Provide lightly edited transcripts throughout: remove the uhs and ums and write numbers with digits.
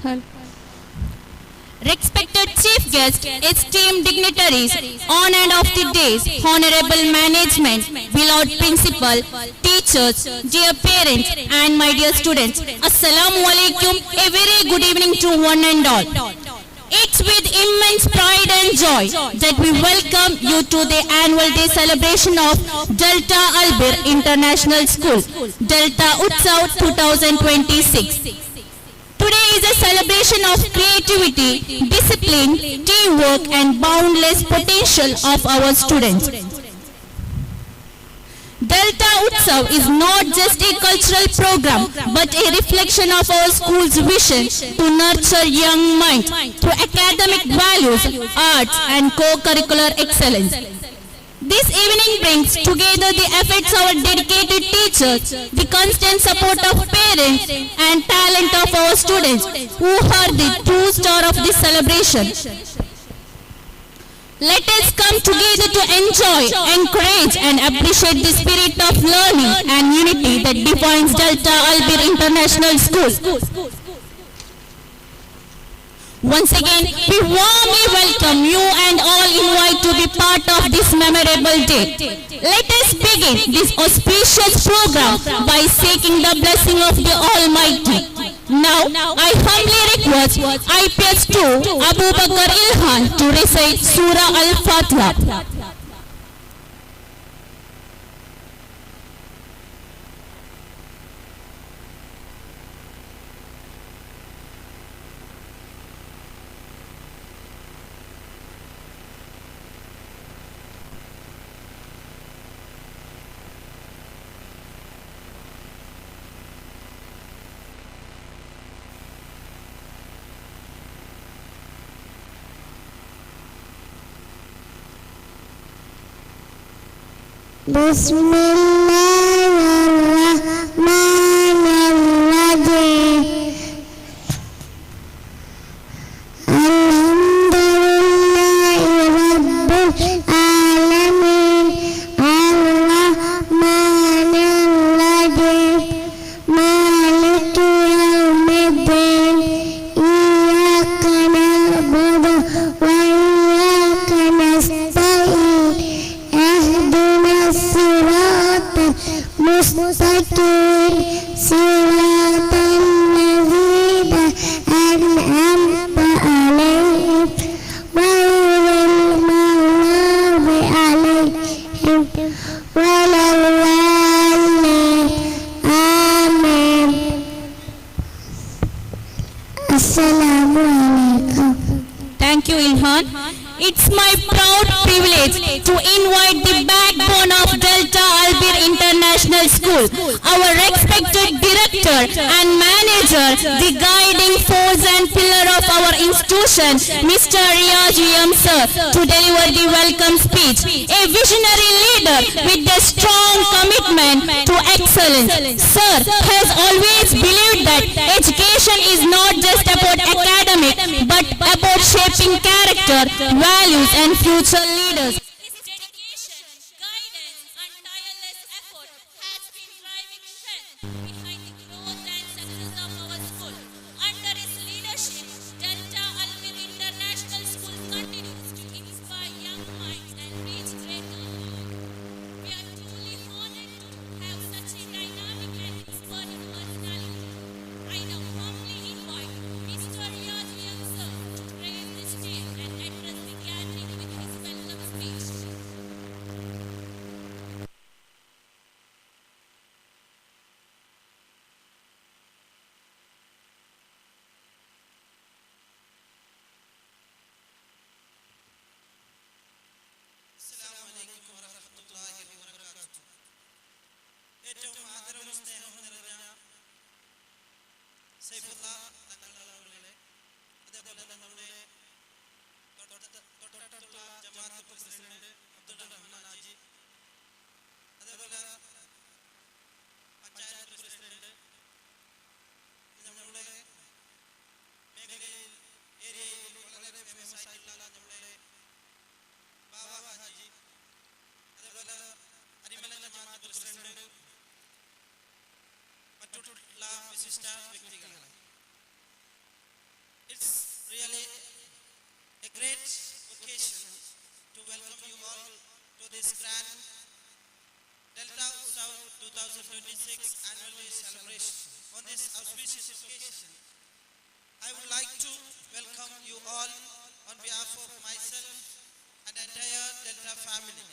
Hel- Respected chief guests, esteemed dignitaries, on and off the days, honorable management, beloved principal, teachers, dear parents, and my dear students, Assalamu alaikum, a very good evening to one and all. It's with immense pride and joy that we welcome you to the annual day celebration of Delta Albir International School, Delta Utsav 2026. Today is a celebration of creativity, discipline, teamwork and boundless potential of our students. Delta Utsav is not just a cultural program but a reflection of our school's vision to nurture young minds through academic values, arts and co-curricular excellence. This evening brings together the efforts of our dedicated teachers, the constant support of parents and talent of our students who are the true star of this celebration. Let us come together to enjoy, encourage and appreciate the spirit of learning and unity that defines Delta Albir International School. Once again, we warmly welcome you and all invite to be part of this memorable day. Let us begin this auspicious program by seeking the blessing of the Almighty. Now, I humbly request IPS 2 Abu Bakr Ilhan to recite Surah Al-Fatiha. Bismillahirrahmanirrahim. Alhamdulillahi Rabbil Alamin. Ar-Rahmanir-Rahim. Maliki Yawmiddin. Iyyaka na'budu wa iyyaka nasta'in. Ihdinas siratal mustaqim. Siratal ladzina an'amta 'alaihim ghairil maghdubi 'alaihim waladdallin. Amin. Assalamu alaikum. Thank you, Ilhan. It's my proud privilege to invite the backbone of Delta Albir International School, our respected director and manager, the guiding force and pillar of our institution, Mr. Riyaz Uyam sir, to deliver the welcome speech. A visionary leader with a strong commitment to excellence. Sir has always believed that education is not just about academic but about shaping character, values and future leaders. His dedication, guidance and tireless effort has been driving strength behind the growth and success of our school. Under his leadership, Delta Albir International School continues to inspire young minds and reach greater heights. We are truly honored to have such a dynamic and inspiring personality. I now warmly invite Mr. Riyaz Uyam sir to grace the stage and address the gathering with his welcome speech. അസ്സലാമു അലൈക്കും വറഹ്മത്തുള്ളാഹി വബറകാതുഹു. ഏറ്റവും ആദരവും സ്നേഹവും നിറഞ്ഞ സൈഫുള്ള തങ്ങളെ, അതേപോലെ നമ്മുടെ തൊട്ടടുത്തുള്ള ജമാഅത്ത് പ്രസിഡന്റ് അബ്ദുൾ റഹ്മാൻ ഹാജി, അതേപോലെ പഞ്ചായത്ത് പ്രസിഡന്റ്, നമ്മുടെ മേഖലയിൽ ഏരിയയിൽ വളരെ ഫേമസ് ആയിട്ടുള്ള നമ്മുടെ ബാബ ഹാജി, അതേപോലെ അരിമല ജമാഅത്ത് പ്രസിഡന്റ്, മറ്റുള്ള വിശിഷ്ട വ്യക്തികളെ, 2026 Annual Day celebration. On this auspicious occasion, I would like to welcome you all on behalf of myself and entire Delta family.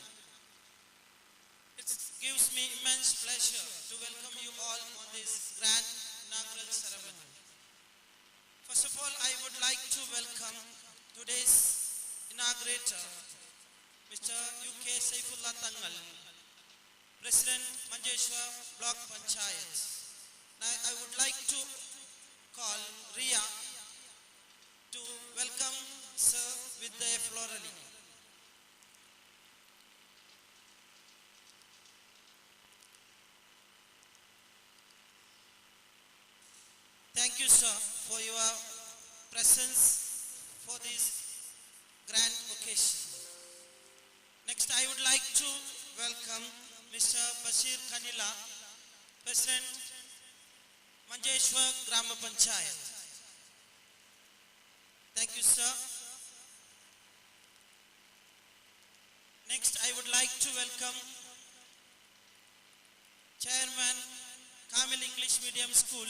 It gives me immense pleasure to welcome you all on this grand inaugural ceremony. First of all, I would like to welcome today's inaugurator, Mr. UK Saifullah Tangal, President Manjeshwar Block Panchayat. Now I would like to call Ria to welcome sir with the florally. Thank you, sir, for your presence for this grand occasion. Next, I would like to welcome Mr. Bashir Kanila, President Manjeshwar Grama Panchayat. Thank you, sir. Next, I would like to welcome Chairman Kamil English Medium School,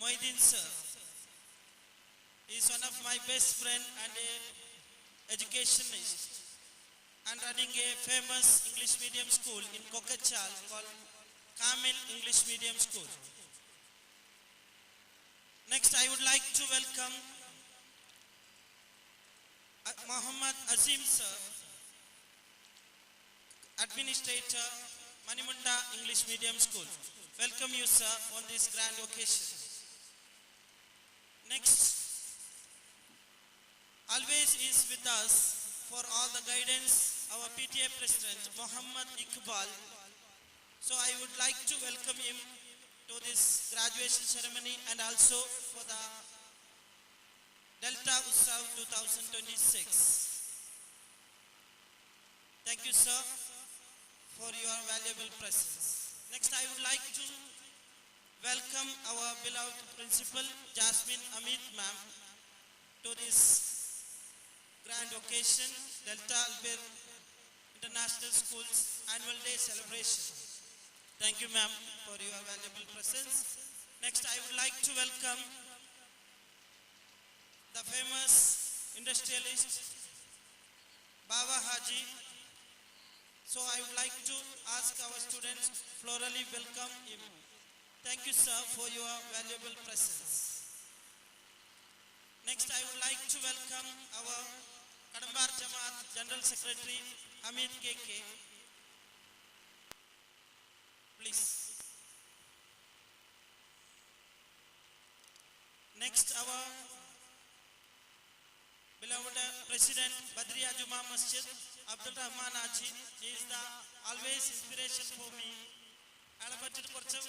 Moidin sir. He is one of my best friend and a educationist and running a famous English medium school in Kokachal called Kamil English Medium School. Next, I would like to welcome Muhammad Azim sir, Administrator, Manimunda English Medium School. Welcome you, sir, on this grand occasion. Next, always is with us for all the guidance, our PTA President, Muhammad Iqbal. So I would like to welcome him to this graduation ceremony and also for the Delta Utsav 2026. Thank you, sir, for your valuable presence. Next, I would like to welcome our beloved Principal, Jasmine Amit ma'am, to this grand occasion, Delta Albert International School's Annual Day celebration. Thank you, ma'am, for your valuable presence. Next, I would like to welcome the famous industrialist, Baba Haji. So I would like to ask our students florally welcome him. Thank you, sir, for your valuable presence. Next, I would like to welcome our Kadambar Jamaat General Secretary, Hamid KK. Please. Next, our beloved President, Badriya Juma Masjid, Abdul Rahman Aji. He is the always inspiration for me. അയാളെപ്പറ്റി കുറച്ച്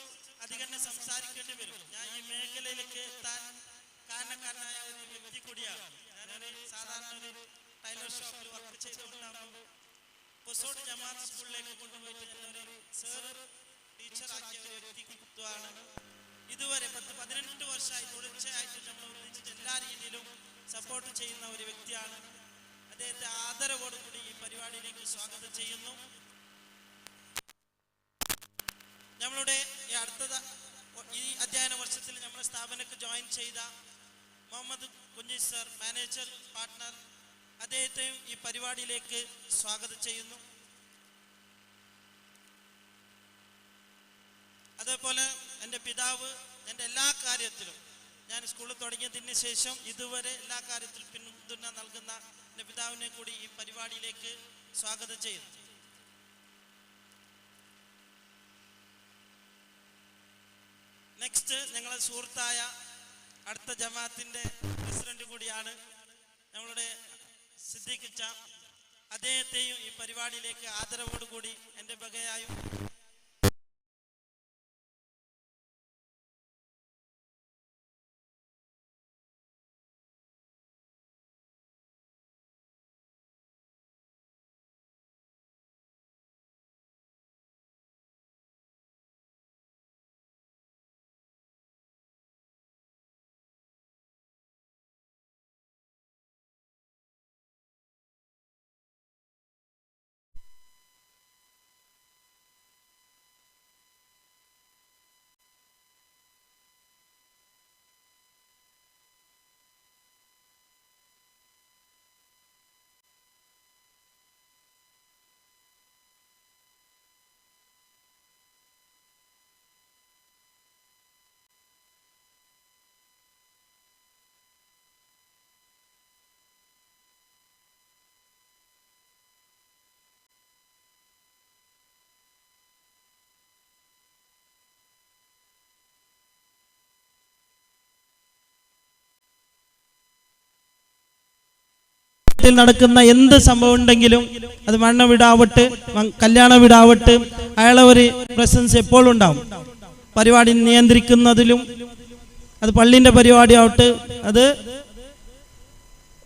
അധികം സംസാരിക്കേണ്ടി വരും. ഞാൻ ഈ മേഖലയിലേക്ക് എത്താൻ കാരണക്കാരനായ ഒരു വ്യക്തി കൂടിയാണ്. ഞാനൊരു സാധാരണ ഒരു ടൈലർ ഷോപ്പിൽ വർക്ക് ചെയ്തുകൊണ്ടാകുമ്പോൾ പൊസോട് ജമാഅത്ത് സ്കൂളിലേക്ക് കൊണ്ടുപോയിട്ട് എന്നൊരു സർ ടീച്ചറാക്കിയ ഒരു വ്യക്തിത്വമാണ്. ഇതുവരെ 10-18 വർഷമായി തുടർച്ചയായിട്ട് നമ്മൾ ഒന്നിച്ചിട്ട് എല്ലാ രീതിയിലും സപ്പോർട്ട് ചെയ്യുന്ന ഒരു വ്യക്തിയാണ്. അദ്ദേഹത്തെ ആദരവോടുകൂടി ഈ പരിപാടിയിലേക്ക് സ്വാഗതം ചെയ്യുന്നു. നമ്മളുടെ ഈ അധ്യയന വർഷത്തിൽ നമ്മുടെ സ്ഥാപനക്ക് ജോയിൻ ചെയ്ത Muhammad Kunhi sir, manager partner, അദ്ദേഹത്തെയും ഈ പരിപാടിയിലേക്ക് സ്വാഗതം ചെയ്യുന്നു. അതേപോലെ എൻ്റെ പിതാവ് എൻ്റെ എല്ലാ കാര്യത്തിലും, ഞാൻ സ്കൂളിൽ തുടങ്ങിയതിന് ശേഷം ഇതുവരെ എല്ലാ കാര്യത്തിലും പിന്തുണ നൽകുന്ന എൻ്റെ പിതാവിനെ കൂടി ഈ പരിപാടിയിലേക്ക് സ്വാഗതം ചെയ്യുന്നു. നെക്സ്റ്റ്, ഞങ്ങളെ സുഹൃത്തായ അടുത്ത ജമാഅത്തിൻ്റെ പ്രസിഡന്റ് കൂടിയാണ് നമ്മളുടെ സിദ്ദീഖ് ച്ച. അദ്ദേഹത്തെയും ഈ പരിപാടിയിലേക്ക് ആദരവോടുകൂടി എൻ്റെ വകയായും നാട്ടിൽ നടക്കുന്ന എന്ത് സംഭവം ഉണ്ടെങ്കിലും അത് മരണ വീടാവട്ടെ കല്യാണ വീടാവട്ടെ അയാളെ ഒരു പ്രസൻസ് എപ്പോഴും ഉണ്ടാവും. പരിപാടി നിയന്ത്രിക്കുന്നതിലും അത് പള്ളിൻ്റെ പരിപാടി ആവട്ടെ അത്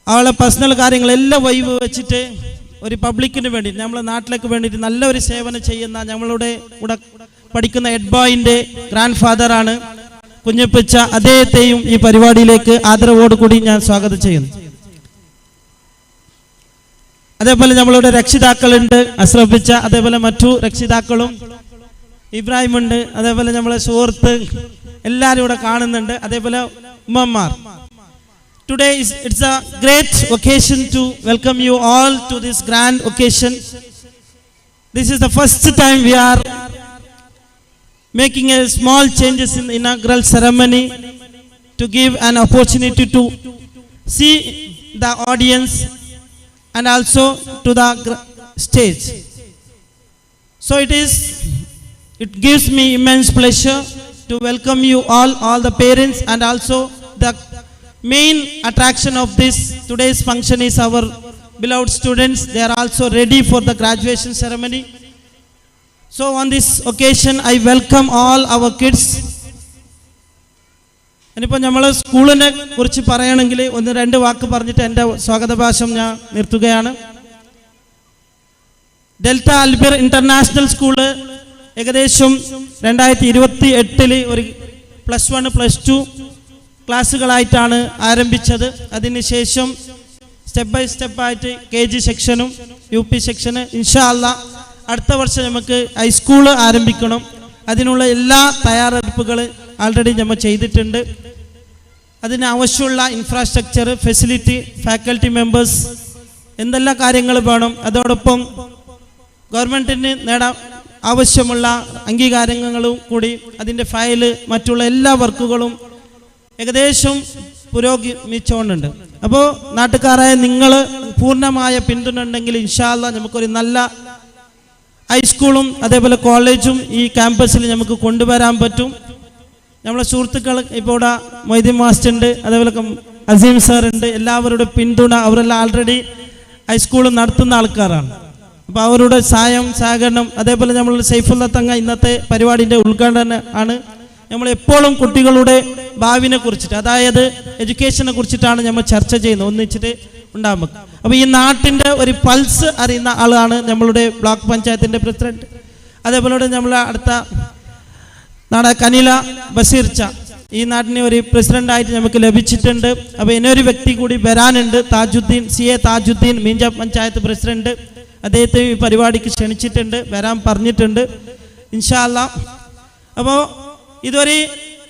അവളെ പേഴ്സണൽ കാര്യങ്ങളെല്ലാം വൈവ് വെച്ചിട്ട് ഒരു പബ്ലിക്കിന് വേണ്ടി നമ്മളെ നാട്ടിലേക്ക് വേണ്ടിയിട്ട് നല്ലൊരു സേവനം ചെയ്യുന്ന നമ്മളുടെ കൂടെ പഠിക്കുന്ന എഡ്ബോയിൻ്റെ ഗ്രാൻഡ് ഫാദറാണ് കുഞ്ഞപ്പിച്ച. അദ്ദേഹത്തെയും ഈ പരിപാടിയിലേക്ക് ആദരവോടുകൂടി ഞാൻ സ്വാഗതം ചെയ്യുന്നു. അതേപോലെ നമ്മളുടെ രക്ഷിതാക്കളുണ്ട് അസ്രഫിച്ച, അതേപോലെ മറ്റു രക്ഷിതാക്കളും ഇബ്രാഹിം ഉണ്ട്, അതേപോലെ നമ്മളെ സുഹൃത്ത് എല്ലാവരും ഇവിടെ കാണുന്നുണ്ട്, അതേപോലെ ഉമ്മമാർ. Today it's a great occasion to welcome you all to this grand occasion. This is the first time we are making a small changes in the inaugural ceremony to give an opportunity to see the audience and also to the stage. So it gives me immense pleasure to welcome you all the parents, and also the main attraction of this today's function is our beloved students. They are also ready for the graduation ceremony. So on this occasion I welcome all our kids. ഇനിയിപ്പോൾ നമ്മൾ സ്കൂളിനെ കുറിച്ച് പറയുകയാണെങ്കിൽ ഒന്ന് രണ്ട് വാക്ക് പറഞ്ഞിട്ട് എൻ്റെ സ്വാഗത ഭാഷണം ഞാൻ നിർത്തുകയാണ്. ഡെൽറ്റ അൽബിർ ഇൻ്റർനാഷണൽ സ്കൂള് ഏകദേശം 2028 ഒരു +1 +2 ക്ലാസ്സുകളായിട്ടാണ് ആരംഭിച്ചത്. അതിനുശേഷം സ്റ്റെപ്പ് ബൈ സ്റ്റെപ്പായിട്ട് KG സെക്ഷനും UP സെക്ഷന് ഇൻഷാ അല്ലാഹ് അടുത്ത വർഷം നമുക്ക് ഹൈസ്കൂള് ആരംഭിക്കണം. അതിനുള്ള എല്ലാ തയ്യാറെടുപ്പുകൾ ആൾറെഡി നമ്മൾ ചെയ്തിട്ടുണ്ട്. അതിനാവശ്യമുള്ള ഇൻഫ്രാസ്ട്രക്ചർ, ഫെസിലിറ്റി, ഫാക്കൽറ്റി മെമ്പേഴ്സ് എന്തെല്ലാം കാര്യങ്ങൾ വേണം, അതോടൊപ്പം ഗവൺമെൻറ്റിന് നേടാൻ ആവശ്യമുള്ള അംഗീകാരങ്ങളും കൂടി അതിൻ്റെ ഫയല് മറ്റുള്ള എല്ലാ വർക്കുകളും ഏകദേശം പുരോഗമിച്ചുകൊണ്ടുണ്ട്. അപ്പോൾ നാട്ടുകാരായ നിങ്ങൾ പൂർണ്ണമായ പിന്തുണ ഉണ്ടെങ്കിൽ ഇൻഷാ അല്ലാഹ് നമുക്കൊരു നല്ല ഹൈസ്കൂളും അതേപോലെ കോളേജും ഈ ക്യാമ്പസിൽ നമുക്ക് കൊണ്ടുവരാൻ പറ്റും. നമ്മളെ സുഹൃത്തുക്കൾ ഇപ്പോൾ ഇവിടെ മൊയ്തീൻ മാസ്റ്റർ ഉണ്ട്, അതേപോലെ അസീം സാർ ഉണ്ട്. എല്ലാവരുടെ പിന്തുണ, അവരെല്ലാം ആൾറെഡി ഹൈസ്കൂൾ നടത്തുന്ന ആൾക്കാരാണ്. അപ്പോൾ അവരുടെ സഹകരണം, അതേപോലെ നമ്മൾ സൈഫുല്ല തങ്ങ ഇന്നത്തെ പരിപാടിൻ്റെ ഉദ്ഘാടനം ആണ്. നമ്മൾ എപ്പോഴും കുട്ടികളുടെ ഭാവിനെ കുറിച്ചിട്ട്, അതായത് എഡ്യൂക്കേഷനെ കുറിച്ചിട്ടാണ് നമ്മൾ ചർച്ച ചെയ്യുന്നത്, ഒന്നിച്ചിട്ട് ഉണ്ടാകുമ്പോൾ. അപ്പോൾ ഈ നാട്ടിൻ്റെ ഒരു പൾസ് അറിയുന്ന ആളാണ് നമ്മളുടെ ബ്ലോക്ക് പഞ്ചായത്തിൻ്റെ പ്രസിഡന്റ്. അതേപോലെ നമ്മൾ അടുത്ത നാളെ കനില ബസീർച്ച ഈ നാട്ടിന് ഒരു പ്രസിഡന്റായിട്ട് നമുക്ക് ലഭിച്ചിട്ടുണ്ട്. അപ്പോൾ ഇനിയൊരു വ്യക്തി കൂടി വരാനുണ്ട്, താജുദ്ദീൻ, CA താജുദ്ദീൻ, മീഞ്ച പഞ്ചായത്ത് പ്രസിഡന്റ്. അദ്ദേഹത്തെ ഈ പരിപാടിക്ക് ക്ഷണിച്ചിട്ടുണ്ട്, വരാൻ പറഞ്ഞിട്ടുണ്ട് ഇൻഷാ അല്ലാഹ്. അപ്പോൾ ഇതൊരു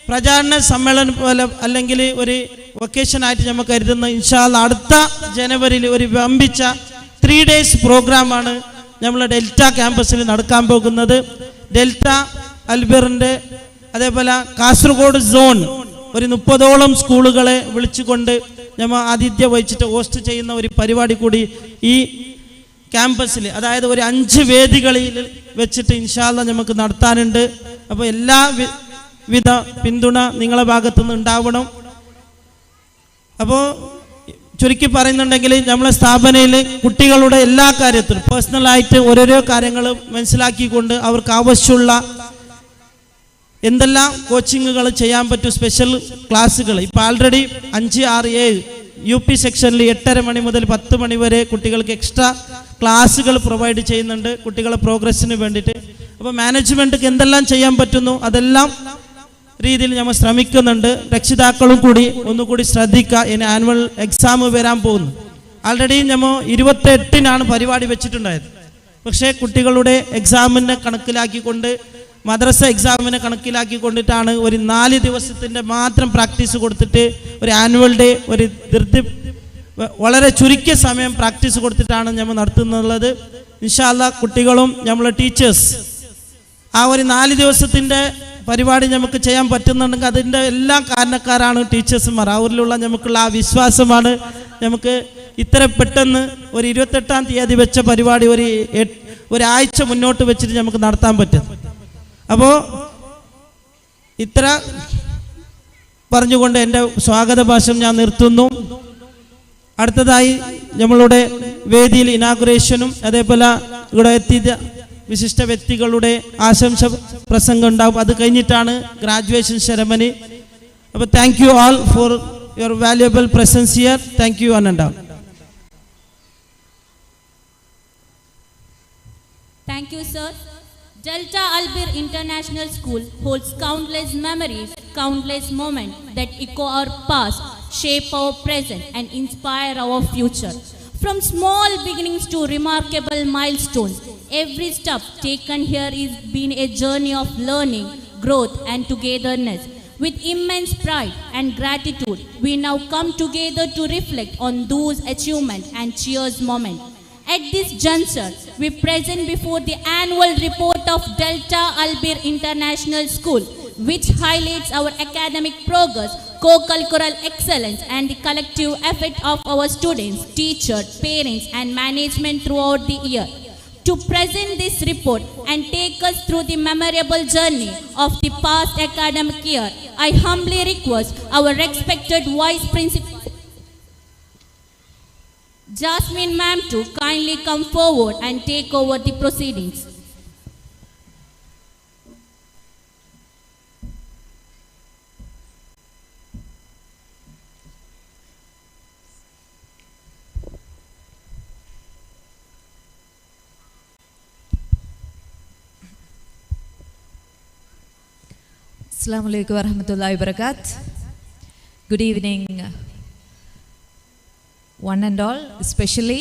പ്രചാരണ സമ്മേളനം പോലെ അല്ലെങ്കിൽ ഒരു വൊക്കേഷനായിട്ട് നമുക്ക് കരുതുന്ന ഇൻഷാ അല്ലാഹ് അടുത്ത ജനുവരിയിൽ ഒരു വമ്പിച്ച 3 days പ്രോഗ്രാമാണ് നമ്മൾ ഡെൽറ്റ ക്യാമ്പസിൽ നടക്കാൻ പോകുന്നത്. ഡെൽറ്റ അൽബിറിൻ്റെ അതേപോലെ കാസർഗോഡ് സോൺ ഒരു 30ഓളം സ്കൂളുകളെ വിളിച്ചുകൊണ്ട് നമ്മൾ ആതിഥ്യം വഹിച്ചിട്ട് ഹോസ്റ്റ് ചെയ്യുന്ന ഒരു പരിപാടി കൂടി ഈ ക്യാമ്പസിൽ, അതായത് ഒരു 5 വേദികളിൽ വെച്ചിട്ട് ഇൻഷാ അല്ലാഹ് നമുക്ക് നടത്താനുണ്ട്. അപ്പോൾ എല്ലാവിധ പിന്തുണ നിങ്ങളെ ഭാഗത്തുനിന്ന് ഉണ്ടാവണം. അപ്പോൾ ചുരുക്കി പറയുന്നുണ്ടെങ്കിൽ നമ്മളെ സ്ഥാപനയിൽ കുട്ടികളുടെ എല്ലാ കാര്യത്തിലും പേഴ്സണലായിട്ട് ഓരോരോ കാര്യങ്ങൾ മനസ്സിലാക്കിക്കൊണ്ട് അവർക്ക് ആവശ്യമുള്ള എന്തെല്ലാം കോച്ചിങ്ങുകൾ ചെയ്യാൻ പറ്റും, സ്പെഷ്യൽ ക്ലാസ്സുകൾ ഇപ്പോൾ ആൾറെഡി 5, 6, 7 UP സെക്ഷനിൽ 8:30 മണി മുതൽ 10 മണി വരെ കുട്ടികൾക്ക് എക്സ്ട്രാ ക്ലാസ്സുകൾ പ്രൊവൈഡ് ചെയ്യുന്നുണ്ട് കുട്ടികളുടെ പ്രോഗ്രസ്സിന് വേണ്ടിയിട്ട്. അപ്പോൾ മാനേജ്മെൻറ്റ്ക്ക് എന്തെല്ലാം ചെയ്യാൻ പറ്റുന്നു അതെല്ലാം രീതിയിൽ നമ്മൾ ശ്രമിക്കുന്നുണ്ട്. രക്ഷിതാക്കളും കൂടി ഒന്നുകൂടി ശ്രദ്ധിക്കുക. ഇനി ആനുവൽ എക്സാം വരാൻ പോകുന്നു. ആൾറെഡി നമ്മൾ 28-നാണ് പരിപാടി വെച്ചിട്ടുണ്ടായത്. പക്ഷേ കുട്ടികളുടെ എക്സാമിനെ കണക്കിലാക്കിക്കൊണ്ട്, മദ്രസ എക്സാമിനെ കണക്കിലാക്കിക്കൊണ്ടിട്ടാണ് ഒരു 4 ദിവസത്തിൻ്റെ മാത്രം പ്രാക്ടീസ് കൊടുത്തിട്ട് ഒരു ആനുവൽ ഡേ ഒരു വളരെ ചുരുക്കിയ സമയം പ്രാക്ടീസ് കൊടുത്തിട്ടാണ് നമ്മൾ നടത്തുന്നുള്ളത്. ഇൻഷാ അല്ലാഹ് കുട്ടികളും നമ്മളെ ടീച്ചേഴ്സ് ആ ഒരു 4 ദിവസത്തിൻ്റെ പരിപാടി നമുക്ക് ചെയ്യാൻ പറ്റുന്നുണ്ടെങ്കിൽ അതിൻ്റെ എല്ലാ കാരണക്കാരാണ് ടീച്ചേഴ്സുമാർ. അവരിലുള്ള നമുക്കുള്ള ആ വിശ്വാസമാണ് നമുക്ക് ഇത്ര പെട്ടെന്ന് ഒരു 28-ാം തീയതി വെച്ച പരിപാടി ഒരാഴ്ച മുന്നോട്ട് വെച്ചിട്ട് നമുക്ക് നടത്താൻ പറ്റും. അപ്പോൾ ഇത്ര പറഞ്ഞുകൊണ്ട് എൻ്റെ സ്വാഗത ഭാഷണം ഞാൻ നിർത്തുന്നു. അടുത്തതായി നമ്മളുടെ വേദിയിൽ ഇനാഗുറേഷനും അതേപോലെ ഇവിടെ എത്തിയ വിശിഷ്ട വ്യക്തികളുടെ ആശംസ പ്രസംഗം ഉണ്ടാവും. അത് കഴിഞ്ഞിട്ടാണ് ഗ്രാജുവേഷൻ സെറമണി. അപ്പോൾ thank you all for your valuable presence here. Thank you and all. Thank you, sir. Delta Albir International School holds countless memories, countless moments that echo our past, shape our present, and inspire our future. From small beginnings to remarkable milestones, every step taken here has been a journey of learning, growth, and togetherness. With immense pride and gratitude, we now come together to reflect on those achievements and cheers moments. At this juncture, we present before the annual report of Delta Albir International School, which highlights our academic progress, co-curricular excellence, and the collective effort of our students, teachers, parents, and management throughout the year. To present this report and take us through the memorable journey of the past academic year, I humbly request our respected Vice Principal Jasmine ma'am to kindly come forward and take over the proceedings. Assalamu alaikum warahmatullahi wabarakatuh. Good evening, one and all, especially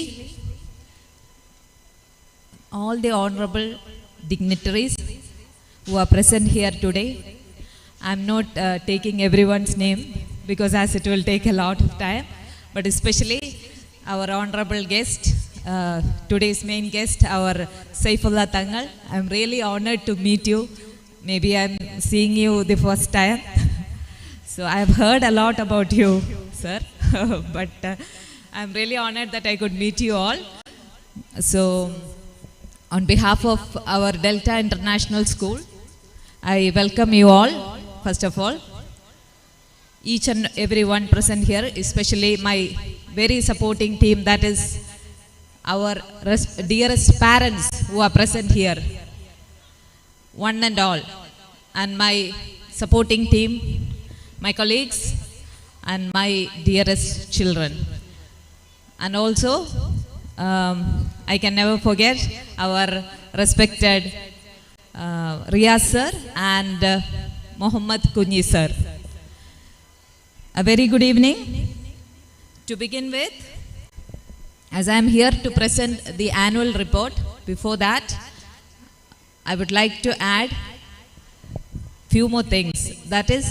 all the honorable dignitaries who are present here today. I'm not taking everyone's name because as it will take a lot of time, but especially our honorable guest, today's main guest, our Saifullah Tangal. I'm really honored to meet you. Maybe I'm seeing you the first time. So I've heard a lot about you, sir, but I'm really honored that I could meet you all. So, on behalf of our Delta International School, I welcome you all, first of all. Each and everyone present here, especially my very supporting team, that is our dearest parents who are present here, one and all, and my supporting team, my colleagues, and my dearest children. And also, I can never forget our respected Riyaz sir and Mohammad Kunyi sir. A very good evening. To begin with, as I am here to present the annual report, before that, I would like to add few more things. That is,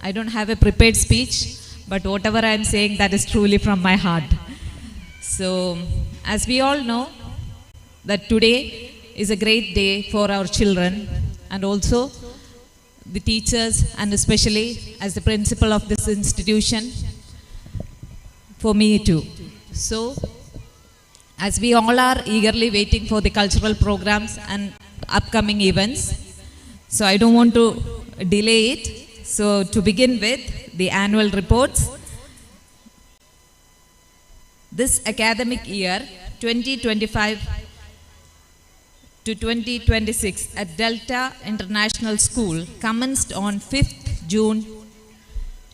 I don't have a prepared speech, but whatever I am saying, that is truly from my heart. So, as we all know, that today is a great day for our children and also the teachers, and especially as the principal of this institution, for me too. So, as we all are eagerly waiting for the cultural programs and upcoming events, so I don't want to delay it. So, to begin with the annual reports, this academic year 2025 to 2026 at Delta International School commenced on 5th June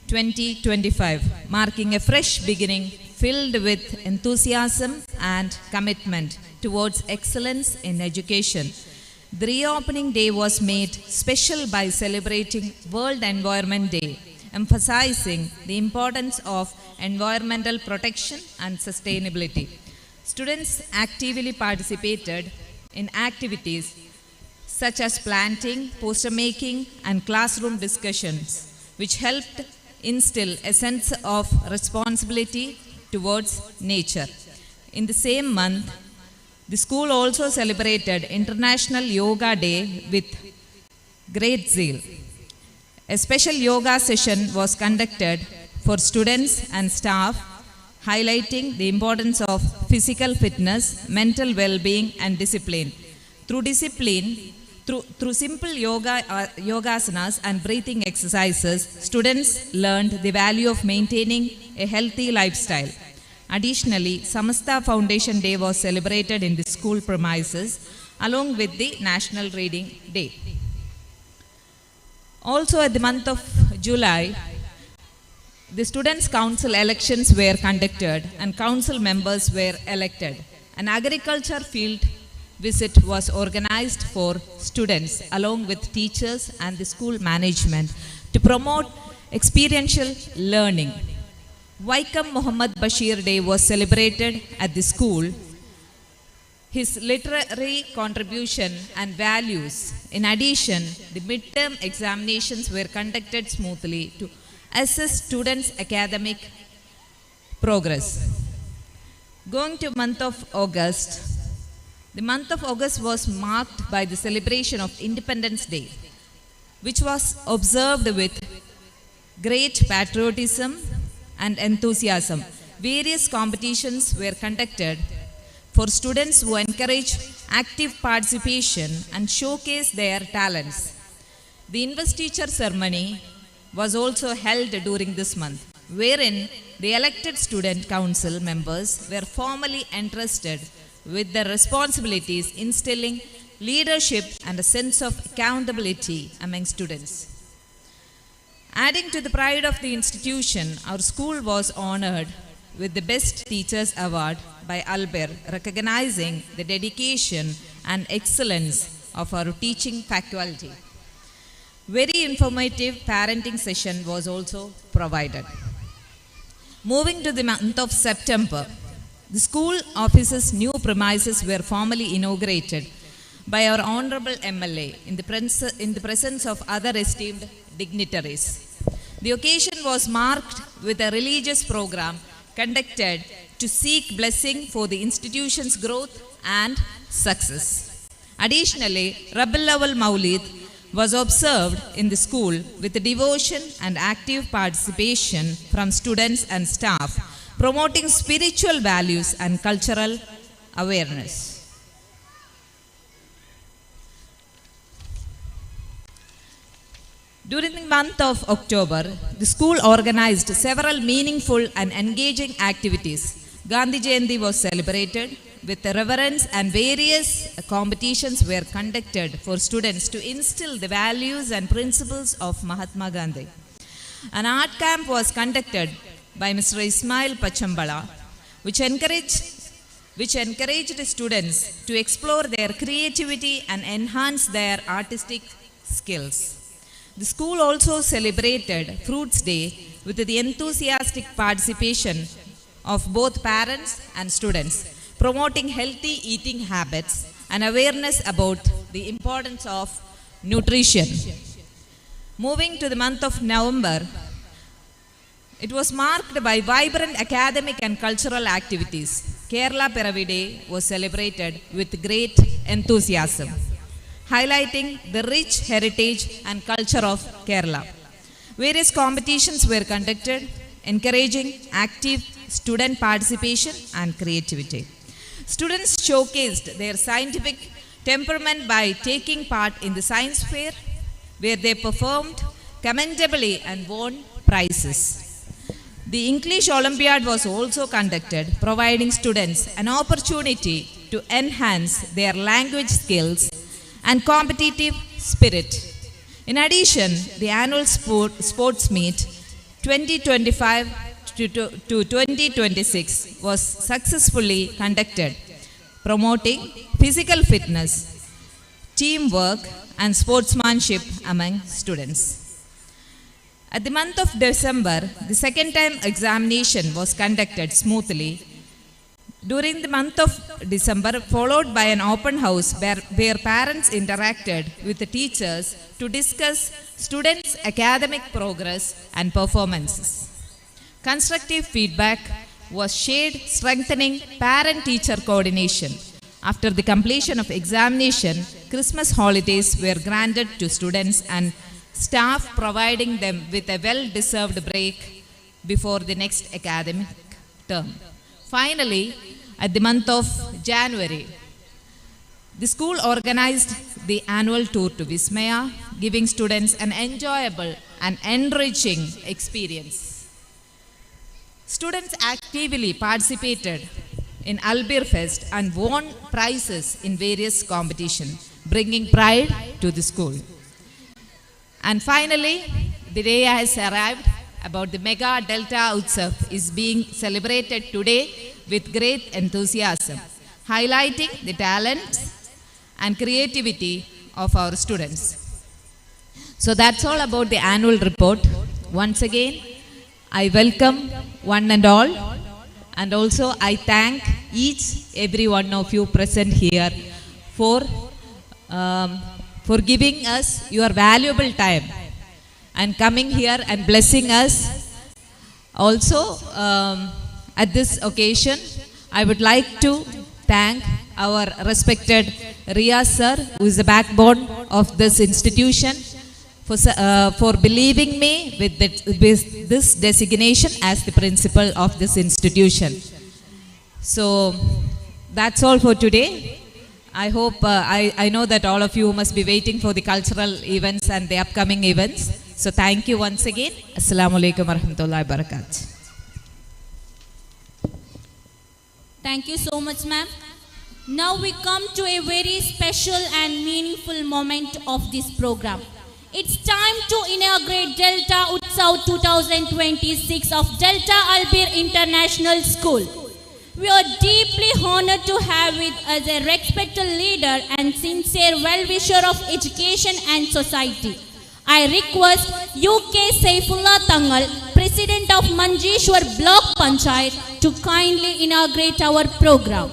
2025, marking a fresh beginning filled with enthusiasm and commitment towards excellence in education. The reopening day was made special by celebrating World Environment Day, emphasizing the importance of environmental protection and sustainability. Students actively participated in activities such as planting, poster making, and classroom discussions, which helped instill a sense of responsibility towards nature. In the same month, the school also celebrated International Yoga Day with great zeal. A special yoga session was conducted for students and staff, highlighting the importance of physical fitness, mental well-being, and discipline. Through simple yogasanas and breathing exercises, students learned the value of maintaining a healthy lifestyle. Additionally, Samastha Foundation Day was celebrated in the school premises along with the National Reading Day. Also, at the month of July, the Students' Council elections were conducted and council members were elected. An agriculture field visit was organized for students along with teachers and the school management to promote experiential learning. Vaikam Muhammad Bashir Day was celebrated at the school. His literary contribution and values. In addition, the midterm examinations were conducted smoothly to assess students' academic progress. Going to month of August, the month of August was marked by the celebration of Independence Day, which was observed with great patriotism and enthusiasm. Various competitions were conducted for students who encourage active participation and showcase their talents. The investiture ceremony was also held during this month, wherein the elected student council members were formally entrusted with their responsibilities, instilling leadership and a sense of accountability among students. Adding to the pride of the institution, our school was honored with the Best Teachers Award by Albert, recognizing the dedication and excellence of our teaching faculty. Very informative parenting session was also provided. Moving to the month of September, the school office's new premises were formally inaugurated by our Honorable MLA in the presence of other esteemed dignitaries. The occasion was marked with a religious program conducted to seek blessing for the institution's growth and success. Additionally, Rabiul Awwal Maulid was observed in the school with devotion and active participation from students and staff, promoting spiritual values and cultural awareness. During the month of October, the school organized several meaningful and engaging activities. Gandhi Jayanti was celebrated with reverence and various competitions were conducted for students to instill the values and principles of Mahatma Gandhi. An art camp was conducted by Mr. Ismail Pachambala, which encouraged students to explore their creativity and enhance their artistic skills. The school also celebrated Fruits Day with the enthusiastic participation of both parents and students, promoting healthy eating habits and awareness about the importance of nutrition. Moving to the month of November, it was marked by vibrant academic and cultural activities. Kerala Piravi Day was celebrated with great enthusiasm, highlighting the rich heritage and culture of Kerala. Various competitions were conducted, encouraging active student participation and creativity. Students showcased their scientific temperament by taking part in the science fair, where they performed commendably and won prizes. The English Olympiad was also conducted, providing students an opportunity to enhance their language skills and competitive spirit. In addition, the annual sports meet 2025 to 2026 was successfully conducted, promoting physical fitness, teamwork, and sportsmanship among students. At the month of December, the second time examination was conducted smoothly. During the month of December, followed by an open house where parents interacted with the teachers to discuss students' academic progress and performances. Constructive feedback was shared, strengthening parent-teacher coordination. After the completion of examination, Christmas holidays were granted to students and staff, providing them with a well-deserved break before the next academic term. Finally, at the month of January, the school organized the annual tour to Vismaya, giving students an enjoyable and enriching experience. Students actively participated in Albir Fest and won prizes in various competitions, bringing pride to the school. And finally, the day has arrived about the Mega Delta Utsav is being celebrated today with great enthusiasm, highlighting the talents and creativity of our students. So that's all about the annual report. Once again, I welcome one and all, and also I thank every one of you present here for giving us your valuable time and coming here and blessing us. Also, at this occasion, I would like to thank our respected Riyaz sir, who is the backbone of this institution, for believing me with this designation as the principal of this institution. So that's all for today. I hope, I know that all of you must be waiting for the cultural events and the upcoming events. So thank you once again. Assalamu alaikum warahmatullahi wabarakatuh. Thank you so much, ma'am. Now we come to a very special and meaningful moment of this program. It's time to inaugurate Delta Utsav 2026 of Delta Albir International School. We are deeply honored to have with us a respected leader and sincere well-wisher of education and society. I request UK Saifullah Tangal, President of Manjeshwar Block Panchayat, to kindly inaugurate our program.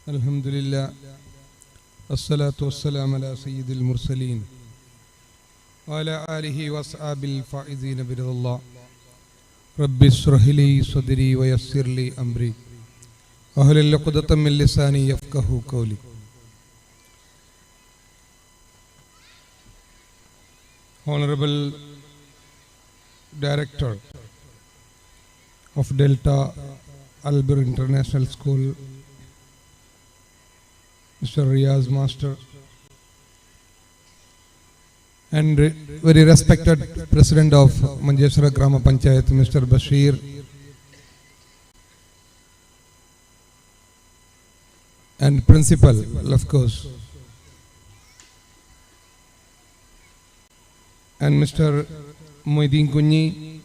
Alhamdulillah, assalatu wassalamu ala sayyidil mursaleen wa ala alihi wa ashabil faizin biridallah. Rabbi ishrah li sadri wa yassir li amri wahlul 'uqdatam min lisani yafqahu qawli. Honorable Director of Delta Albir International School, Mr. Riyaz Master, and very respected President of Manjeshwara Grama Panchayat, Mr. Bashir, and Principal, of course, and Mr. Moideen Kunyi,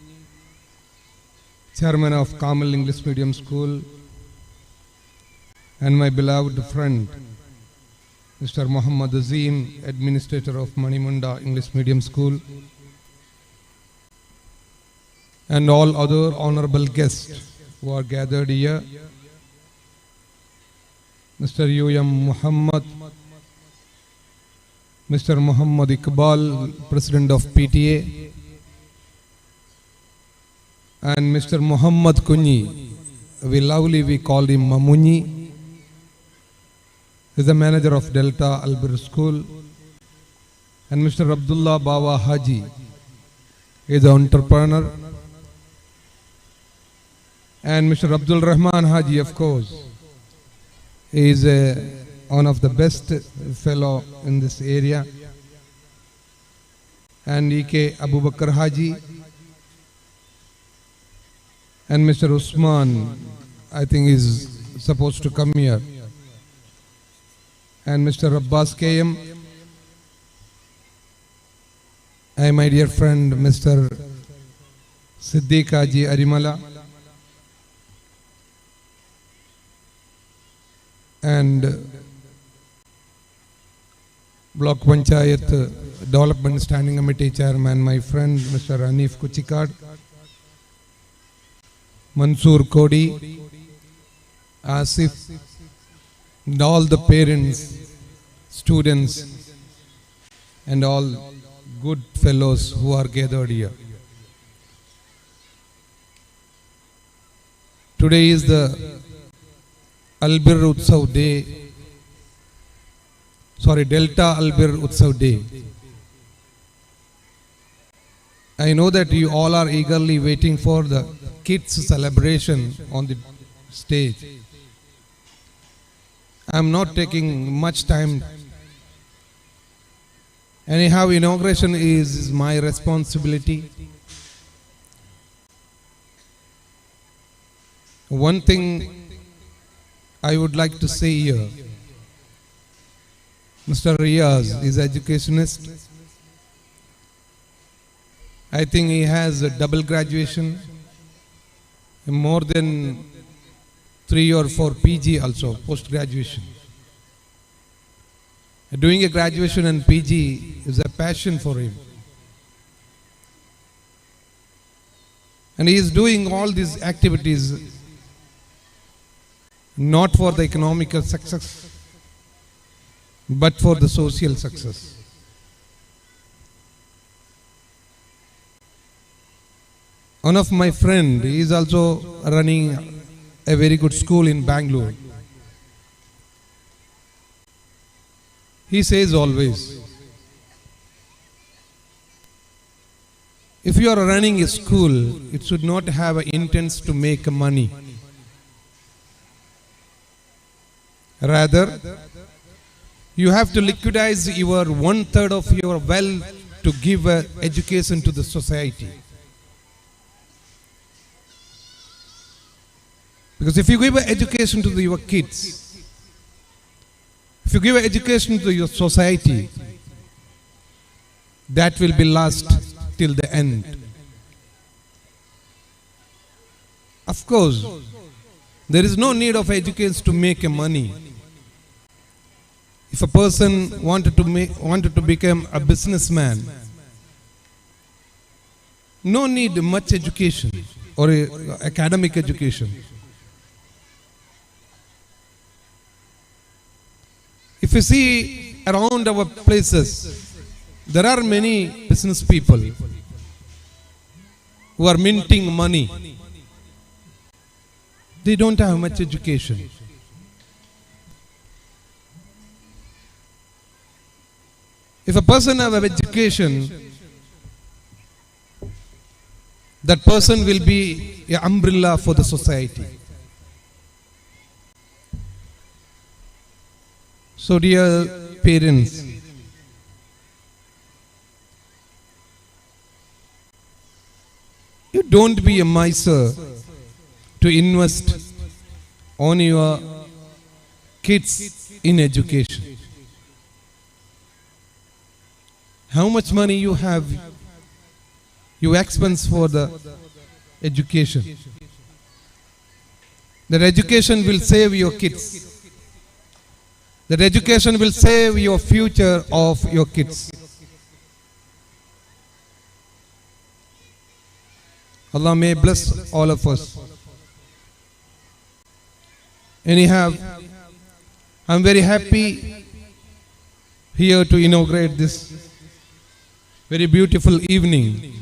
Chairman of Kamal English Medium School, and my beloved friend, Mr. Muhammad Azim, Administrator of Manimunda English Medium School, and all other honorable guests who are gathered here, Mr. U.M. Muhammad, Mr. Muhammad Iqbal, President of PTA, and Mr. Muhammad Kunyi, we call him Mamunyi, is the manager of Delta Albir School, and Mr. Abdullah Bawa Haji is an entrepreneur, and Mr. Abdul Rahman Haji, of course, is one of the best fellow in this area, and E.K. Abu Bakr Haji, and Mr. Usman, I think, is supposed to come here, and Mr. Abbas KM, and my dear friend Mr. Siddiq Haji Arimala, and Block Panchayat Development Standing Committee Chairman, my friend Mr. Hanif Kuchikad, Mansoor Kodi, Asif, and all the parents, students, and all good fellows who are gathered here. Today is the Albir Utsav Day, Delta Albir Utsav Day. I know that you all are eagerly waiting for the kids' celebration on the stage. I am not taking much time. Anyhow, inauguration is my responsibility. One thing I would like to say here, Mr. Riaz is educationist. I think he has a double graduation, more than 3 or 4 PG also, post-graduation. Doing a graduation and PG is a passion for him. And he is doing all these activities not for the economical success, but for the social success. One of my friend is also running a very good school in Bangalore. He says always, if you are running a school, it should not have an intent to make money. Rather, you have to liquidize your 1/3 of your wealth to give education to the society. Because if you give education to your kids, if you give education to your society, that will be last till the end. Of course, there is no need of education to make money. If a person wanted to become a businessman, no need much education or academic education. If you see around our places, there are many business people who are minting money. They don't have much education. If a person has education, that person will be an umbrella for the society. So dear parents, you don't be a miser to invest on your kids in education. How much money you have, you expense for the education. That education will save your kids. That education will save your future of your kids. Allah may bless all of us. Anyhow, I'm very happy here to inaugurate this very beautiful evening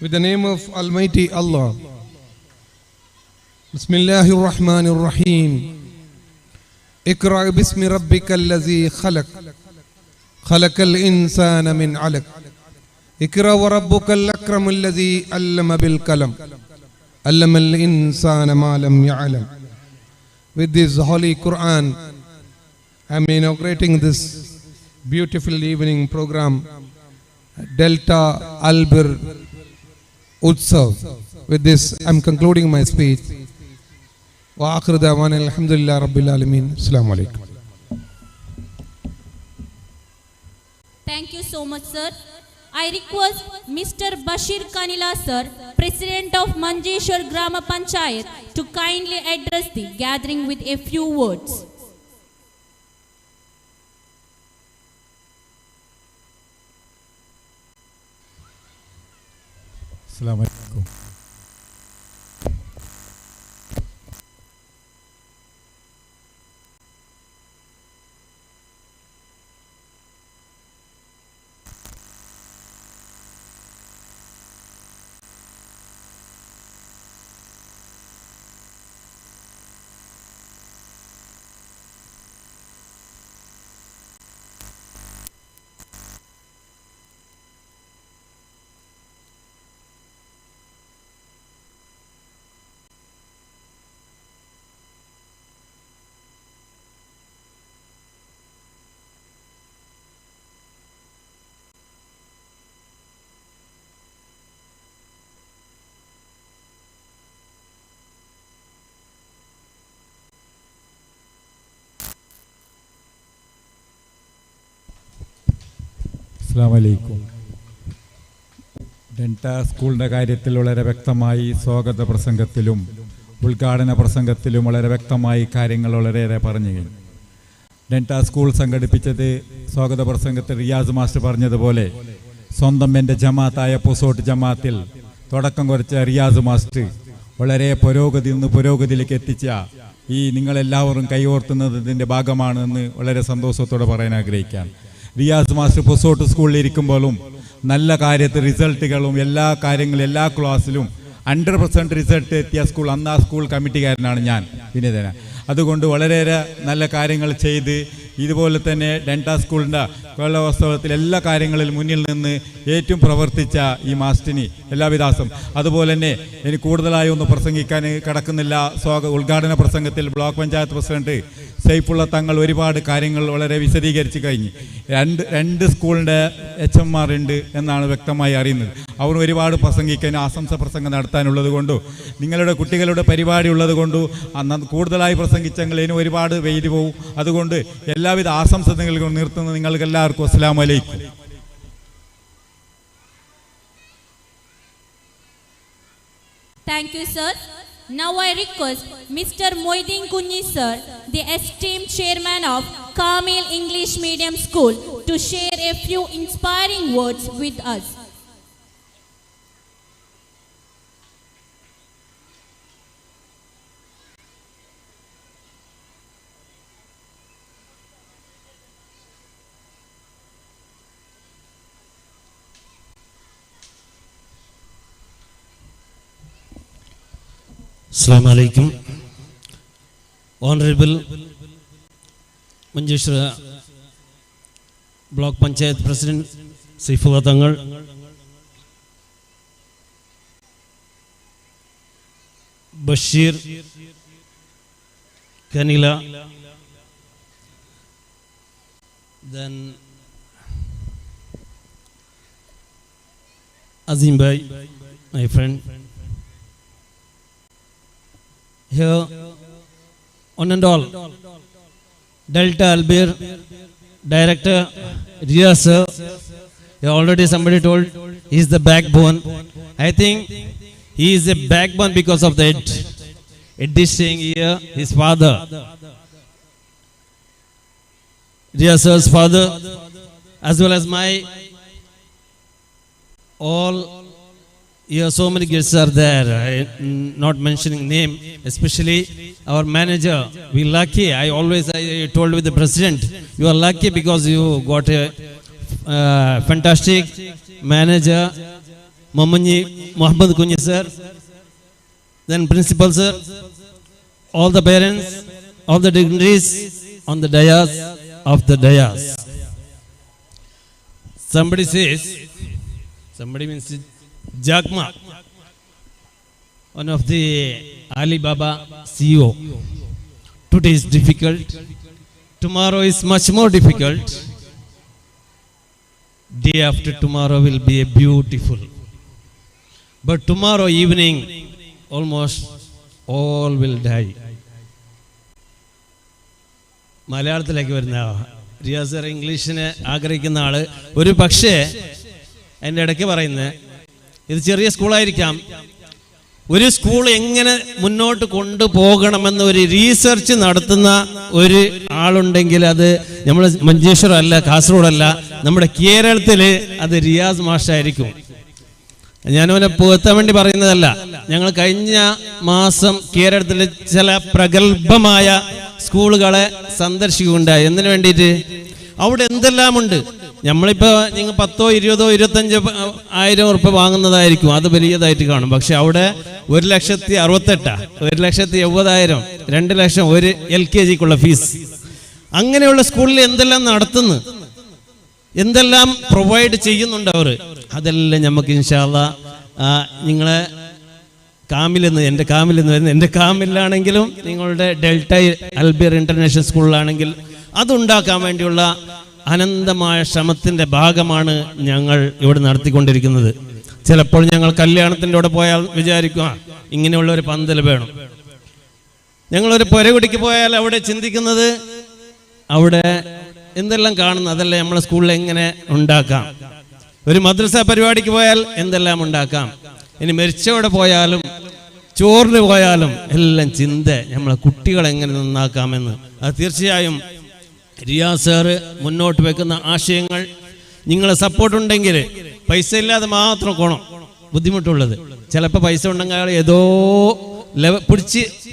with the name of Almighty Allah. Bismillahir Rahmanir Rahim. Iqra bismi rabbikal ladzi khalaq. Khalaqal insana min 'alaq. Iqra wa rabbukal akramul ladzi 'allama bil qalam. 'Allamal insana ma lam ya'lam. With this holy Quran, I am inaugurating this beautiful evening program, Delta Albir Utsav. With this, I'm concluding my speech. Wa akhiru da'wana alhamdulillah rabbil alamin. Assalamu alaikum. Thank you so much, sir. I request Mr. Bashir Kanila, sir, President of Manjeshwar Grama Panchayat, to kindly address the gathering with a few words. Assalamu alaikum. അസ്സലാമലൈക്കും. ഡെൻറ്റ സ്കൂളിൻ്റെ കാര്യത്തിൽ വളരെ വ്യക്തമായി സ്വാഗത പ്രസംഗത്തിലും ഉദ്ഘാടന പ്രസംഗത്തിലും വളരെ വ്യക്തമായി കാര്യങ്ങൾ വളരെയേറെ പറഞ്ഞു കഴിഞ്ഞു. ഡെൻറ്റ സ്കൂൾ സംഘടിപ്പിച്ചത് സ്വാഗത പ്രസംഗത്തിൽ റിയാസ് മാസ്റ്റർ പറഞ്ഞതുപോലെ സ്വന്തം എൻ്റെ ജമാഅത്തായ പൊസോട്ട് ജമാഅത്തിൽ തുടക്കം കുറിച്ച റിയാസ് മാസ്റ്റർ വളരെ പുരോഗതിയിലേക്ക് എത്തിച്ച ഈ നിങ്ങളെല്ലാവരും കൈകോർത്തുന്നതിൻ്റെ ഭാഗമാണെന്ന് വളരെ സന്തോഷത്തോടെ പറയാൻ ആഗ്രഹിക്കാം. റിയാസ് മാസ്റ്റർ പൊസോട്ട് സ്കൂളിൽ ഇരിക്കുമ്പോഴും നല്ല കാര്യത്തിൽ റിസൾട്ടുകളും എല്ലാ കാര്യങ്ങളും എല്ലാ ക്ലാസ്സിലും 100% റിസൾട്ട് എത്തിയ സ്കൂൾ അന്ന് ആ സ്കൂൾ കമ്മിറ്റിക്കാരനാണ് ഞാൻ വിനീതന. അതുകൊണ്ട് വളരെയേറെ നല്ല കാര്യങ്ങൾ ചെയ്ത് ഇതുപോലെ തന്നെ ഡെൻറ്റ സ്കൂളിൻ്റെ കൊല്ലവാസ്തവത്തിൽ എല്ലാ കാര്യങ്ങളിലും മുന്നിൽ നിന്ന് ഏറ്റവും പ്രവർത്തിച്ച ഈ മാസ്റ്ററിന് എല്ലാവിധാസം. അതുപോലെ തന്നെ എനിക്ക് കൂടുതലായി ഒന്ന് പ്രസംഗിക്കാൻ കിടക്കുന്നില്ല. ഉദ്ഘാടന പ്രസംഗത്തിൽ ബ്ലോക്ക് പഞ്ചായത്ത് പ്രസിഡന്റ് സൈഫുള്ള തങ്ങൾ ഒരുപാട് കാര്യങ്ങൾ വളരെ വിശദീകരിച്ച് കഴിഞ്ഞു. രണ്ട് സ്കൂളിൻ്റെ HM ഉണ്ട് എന്നാണ് വ്യക്തമായി അറിയുന്നത്. അവർ ഒരുപാട് പ്രസംഗിക്കാനും ആശംസ പ്രസംഗം നടത്താനുള്ളത് കൊണ്ടും നിങ്ങളുടെ കുട്ടികളുടെ പരിപാടി ഉള്ളത് കൊണ്ടും കൂടുതലായി പ്രസംഗിച്ചെങ്കിൽ ഇനി ഒരുപാട് വെയിൽ പോകും. അതുകൊണ്ട് എല്ലാവിധ ആശംസ നിങ്ങൾ നിർത്തുന്നത് നിങ്ങൾക്ക് എല്ലാവർക്കും അസ്സലാമു അലൈക്കും. Thank you, sir. Now I request Mr. Moideen Kunyi, sir, the esteemed chairman of Kamil English Medium School, to share a few inspiring words with us. Assalamu alaikum. Honorable Manjeshwara Block Panchayat President Saifullah Tangal, Bashir Kanila, then Azim Bhai, my friend. Here, one and all, Delta Albir Director Riyaz sir, already somebody told he is the backbone. I think he is a backbone because of that. It is saying here his father, Riyaz sir's father, as well as my all. Here so many guests are there, not mentioning name, especially our manager. We lucky. I told with the president, you are lucky because you got a fantastic manager, Muhammad Kunyi sir, then principal sir, all the parents, all the dignitaries on the dais of the dais. Somebody means Jack Ma, one of the Alibaba CEO. Today is difficult. Tomorrow is much more difficult. Day after tomorrow will be a beautiful. But tomorrow evening, almost all will die. മലയാളത്തിലേക്ക് വരുന്ന റിയാസർ ഇംഗ്ലീഷിനെ ആഗ്രഹിക്കുന്ന ആള് ഒരു പക്ഷേ എൻ്റെ ഇടയ്ക്ക് പറയുന്നത് ഇത് ചെറിയ സ്കൂളായിരിക്കാം. ഒരു സ്കൂൾ എങ്ങനെ മുന്നോട്ട് കൊണ്ടുപോകണമെന്ന് ഒരു റീസർച്ച് നടത്തുന്ന ഒരു ആളുണ്ടെങ്കിൽ അത് നമ്മൾ മഞ്ചേശ്വരം അല്ല, കാസർഗോഡല്ല, നമ്മുടെ കേരളത്തിൽ അത് റിയാസ് മാഷായിരിക്കും. ഞാനവനെ പുകഴ്ത്താൻ വേണ്ടി പറയുന്നതല്ല. ഞങ്ങൾ കഴിഞ്ഞ മാസം കേരളത്തിലെ ചില പ്രഗത്ഭമായ സ്കൂളുകളെ സന്ദർശിക്കുകയുണ്ടായി. എന്തിനു വേണ്ടിയിട്ട്? അവിടെ എന്തെല്ലാമുണ്ട്. നമ്മളിപ്പോൾ നിങ്ങൾ 10,000, 20,000, 25,000 ഉറുപ്പ്യ വാങ്ങുന്നതായിരിക്കും, അത് വലിയതായിട്ട് കാണും. പക്ഷെ അവിടെ 1,68,000, 1,70,000, 2 ലക്ഷം ഒരു LKGക്കുള്ള ഫീസ്. അങ്ങനെയുള്ള സ്കൂളിൽ എന്തെല്ലാം നടത്തുന്നു, എന്തെല്ലാം പ്രൊവൈഡ് ചെയ്യുന്നുണ്ട് അവർ. അതെല്ലാം നമുക്ക് ഇൻഷാ അല്ലാഹ് നിങ്ങളെ കാമിലെന്ന്, എൻ്റെ കാമിലെന്ന് വരുന്നത്, എൻ്റെ കാമിലാണെങ്കിലും നിങ്ങളുടെ ഡെൽറ്റ അൽബിർ ഇന്റർനാഷണൽ സ്കൂളിലാണെങ്കിൽ അതുണ്ടാക്കാൻ വേണ്ടിയുള്ള അനന്തമായ ശ്രമത്തിൻ്റെ ഭാഗമാണ് ഞങ്ങൾ ഇവിടെ നടത്തിക്കൊണ്ടിരിക്കുന്നത്. ചിലപ്പോൾ ഞങ്ങൾ കല്യാണത്തിൻ്റെ കൂടെ പോയാൽ വിചാരിക്കുക ഇങ്ങനെയുള്ള ഒരു പന്തൽ വേണം. ഞങ്ങളൊരു പുരകുടിക്ക് പോയാൽ അവിടെ ചിന്തിക്കുന്നത് അവിടെ എന്തെല്ലാം കാണുന്നു, അതെല്ലാം നമ്മളെ സ്കൂളിൽ എങ്ങനെ ഉണ്ടാക്കാം. ഒരു മദ്രസ പരിപാടിക്ക് പോയാൽ എന്തെല്ലാം ഉണ്ടാക്കാം. ഇനി മരിച്ചവിടെ പോയാലും ചോറിന് പോയാലും എല്ലാം ചിന്ത നമ്മളെ കുട്ടികളെ എങ്ങനെ നന്നാക്കാമെന്ന്. അത് തീർച്ചയായും റിയാസ് സാറ് മുന്നോട്ട് വെക്കുന്ന ആശയങ്ങൾ നിങ്ങളെ സപ്പോർട്ടുണ്ടെങ്കിൽ, പൈസ ഇല്ലാതെ മാത്രം കോണം ബുദ്ധിമുട്ടുള്ളത്. ചിലപ്പോൾ പൈസ ഉണ്ടെങ്കിൽ അയാൾ ഏതോ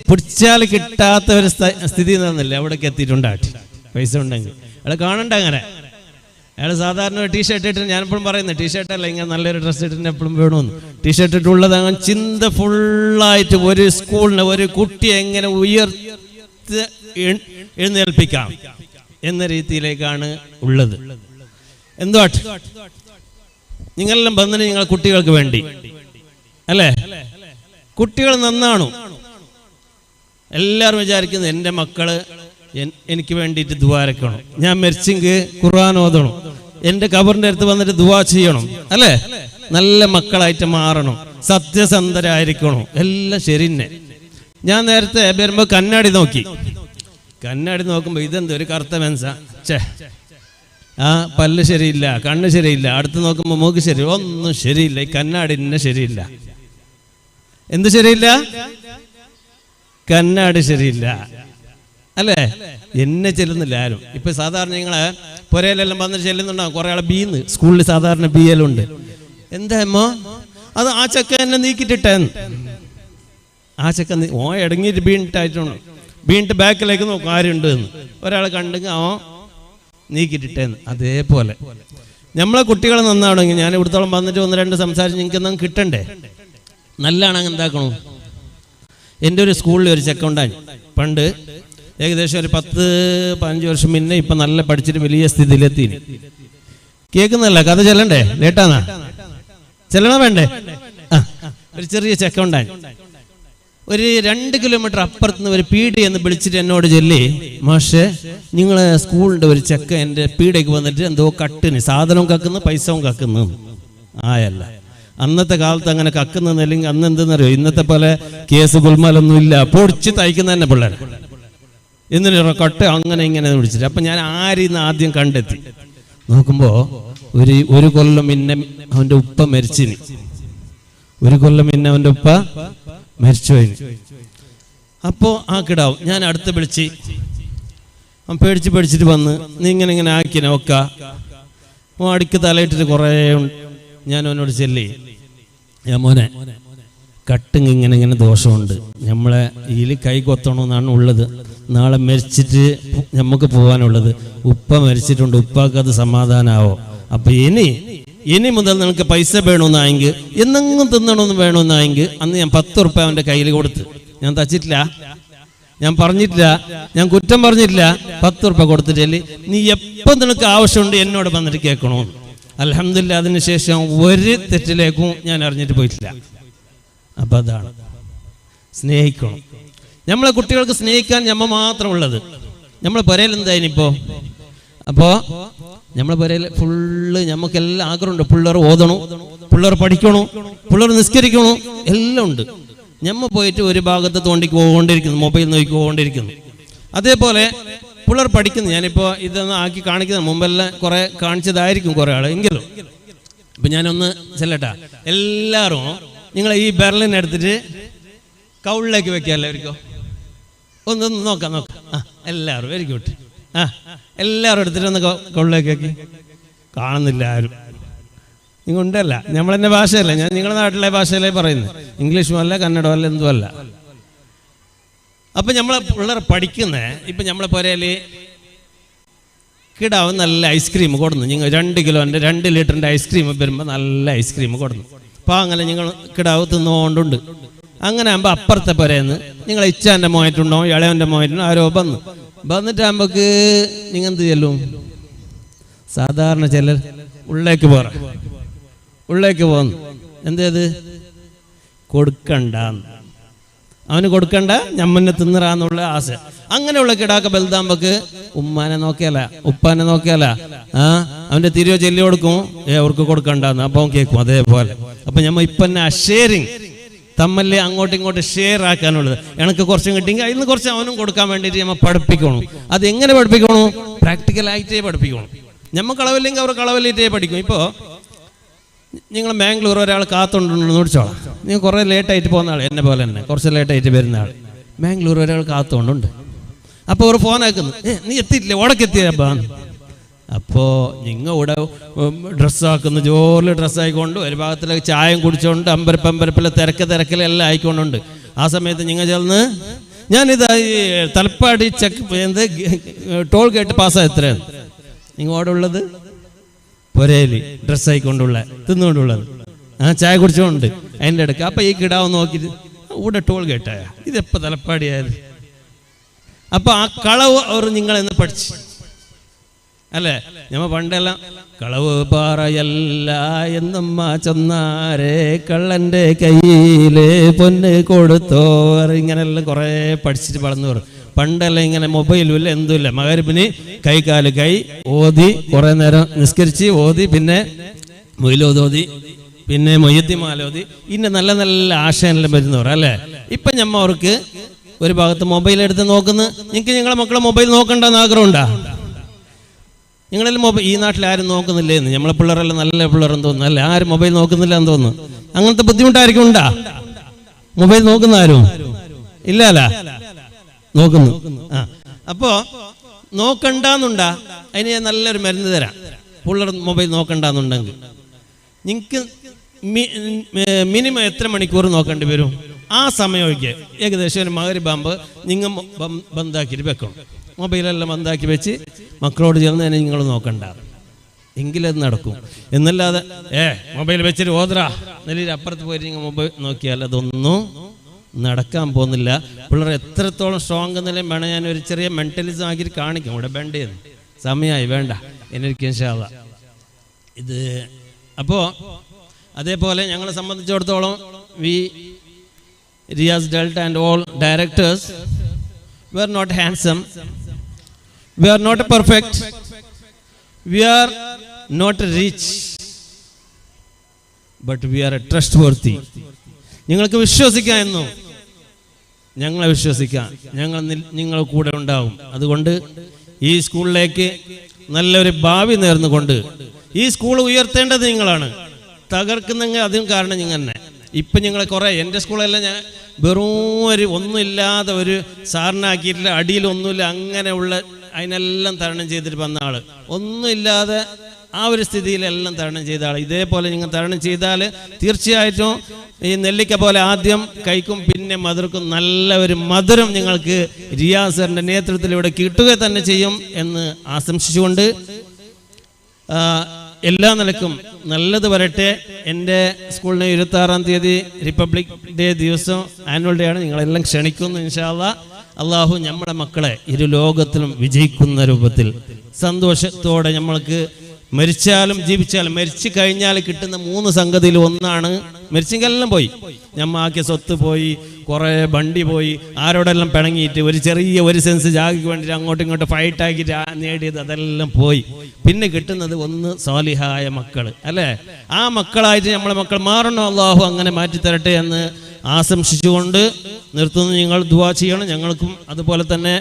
പിടിച്ചാൽ കിട്ടാത്ത ഒരു സ്ഥിതി നിന്നില്ല അവിടേക്ക് എത്തിയിട്ടുണ്ടാട്ടി. പൈസ ഉണ്ടെങ്കിൽ അയാൾ കാണണ്ട. അങ്ങനെ അയാൾ സാധാരണ ഒരു ടീഷർട്ട് ഇട്ടിട്ട്, ഞാനെപ്പോഴും പറയുന്നത് ടീഷർട്ടല്ല, ഇങ്ങനെ നല്ലൊരു ഡ്രസ്സ് ഇട്ടിട്ട് എപ്പോഴും വേണമെന്ന്. ടീഷർട്ട് ഇട്ടുള്ളത് അങ്ങനെ ചിന്ത ഫുള്ളായിട്ട് ഒരു സ്കൂളിനെ, ഒരു കുട്ടിയെ എങ്ങനെ എഴുന്നേൽപ്പിക്കാം എന്ന രീതിയിലേക്കാണ് ഉള്ളത്. എന്തുവാട്ട് നിങ്ങളെല്ലാം വന്നിട്ട് നിങ്ങൾ കുട്ടികൾക്ക് വേണ്ടി അല്ലേ? കുട്ടികൾ നന്നാണു. എല്ലാവരും വിചാരിക്കുന്നത് എൻ്റെ മക്കള് എനിക്ക് വേണ്ടിയിട്ട് ദുആരക്കണം, ഞാൻ മരിച്ചെങ്കിൽ ഖുർആൻ ഓതണം, എൻ്റെ ഖബറിൻ്റെ അടുത്ത് വന്നിട്ട് ദുആ ചെയ്യണം അല്ലേ? നല്ല മക്കളായിട്ട് മാറണം, സത്യസന്ധരായിരിക്കണം, എല്ലാം ശരി തന്നെ. ഞാൻ നേരത്തെ വരുമ്പോൾ കണ്ണാടി നോക്കുമ്പോൾ ഇതെന്ത് ഒരു കറുത്ത മെൻസ, ആ പല്ല് ശരിയില്ല, കണ്ണ് ശരിയില്ല. അടുത്ത് നോക്കുമ്പോൾ മൂക്ക് ശരി, ഒന്നും ശരിയില്ല. ഈ കണ്ണാടി തന്നെ ശരിയില്ല. എന്ത് ശരിയില്ല? കണ്ണാടി ശരിയില്ല അല്ലേ? എന്നെ ചെല്ലുന്നില്ല ആരും. ഇപ്പൊ സാധാരണ നിങ്ങളെ പുരയിലെല്ലാം വന്നിട്ട് ചെല്ലുന്നുണ്ടാവും കുറെ ആളെ ബീന്ന്. സ്കൂളിൽ സാധാരണ ബി എല്ലാം ഉണ്ട്. എന്താ അമ്മോ അത് ആ ചക്ക എന്നെ നീക്കിട്ടിട്ടേന്ന്. ആ ചക്ക ഇടങ്ങിയിട്ട് വീണിട്ടായിട്ടുണ്ട്. വീണിട്ട് ബാക്കിലേക്ക് നോക്കും ആരുണ്ട് എന്ന്. ഒരാളെ കണ്ടെങ്കിൽ നീക്കിട്ടിട്ടേന്ന്. അതേപോലെ നമ്മളെ കുട്ടികൾ നന്നാണെങ്കിൽ, ഞാൻ ഇവിടത്തോളം വന്നിട്ട് 1-2 സംസാരിച്ച് നിങ്ങൾക്ക് എന്തെങ്കിലും കിട്ടണ്ടേ? നല്ലതാണെങ്കിൽ എന്താക്കണം? എൻ്റെ ഒരു സ്കൂളിൽ ഒരു ചെക്ക ഉണ്ടായി പണ്ട്, ഏകദേശം ഒരു 10-15 വർഷം മുന്നേ. ഇപ്പം നല്ല പഠിച്ചിട്ട് വലിയ സ്ഥിതിയിലെത്തി. കേൾക്കുന്നല്ല, കഥ ചെല്ലണ്ടേ? ലേട്ടാന്നാ ചെല്ലണോ വേണ്ടേ? ഒരു ചെറിയ ചെക്ക ഉണ്ടായി. ഒരു 2 കിലോമീറ്റർ അപ്പുറത്ത് നിന്ന് ഒരു പീടി എന്ന് വിളിച്ചിട്ട് എന്നോട് ചൊല്ലി, മാഷേ നിങ്ങളെ സ്കൂളിൻ്റെ ഒരു ചെക്ക എൻ്റെ പീടിക്ക് വന്നിട്ട് എന്തോ കട്ടിന് സാധനവും കക്കുന്നു പൈസവും കക്കുന്നു. ആയല്ല, അന്നത്തെ കാലത്ത് അങ്ങനെ കക്കുന്നില്ലെങ്കിൽ അന്ന് എന്തെന്നറിയോ, ഇന്നത്തെ പോലെ കേസ് ഗുൽമാലൊന്നും ഇല്ല, പൊടിച്ച് തയ്ക്കുന്ന തന്നെ പിള്ളേർ. എന്നിട്ട് കട്ട് അങ്ങനെ ഇങ്ങനെ വിളിച്ചിട്ട്. അപ്പം ഞാൻ ആരെന്ന് ആദ്യം കണ്ടെത്തി. നോക്കുമ്പോൾ ഒരു കൊല്ലം മുന്നേ അവൻ്റെ ഉപ്പ മരിച്ചിന്. ഒരു കൊല്ലം മുന്നേ അവൻ്റെ ഉപ്പ മരിച്ചുപോയിന്. അപ്പോൾ ആ കിടാവും ഞാൻ അടുത്ത് വിളിച്ച്, അവൻ പേടിച്ചിട്ട് വന്ന്, നീ ഇങ്ങനെ ആക്കിനെ ഒക്ക അടിക്ക് തലയിട്ടിട്ട് കുറേ. ഞാൻ അവനോട് ചെല്ലി, ഞാൻ മോനെ കട്ടിങ് ഇങ്ങനെ ദോഷമുണ്ട്, നമ്മളെ ഇതിൽ കൈ കൊത്തണമെന്നാണ് ഉള്ളത്. നാളെ മരിച്ചിട്ട് നമുക്ക് പോകാനുള്ളത്. ഉപ്പ മരിച്ചിട്ടുണ്ട്, ഉപ്പാക്ക് അത് സമാധാനമാവോ? അപ്പൊ ഇനി മുതൽ നിനക്ക് പൈസ വേണമെന്നായെങ്കിൽ, എന്തെങ്കിലും തിന്നണമെന്ന് വേണമെന്നായെങ്കിൽ അന്ന് ഞാൻ 10 ഉറുപ്പ്യ അവൻ്റെ കയ്യിൽ കൊടുത്ത്. ഞാൻ തച്ചിട്ടില്ല, ഞാൻ പറഞ്ഞിട്ടില്ല, ഞാൻ കുറ്റം പറഞ്ഞിട്ടില്ല. 10 ഉറുപ്പ്യ കൊടുത്തിട്ടില്ല. നീ എപ്പം നിനക്ക് ആവശ്യമുണ്ട് എന്നോട് വന്നിട്ട് കേൾക്കണമെന്ന്. അൽഹംദുലില്ലാ അതിനുശേഷം ഒരു തെറ്റിലേക്കും ഞാൻ അറിഞ്ഞിട്ട് പോയിട്ടില്ല. അപ്പം അതാണ് സ്നേഹിക്കണം. നമ്മളെ കുട്ടികൾക്ക് സ്നേഹിക്കാൻ നമ്മ മാത്രമുള്ളത്. നമ്മളെ പുരയിൽ എന്തായിനിപ്പോൾ? അപ്പോൾ നമ്മളെ പേരയിൽ ഫുള്ള് നമുക്കെല്ലാം ആഗ്രഹമുണ്ട്. പിള്ളേർ ഓതണു, പിള്ളേർ പഠിക്കണു, പിള്ളേർ നിസ്കരിക്കണു, എല്ലാം ഉണ്ട്. നമ്മൾ പോയിട്ട് ഒരു ഭാഗത്ത് തോണ്ടിക്ക് പോകൊണ്ടിരിക്കുന്നു, മൊബൈൽ നോക്കി പോകൊണ്ടിരിക്കുന്നു. അതേപോലെ പിള്ളേർ പഠിക്കുന്നു. ഞാനിപ്പോൾ ഇതൊന്ന് ആക്കി കാണിക്കുന്ന മുമ്പെല്ലാം കുറേ കാണിച്ചതായിരിക്കും കുറേ ആൾ. എങ്കിലും ഇപ്പം ഞാനൊന്ന് ചെല്ലട്ടാ, എല്ലാവരും നിങ്ങൾ ഈ ബെർലിനെടുത്തിട്ട് കൗളിലേക്ക് വെക്കുക. എല്ലാവർക്കും ഒന്നൊന്ന് നോക്കാം. ആ എല്ലാവരും വെരി ഗുഡ്. ആ എല്ലാവരും എടുത്തിട്ട് ഒന്ന് കൗളിലേക്ക് വെക്കി. കാണുന്നില്ല ആരും. നിങ്ങൾ ഉണ്ടല്ല, നമ്മളെന്നെ ഭാഷയല്ല, ഞാൻ നിങ്ങളുടെ നാട്ടിലെ ഭാഷയിലേ പറയുന്നത്, ഇംഗ്ലീഷും അല്ല കന്നഡവും അല്ല എന്തും അല്ല. അപ്പം നമ്മളെ പിള്ളേർ പഠിക്കുന്നേ. ഇപ്പം നമ്മളെ പുരയിൽ കിടാവ് നല്ല ഐസ്ക്രീം കൊടുന്നു. നിങ്ങൾ 2 കിലോൻ്റെ 2 ലിറ്ററിൻ്റെ ഐസ്ക്രീം വരുമ്പോൾ നല്ല ഐസ്ക്രീം കൊടുന്നു. അപ്പോൾ അങ്ങനെ നിങ്ങൾ കിടാവ് തിന്നുകൊണ്ടുണ്ട്. അങ്ങനെ ആകുമ്പോൾ അപ്പുറത്തെ പുരയെന്ന് നിങ്ങൾ ഇച്ചാൻ്റെ മോയിട്ടുണ്ടോ ഇളയവൻ്റെ മോയിട്ടുണ്ടോ ആരോ വന്നിട്ടാകുമ്പോൾക്ക് നിങ്ങൾ എന്ത് ചെല്ലും? സാധാരണ ചിലർ ഉള്ളിലേക്ക് പോകുന്നു. എന്തേത് കൊടുക്കണ്ട, അവന് കൊടുക്കണ്ട, ഞമ്മനെ തിന്നറാന്നുള്ള ആശ. അങ്ങനെയുള്ള കിടാക്ക ബലുതാകുമ്പോക്ക് ഉമ്മാനെ നോക്കിയാല ഉപ്പാനെ നോക്കിയാല അവൻ്റെ തിരിയോ ചെല്ലി കൊടുക്കും, അവർക്ക് കൊടുക്കണ്ടെന്ന്. അപ്പം കേൾക്കും അതേപോലെ. അപ്പം ഞമ്മ ഇപ്പം തന്നെ ഷെയറിങ് തമ്മല്ലേ അങ്ങോട്ടും ഇങ്ങോട്ടും ഷെയർ ആക്കാനുള്ളത്. എനിക്ക് കുറച്ചും കിട്ടിയെങ്കിൽ അതിൽ നിന്ന് കുറച്ച് അവനും കൊടുക്കാൻ വേണ്ടിയിട്ട് നമ്മൾ പഠിപ്പിക്കണം. അതെങ്ങനെ പഠിപ്പിക്കണം? പ്രാക്ടിക്കലായിട്ടേ പഠിപ്പിക്കണം. നമ്മൾ കളവില്ലെങ്കിൽ അവർ കളവിലേറ്റേ പഠിക്കും. ഇപ്പോൾ നിങ്ങൾ ബാംഗ്ലൂർ ഒരാൾ കാത്തുകൊണ്ടുണ്ടെന്ന് വിളിച്ചോളാം. നിങ്ങൾ കുറേ ലേറ്റായിട്ട് പോകുന്ന ആൾ, എന്നെ പോലെ തന്നെ കുറച്ച് ലേറ്റായിട്ട് വരുന്ന ആൾ. ബാംഗ്ലൂർ ഒരാൾ കാത്തുകൊണ്ടുണ്ട്. അപ്പോൾ ഒരു ഫോൺ ആക്കുന്നു, നീ എത്തിയിട്ടില്ലേ, ഓടക്കെത്തിയപ്പാ. അപ്പോൾ നിങ്ങൾ ഇവിടെ ഡ്രസ്സാക്കുന്നു, ജോലി ഡ്രസ്സായിക്കൊണ്ട് ഒരു ഭാഗത്തിലേക്ക് ചായം കുടിച്ചുകൊണ്ട് അമ്പരപ്പമ്പരപ്പിലെ തിരക്കിലെല്ലാം ആയിക്കൊണ്ടുണ്ട്. ആ സമയത്ത് നിങ്ങൾ ചെന്ന് ഞാനിത് തലപ്പാടി ടോൾ ഗേറ്റ് പാസ്സായ എത്രയാണ് നിങ്ങൾ അവിടെ ഉള്ളത്? പൊരേലി ഡ്രസ്സായിക്കൊണ്ടുള്ള തിന്നുകൊണ്ടുള്ളത്, ചായ കുടിച്ചുകൊണ്ട് അതിൻ്റെ ഇടയ്ക്ക്. അപ്പം ഈ കിടാവ് നോക്കിയിട്ട് ഇവിടെ ടോൾ ഗേറ്റായ ഇതെപ്പോൾ തലപ്പാടിയായത്? അപ്പം ആ കളവ് അവർ നിങ്ങളെന്ന് പഠിച്ച് അല്ലേ? ഞമ്മ പണ്ടെല്ലാം കളവ് പാറയല്ല എന്നമ്മ ചൊന്നാരെ കള്ളൻ്റെ കയ്യില് പൊന്ന് കൊടുത്തോർ, ഇങ്ങനെല്ലാം കുറേ പഠിച്ചിട്ട് വളർന്നവർ. പണ്ടെല്ലാം ഇങ്ങനെ മൊബൈലും ഇല്ല എന്തുമില്ല. മഗ്‌രിബിന് കൈകാല് ഓതി കുറേ നേരം നിസ്കരിച്ച് ഓതി, പിന്നെ മൊയിലോതി, പിന്നെ മൊയ്യത്തിമാലോതി, ഇന്ന നല്ല നല്ല ആശയമെല്ലാം വരുന്നവർ അല്ലേ? ഇപ്പം ഞമ്മ അവർക്ക് ഒരു ഭാഗത്ത് മൊബൈൽ എടുത്ത് നോക്കുന്നു. നിങ്ങൾക്ക് നിങ്ങളെ മക്കളെ മൊബൈൽ നോക്കണ്ടെന്ന് ആഗ്രഹമുണ്ടാ? നിങ്ങളെല്ലാം മൊബൈൽ ഈ നാട്ടിൽ ആരും നോക്കുന്നില്ലേന്ന്? നമ്മളെ പിള്ളേരെല്ലാം നല്ല പിള്ളേരെന്ന് തോന്നുന്നു അല്ലേ? ആരും മൊബൈൽ നോക്കുന്നില്ല എന്ന് തോന്നുന്നു. അങ്ങനത്തെ ബുദ്ധിമുട്ടായിരിക്കും ഉണ്ടാ? മൊബൈൽ നോക്കുന്ന ആരും ഇല്ലല്ല, നോക്കുന്നു. അപ്പോ നോക്കണ്ടെന്നുണ്ടാ? അതിന് ഞാൻ നല്ലൊരു മരുന്ന് തരാം. പിള്ളേർ മൊബൈൽ നോക്കണ്ടെന്നുണ്ടെങ്കിൽ നിങ്ങൾക്ക് മിനിമം എത്ര മണിക്കൂർ നോക്കേണ്ടി വരും? ആ സമയമൊക്കെ ഏകദേശം ഒരു മഗ്‌രിബാകുമ്പോൾ നിങ്ങൾ ബന്ധാക്കിയിട്ട് വെക്കണം. മൊബൈലെല്ലാം ബന്ധാക്കി വെച്ച് മക്കളോട് ചേർന്ന് തന്നെ നിങ്ങൾ നോക്കണ്ട, എങ്കിലത് നടക്കും. എന്നല്ലാതെ മൊബൈൽ വെച്ചിട്ട് ഓതറാ നെല്ലിൽ അപ്പുറത്ത് പോയിട്ട് നിങ്ങൾ മൊബൈൽ നോക്കിയാൽ അതൊന്നും നടക്കാൻ പോകുന്നില്ല. പിള്ളേർ എത്രത്തോളം സ്ട്രോങ് എന്നെല്ലാം വേണം ഞാനൊരു ചെറിയ മെന്റലിസം ആക്കിയിട്ട് കാണിക്കും. ഇവിടെ വേണ്ടേന്ന് സമയമായി വേണ്ട എനിക്ക് ഇൻഷാ അല്ലാഹ് ഇത്. അപ്പോൾ അതേപോലെ ഞങ്ങളെ സംബന്ധിച്ചിടത്തോളം Riaz Delta and all directors, we are not handsome, we are not perfect, we are not rich, but we are trustworthy. നിങ്ങൾക്ക് വിശ്വസിക്കാം എന്നും ഞങ്ങളെ വിശ്വസിക്കാം, നിങ്ങൾ കൂടെ ഉണ്ടാവും. അതുകൊണ്ട് ഈ സ്കൂളിലേക്ക് നല്ലൊരു ഭാവി നേർന്നുകൊണ്ട് ഈ സ്കൂൾ ഉയർത്തേണ്ടത് നിങ്ങളാണ്. തകർക്കുന്നെങ്കിൽ അതിനും കാരണം നിങ്ങൾ തന്നെ. ഇപ്പം ഞങ്ങളെ കുറേ എൻ്റെ സ്കൂളെല്ലാം ഞാൻ വെറും ഒരു ഒന്നുമില്ലാതെ ഒരു സാറിനാക്കിയിട്ടില്ല, അടിയിലൊന്നുമില്ല, അങ്ങനെയുള്ള അതിനെല്ലാം തരണം ചെയ്തിട്ട് വന്ന ആൾ, ഒന്നുമില്ലാതെ ആ ഒരു സ്ഥിതിയിലെല്ലാം തരണം ചെയ്ത ആൾ. ഇതേപോലെ നിങ്ങൾ തരണം ചെയ്താൽ തീർച്ചയായിട്ടും ഈ നെല്ലിക്ക പോലെ ആദ്യം കഴിക്കും പിന്നെ മധുരക്കും നല്ല ഒരു മധുരം നിങ്ങൾക്ക് റിയാസ് സാറിൻ്റെ നേതൃത്വത്തിലൂടെ കിട്ടുക തന്നെ ചെയ്യും എന്ന് ആശംസിച്ചുകൊണ്ട് എല്ലാ നിലക്കും നല്ലത് വരട്ടെ. എൻ്റെ സ്കൂളിന് 26-ാം തീയതി റിപ്പബ്ലിക് ഡേ ദിവസം ആനുവൽ ഡേ ആണ്. നിങ്ങളെല്ലാം ക്ഷണിക്കുന്നു ഇൻഷാ അല്ലാഹ്. അള്ളാഹു നമ്മുടെ മക്കളെ ഇരു ലോകത്തിലും വിജയിക്കുന്ന രൂപത്തിൽ സന്തോഷത്തോടെ നമ്മൾക്ക് മരിച്ചാലും ജീവിച്ചാലും, മരിച്ചു കഴിഞ്ഞാൽ കിട്ടുന്ന 3 സംഗതിയിൽ ഒന്നാണ്, മരിച്ചെങ്കിലും പോയി, നമ്മ ആക്കിയ സ്വത്ത് പോയി, കുറേ വണ്ടി പോയി, ആരോടെല്ലാം പിണങ്ങിയിട്ട് ഒരു ചെറിയ ഒരു സെൻസ് ജാഗിക്ക് വേണ്ടിയിട്ട് അങ്ങോട്ടും ഇങ്ങോട്ടും ഫൈറ്റാക്കിയിട്ട് നേടിയത് അതെല്ലാം പോയി. പിന്നെ കിട്ടുന്നത് ഒന്ന് സാലിഹായ മക്കൾ അല്ലേ? ആ മക്കളായിട്ട് നമ്മളെ മക്കൾ മാറണം. അള്ളാഹു അങ്ങനെ മാറ്റിത്തരട്ടെ എന്ന് ആശംസിച്ചുകൊണ്ട് നിർത്തുന്നു. നിങ്ങൾ ദുആ ചെയ്യണം. ഞങ്ങൾക്കും അതുപോലെ തന്നെ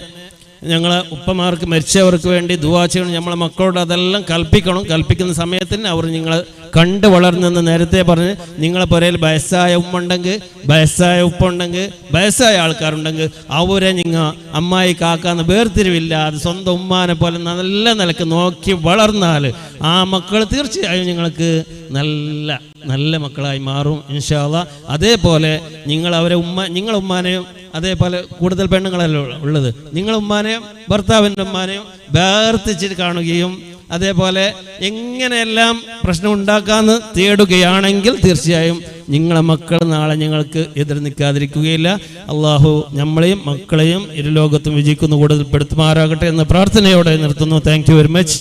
ഞങ്ങളെ ഉപ്പമാർക്ക് മരിച്ചവർക്ക് വേണ്ടി ദുആ ചെയ്യണം. നമ്മളെ മക്കളോട് അതെല്ലാം കൽപ്പിക്കണം. കൽപ്പിക്കുന്ന സമയത്തിന് അവർ നിങ്ങൾ കണ്ട് വളർന്നെന്ന് നേരത്തെ പറഞ്ഞ് നിങ്ങളെ പുരയിൽ വയസ്സായ ഉമ്മ ഉണ്ടെങ്കിൽ, വയസ്സായ ഉപ്പ ഉണ്ടെങ്കിൽ, വയസ്സായ ആൾക്കാരുണ്ടെങ്കിൽ അവരെ നിങ്ങൾ അമ്മായി കാക്കാന്ന് വേർതിരിവില്ല. അത് സ്വന്തം ഉമ്മാനെ പോലെ നല്ല നിലക്ക് നോക്കി വളർന്നാൽ ആ മക്കൾ തീർച്ചയായും നിങ്ങൾക്ക് നല്ല നല്ല മക്കളായി മാറും ഇൻഷാ അല്ലാഹ്. അതേപോലെ നിങ്ങൾ അവരെ നിങ്ങളെ ഉമ്മാനെയും, അതേപോലെ കൂടുതൽ പെണ്ണുങ്ങളല്ലോ ഉള്ളത്, നിങ്ങളെ ഉമ്മാനെയും ഭർത്താവിൻ്റെ ഉമ്മാനെയും വേർതിരിച്ചിട്ട് കാണുകയും അതേപോലെ എങ്ങനെയെല്ലാം പ്രശ്നം ഉണ്ടാക്കാമെന്ന് തേടുകയാണെങ്കിൽ തീർച്ചയായും നിങ്ങളെ മക്കൾ നാളെ നിങ്ങൾക്ക് എതിർ നിൽക്കാതിരിക്കുകയില്ല. അള്ളാഹു നമ്മളെയും മക്കളെയും ഇരുലോകത്തും വിജയിക്കുന്ന കൂടുതൽ പെടുത്തുമാറാകട്ടെ എന്ന പ്രാർത്ഥനയോടെ നിർത്തുന്നു. Thank you very much.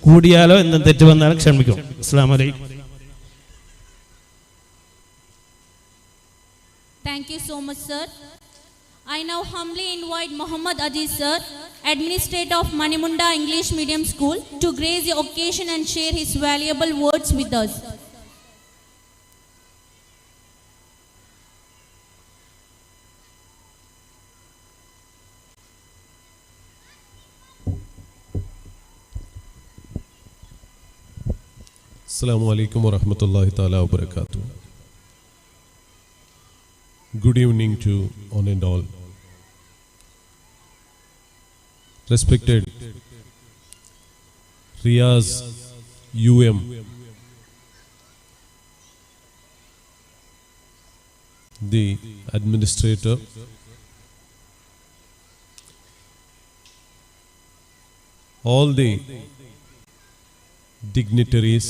കൂടിയാലോ എന്തും തെറ്റ് വന്നാലും ക്ഷമിക്കും. അസ്സലാമു അലൈക്കും. Thank you so much, sir. I now humbly invite Muhammad Aziz sir, Administrator of Manimunda English Medium School, to grace the occasion and share his valuable words with us. Assalamu alaikum wa rahmatullahi ta'ala wa barakatuh. Good evening to one and all. Respected Riyaz UM, the administrator, all the dignitaries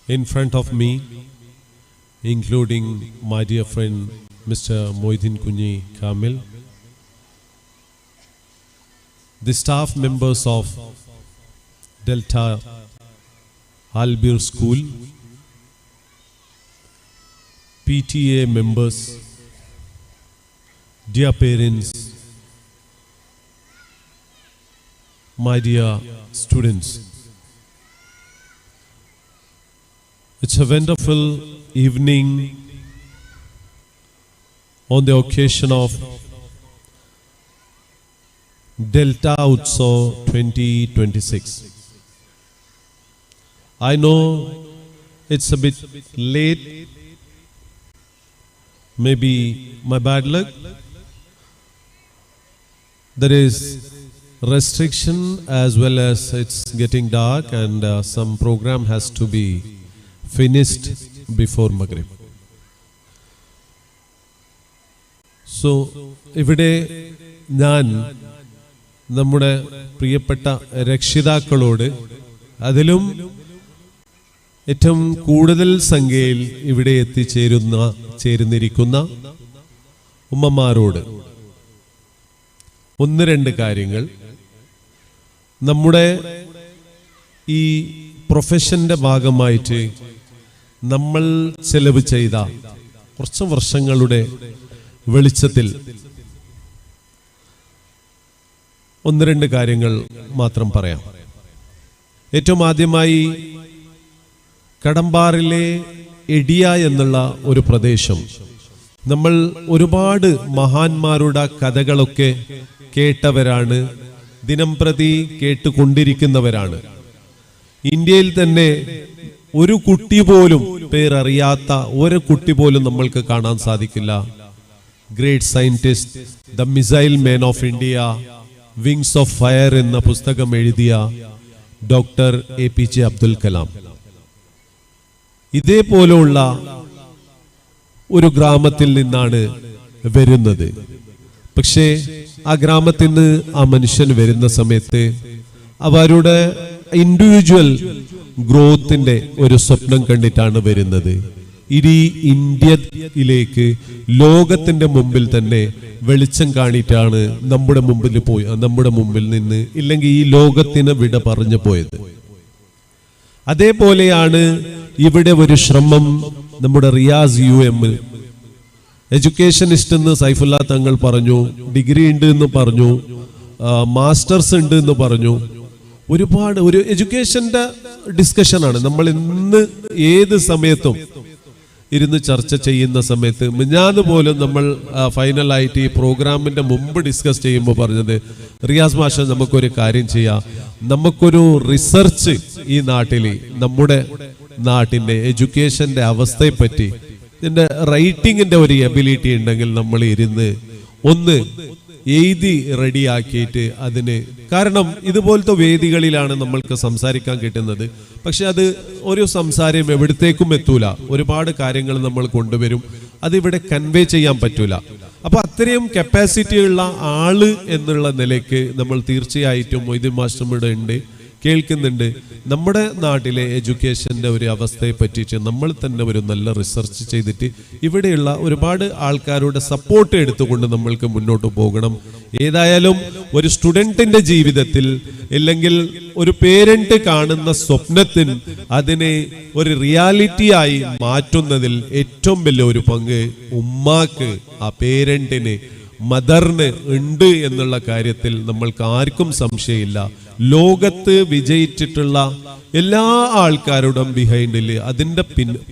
in front of me, including my dear friend Mr. Moidin Kunyi Kamil, the staff members of Delta Albir School, PTA members, dear parents, my dear students. It's a wonderful evening on the occasion of Delta Utsav 2026. I know it's a bit late, maybe my bad luck. There is restriction as well as it's getting dark and some program has to be finished before Maghrib. So, ഇവിടെ ഞാൻ നമ്മുടെ പ്രിയപ്പെട്ട രക്ഷിതാക്കളോട്, അതിലും ഏറ്റവും കൂടുതൽ സംഖ്യയിൽ ഇവിടെ ചേരുന്നിരിക്കുന്ന ഉമ്മമാരോട് ഒന്ന് രണ്ട് കാര്യങ്ങൾ, നമ്മുടെ ഈ പ്രൊഫഷന്റെ ഭാഗമായിട്ട് നമ്മൾ ചെലവ് ചെയ്ത കുറച്ച് വർഷങ്ങളുടെ വെളിച്ചത്തിൽ ഒന്ന് രണ്ട് കാര്യങ്ങൾ മാത്രം പറയാം. ഏറ്റവും ആദ്യമായി കടമ്പാറിലെ എടിയ എന്നുള്ള ഒരു പ്രദേശം, നമ്മൾ ഒരുപാട് മഹാന്മാരുടെ കഥകളൊക്കെ കേട്ടവരാണ്, ദിനംപ്രതി കേട്ടുകൊണ്ടിരിക്കുന്നവരാണ്. ഇന്ത്യയിൽ തന്നെ ഒരു കുട്ടി പോലും പേരറിയാത്ത ഒരു കുട്ടി പോലും നമ്മൾക്ക് കാണാൻ സാധിക്കില്ല. Great scientist, the missile man of India, wings of fire എന്ന പുസ്തകം എഴുതിയ ഡോക്ടർ APJ അബ്ദുൽ കലാം. ഇതേപോലുള്ള ഒരു ഗ്രാമത്തിൽ നിന്നാണ് വരുന്നത്. പക്ഷേ ആ ഗ്രാമത്തിൽ നിന്ന് ആ മനുഷ്യൻ വരുന്ന സമയത്ത് അവരുടെ ഇൻഡിവിജ്വൽ ഗ്രോത്തിന്റെ ഒരു സ്വപ്നം കണ്ടിട്ടാണ് വരുന്നത്. ഇനി ഇന്ത്യയിലേക്ക് ലോകത്തിന്റെ മുമ്പിൽ തന്നെ വെളിച്ചം കാണിട്ടാണ് നമ്മുടെ മുമ്പിൽ നിന്ന് ഇല്ലെങ്കിൽ ഈ ലോകത്തിന് വിട പറഞ്ഞു പോയത്. അതേപോലെയാണ് ഇവിടെ ഒരു ശ്രമം നമ്മുടെ റിയാസ് UM എഡ്യൂക്കേഷനിസ്റ്റ് എന്ന് സൈഫുല്ല തങ്ങൾ പറഞ്ഞു, ഡിഗ്രി ഉണ്ട് എന്ന് പറഞ്ഞു, മാസ്റ്റേഴ്സ് ഉണ്ട് എന്ന് പറഞ്ഞു. ഒരുപാട് ഒരു എഡ്യൂക്കേഷൻ്റെ ഡിസ്കഷനാണ്. നമ്മൾ ഇന്ന് ഏത് സമയത്തും ഇരുന്ന് ചർച്ച ചെയ്യുന്ന സമയത്ത് മിഞ്ഞാന്ന് പോലും നമ്മൾ ഫൈനലായിട്ട് ഈ പ്രോഗ്രാമിൻ്റെ മുമ്പ് ഡിസ്കസ് ചെയ്യുമ്പോൾ പറഞ്ഞത്, റിയാസ് മാഷ നമുക്കൊരു കാര്യം ചെയ്യാം, നമുക്കൊരു റിസർച്ച് ഈ നാട്ടിൽ നമ്മുടെ നാട്ടിൻ്റെ എഡ്യൂക്കേഷൻ്റെ അവസ്ഥയെപ്പറ്റി ഇതിൻ്റെ റൈറ്റിങ്ങിൻ്റെ ഒരു എബിലിറ്റി ഉണ്ടെങ്കിൽ നമ്മൾ ഇരുന്ന് ഒന്ന് എഴുതി റെഡിയാക്കിയിട്ട് അതിന്, കാരണം ഇതുപോലത്തെ വേദികളിലാണ് നമ്മൾക്ക് സംസാരിക്കാൻ കിട്ടുന്നത്. പക്ഷെ അത് ഒരു സംസാരം എവിടത്തേക്കും എത്തൂല, ഒരുപാട് കാര്യങ്ങൾ നമ്മൾ കൊണ്ടുവരും, അതിവിടെ കൺവേ ചെയ്യാൻ പറ്റൂല. അപ്പോൾ അത്രയും കപ്പാസിറ്റി ഉള്ള ആള് എന്നുള്ള നിലയ്ക്ക് നമ്മൾ തീർച്ചയായിട്ടും മൊയ്തീൻ മാസ്റ്റർ ഇവിടെ ഉണ്ട്, കേൾക്കുന്നുണ്ട്. നമ്മുടെ നാട്ടിലെ എഡ്യൂക്കേഷൻ്റെ ഒരു അവസ്ഥയെ പറ്റിയിട്ട് നമ്മൾ തന്നെ ഒരു നല്ല റിസർച്ച് ചെയ്തിട്ട് ഇവിടെയുള്ള ഒരുപാട് ആൾക്കാരുടെ സപ്പോർട്ട് എടുത്തുകൊണ്ട് നമ്മൾക്ക് മുന്നോട്ട് പോകണം. ഏതായാലും ഒരു സ്റ്റുഡൻറ്റിൻ്റെ ജീവിതത്തിൽ അല്ലെങ്കിൽ ഒരു പേരന്റ് കാണുന്ന സ്വപ്നത്തിന് അതിനെ ഒരു റിയാലിറ്റി ആയി മാറ്റുന്നതിൽ ഏറ്റവും വലിയ ഒരു പങ്ക് ഉമ്മാക്ക്, ആ പേരന്റിന്, മദറിന് ഉണ്ട് എന്നുള്ള കാര്യത്തിൽ നമ്മൾക്ക് ആർക്കും സംശയമില്ല. ലോകത്ത് വിജയിച്ചിട്ടുള്ള എല്ലാ ആൾക്കാരുടെയും ബിഹൈൻഡിൽ അതിൻ്റെ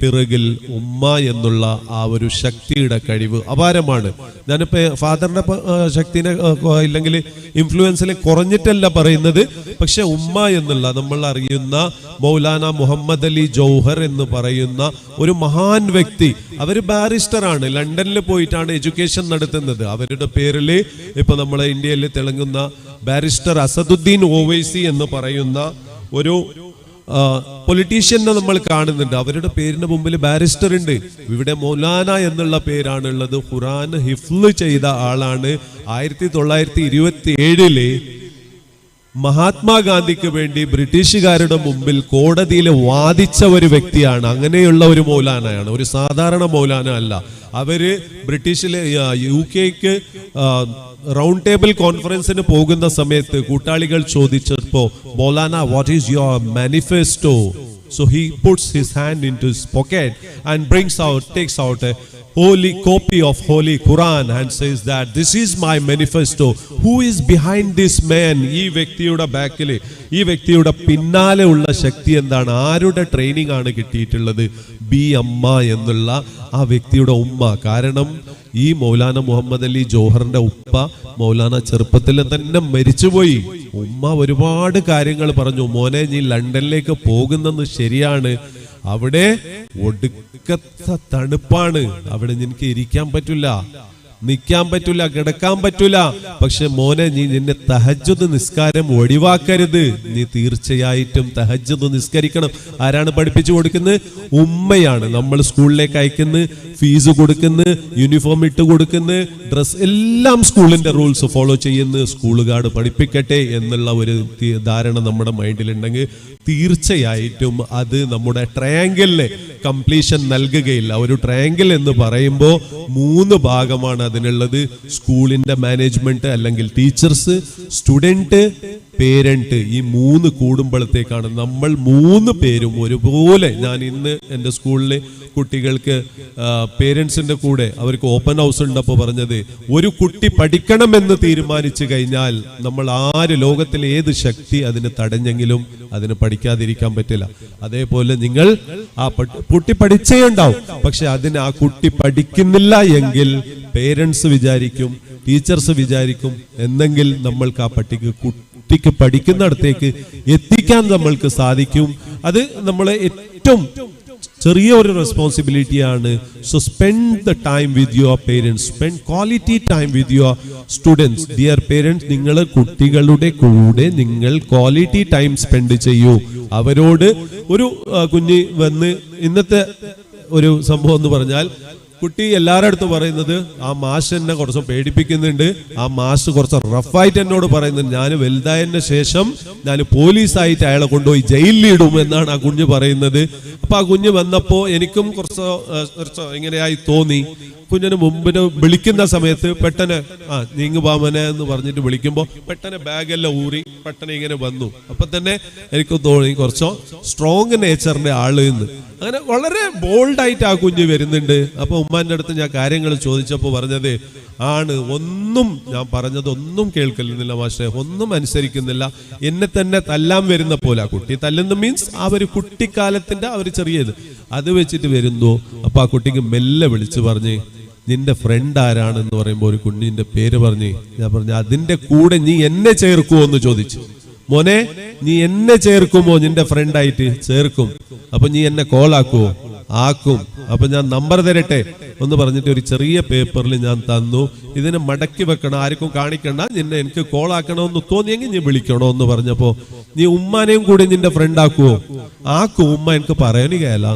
പിറകിൽ ഉമ്മ എന്നുള്ള ആ ഒരു ശക്തിയുടെ കഴിവ് അപാരമാണ്. ഞാനിപ്പോൾ ഫാദറിൻ്റെ ശക്തിനെ ഇല്ലെങ്കിൽ ഇൻഫ്ലുവൻസിൽ കുറഞ്ഞിട്ടല്ല പറയുന്നത്, പക്ഷെ ഉമ്മ എന്നുള്ള നമ്മൾ അറിയുന്ന മൗലാന മുഹമ്മദ് അലി ജൗഹർ എന്ന് പറയുന്ന ഒരു മഹാൻ വ്യക്തി, അവർ ബാരിസ്റ്ററാണ്, ലണ്ടനിൽ പോയിട്ടാണ് എഡ്യൂക്കേഷൻ നടത്തുന്നത്. അവരുടെ പേരിൽ ഇപ്പോൾ നമ്മളെ ഇന്ത്യയിൽ തിളങ്ങുന്ന ബാരിസ്റ്റർ അസദുദ്ദീൻ ഓവൈസി എന്ന് പറയുന്ന ഒരു പൊളിറ്റീഷ്യനെ നമ്മൾ കാണുന്നുണ്ട്. അവരുടെ പേരിന് മുമ്പിൽ ബാരിസ്റ്റർ ഉണ്ട്. ഇവിടെ മൗലാന എന്നുള്ള പേരാണുള്ളത്. ഖുറാൻ ഹിഫ്ള് ചെയ്ത ആളാണ്. 1927 മഹാത്മാഗാന്ധിക്ക് വേണ്ടി ബ്രിട്ടീഷുകാരുടെ മുമ്പിൽ കോടതിയിൽ വാദിച്ച ഒരു വ്യക്തിയാണ്. അങ്ങനെയുള്ള ഒരു മൗലാനയാണ്, ഒരു സാധാരണ മൗലാന അല്ല. അവര് ബ്രിട്ടീഷിലെ UK റൗണ്ട് ടേബിൾ കോൺഫറൻസിന് പോകുന്ന സമയത്ത് കൂട്ടാളികൾ ചോദിച്ചപ്പോൾ, Maulana what is your manifesto? So he puts his hand into his pocket and takes out a holy copy of Holy Quran and says that this is my manifesto. Who is behind this man? ഈ വ്യക്തിയുടെ ബാക്കിൽ, ഈ വ്യക്തിയുടെ പിന്നാലെ ഉള്ള ശക്തി എന്താണ്? ആരുടെ training ആണ് കിട്ടിയിട്ടുള്ളത്? അമ്മ എന്നുള്ള ആ വ്യക്തിയുടെ ഉമ്മ. കാരണം ഈ മൗലാന മുഹമ്മദ് അലി ജോഹറിന്റെ ഉപ്പ മൗലാന ചെറുപ്പത്തിൽ തന്നെ മരിച്ചുപോയി. ഉമ്മ ഒരുപാട് കാര്യങ്ങൾ പറഞ്ഞു, മോനെ നീ ലണ്ടനിലേക്ക് പോകുന്നത് ശരിയാണ്, അവിടെ ഒടുക്കത്തെ തണുപ്പാണ്, അവിടെ നിനക്ക് ഇരിക്കാൻ പറ്റില്ല, നിൽക്കാൻ പറ്റില്ല, കിടക്കാൻ പറ്റില്ല. പക്ഷെ മോനെ നീ നിന്നെ തഹജ്ജുദ് നിസ്കാരം ഒഴിവാക്കരുത്, നീ തീർച്ചയായിട്ടും തഹജ്ജുദ് നിസ്കരിക്കണം. ആരാണ് പഠിപ്പിച്ചു കൊടുക്കുന്നത്? ഉമ്മയാണ്. നമ്മൾ സ്കൂളിലേക്ക് അയക്കുന്നത്, ഫീസ് കൊടുക്കുന്നത്, യൂണിഫോം ഇട്ട് കൊടുക്കുന്നത്, ഡ്രസ് എല്ലാം സ്കൂളിന്റെ റൂൾസ് ഫോളോ ചെയ്യുന്നു. സ്കൂളുകാർ പഠിപ്പിക്കട്ടെ എന്നുള്ള ഒരു ധാരണ നമ്മുടെ മൈൻഡിലുണ്ടെങ്കിൽ തീർച്ചയായിട്ടും അത് നമ്മുടെ ട്രയാങ്കിളിന് കംപ്ലീഷൻ നൽകുകയില്ല. ഒരു ട്രയാങ്കിൾ എന്ന് പറയുമ്പോൾ 3 ഭാഗമാണ് അതിനുള്ളത്. സ്കൂളിന്റെ മാനേജ്മെന്റ് അല്ലെങ്കിൽ ടീച്ചേഴ്സ്, സ്റ്റുഡൻറ്, പേരന്റ്. ഈ 3 കൂടുമ്പോഴത്തേക്കാണ് നമ്മൾ 3 പേരും ഒരുപോലെ. ഞാൻ ഇന്ന് എൻ്റെ സ്കൂളിൽ കുട്ടികൾക്ക് പേരൻസിൻ്റെ കൂടെ അവർക്ക് ഓപ്പൺ ഹൗസ് ഉണ്ടപ്പോൾ പറഞ്ഞത്, ഒരു കുട്ടി പഠിക്കണമെന്ന് തീരുമാനിച്ചു കഴിഞ്ഞാൽ നമ്മൾ ലോകത്തിലെ ഏത് ശക്തി അതിന് തടഞ്ഞെങ്കിലും അതിന് പഠിക്കാതിരിക്കാൻ പറ്റില്ല. അതേപോലെ നിങ്ങൾ ആ കുട്ടി പഠിച്ചേ ഉണ്ടാവും, പക്ഷെ അതിന് ആ കുട്ടി പഠിക്കുന്നില്ല എങ്കിൽ പേരൻസ് വിചാരിക്കും, ടീച്ചേഴ്സ് വിചാരിക്കും എന്നെങ്കിൽ നമ്മൾക്ക് ആ കുട്ടിക്ക് പഠിക്കുന്നിടത്തേക്ക് എത്തിക്കാൻ നമ്മൾക്ക് സാധിക്കും. അത് നമ്മളെ ഏറ്റവും ചെറിയ ഒരു റെസ്പോൺസിബിലിറ്റിയാണ്. So spend the time with your parents, spend quality time with your students. Dear parents, നിങ്ങൾ കുട്ടികളുടെ കൂടെ നിങ്ങൾ ക്വാളിറ്റി ടൈം സ്പെൻഡ് ചെയ്യൂ. അവരോട് ഒരു കുഞ്ഞ് വന്ന് ഇന്നത്തെ ഒരു സംഭവം എന്ന് പറഞ്ഞാൽ, കുട്ടി എല്ലാവരുടെ അടുത്ത് പറയുന്നത് ആ മാഷ് എന്നെ കുറച്ച് പേടിപ്പിക്കുന്നുണ്ട്, ആ മാഷ് കുറച്ച് റഫായിട്ട് എന്നോട് പറയുന്നുണ്ട്, ഞാൻ വലുതായതിന് ശേഷം ഞാൻ പോലീസായിട്ട് അയാളെ കൊണ്ടുപോയി ജയിലിലിടും എന്നാണ് ആ കുഞ്ഞ് പറയുന്നത്. അപ്പൊ ആ കുഞ്ഞ് വന്നപ്പോൾ എനിക്കും കുറച്ച് ഇങ്ങനെയായി തോന്നി. കുഞ്ഞിന് മുമ്പിന് വിളിക്കുന്ന സമയത്ത് പെട്ടെന്ന് നീങ്ങു പാമനെ എന്ന് പറഞ്ഞിട്ട് വിളിക്കുമ്പോൾ പെട്ടെന്ന് ബാഗെല്ലാം ഊറി പെട്ടെന്ന് ഇങ്ങനെ വന്നു. അപ്പൊ തന്നെ എനിക്ക് തോന്നി കുറച്ചോ സ്ട്രോങ് നേച്ചറിന്റെ ആള് എന്ന്. അങ്ങനെ വളരെ ബോൾഡായിട്ട് ആ കുഞ്ഞ് വരുന്നുണ്ട്. അപ്പൊ ഉമ്മാന്റെ അടുത്ത് ഞാൻ കാര്യങ്ങൾ ചോദിച്ചപ്പോൾ പറഞ്ഞത് ഒന്നും ഞാൻ പറഞ്ഞതൊന്നും കേൾക്കുന്നില്ല മാഷെ, ഒന്നും അനുസരിക്കുന്നില്ല, എന്നെ തന്നെ തല്ലാൻ വരുന്ന പോലെ. ആ കുട്ടി തല്ലുന്ന മീൻസ് ആ ഒരു കുട്ടിക്കാലത്തിന്റെ ആ ഒരു ചെറിയത് അത് വെച്ചിട്ട് വരുന്നു. അപ്പൊ ആ കുട്ടിക്ക് മെല്ലെ വിളിച്ചു പറഞ്ഞ് നിന്റെ ഫ്രണ്ട് ആരാണെന്ന് പറയുമ്പോൾ ഒരു കുഞ്ഞിന്റെ പേര് പറഞ്ഞ് ഞാൻ പറഞ്ഞു അതിന്റെ കൂടെ നീ എന്നെ ചേർക്കുമോ എന്ന് ചോദിച്ചു. മോനെ നീ എന്നെ ചേർക്കുമോ? നിന്റെ ഫ്രണ്ടായിട്ട് ചേർക്കും. അപ്പൊ നീ എന്നെ കോൾ ആക്കുമോ? ആക്കും. അപ്പൊ ഞാൻ നമ്പർ തരട്ടെ എന്ന് പറഞ്ഞിട്ട് ഒരു ചെറിയ പേപ്പറിൽ ഞാൻ തന്നു. ഇതിനെ മടക്കി വെക്കണം, ആർക്കും കാണിക്കണ്ട, നിന്നെ എനിക്ക് കോൾ ആക്കണമെന്ന് തോന്നിയെങ്കിൽ നീ വിളിക്കണോ എന്ന് പറഞ്ഞപ്പോ നീ ഉമ്മാനെയും കൂടി നിന്റെ ഫ്രണ്ട് ആക്കുവോ? ആക്കും. ഉമ്മ എനിക്ക് പറയാനും കേല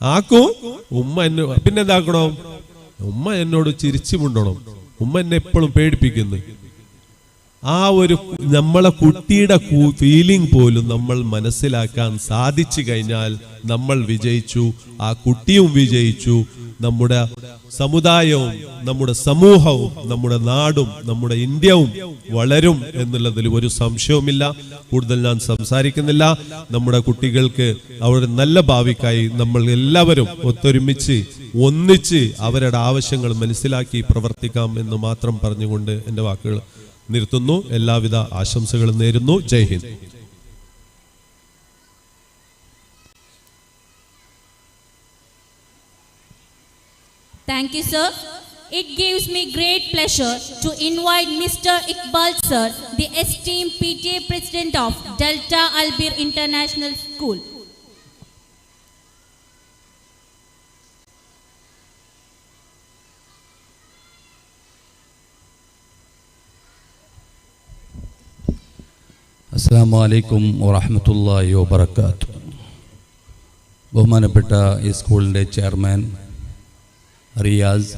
ആക്കും. ഉമ്മ എന്നെ പിന്നെന്താക്കണോ? ഉമ്മ എന്നോട് ചിരിച്ചു മുണ്ടണം. ഉമ്മ എന്നെ എപ്പോഴും പേടിപ്പിക്കുന്നു. ആ ഒരു നമ്മളെ കുട്ടിയുടെ ഫീലിംഗ് പോലും നമ്മൾ മനസ്സിലാക്കാൻ സാധിച്ചു കഴിഞ്ഞാൽ നമ്മൾ വിജയിച്ചു, ആ കുട്ടിയും വിജയിച്ചു, നമ്മുടെ സമുദായവും നമ്മുടെ സമൂഹവും നമ്മുടെ നാടും നമ്മുടെ ഇന്ത്യയും വളരും എന്നുള്ളതിൽ ഒരു സംശയവുമില്ല. കൂടുതൽ ഞാൻ സംസാരിക്കുന്നില്ല. നമ്മുടെ കുട്ടികൾക്ക് അവരുടെ നല്ല ഭാവിക്കായി നമ്മൾ എല്ലാവരും ഒന്നിച്ച് അവരുടെ ആവശ്യങ്ങൾ മനസ്സിലാക്കി പ്രവർത്തിക്കാം എന്ന് മാത്രം പറഞ്ഞുകൊണ്ട് എൻ്റെ വാക്കുകൾ നിർത്തുന്നു. എല്ലാവിധ ആശംസകളും നേരുന്നു. ജയ് Hind. Thank you, sir. It gives me great pleasure to invite Mr. Iqbal sir, the esteemed PTA President of Delta Albir International School. അസ്സലാമു അലൈക്കും വറഹ്മത്തുള്ളാഹി വബറകാതുഹു. ബഹുമാനപ്പെട്ട ഈ സ്കൂളിൻ്റെ ചെയർമാൻ റിയാസ്,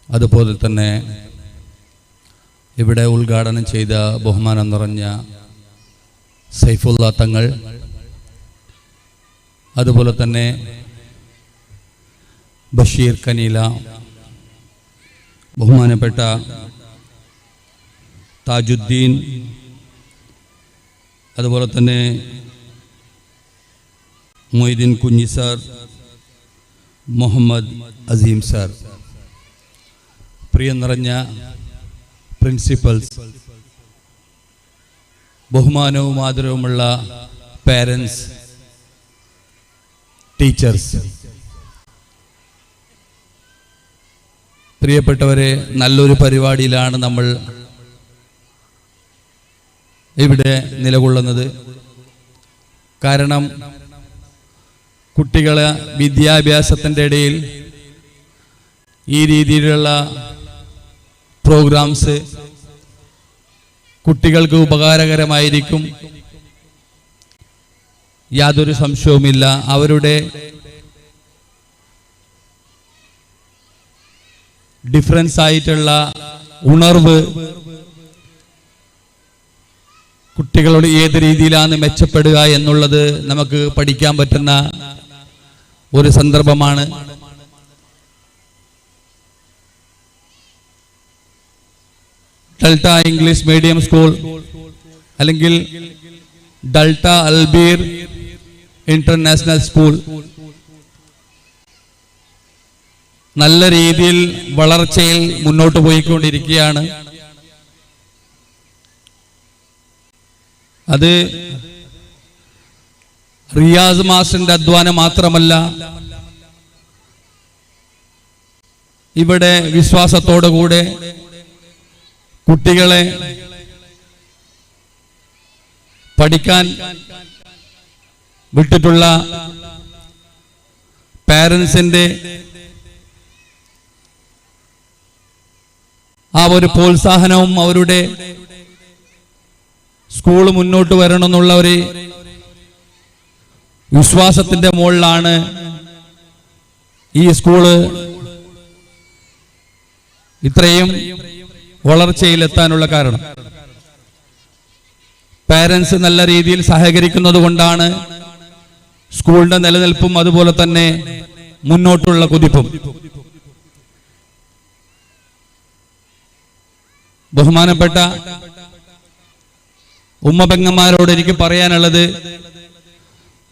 അതുപോലെ തന്നെ ഇവിടെ ഉദ്ഘാടനം ചെയ്ത ബഹുമാനം നിറഞ്ഞ സൈഫുള്ള തങ്ങൾ, അതുപോലെ തന്നെ ബഷീർ കനീല, ബഹുമാനപ്പെട്ട താജുദ്ദീൻ, അതുപോലെ തന്നെ മൊയ്തീൻ കുഞ്ഞി സാർ, മുഹമ്മദ് അസീം സാർ, പ്രിയ നിറഞ്ഞ പ്രിൻസിപ്പൽസ്, ബഹുമാനവും ആദരവുമുള്ള പേരൻസ്, ടീച്ചേഴ്സ്, പ്രിയപ്പെട്ടവരെ, നല്ലൊരു പരിപാടിയിലാണ് നമ്മൾ ഇവിടെ നിലകൊള്ളുന്നത്. കാരണം കുട്ടികളെ വിദ്യാഭ്യാസത്തിൻ്റെ ഇടയിൽ ഈ രീതിയിലുള്ള പ്രോഗ്രാംസ് കുട്ടികൾക്ക് ഉപകാരകരമായിരിക്കും, യാതൊരു സംശയവുമില്ല. അവരുടെ ഡിഫറൻസ് ആയിട്ടുള്ള ഉണർവ് കുട്ടികളോട് ഏത് രീതിയിലാണ് മെച്ചപ്പെടുക എന്നുള്ളത് നമുക്ക് പഠിക്കാൻ പറ്റുന്ന ഒരു സന്ദർഭമാണ്. ഡെൽറ്റ ഇംഗ്ലീഷ് മീഡിയം സ്കൂൾ അല്ലെങ്കിൽ ഡെൽറ്റ അൽബീർ ഇന്റർനാഷണൽ സ്കൂൾ നല്ല രീതിയിൽ വളർച്ചയിൽ മുന്നോട്ട് പോയിക്കൊണ്ടിരിക്കുകയാണ്. അത് റിയാസ് മാസ്റ്ററിന്റെ അധ്വാനം മാത്രമല്ല, ഇവിടെ വിശ്വാസത്തോടുകൂടെ കുട്ടികളെ പഠിക്കാൻ വിട്ടിട്ടുള്ള പാരൻസിന്റെ ആ ഒരു പ്രോത്സാഹനവും അവരുടെ സ്കൂൾ മുന്നോട്ട് വരണമെന്നുള്ള ഒരു വിശ്വാസത്തിന്റെ മുകളിലാണ് ഈ സ്കൂള് ഇത്രയും വളർച്ചയിലെത്താനുള്ള കാരണം. പാരൻസ് നല്ല രീതിയിൽ സഹകരിക്കുന്നത് കൊണ്ടാണ് സ്കൂളിന്റെ നിലനിൽപ്പും അതുപോലെ തന്നെ മുന്നോട്ടുള്ള കുതിപ്പും. ബഹുമാനപ്പെട്ട ഉമ്മപെങ്ങന്മാരോട് എനിക്ക് പറയാനുള്ളത്,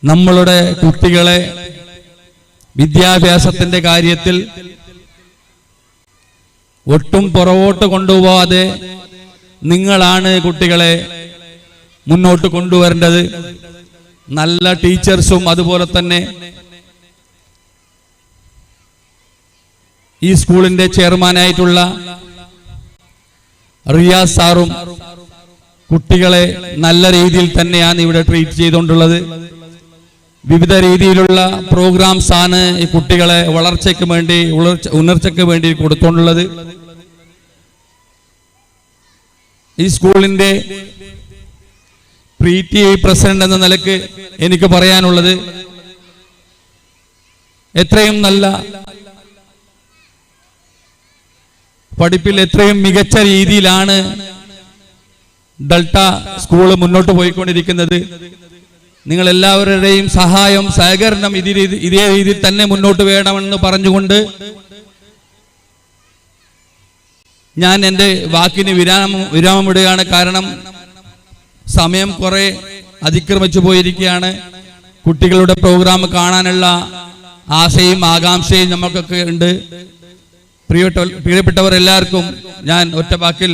നമ്മളുടെ കുട്ടികളെ വിദ്യാഭ്യാസത്തിന്റെ കാര്യത്തിൽ ഒട്ടും പുറകോട്ട് കൊണ്ടുപോകാതെ നിങ്ങളാണ് കുട്ടികളെ മുന്നോട്ട് കൊണ്ടുവരേണ്ടത്. നല്ല ടീച്ചേഴ്സും അതുപോലെ തന്നെ ഈ സ്കൂളിന്റെ ചെയർമാനായിട്ടുള്ള റിയാസ് സാറും കുട്ടികളെ നല്ല രീതിയിൽ തന്നെയാണ് ഇവിടെ ട്രീറ്റ് ചെയ്തുകൊണ്ടുള്ളത്. വിവിധ രീതിയിലുള്ള പ്രോഗ്രാംസ് ആണ് ഈ കുട്ടികളെ വളർച്ചയ്ക്ക് വേണ്ടി ഉണർച്ചയ്ക്ക് വേണ്ടി കൊടുത്തുകൊണ്ടുള്ളത്. ഈ സ്കൂളിന്റെ PTA പ്രസിഡന്റ് എന്ന നിലക്ക് എനിക്ക് പറയാനുള്ളത്, എത്രയും നല്ല പഠിപ്പിൽ എത്രയും മികച്ച രീതിയിലാണ് ഡെൽറ്റ സ്കൂൾ മുന്നോട്ട് പോയിക്കൊണ്ടിരിക്കുന്നത്. നിങ്ങൾ എല്ലാവരുടെയും സഹായം സഹകരണം ഇതേ രീതിയിൽ തന്നെ മുന്നോട്ട് വേണമെന്ന് പറഞ്ഞുകൊണ്ട് ഞാൻ എൻ്റെ വാക്കിന് വിരാമമിടുകയാണ്. കാരണം സമയം കുറെ അതിക്രമിച്ചു പോയിരിക്കുകയാണ്. കുട്ടികളുടെ പ്രോഗ്രാം കാണാനുള്ള ആശയും ആകാംക്ഷയും നമുക്കൊക്കെ ഉണ്ട്. പ്രിയപ്പെട്ടവർ എല്ലാവർക്കും ഞാൻ ഒറ്റ വാക്കിൽ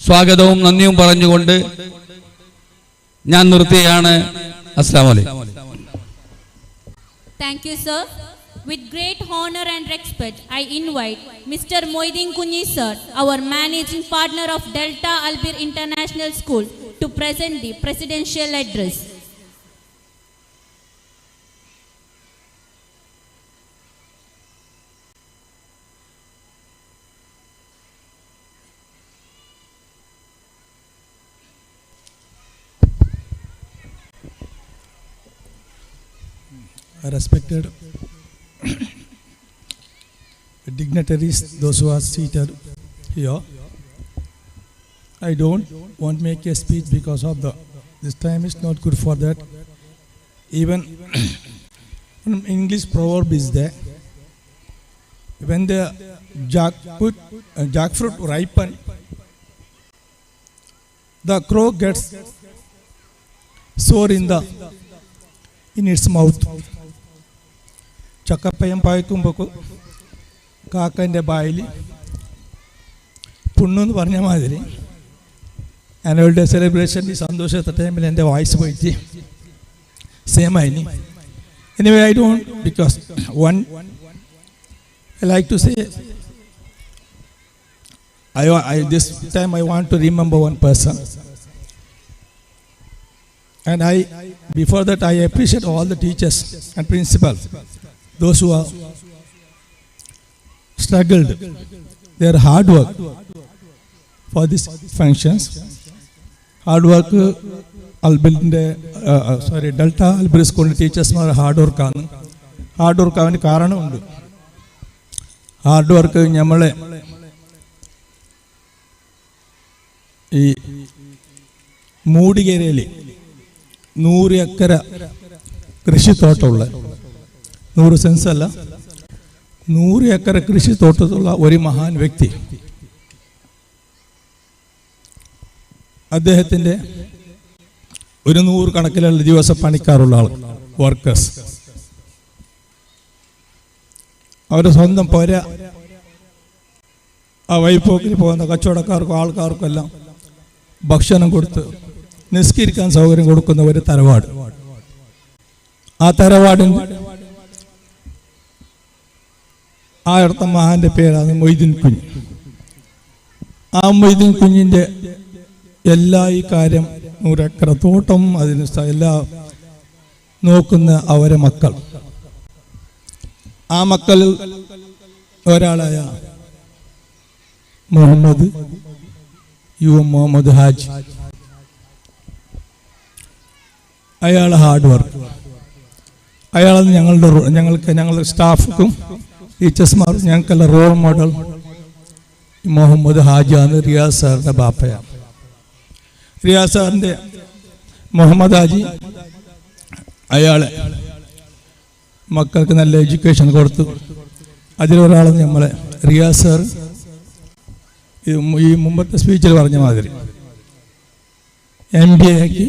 സ്വാഗതവും നന്ദിയും പറഞ്ഞുകൊണ്ട് ഞാൻ നിർത്തുകയാണ്. അസ്സലാമു അലൈക്കും. Thank you, sir. With great honor and respect, I invite Mr. Moideen Kunyi sir, our managing partner of Delta Albir International School, to present the presidential address. Respected dignitaries, those who are seated here, I don't want to make a speech because of this time is not good for that. Even English proverb is there. When the jackfruit ripen, the crow gets sore in its mouth. ചക്കപ്പയം പായ്ക്കുമ്പോൾ കാക്കൻ്റെ ബായിൽ പുണ്ണെന്ന് പറഞ്ഞ മാതിരി annual day celebration ഈ സന്തോഷത്തെ ടൈമിൽ എൻ്റെ voice പോയിട്ട് same ആയിനി. Anyway I don't because I like to say this time I want to remember one person. And before that I appreciate all the teachers and principals, those who have struggled, their hard work for these functions. Hard work, Delta Albir School teachers are hard work. Hard work avanu karanam undu. Hard work ഞമ്മളെ ഈ മൂടികരയിൽ 100 acre കൃഷിത്തോട്ടമുള്ള 100 sense അല്ല 100 acre കൃഷിത്തോട്ടത്തുള്ള ഒരു മഹാൻ വ്യക്തി, അദ്ദേഹത്തിൻ്റെ ഒരു 100 കണക്കിലുള്ള ദിവസ പണിക്കാറുള്ള ആൾ, workers, അവരുടെ സ്വന്തം പോര ആ വഴിപ്പോക്കിൽ പോകുന്ന കച്ചവടക്കാർക്കും ആൾക്കാർക്കും എല്ലാം ഭക്ഷണം കൊടുത്ത് നിസ്കരിക്കാൻ സൗകര്യം കൊടുക്കുന്ന ഒരു തറവാട്. ആ തറവാടിന് ആ അടുത്ത മഹാന്റെ പേരാണ് മൊയ്തീൻ കുഞ്ഞ്. ആ മൊയ്തീൻ കുഞ്ഞിൻ്റെ എല്ലാ ഈ കാര്യം 100 ഏക്കർ തോട്ടം അതിന് എല്ലാം നോക്കുന്ന അവരെ മക്കൾ. ആ മക്കളിൽ ഒരാളായ മുഹമ്മദ് ഹാജി, അയാൾ ഹാർഡ് വർക്ക്, അയാൾ ഞങ്ങളുടെ സ്റ്റാഫുക്കും ടീച്ചേഴ്സ്മാർക്കും ഞങ്ങൾക്കെല്ലാം റോൾ മോഡൽ മുഹമ്മദ് ഹാജിയാണ്. റിയാസ് സാറിൻ്റെ ബാപ്പയാണ്. റിയാസ് സാറിൻ്റെ മുഹമ്മദ് ഹാജി അയാളെ മക്കൾക്ക് നല്ല എഡ്യൂക്കേഷൻ കൊടുത്തു. അതിലൊരാളെന്ന് നമ്മളെ റിയാസ് സർ ഈ മുമ്പത്തെ സ്പീച്ചിൽ പറഞ്ഞ മാതിരി MBA ആക്കി,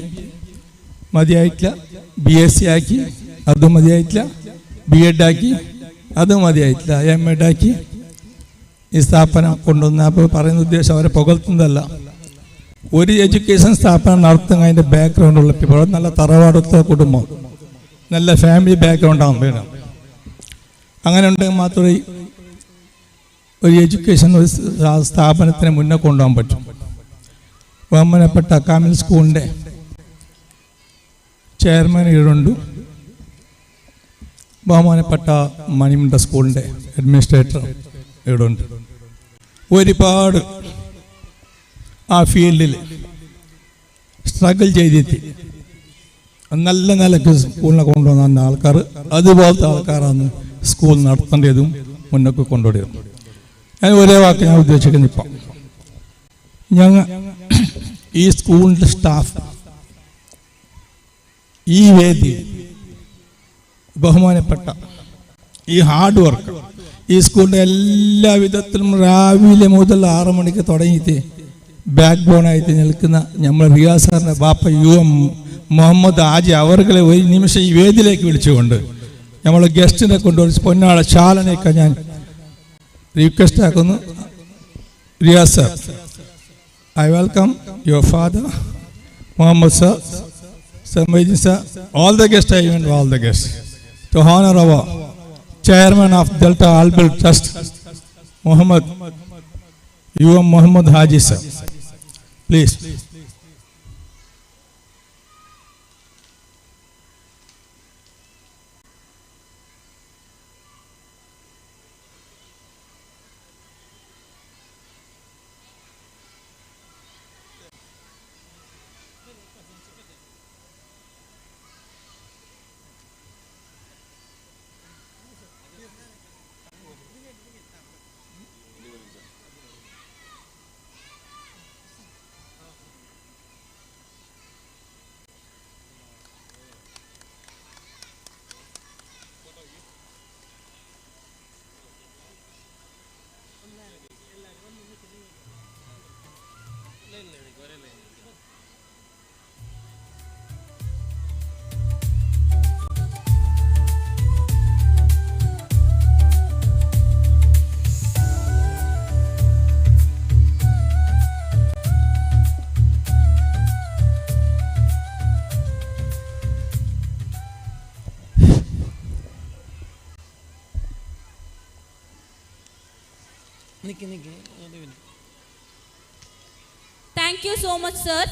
മതിയായിട്ടില്ല. BSc ആക്കി, അതും മതിയായിട്ടില്ല. B.Ed ആക്കി, അതും മതിയായിട്ടില്ല. M.Ed ആക്കി ഈ സ്ഥാപനം കൊണ്ടുവന്ന. അപ്പോൾ പറയുന്ന ഉദ്ദേശം അവരെ പുകഴ്ത്തുന്നതല്ല. ഒരു എഡ്യൂക്കേഷൻ സ്ഥാപനം നടത്തുന്ന അതിൻ്റെ ബാക്ക്ഗ്രൗണ്ടുള്ള ഇപ്പോൾ നല്ല തറവാടുത്ത കുടുംബം, നല്ല ഫാമിലി ബാക്ക്ഗ്രൗണ്ടാകും വേണം. അങ്ങനെ ഉണ്ടെങ്കിൽ മാത്രമേ ഒരു എഡ്യൂക്കേഷൻ ഒരു സ്ഥാപനത്തിന് മുന്നേ കൊണ്ടുപോകാൻ പറ്റും. ബഹുമാനപ്പെട്ട കാമിൽ സ്കൂളിൻ്റെ ചെയർമാൻ ഇവിടുണ്ട്. ബഹുമാനപ്പെട്ട മണിമുണ്ട സ്കൂളിൻ്റെ അഡ്മിനിസ്ട്രേറ്റർ ഇവിടുണ്ട്. ഒരുപാട് ആ ഫീൽഡിൽ സ്ട്രഗിൾ ചെയ്തിട്ട് നല്ല നിലക്ക് സ്കൂളിനെ കൊണ്ടുവന്ന ആൾക്കാർ, അതുപോലത്തെ ആൾക്കാരാണ് സ്കൂൾ നടത്തേണ്ടതും മുന്നോട്ട് കൊണ്ടുവരും. ഞാൻ ഒരേ വാക്ക് ഞാൻ ഉദ്ദേശിക്കുന്നു. ഇപ്പം ഞങ്ങൾ ഈ സ്കൂളിൻ്റെ സ്റ്റാഫ്, ഈ വേദി, ബഹുമാനപ്പെട്ട ഈ ഹാർഡ് വർക്ക്, ഈ സ്കൂളിൻ്റെ എല്ലാ വിധത്തിലും രാവിലെ മുതൽ 6 മണിക്ക് തുടങ്ങിയിട്ട് ബാക്ക് ബോണായിട്ട് നിൽക്കുന്ന നമ്മൾ റിയാസ് സാറിൻ്റെ ബാപ്പ UM മുഹമ്മദ് ആജി അവർകളെ ഒരു നിമിഷം ഈ വേദിയിലേക്ക് വിളിച്ചുകൊണ്ട് നമ്മൾ ഗസ്റ്റിനെ കൊണ്ടുപോയി പൊന്നാളെ ശാലനയൊക്കെ ഞാൻ റിക്വസ്റ്റ് ആക്കുന്നു. Riyas sir, I welcome your father, Muhammad sir, Sir Moideen sir, all the guests, I invite all the guests to honor our chairman of Delta Albert Trust, Muhammad UM Muhammad Haji sir. Please. Thank you so much, sir.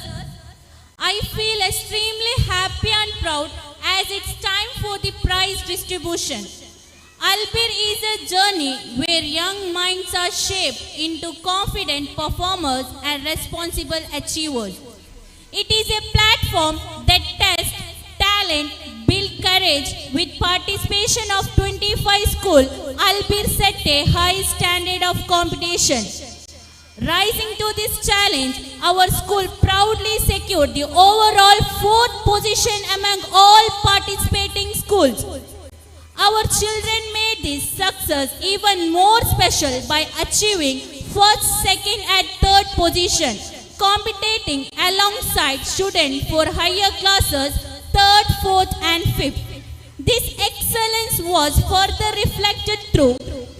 I feel extremely happy and proud as it's time for the prize distribution. Albir is a journey where young minds are shaped into confident performers and responsible achievers. It is a platform that tests talent, builds courage. With participation of 25 schools, Albir set a high standard of competition. Rising to this challenge, our school proudly secured the overall 4th position among all participating schools. Our children made this success even more special by achieving 1st, 2nd and 3rd position, competing alongside students for higher classes 3rd, 4th and 5th. This excellence was further reflected through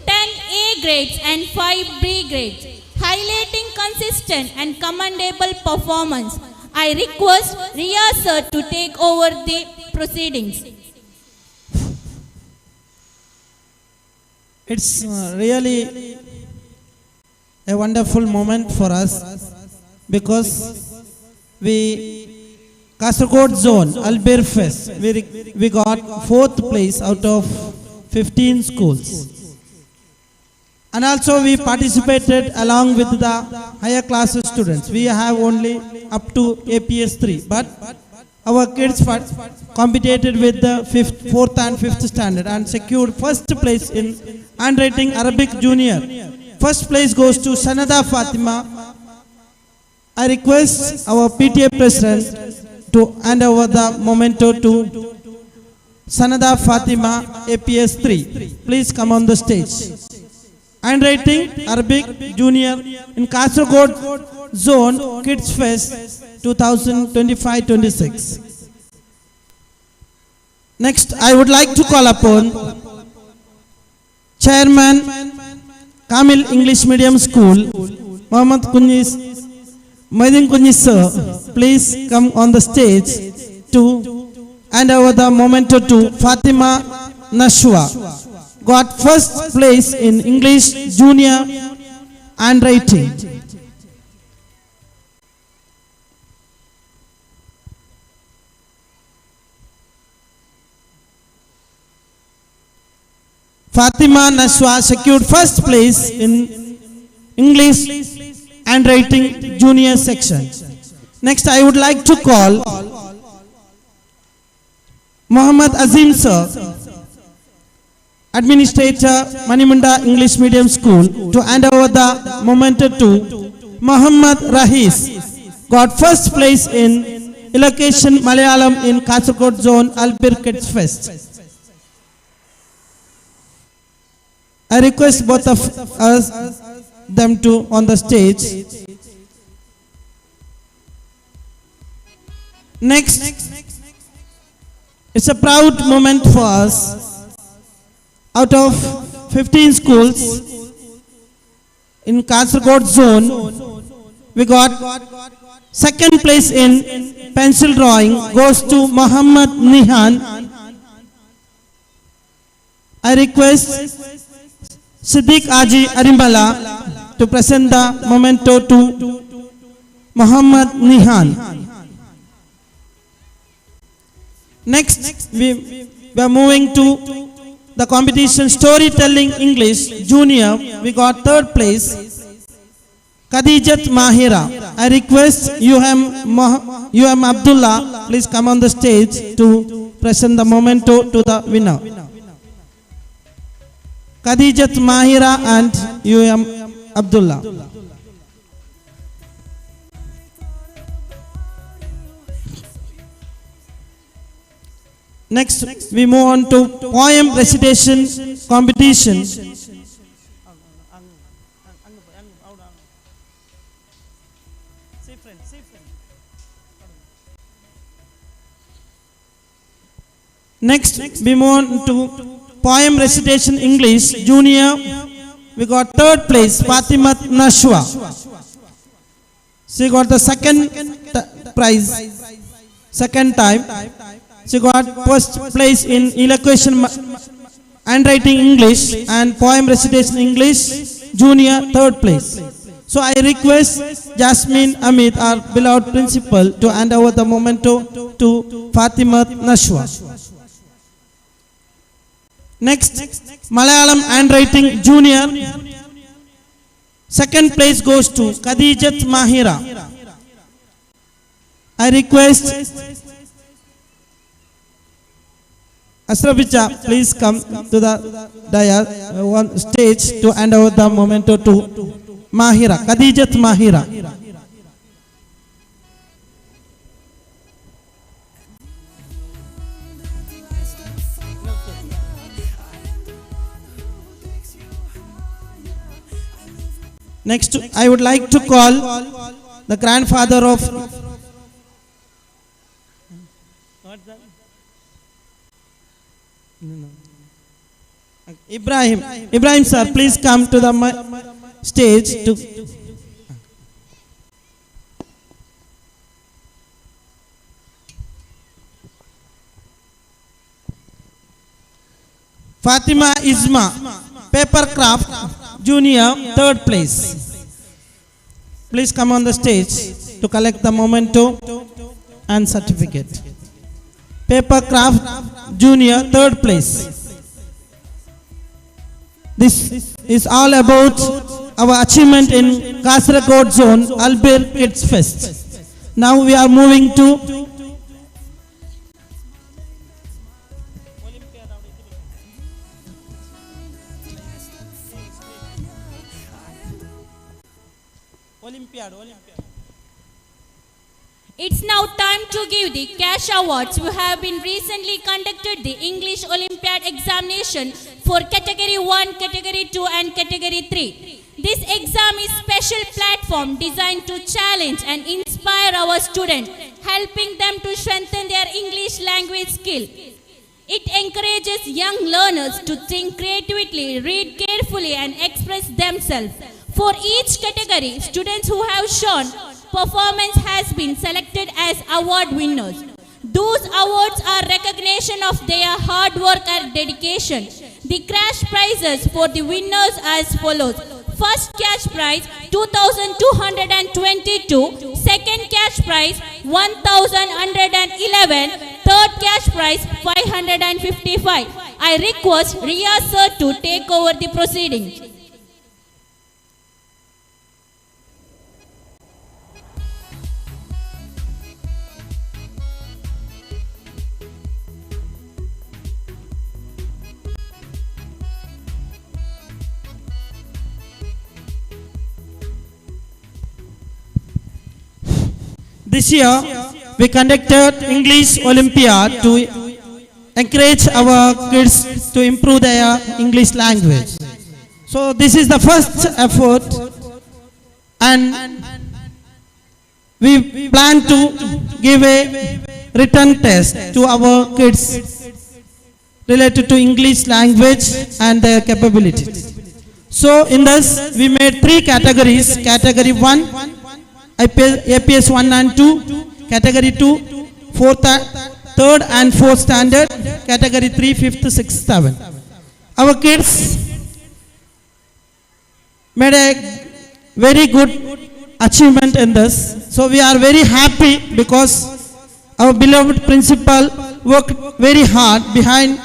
10 A grades and 5 B grades, highlighting consistent and commendable performance. I request Riaz sir to take over the proceedings. It's really a wonderful moment for us because we Kasaragod zone Albir Fest we got 4th place out of 15 schools. And also we participated along with the higher class students. We have only up to APS 3, but our kids competed with the 4th and 5th standard and secured 1st place in handwriting Arabic junior. 1st place goes to Sanada Fatima. I request our PTA president to hand over the memento to Sanada Fatima, APS 3. Please come on the stage. Handwriting, Arabic, Junior in Kasaragod Zone Kids Fest 2025-26. Next, I would like to call upon Chairman Kamil English Medium School, Mohammad Moidin Kunyi sir, please come on the stage to hand over the memento to Fatima Nashwa. Got first place in English Junior handwriting. Fatima Nashwa secured first place in English handwriting junior section. Next, I would like to call Muhammad Azim sir, Administrator Manimunda English Medium School, to hand over the memento to Muhammad Rahis. Got first place in Elocation Malayalam in Kasaragod Zone Albir Kids Fest. I request both of us them to on the stage. Next, it's a proud moment for us. Out of 15 schools in Kasaragod Zone, we got second place in pencil drawing goes to Muhammad Nihan. I request Siddiq Aji Arimbala to present the memento to Muhammad Nihan. Next, we are moving to the competition Storytelling English Junior. We got third place, Khadijat Mahira. I request UM Abdullah, please come on the stage to present the memento to the winner. Khadijat Mahira and UM Abdullah. Next, we move on to poem recitation competition. Next, we move on to poem recitation English Junior. We got third place, Fatima Nashwa. She got the second prize, second time. She got first place in elocution handwriting English and poem recitation English Junior, third place. So I request Jasmine Amit, our beloved principal, to hand over the memento to Fatima Nashwa. Next, Malayalam handwriting Junior. Second place goes to Khadijat Mahira. I request Asrabicha, please come to the one stage to hand over the memento to Mahira, Khadijat Mahira. Next, I would like to call the grandfather of Ibrahim. Ibrahim sir, please come to the stage to Fatima Isma, paper craft Junior, third place. Please come on the stage to collect the memento and certificate. Paper craft Junior, third place. This is all about our achievement in Kasaragod Zone Albir Kids Fest. Now we are moving to It's now time to give the cash awards. We have been recently conducted the English Olympiad examination for Category 1, Category 2 and Category 3. This exam is special platform designed to challenge and inspire our students, helping them to strengthen their English language skill. It encourages young learners to think creatively, read carefully and express themselves. For each category, students who have shown performance has been selected as award winners. Those awards are recognition of their hard work and dedication. The cash prizes for the winners as follows. First cash prize 2,222, second cash prize 1,111, third cash prize 555. I request Ria sir to take over the proceedings. This year, we conducted English Olympiad to encourage our kids to improve their English language. So this is the first effort, and we plan to give a written test to our kids related to English language and their capabilities. So in this, we made 3 categories. Category 1, APS 1 and 2, Category 2, 3rd and 4th standard, Category 3, 5th, 6th, 7th. Our kids made a very good achievement in this. So we are very happy because our beloved principal worked very hard behind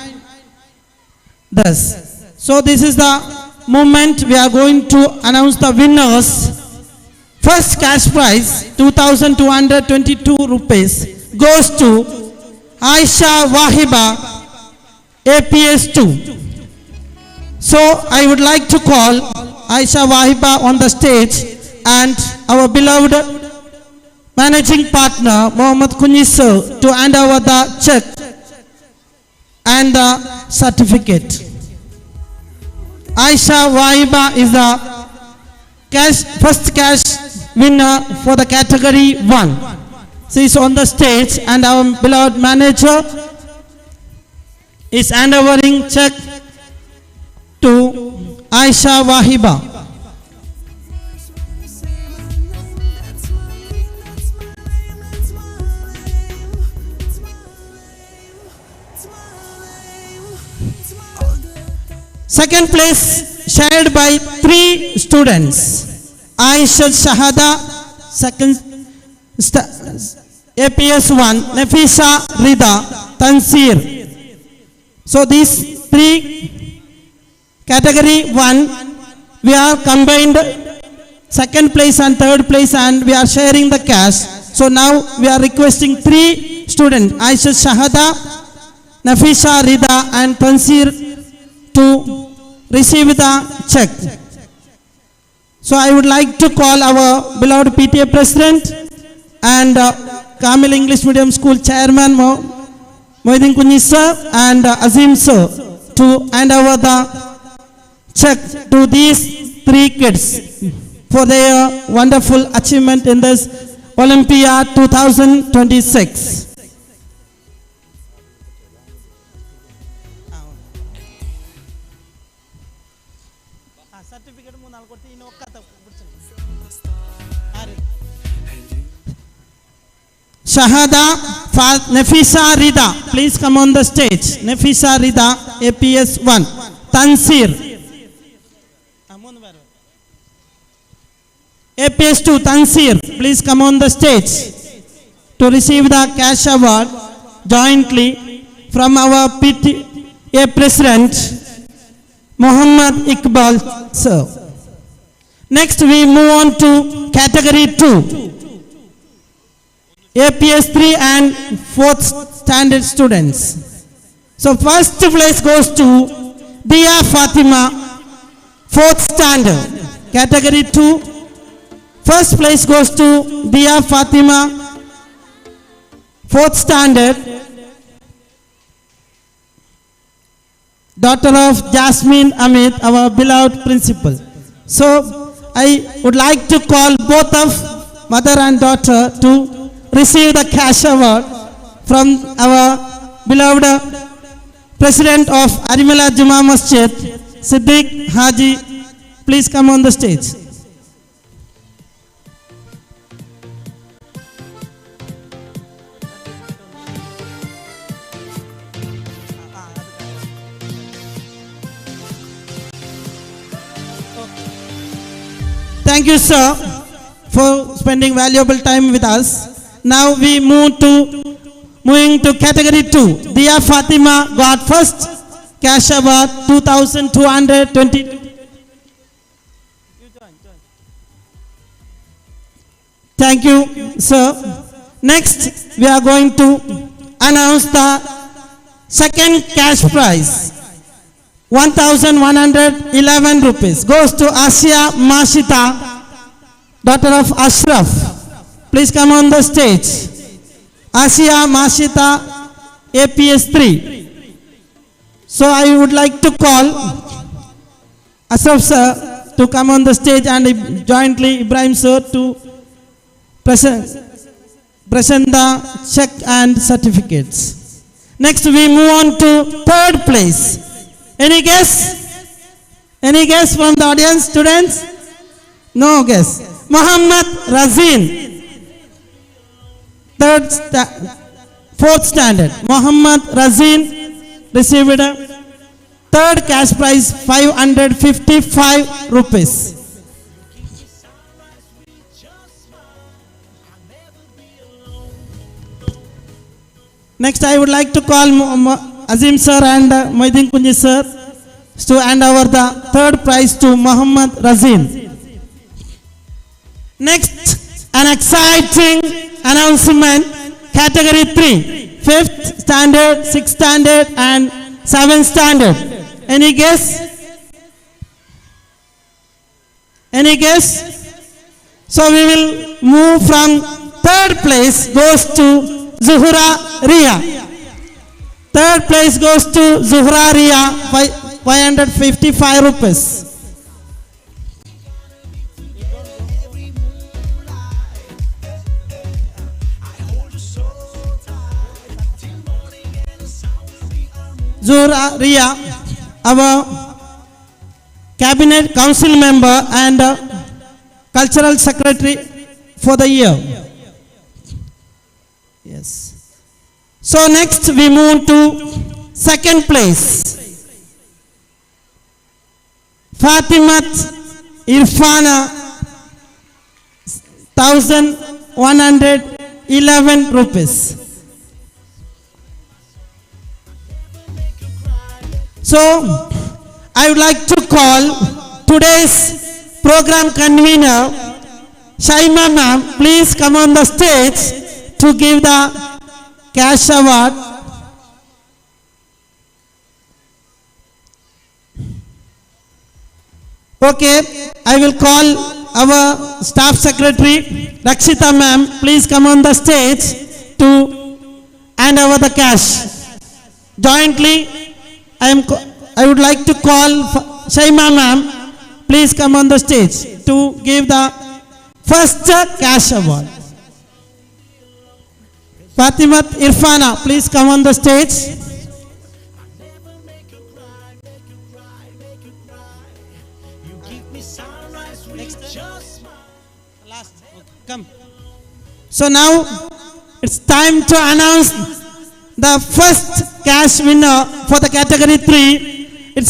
this. So this is the moment we are going to announce the winners. First cash prize 2,222 rupees goes to Aisha Wahiba, APS 2. So I would like to call Aisha Wahiba on the stage and our beloved managing partner Mohammad Kunyi sir to hand over the check and the certificate. Aisha Wahiba is the first cash winner for the Category 1. She is on the stage and our beloved manager is handovering check to Aisha Wahiba. Second place shared by 3 students. Aisha Shahada, APS 1, Nafisa Rida, Tansir. So these 3 Category 1, we are combined 2nd place and 3rd place and we are sharing the cash. So now we are requesting 3 students, Aisha Shahada, Nafisa Rida and Tansir to receive the check. So I would like to call our beloved PTA President and Kamil English Medium School Chairman Moidin Kunyi sir and Azim sir to hand over the check to these 3 kids for their wonderful achievement in this Olympia 2026. Shahada Nafisa Rida, please come on the stage. Nafisa Rida, APS 1. Tansir, APS 2, Tansir, please come on the stage to receive the cash award jointly from our PTA President Muhammad Iqbal sir. Next we move on to Category 2. APS 3 and 4th standard students. So first place goes to Dia Fatima, 4th standard. Category 2. First place goes to Dia Fatima, 4th standard, daughter of Jasmine Amit, our beloved principal. So I would like to call both of mother and daughter to receive the cash award from our beloved President of Arimala Juma Masjid, Siddiq Haji. Please come on the stage. Thank you, sir, for spending valuable time with us. Now we moving to category 2. Dia Fatima got first cash award 2,220. Thank you, sir. Next, we are going to announce the second cash prize. 1,111 rupees goes to Asia Mashita, daughter of Ashraf. Please come on the stage. Asia Mashita, APS 3. So I would like to call Ashraf sir to come on the stage and jointly Ibrahim sir to present the check and certificates. Next we move on to third place. Any guess? Any guess from the audience, students? No guess. Muhammad Razin, fourth standard. Muhammad Razin received a third cash prize 555 rupees. Next I would like to call Azim sir and Moidin Kunji sir to hand over the third prize to Muhammad Razin. Next, an exciting announcement, category 3, 5th standard, 6th standard and 7th standard. Any guess? Any guess? So we will move from third place goes to Zuhra Ria. Third place goes to Zuhra Ria, 555 rupees. Zuhra Ria, our cabinet council member and cultural secretary for the year. Yes. So next we move to second place. Fatimat Irfana, 1,111 rupees. So I would like to call today's program convener, Shaima ma'am, please come on the stage to give the cash award. Okay, I will call our staff secretary Rakshita ma'am, please come on the stage to hand over the cash. Jointly, I would like to call Shaima ma'am, please come on the stage to give the first cash award. Fatimat Irfana, please come on the stage. Last, come. So now it's time to announce the first cash winner for the category 3. It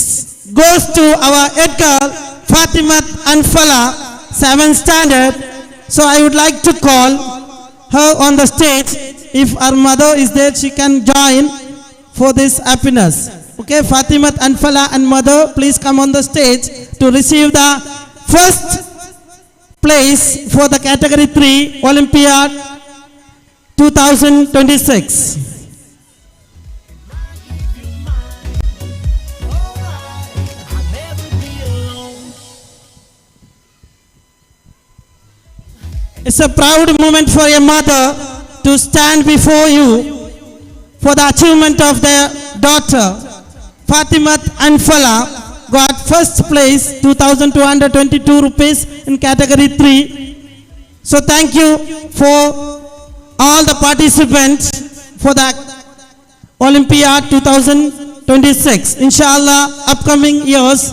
goes to our head girl Fatimat Anfala, 7th standard. So I would like to call her on the stage. If our mother is there, she can join for this happiness. Okay, Fatimat Anfala and mother, please come on the stage to receive the first place for the category 3 Olympiad 2026. It's a proud moment for a mother to stand before you for the achievement of their daughter, Fatimat Anfala, got first place, 2,222 rupees in category 3. So thank you for all the participants for the Olympiad 2026. Inshallah, upcoming years,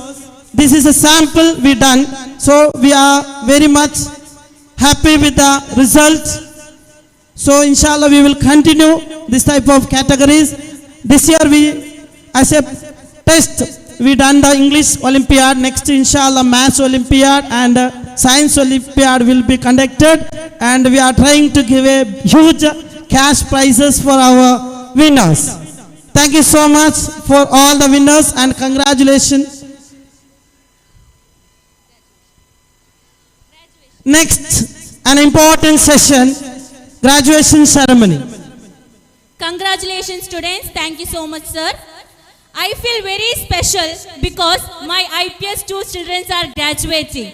this is a sample we done. So we are very much happy with the result. So inshallah, we will continue this type of categories. This year we, as a test, we done the English Olympiad. Next, inshallah, Maths Olympiad and Science Olympiad will be conducted. And we are trying to give a huge cash prizes for our winners. Thank you so much for all the winners and congratulations. Next, an important session, graduation ceremony. Congratulations students, thank you so much sir. I feel very special because my IPS 2 children are graduating.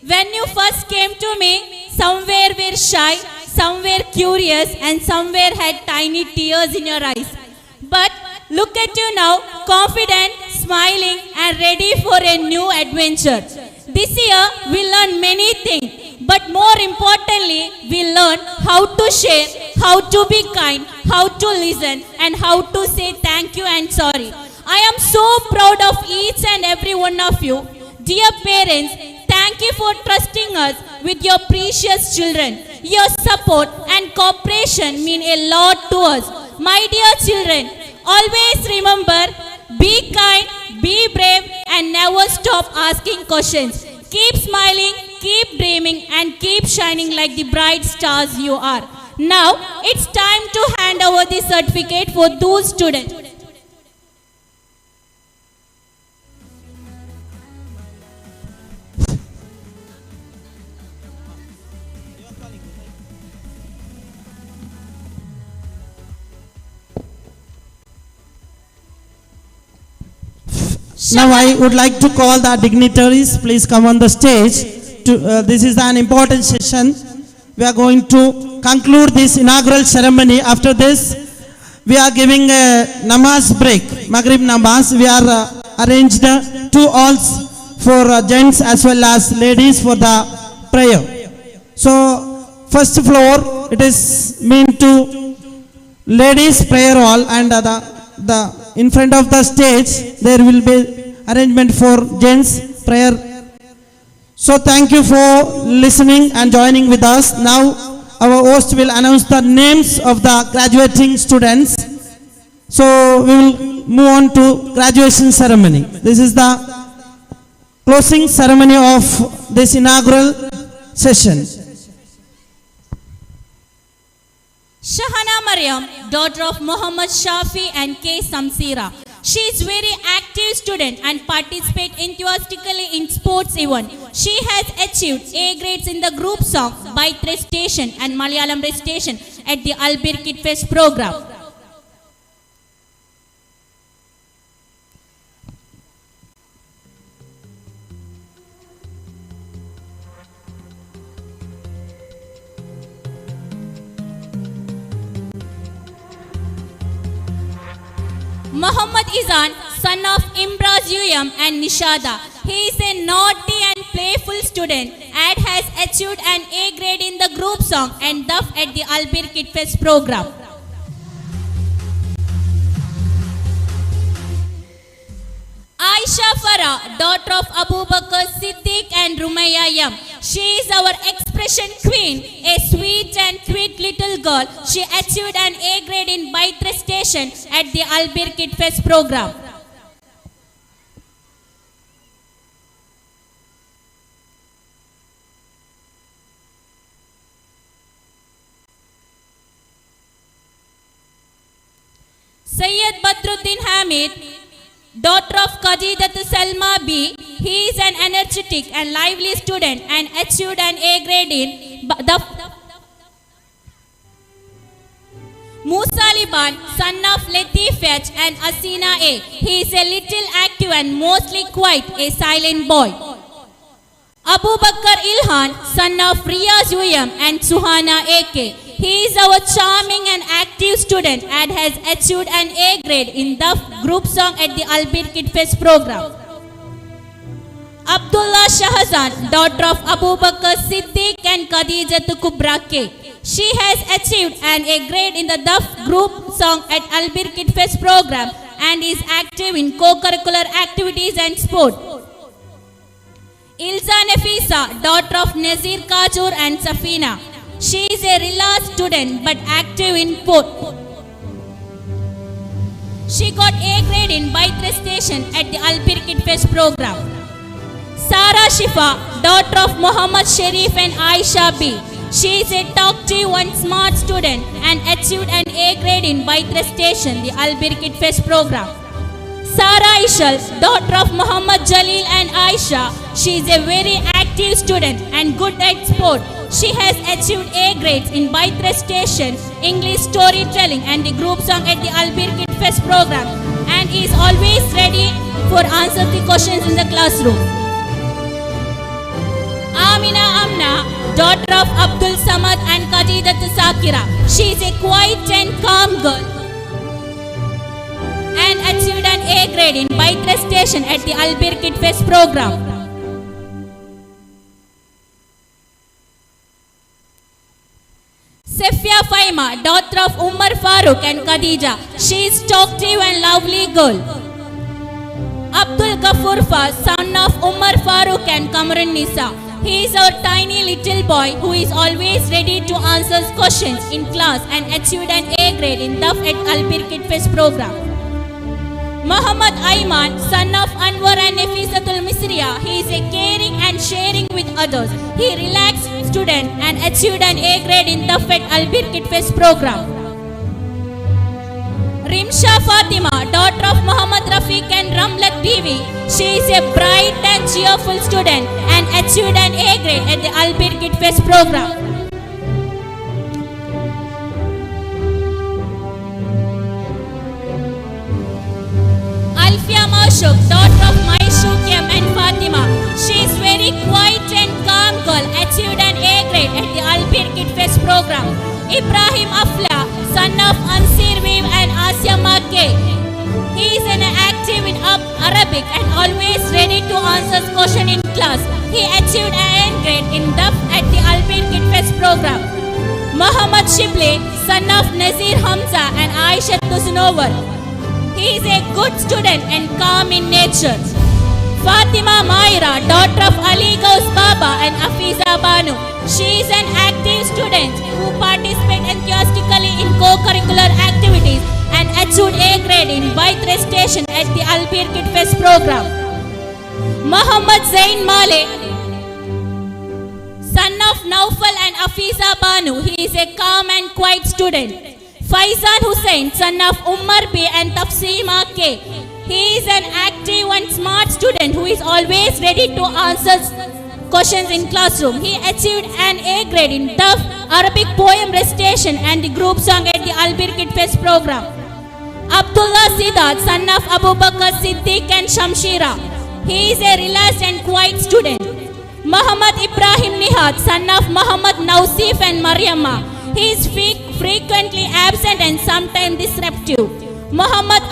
When you first came to me, somewhere were shy, somewhere curious and somewhere had tiny tears in your eyes. But look at you now, confident, smiling and ready for a new adventure. This year we learn many things, but more importantly we learn how to share, how to be kind, how to listen and how to say thank you and sorry. I am so proud of each and every one of you. Dear parents, thank you for trusting us with your precious children. Your support and cooperation mean a lot to us. My dear children, always remember, be kind, be brave and never stop asking questions. Keep smiling, keep dreaming and keep shining like the bright stars you are. Now, it's time to hand over the certificate for those students. Now I would like to call the dignitaries, please come on the stage. This is an important session. We are going to conclude this inaugural ceremony. After this, we are giving a namaz break, Maghrib namaz. We are arranged 2 halls for gents as well as ladies for the prayer. So first floor, it is meant to ladies prayer hall, and the in front of the stage there will be arrangement for gents prayer. So thank you for listening and joining with us. Now our host will announce the names of the graduating students. So we will move on to graduation ceremony. This is the closing ceremony of this inaugural session. Shahana Mariam, daughter of Muhammad Shafi and K. Samsira. She is very active student and participate enthusiastically in sports event. She has achieved A grades in the group song Bite Recitation and Malayalam Recitation at the Albir Kid Fest program. Muhammad Izan, son of Imraz Uyam and Nishada. He is a naughty and playful student and has achieved an A grade in the group song and duff at the Albir Kid Fest program. Aisha Farah, daughter of Abu Bakr Siddiq and Rumayya Yam. She is our expression queen, a sweet and sweet little girl. She achieved an A grade in Bite Recitation at the Albir Kid Fest program. Sayyid Badruddin Hamid, daughter of Kajidat Salma B. He is an energetic and lively student and achieved an A grade in the Musa Liban, son of Latif H and Asina A. He is a little active and mostly quite a silent boy. Abu Bakr Ilhan, son of Riyaz Uyam and Suhana AK. He is our charming and active student and has achieved an A grade in the group song at the Albir Kid Fest program. Abdullah Shahzan, daughter of Abu Bakr Siddiq and Khadijat Kubra K. She has achieved an A grade in the Daf group song at Albir Kid Fest program and is active in co-curricular activities and sport. Ilza Nafisa, daughter of Nazir Kajur and Safina. She is a relaxed student but active in sport. She got A grade in Baitre Station at the Albir Kid Fest program. Sara Shifa, daughter of Muhammad Sharif and Aisha B. She is a talkative and smart student and achieved an A grade in Baitre Station, the Albir Kid Fest program. Sara Ishal, daughter of Muhammad Jalil and Aisha. She is a very active student and good at sport. She has achieved A grades in Baitre Station, English storytelling and the group song at the Albir Kid Fest program and is always ready for answer the questions in the classroom. Amina Amna, daughter of Abdul Samad and Khadidat Sakira. She is a quiet and calm girl and achieved an A grade in Baitre Station at the Albir Kid Fest program. Safia Faima, daughter of Umar Farooq and Khadija. She is talkative and lovely girl. Abdul Ghaffur Fa, son of Umar Farooq and Kamran Nisa. He is our tiny little boy who is always ready to answer questions in class and achieved an A grade in Daf at Albir Kid Fest program. Muhammad Ayman, son of Anwar and Nafisatul Misriya. He is a caring and sharing with others. He relaxed student and achieved an A grade in Daf at Albir Kid Fest program. Rimsha Fatima, daughter of Muhammad Rafiq and Ramlat Bibi. She is a bright and cheerful student and achieved an A grade at the Albir Kid Fest program. Alfia Mashuk, daughter of Maishukiam and Fatima. She is very quiet and calm girl, achieved an A grade at the Albir Kid Fest program. Ibrahim Afla, son of Ansir Weave and Asya Makke. He is an active in Arabic and always ready to answer questions in class. He achieved an A grade in Daf at the Albir Kid Fest program. Muhammad Shible, son of Nazir Hamza and Aisha Tusnover. He is a good student and calm in nature. Fatima Maira, daughter of Ali Gaus Baba and Afiza Banu. She is an active student who participates enthusiastically in co-curricular activities and achieved A grade in Baitre Station at the Albir Kid Fest program. Muhammad Zain Malik, son of Naufal and Afiza Banu. He is a calm and quiet student. Faizan Hussain, son of Umar B and Tafseema K. He is an active and smart student who is always ready to answer questions in classroom. He achieved an A grade in Daf, Arabic poem recitation and the group song at the Albir Kid Fest program. Abdullah Siddharth, son of Abu Bakr Siddiq and Shamshira. He is a relaxed and quiet student. Muhammad Ibrahim Nihat, son of Muhammad Nausif and Maryama. He is frequently absent and sometimes disruptive. Muhammad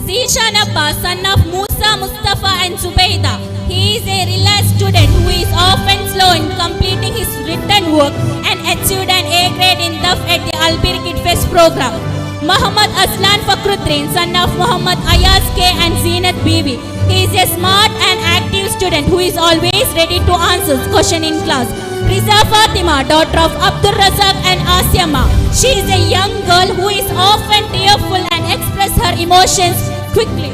Zishan Abbas, son of Musa, Mustafa and Zubayda. He is a relaxed student who is often slow in completing his written work and achieved an A grade in Daf at the Albir Kid Fest program. Muhammad Aslan Fakhruddin, son of Muhammad Ayaz K and Zeenat Bibi. He is a smart and active student who is always ready to answer questions in class. Riza Fatima, daughter of Abdul Razak and Asyama. She is a young girl who is often tearful and expresses her emotions quickly.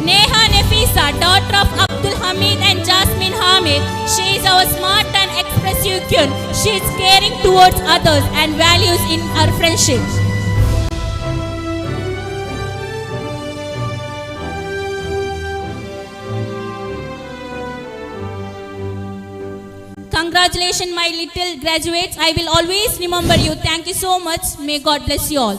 Neha Nafisa, daughter of Abdul Hamid and Jasmine Hamid. She is our smart and expressive girl. She is caring towards others and values in her friendship. Congratulations, my little graduates. I will always remember you. Thank you so much. May God bless you all.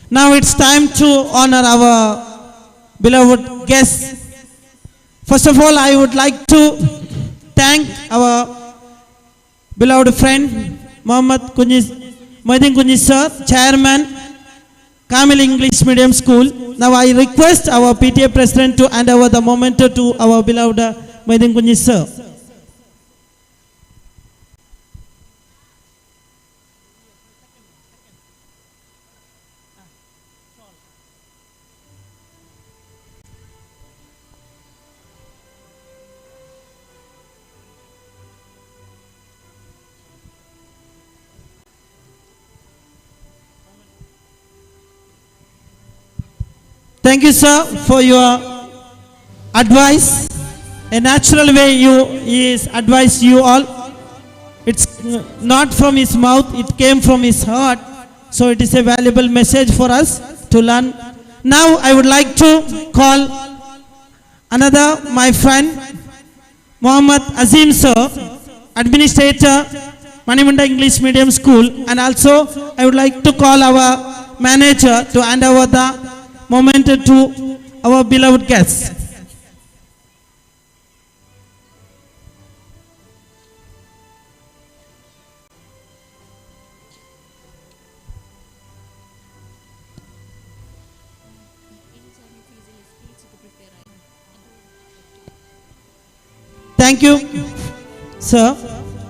Now it's time to honor our beloved guests. First of all, I would like to thank our beloved friend Mohammed Moidin Kunji sir, Chairman, Kamil English Medium School. Now I request our PTA President to hand over the memento to our beloved Moidin Kunji sir. Thank you, sir, for your advice. A natural way he is advised you all. It's not from his mouth, it came from his heart. So it is a valuable message for us to learn. Now I would like to call another my friend, Muhammad Azim sir, Administrator, Manimunda English Medium School, and also I would like to call our manager to hand over the memento to our beloved guests. Thank you, sir,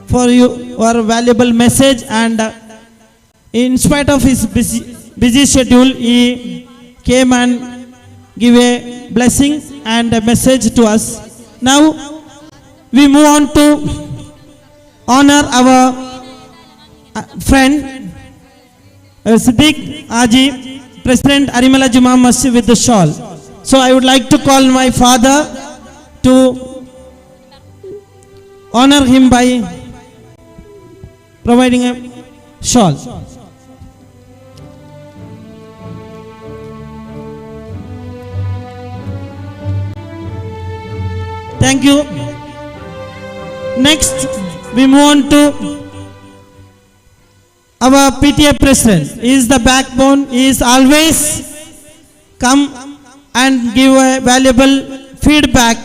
for your valuable message, and in spite of his busy schedule, he came and give a blessing and a message to us. Now we move on to honor our friend Siddiq Aji, President Arimala Juma Masjid, with the shawl. So I would like to call my father to honor him by providing a shawl. Thank you. Next, we move on to our PTA President. He is the backbone. He is always come and give a valuable feedback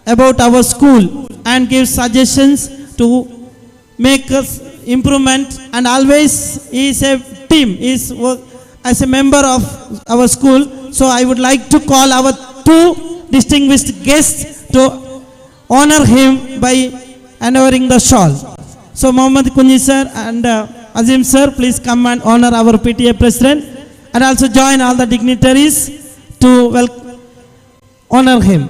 about our school and give suggestions to make us improvement. And always he is a team. He is as a member of our school. So I would like to call our two distinguished guests to honor him by honoring the shawl. So Mohammed Kunji sir and Azim sir, please come and honor our PTA President, and also join all the dignitaries to honor him.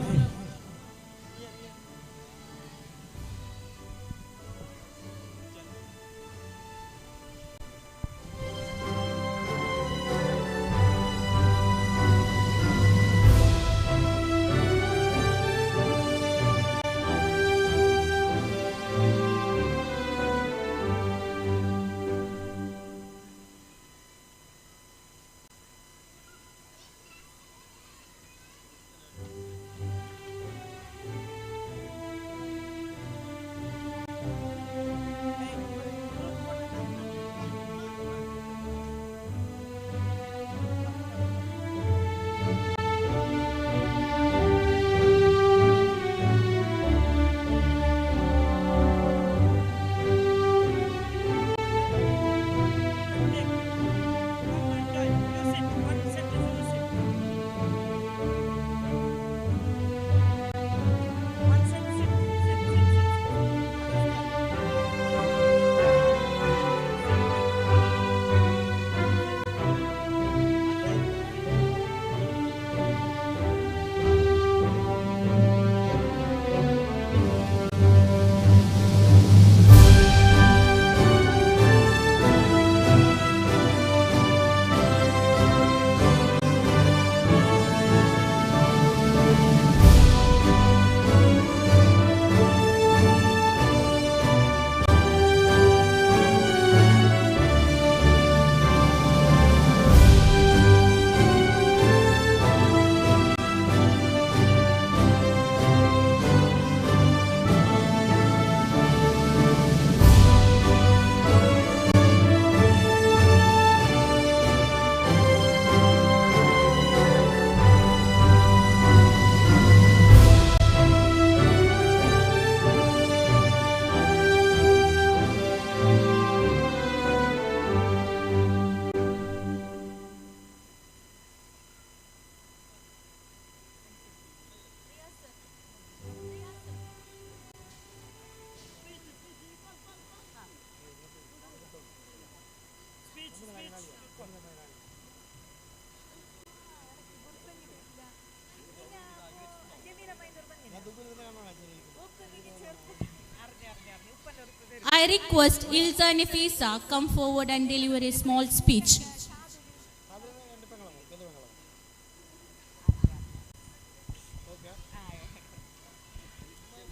I request Ilza Nefisa come forward and deliver a small speech.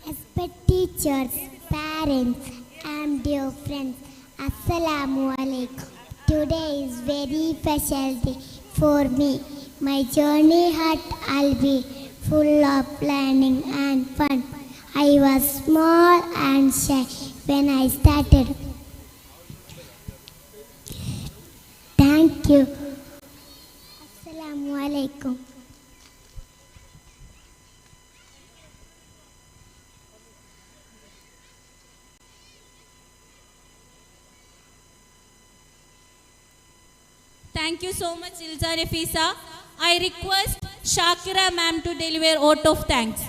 Respect teachers, parents, and dear friends. Assalamu alaikum. Today is very special day for me. My journey had will be full of planning and fun. I was small and shy when I started. Thank you. Assalamu alaikum. Thank you so much, Ilza Nefisa. I request Shakira ma'am to deliver vote of thanks.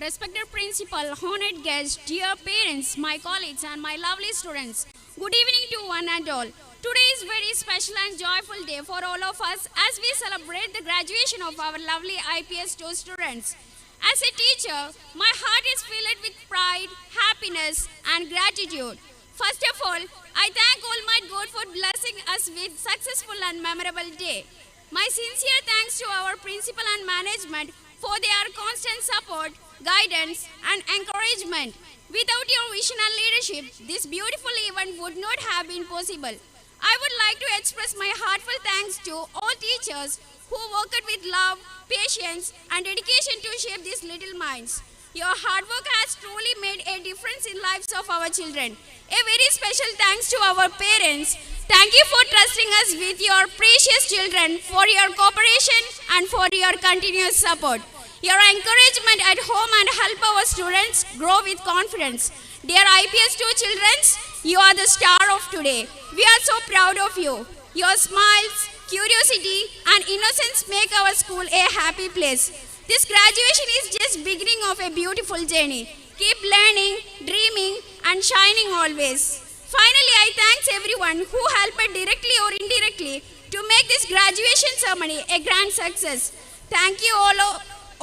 Respected principal, honored guests, dear parents, my colleagues and my lovely students, good evening to one and all. Today is very special and joyful day for all of us as we celebrate the graduation of our lovely IPS 2 students. As a teacher, my heart is filled with pride, happiness and gratitude. First of all, I thank Almighty God for blessing us with successful and memorable day. My sincere thanks to our principal and management for their constant support, guidance and encouragement. Without your vision and leadership, this beautiful event would not have been possible. I would like to express my heartfelt thanks to all teachers who worked with love, patience and dedication to shape these little minds. Your hard work has truly made a difference in lives of our children. A very special thanks to our parents. Thank you for trusting us with your precious children, for your cooperation and for your continuous support. Your encouragement at home and help our students grow with confidence. Dear IPS 2 children, you are the star of today. We are so proud of you. Your smiles, curiosity and innocence make our school a happy place. This graduation is just beginning of a beautiful journey. Keep learning, dreaming and shining always. Finally, I thank everyone who helped directly or indirectly to make this graduation ceremony a grand success. Thank you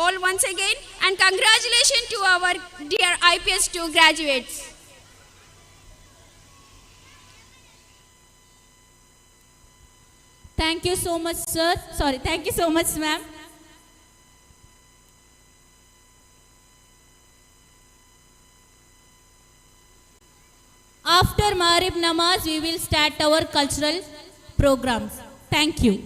all once again and congratulations to our dear IPS 2 graduates. Thank you so much, sir. Thank you so much, ma'am. After Maghrib Namaz, we will start our cultural programs. Thank you.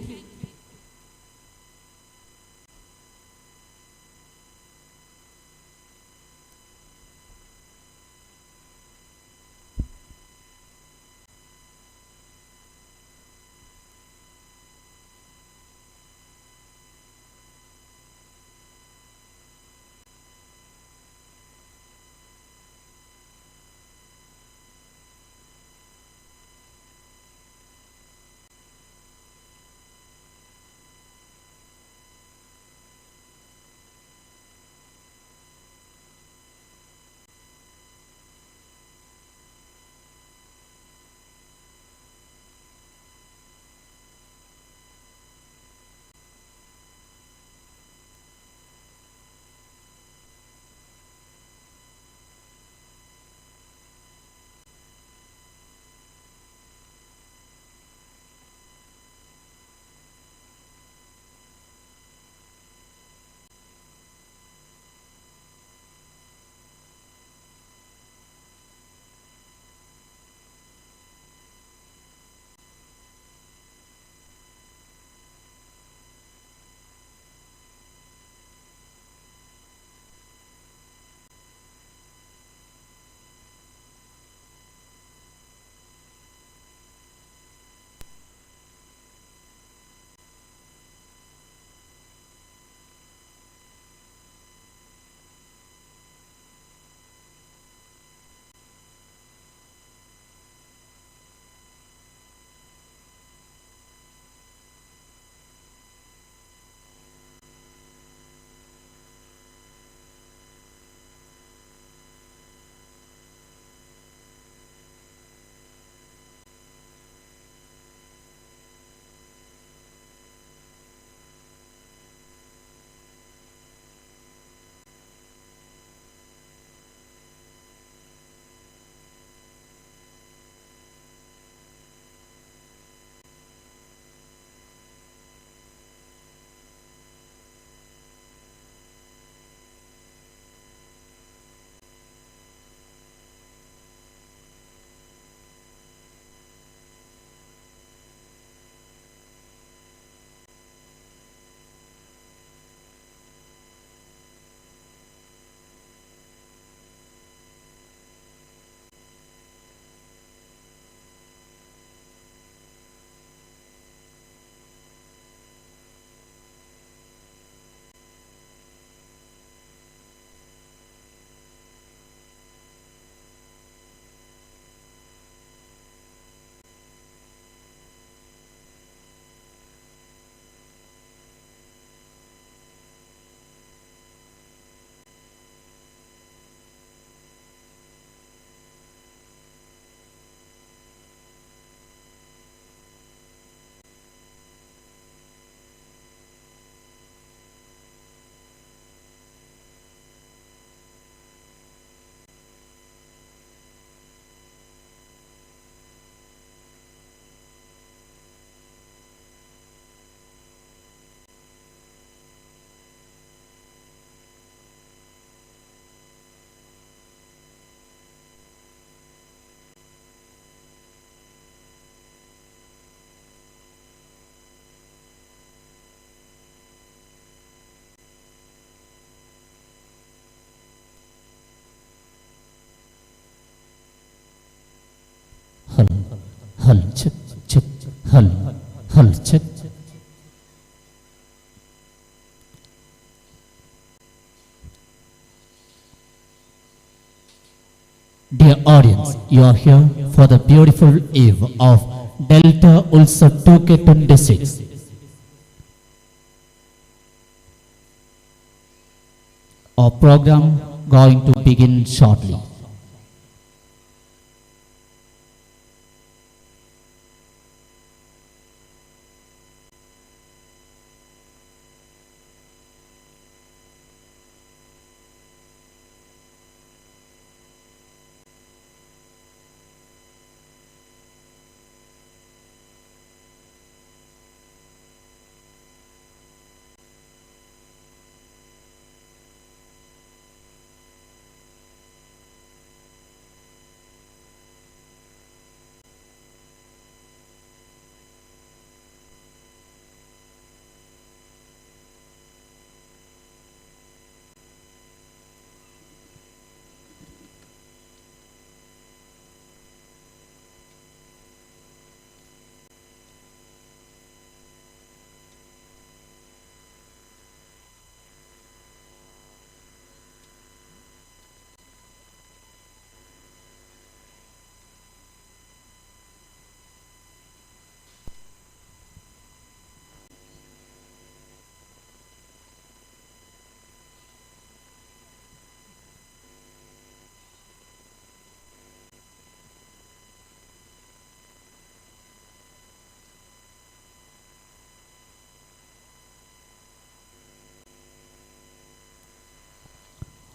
Hal, hal, check, check, hal, hal, check. Dear audience, you are here for the beautiful eve of Delta Ulsa 2K26. Our program going to begin shortly.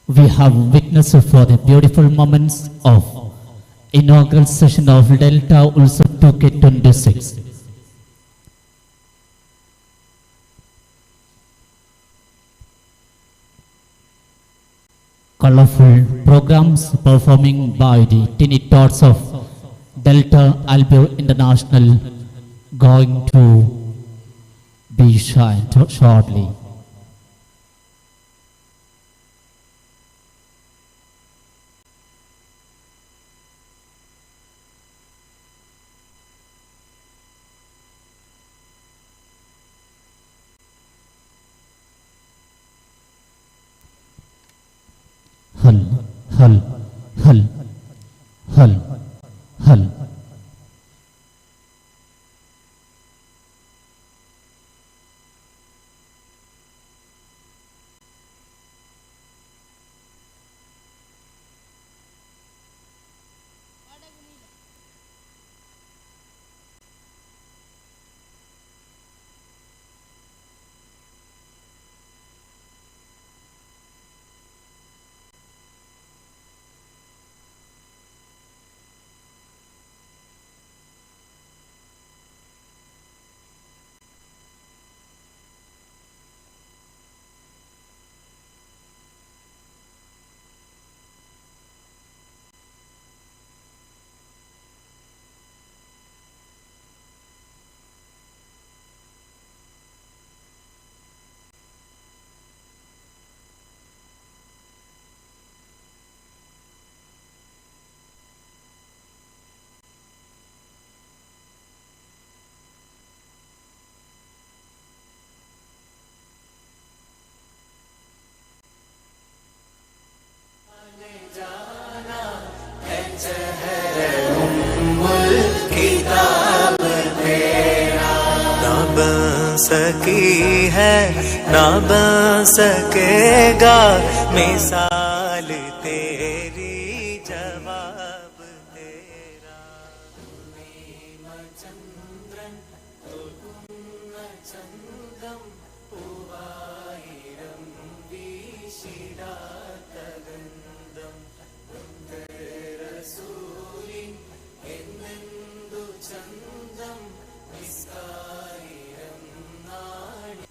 We have witnessed for the beautiful moments of inaugural session of Delta Ulsa 2K26. Colorful programs performing by the Tiny Tots of Delta Albio International going to be shined shortly. Hal, hal, hal, hal, hal. सकी है ना बन सकेगा मिसाल तेरी जवाब तेरा चंद्रन चंदम पूवायिरम विशिरातगंधम रसूलिन एन्नेंदु चंदम निस्कायिरम नाडी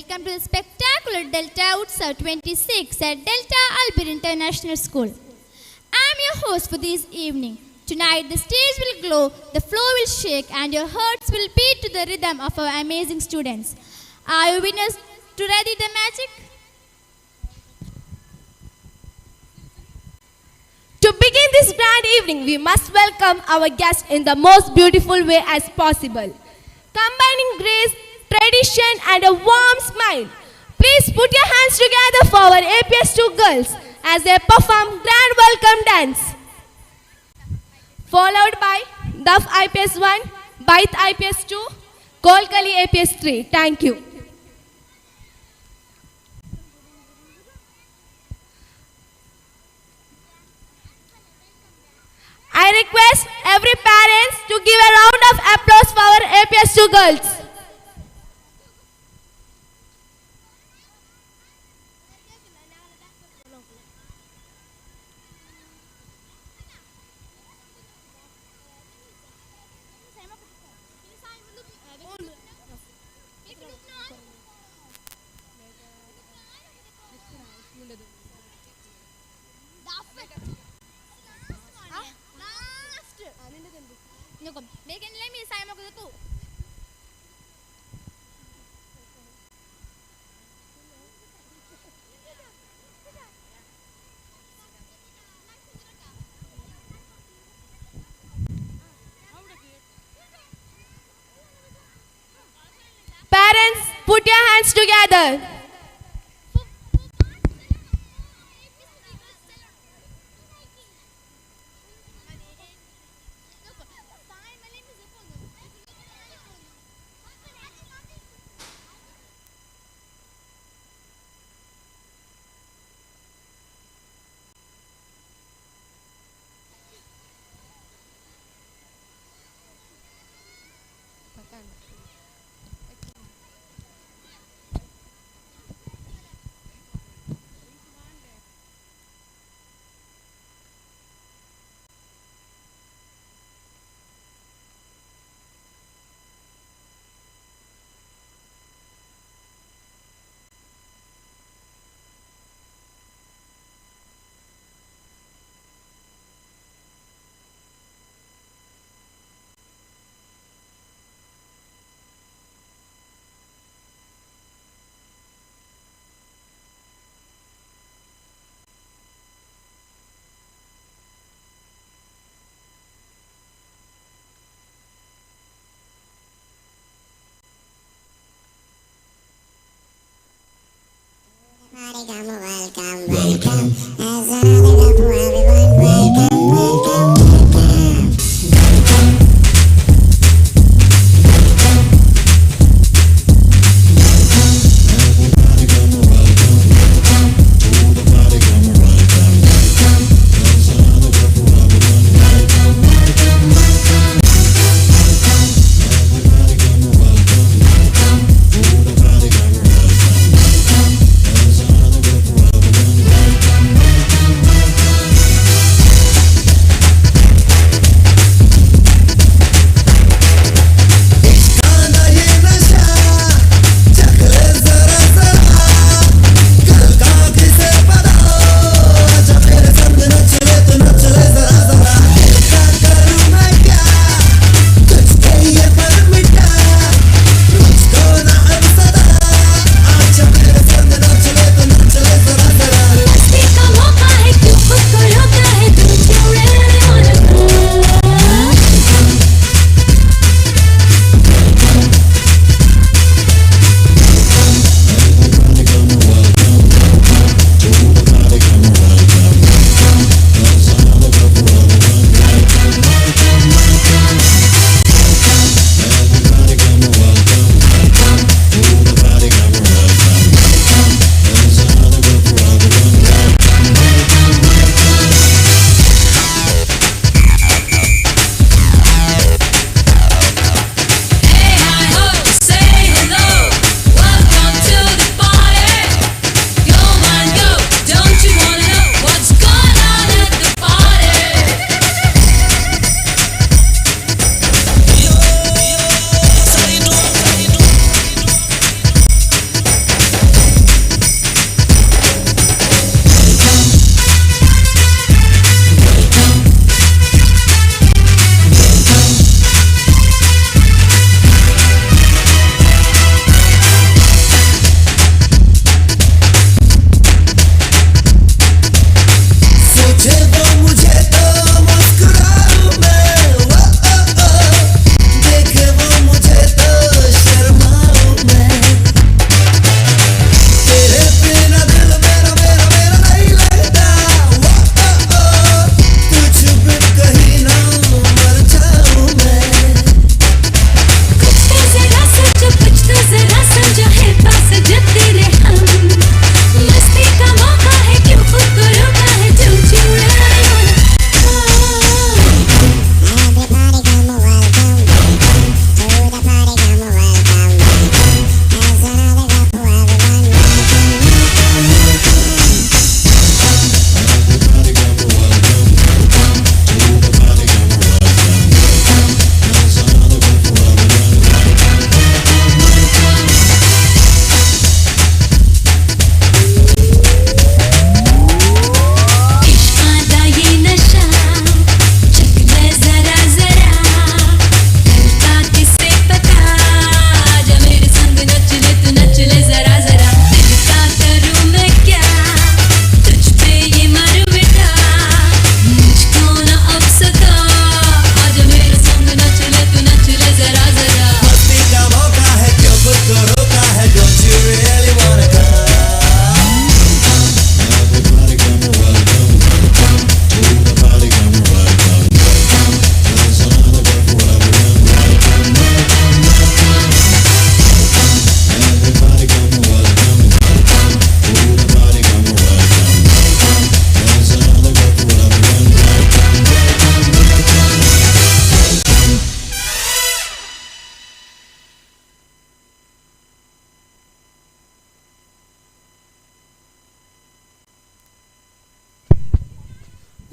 Welcome to the spectacular Delta Utsav 26 at Delta Albir International School. I am your host for this evening. Tonight the stage will glow, the floor will shake, and your hearts will beat to the rhythm of our amazing students. Are you winners to ready the magic? To begin this grand evening, we must welcome our guests in the most beautiful way as possible. Combining grace, tradition and a warm smile. Please put your hands together for our APS 2 girls as they perform grand welcome dance. Followed by Daf IPS 1, Bait IPS 2, Kolkali APS 3. Thank you. I request every parents to give a round of applause for our APS 2 girls. Parents, put your hands together.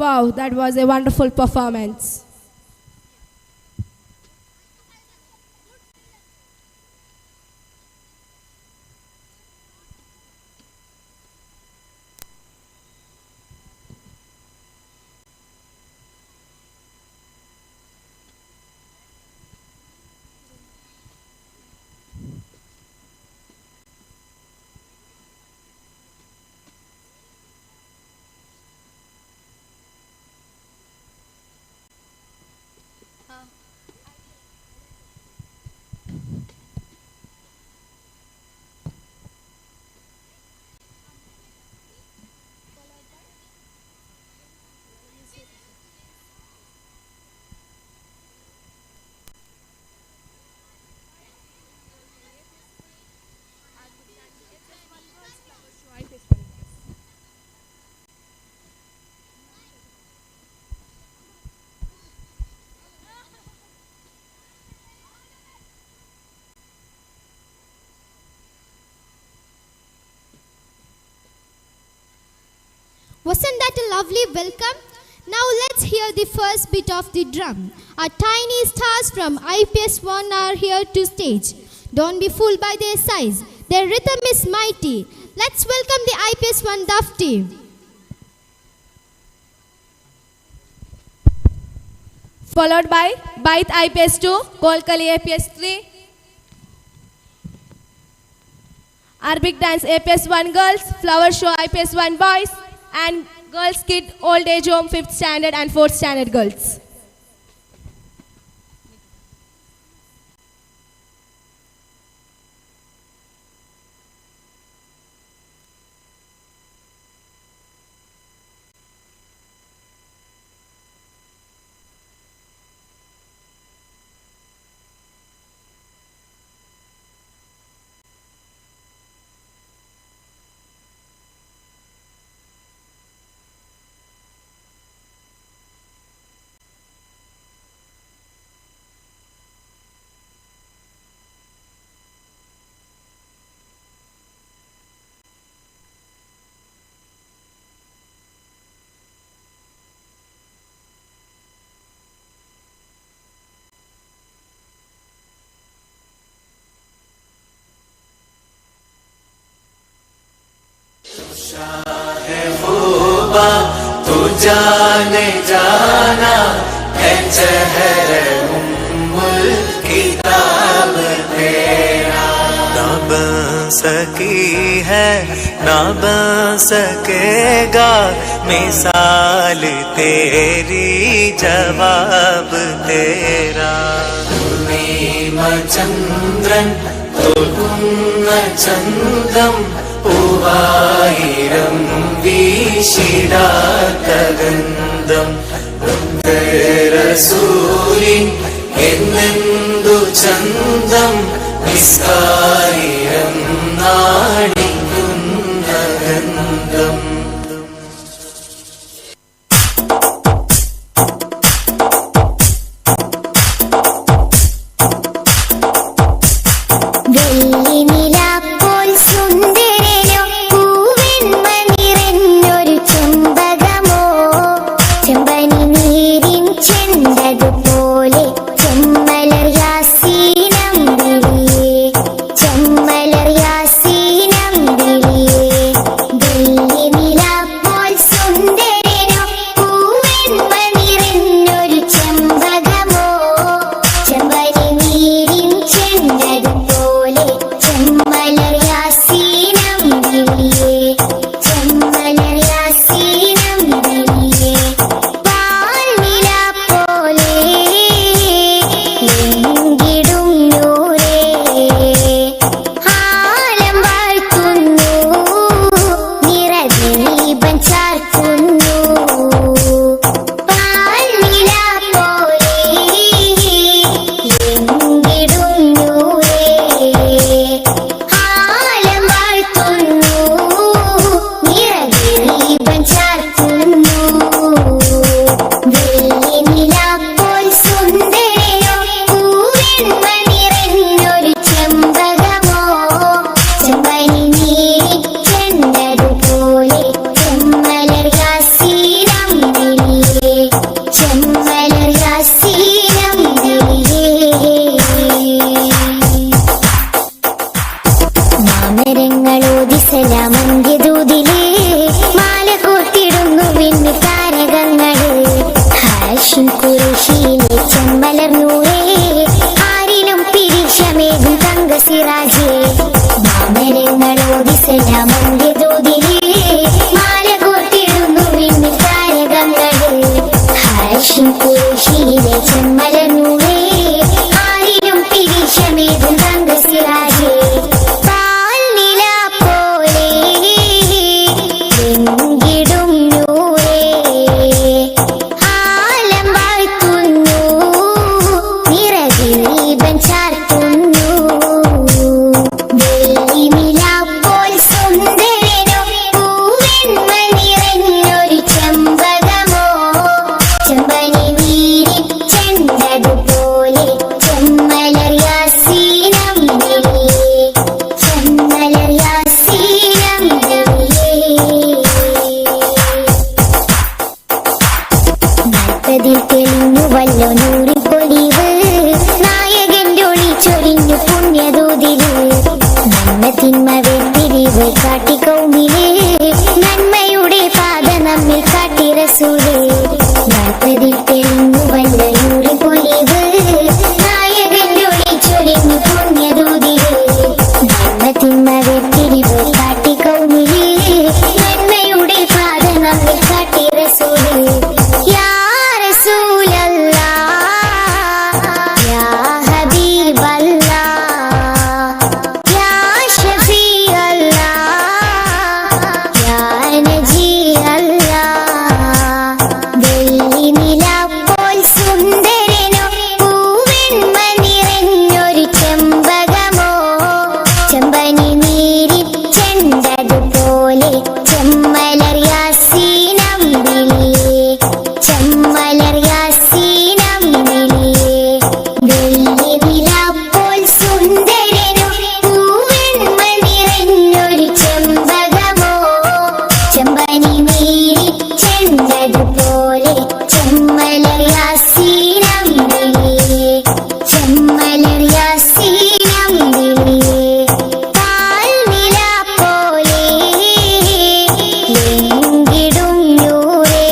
Wow, that was a wonderful performance. Wasn't that a lovely welcome? Now let's hear the first beat of the drum. Our tiny stars from IPS 1 are here to stage. Don't be fooled by their size. Their rhythm is mighty. Let's welcome the IPS 1 Duff team. Followed by Bait IPS 2, Kolkali IPS 3, Arabic Dance IPS 1 Girls, Flower Show IPS 1 Boys, and Girls Kid Old Age Home 5th Standard and 4th Standard Girls. है खूबा तू जाने जाना है चेहरे उम्मुल किताब तेरा ना बन सकी है ना बन सकेगा मिसाल तेरी जवाब तेरा पूर्णिमा चंद्रन तुलुन्न चंदम പൂവായിരം വീശിടാത്തഗന്ധം റസൂലിൻ എന്നെന്തു ചന്തം നിസ്കാരം നാടിക്കുന്ന ഗന്ധം ചെമ്മലർ യാസീനം കാട്ടിക്കൗമിലേ നന്മയുടെ പാത നമ്മിൽ കാട്ടി റസൂലേ നാൽപ്പതിൽ തെളിഞ്ഞു വല്ല നൂറ് പൊലിവ് നായകന്റെ ഒളി ചൊരിഞ്ഞു പുണ്യദൂതില് നന്മ തിന്മ വെട്ടിരിവ് കാട്ടിക്കൗമിലേ നന്മയുടെ പാത നമ്മിൽ കാട്ടി റസൂലേ യാ റസൂലല്ലാഹ് യാ ഹബീബല്ലാഹ് യാ ഷഫീഅല്ലാഹ് യാ നജിയല്ലാഹ് വെള്ളി നിലാപ്പോൾ സുന്ദരനോ പൂവെണ്മ നിറഞ്ഞൊരു ചെമ്പകമോ ചെമ്പനി നീരിച്ചെണ്ടതുപോലെ ചെമ്മലർ യാസീനമ്പിളിയേ ചെമ്മലർ യാസീനമ്പിളിയേ വെള്ളി നിലാപ്പോൾ സുന്ദരനോ പൂവെണ്മ നിറഞ്ഞൊരു ചെമ്പകമോ ചെമ്പനി നീരിച്ചെണ്ടതുപോലെ ചെമ്മലർ യാസീനമ്പിളിയേ ചെമ്മലർ യാസീനമ്പിളിയേ പാൽനില പോലെ ലെങ്കിടും നൂറേ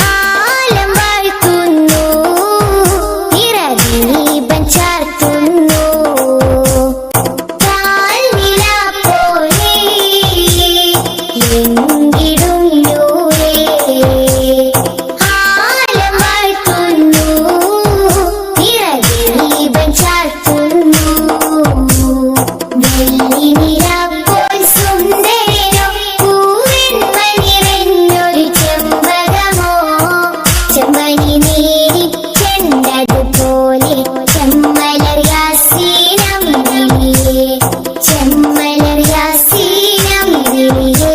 ആലം വാഴ്ത്തുന്നു ഇറദീപം ചാർത്തുന്നു പാൽനില പോലെ ലെങ്കിടും നൂറേ ആലം വാഴ്ത്തുന്നു ഇറദീപം ചാർത്തുന്നു വെള്ളി നിലാപ്പോൾ സുന്ദരനോ പൂവെണ്മ നിറഞ്ഞൊരു ചെമ്പകമോ ചെമ്പനി നീരിച്ചെണ്ടതുപോലെ ചെമ്മലർ യാസീനമ്പിളിയേ ചെമ്മലർ യാസീനമ്പിളിയേ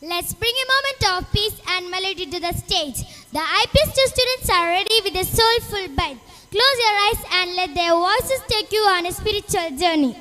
Let's bring a moment of peace and melody to the stage. The IPS2 students are ready with a soulful bite. Close your eyes and let their voices take you on a spiritual journey.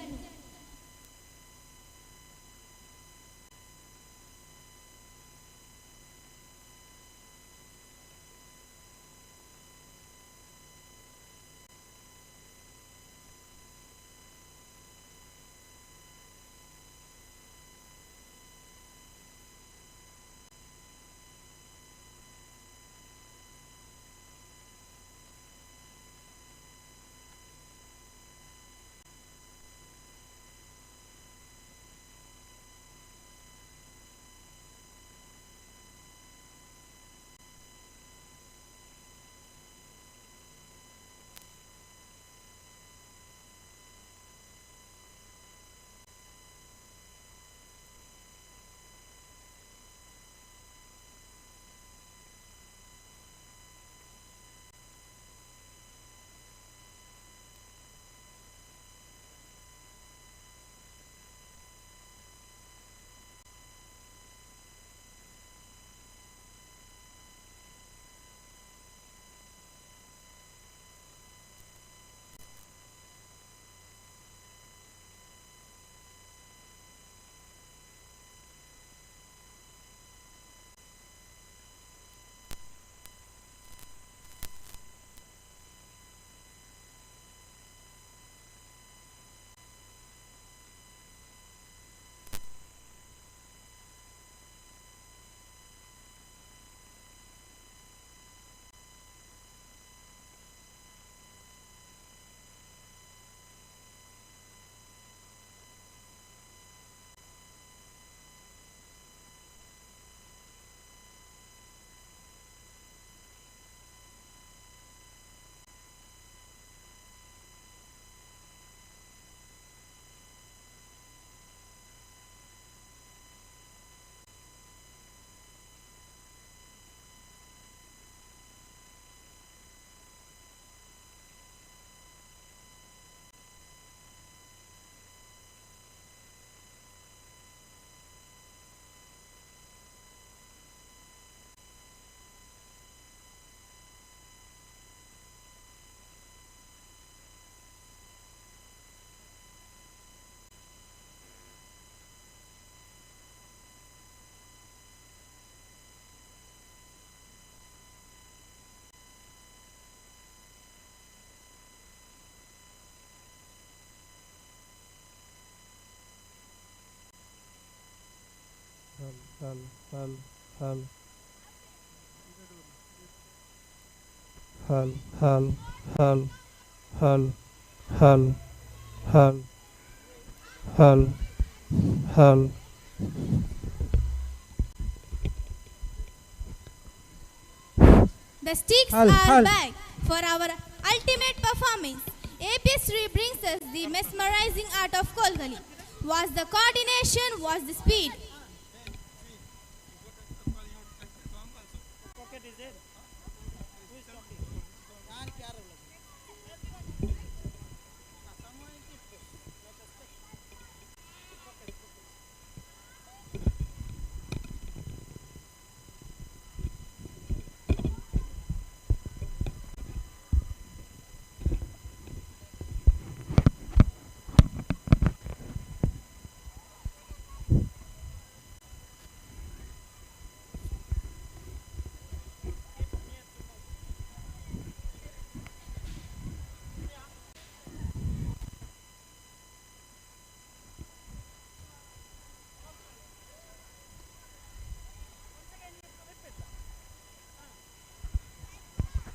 The sticks are back for our ultimate performance. APS3 brings us the mesmerizing art of Kolkali. Was the coordination, was the speed.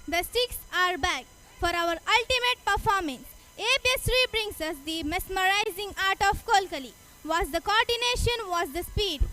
The sticks are back for our ultimate performance. APS3 brings us the mesmerizing art of Kolkali. Was the coordination, was the speed.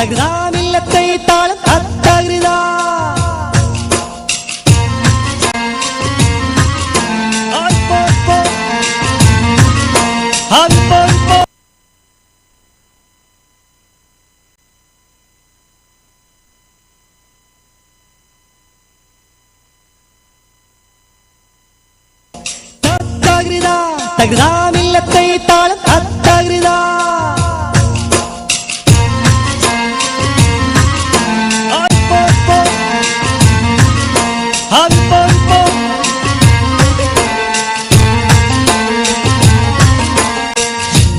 തകൃതാമില്ലത്തെ താളം അത്തകൃത തകൃതാമില്ലത്തെ താളം അത്തകൃത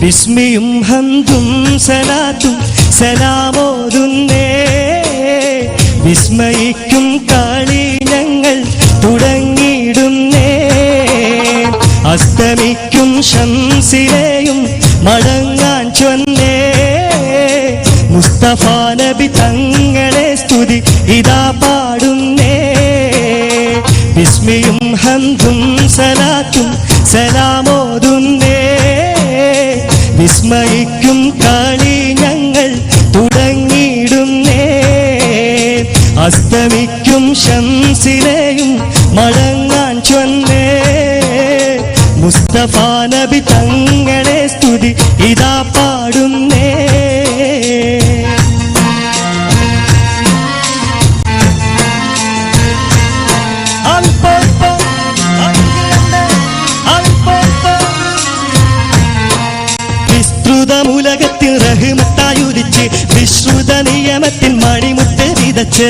ബിസ്മിയും ഹംദും സലാത്തും സലാമോതുന്നേ വിസ്മയിക്കും കളി ഞങ്ങൾ തുടങ്ങിയിടുന്നേ അസ്തമിക്കും ശംസിലെയും മടങ്ങാൻ ചൊന്നേ മുസ്തഫ നബി തങ്ങളെ സ്തുതി ഇതാ പാടുന്നേ ബിസ്മിയും ഹംദും സലാത്തും സലാമോതുന്നേ വിസ്മയിക്കും കളി ഞങ്ങൾ തുടങ്ങിയിടുന്നേ അസ്തമിക്കും ശംസിലെയും മടങ്ങാൻ ചൊന്നേ മുസ്തഫ നബി തങ്ങളെ സ്തുതി ഇതാ പാടുന്നേ വിസ്തൃതമുലകത്തിൽ റഹ്മത്തായുദിച്ച് വിശ്രുത നിയമത്തിൽ മണിമുട്ട് വിതച്ച്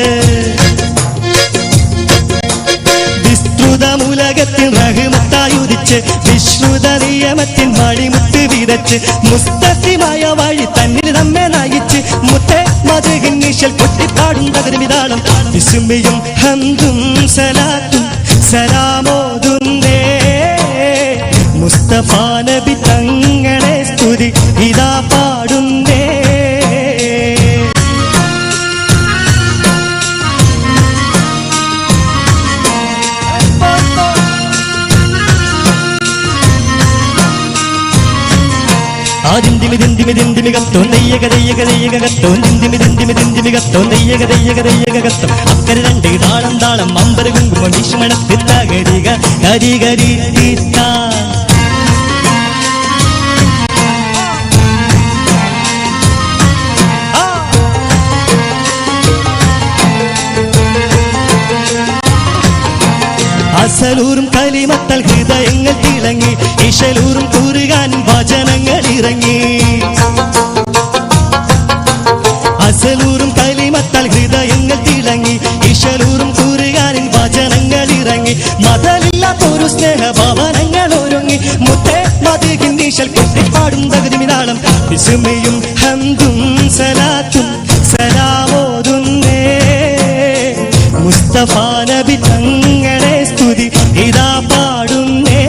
വിസ്തൃതമുലകത്തിൽ റഹ്മത്തായുദിച്ച് വിശ്രുത നിയമത്തിൽ മണിമുട്ട് വിതച്ച് മുസ്തഖിമായ വഴി തന്നിൽ നമ്മെ നയിച്ച് മുത്തേ മധുഹിൻ നിശൽ കൊട്ടിപ്പാടും തകരുമിതാളം വിസ്മയും ഹംദും സലാത്തും സലാമോതുന്നേ മുസ്തഫ നബി തങ്ങളെ സ്തുതി ഇതാ പാടുന്നേ അക്കരെ രണ്ട് താളം താളം അമ്പര കുങ്കുമം വിഷമണത്തിൽ തകരിക കരികരി അസലൂറും കലിമത്തൽ ഹൃദയങ്ങൾ തിളങ്ങി ഇശലൂറും കൂറുകാൻ വചനങ്ങൾ ഇറങ്ങി അസലൂറും കലിമത്തൽ ഹൃദയങ്ങൾ തിളങ്ങി ഇശലൂറും കൂറുകാനിൻ വചനങ്ങൾ ഇറങ്ങി മതമില്ലാത്തൊരു സ്നേഹഭവനങ്ങൾ ഒരുങ്ങി മുത്തേ മധുഹിൻ നിശൽ കൊട്ടിപ്പാടും തകരുമിതാളം വിസ്മയും ഹംദും സലാത്തും സലാമോതുന്നേ മുസ്തഫ നബി തങ്ങളെ സ്തുതി ഇതാ പാടുന്നേ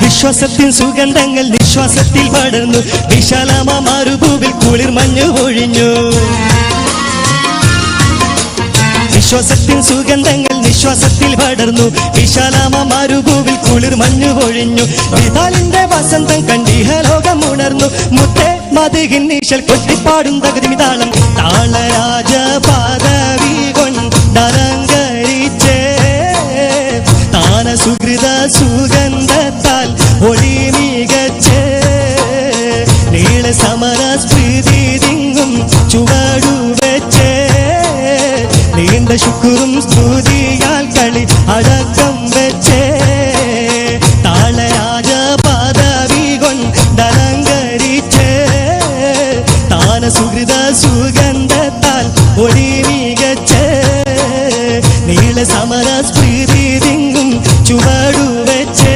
വിശ്വാസത്തിൻ സുഗന്ധങ്ങൾ നിശ്വാസത്തിൽ പടർന്നു വിശാലമാ മരുഭൂവിൽ കുളിർ മഞ്ഞു പൊഴിഞ്ഞു വിശ്വാസത്തിൻ സുഗന്ധങ്ങൾ നിശ്വാസത്തിൽ പടർന്നു വിശാലമാ മരുഭൂവിൽ കുളിർ മഞ്ഞു പൊഴിഞ്ഞു വിതാലിന്റെ വസന്തം കണ്ടിഹലോകം ഉണർന്നു മുത്തേ മധുഹിൻ നിശൽ കൊട്ടിപ്പാടും തകരുമിതാളം താളരാജ പദവി കൊണ്ടലങ്കരിച്ചേ താന സുഹൃത സുഗന്ധത്താൽ ഒളി മികച്ച് നീള സമര സ്മൃതി തിങ്ങും ചുവടു വെച്ച് നീണ്ട ശുക്രും സ്തുതിയാൽ കളി അടക്കം വെച്ച് താളരാജ പദവി കൊണ്ടലങ്കരിച്ച് താന സുഹൃത സുഗന്ധത്താൽ ഒളി മികച്ച് നീള സമര സ്മൃതി തിങ്ങും ചുവടു വെച്ച്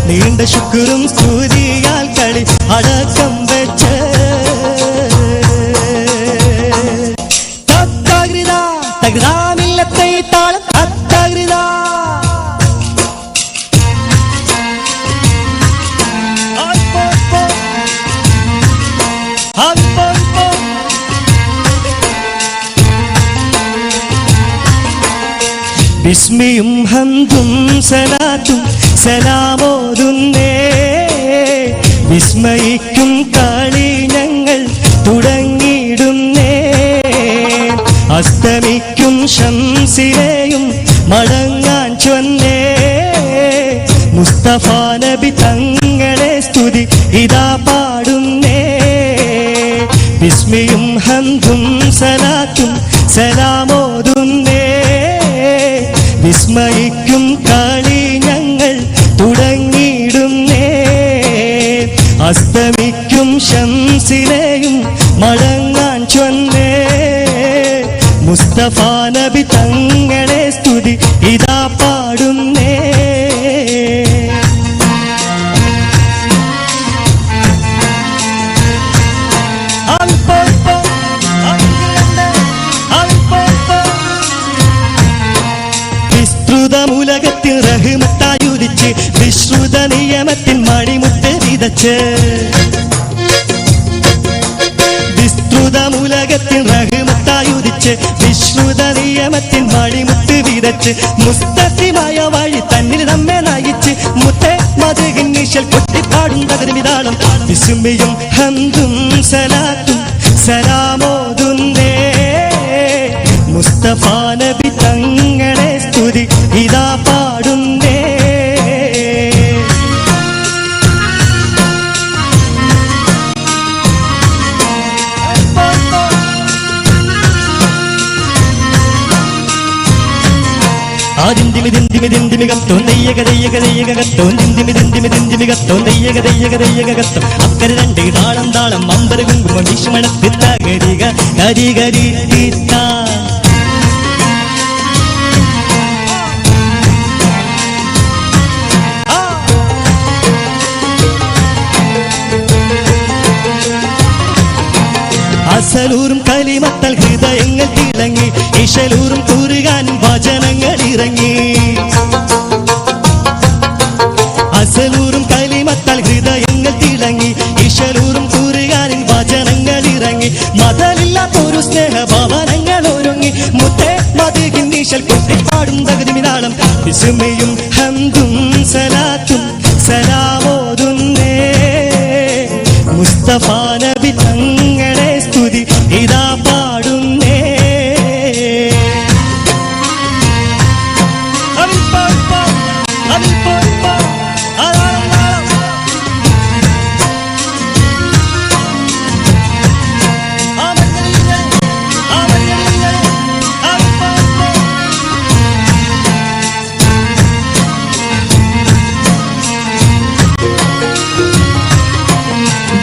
നീണ്ട ശുക്രും സ്തുതിയാൽ കളി അടക്കം വെച്ച് തകൃതാമില്ലത്തെ താളം തകൃത ബിസ്മിയും ഹംദും സലാത്തും സലാമോതുന്നേ വിസ്മയിക്കും കളി ഞങ്ങൾ തുടങ്ങിയിടുന്നേ അസ്തമിക്കും ശംസിലെയും മടങ്ങാൻ ചൊന്നേ മുസ്തഫ നബി തങ്ങളെ സ്തുതി ഇതാ പാടുന്നേ ബിസ്മിയും ഹംദും സലാത്തും അസ്തമിക്കും ശംസിനെയും മടങ്ങാൻ ചൊന്നേ മുസ്തഫ നബി തങ്ങളെ സ്തുതി ഇതാ പാടുന്നേ. വിസ്തൃതമുലകത്തിൽ റഹ്മത്തായുദിച്ച് വിശ്രുത നിയമത്തിൻ മണിമുത്ത് വിതച്ച് വിസ്തൃതമുലകത്തിൽ റഹ്മത്തായുദിച്ച് വിശ്രുത നിയമത്തിൻ മണിമുത്ത് വിതച്ച് മുസ്തഖിമായ വഴി തന്നിൽ നമ്മെ നയിച്ച് മുത്തേ മദ്ഹിൻ നിശൽ കൊട്ടിപ്പാടും തകർമിതാളം വിസ്മയും ഹംദും സലാത്തും സലാമോതുന്നേ മുസ്തഫ നബി തങ്ങളെ സ്തുതി ഇതാ പാടുന്നേ. അക്കരെ രണ്ട് താളം താളം അമ്പര കുങ്കുമ വിഷമണത്ത് തകരിക കരികരി തീത്താ അസലൂറും കലിമത്തൽ ഹൃദയങ്ങൾ തിളങ്ങി ഇശലൂറും കുറുകാൻ വചനങ്ങൾ ഇറങ്ങി. അസലൂറും കലിമത്തൽ ഹൃദയങ്ങൾ തിളങ്ങി ഇശലൂറും കുറുകാൻ വചനങ്ങൾ ഇറങ്ങി. മതലില്ലാത്തൊരു സ്നേഹഭവനങ്ങൾ ഒരുങ്ങി മുത്തേ മദ്ഹിൻ നിശൽ കൊട്ടിപ്പാടും തകർമിതാളം വിസ്മയും ഹംദും സലാത്തും സലാമോതുന്നേ മുസ്തഫ നബി തങ്ങളെ സ്തുതി ഇതാ പാടുന്നേ.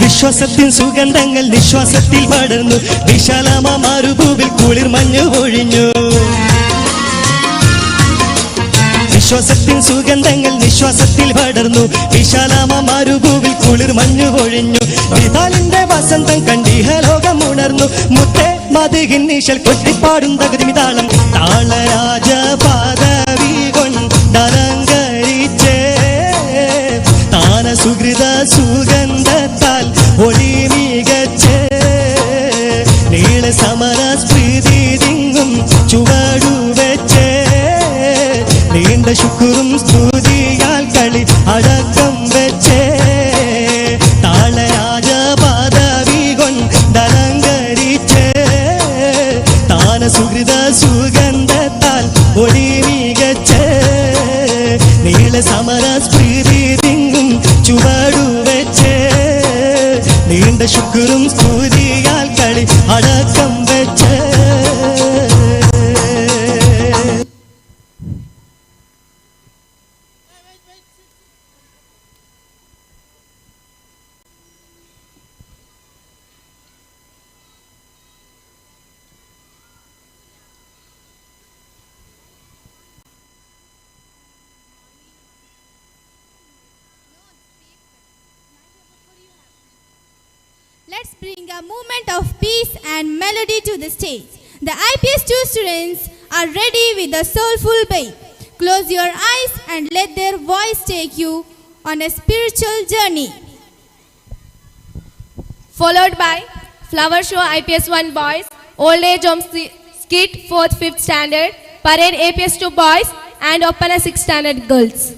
വിശ്വാസത്തിൻ സുഗന്ധങ്ങൾ നിശ്വാസത്തിൽ പടർന്നു വിശാലമ മരുഭൂവിൽ കുളിർ മഞ്ഞു പൊഴിഞ്ഞു. വിശ്വാസത്തിൻ സുഗന്ധങ്ങൾ നിശ്വാസത്തിൽ പടർന്നു വിശാലമ മരുഭൂവിൽ കുളിർ മഞ്ഞു പൊഴിഞ്ഞു. വിതാലിന്റെ വസന്തം കണ്ടിഹലോകം ഉണർന്നു മുത്തേ മദ്ഹിൻ നിശൽ കൊട്ടിപ്പാടും തകർമിതാളം താളരാജ പദവി കൊണ്ടലങ്കരിച്ചേ താന സുഹൃത സുഗന്ധത്താൽ ഒളി മികച്ച് നീള സമര സ്മൃതി തിങ്ങും ചുവടുവെച്ച് നീണ്ട ശുക്രും സ്തുതിയാൽ കളി അടക്കം വെച്ച് താളരാജ പദവി കൊണ്ടലങ്കരിച്ച് താന സുഹൃത സുഗന്ധത്താൽ ഒളി മികച്ച് നീള സമര സ്മൃതി തിങ്ങും ചുവടുവെച്ച് നീണ്ട ശുക്രും സ്തുതിയാൽ കളി അടക്കം വെച്ച്. Let's bring a moment of peace and melody to the stage. The IPS 2 students are ready with a soulful beat. Close your eyes and let their voice take you on a spiritual journey. Followed by Flower Show IPS 1 boys, Old Age Home Skit 4th 5th standard, Parade APS 2 boys and Opana 6th standard girls.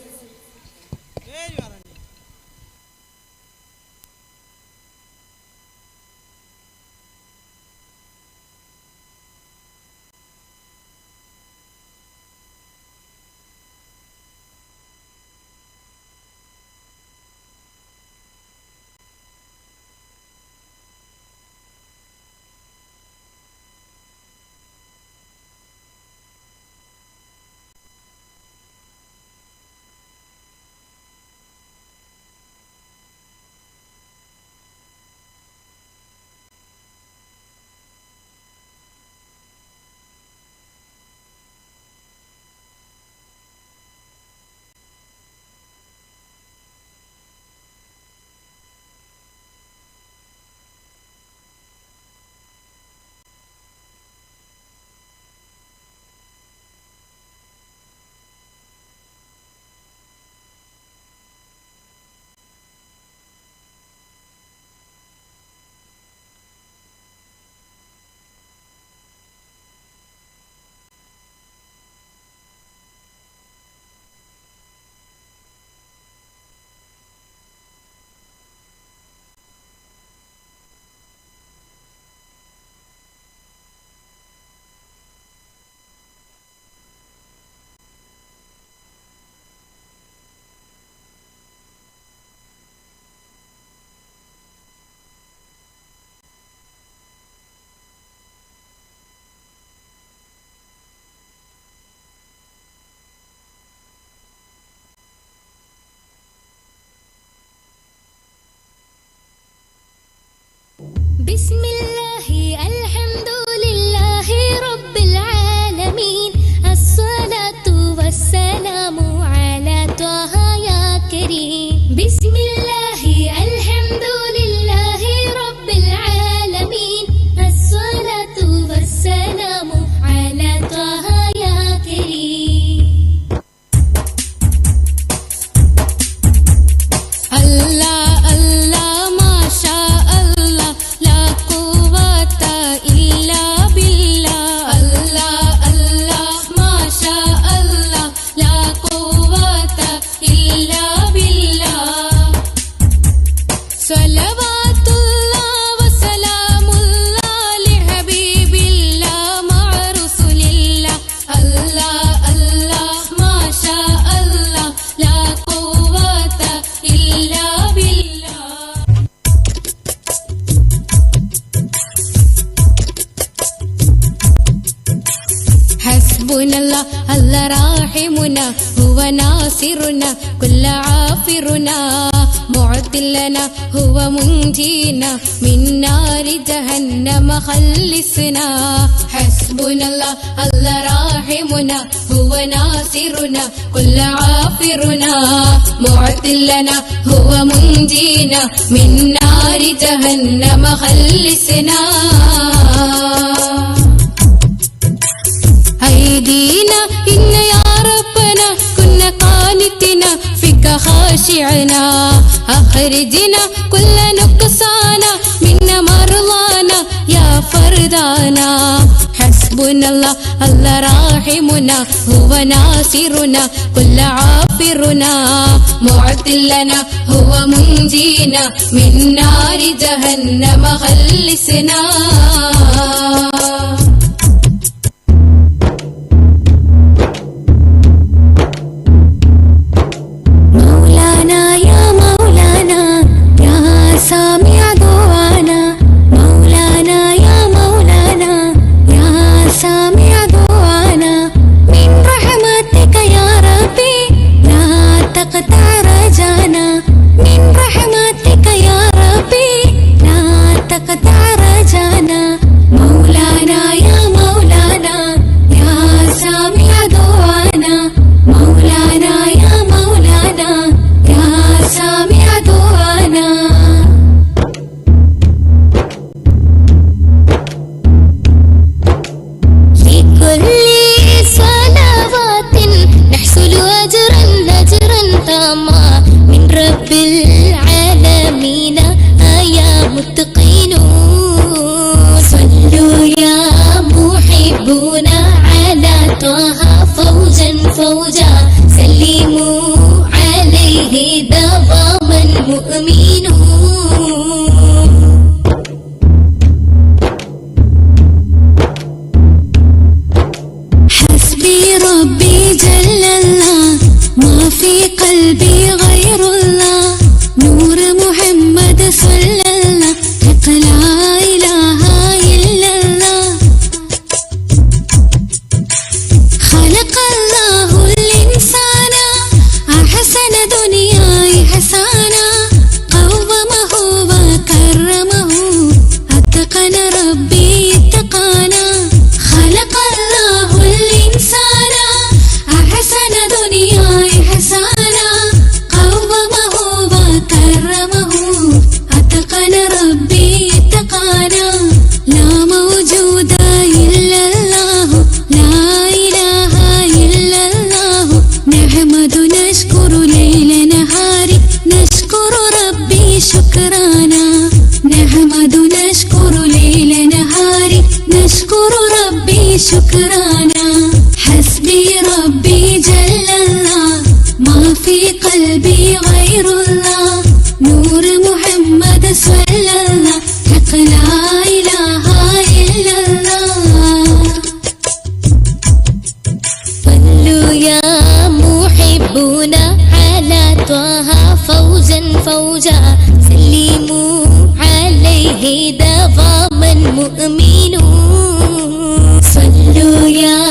Bismillahi alhamdulillahi rabbil alamin. As-salatu was-salamu ala Taha ya Kareem. Bismillahi alhamdulillahi rabbil alamin. As-salatu was-salamu ala Taha ya Kareem. Allah Allah masha Allah la quwwata illa billah. Allah Allah masha Allah la quwwata illa billah. Salawatullah wa salamullah li habibillah ma'a rasulillah. Allah Allah masha Allah la quwwata illa billah. حسبنا الله راحمنا هو ناصرنا كل عافرنا معتلنا هو منجينا من نار جهنم خلصنا. حسبنا الله راحمنا هو ناصرنا كل عافرنا معتلنا هو منجينا من نار جهنم خلصنا. أيدينا إن يا ربنا كنا قانتنا فيك خاشعنا. أخرجنا كل نقصانا منا مرضانا يا فردانا. حسبنا الله راحمنا هو ناصرنا كل عافرنا معتلنا هو منجينا من نار جهنم خلصنا. سامع دعانا مولانا يا مولانا يا سامع دعانا. من رحمتك يا ربي لا تقطع رجانا. من رحمتك يا ربي لا تقطع رجانا. مولانا يا مولانا يا سامع دعانا. مولانا يا مولانا يا سامع دعانا. من رب العالمين يا متقين. صلوا يا محبون على طه فوجا فوجا. سلموا عليه دواما مؤمنون. حسبي ربي جل الله ما في قلبي غير الله. نور محمد صلى الله حق لا إله إلا الله. خلق الله الإنسان أحسن دنيا إحسانا. قومه وكرمه أتقن ربي اتقانا. خلق الله الإنسان أحسن دنيا إحسانا. قومه وكرمه أتقن ربي اتقانا. لا موجود إلا الله لا إله إلا الله. نحمد نشكر ليل نهار نشكر ربي شكرانا. نحمد نشكر ليل نهار نشكر ربي شكرانا. حسبي ربي جل الله ما في قلبي غير الله. نور محمد صلى الله حق لا إله إلا الله. صلوا يا محبون على طه فوجا فوجا. سلموا عليه دواما مؤمنون. صلوا يا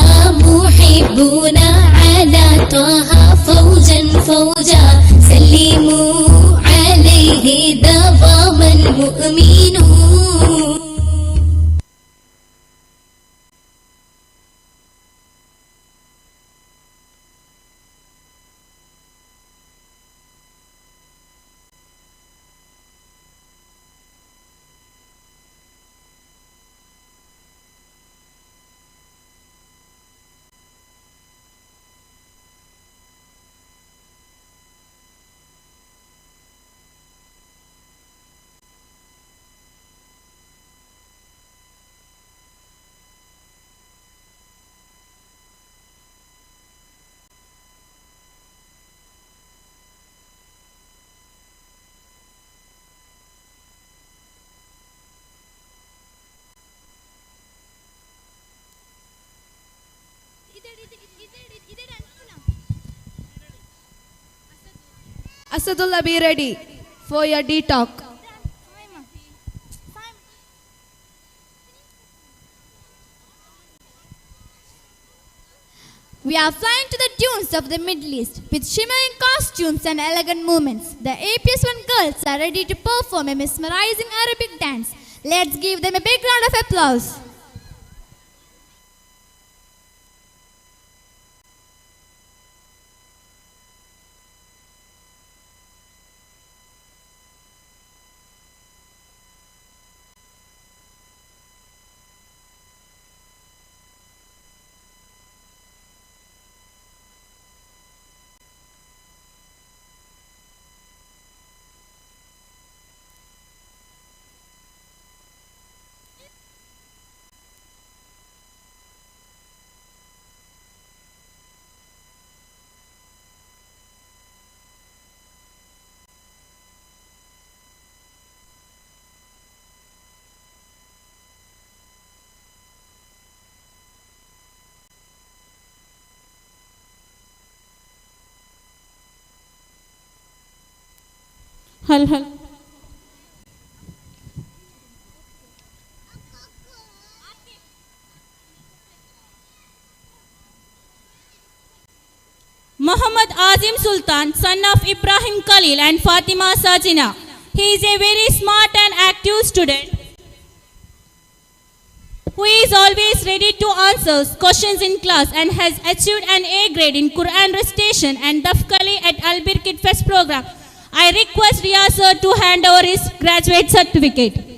محبون على طه فوجا فوجا. سلموا عليه دواما مؤمنون. Asadullah, be ready for your D-talk. We are flying to the dunes of the Middle East with shimmering costumes and elegant movements. The APS-1 girls are ready to perform a mesmerizing Arabic dance. Let's give them a big round of applause. Hal. Muhammad Azim Sultan, son of Ibrahim Khalil and Fatima Sajina. He is a very smart and active student who is always ready to answer questions in class and has achieved an A grade in Quran recitation and Dafkali at Albir Kid Fest program. I request Riyaz sir to hand over his graduate certificate.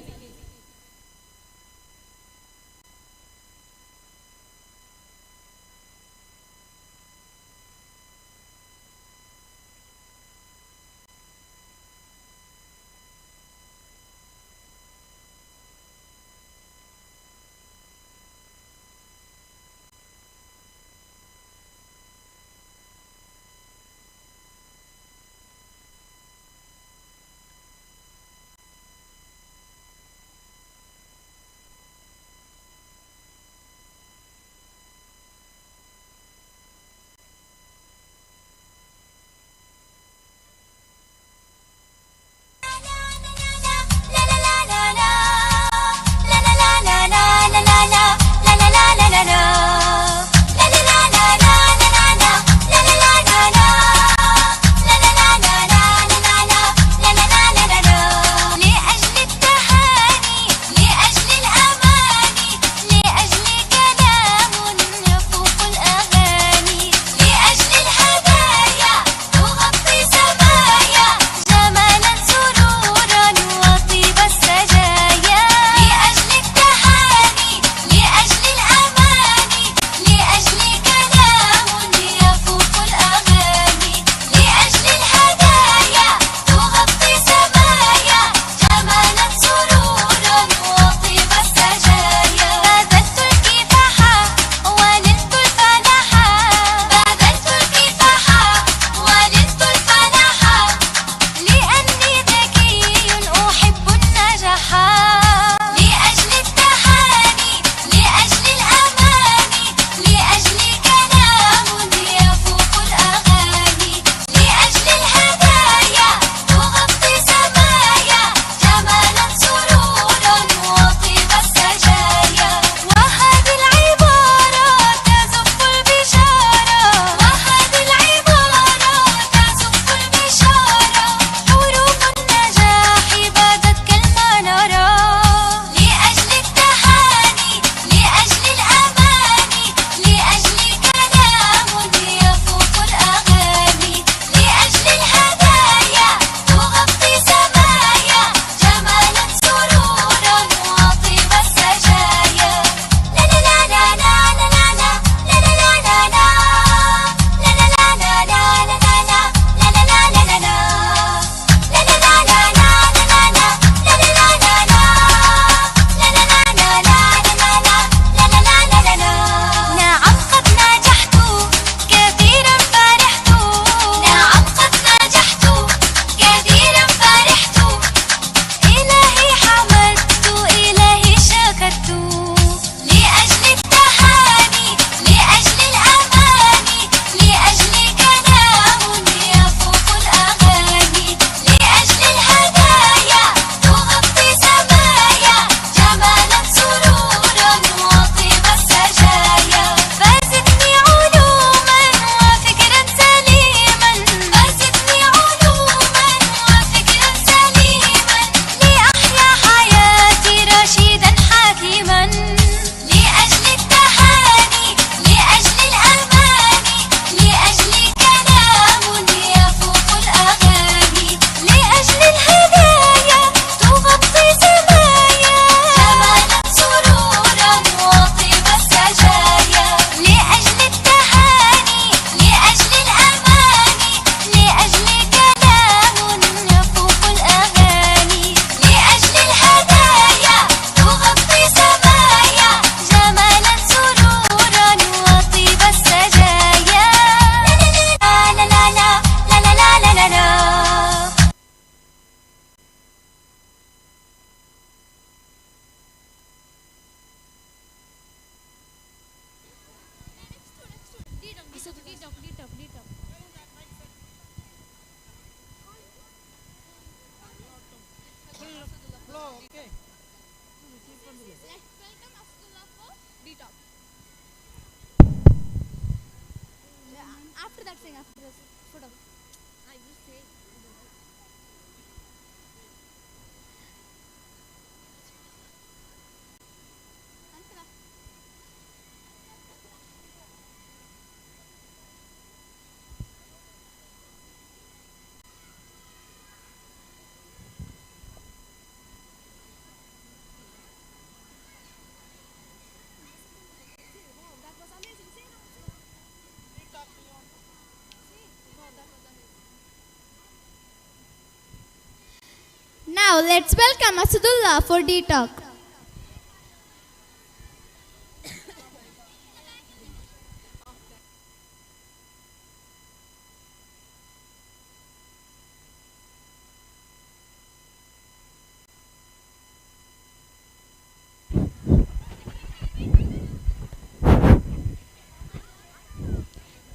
Now let's welcome Asadullah for D-Talk.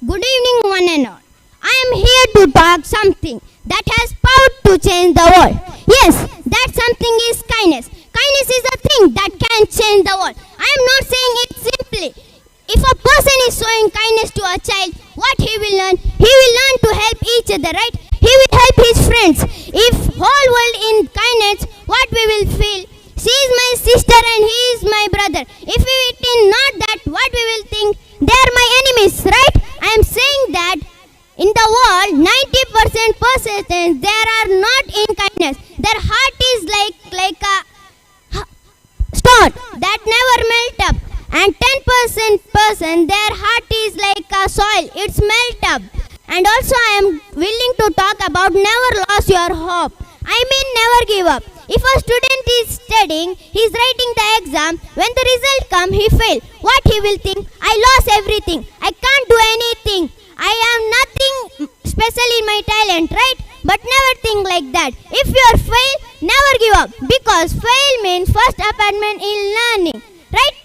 Good evening, one and all. I am here to talk something that has power to change the world. Yes, that something is kindness. Kindness is a thing that can change the world. I am not saying it simply. If a person is showing kindness to a child, what he will learn? He will learn to help each other, right? He will help his friends. If whole world in kindness, what we will feel? She is my sister and he is my brother. If it is not that, what we will think? They are my enemies, right? I am saying that in the world, 90% persons, there are not in kindness. Their heart is like a stone that never melt up. And 10% person, their heart is like a soil, it's melt up. And also I am willing to talk about never lose your hope. I mean never give up. If a student is studying, he is writing the exam, when the result comes, he fail. What he will think? I lost everything. I can't do anything. I am nothing special in my talent, right? But never think like that. If you are fail, never give up. Because fail means first appointment in learning, right?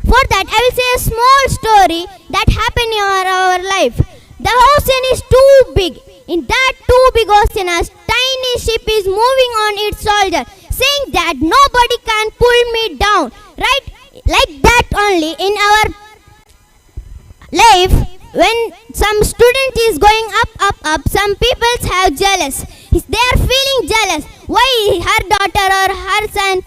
For that, I will say a small story that happened in our life. The ocean is too big. In that too big ocean, a tiny ship is moving on its shoulder, saying that nobody can pull me down, right? Like that only in our life, when some student is going up, some people have jealous. They are feeling jealous. Why her daughter or her son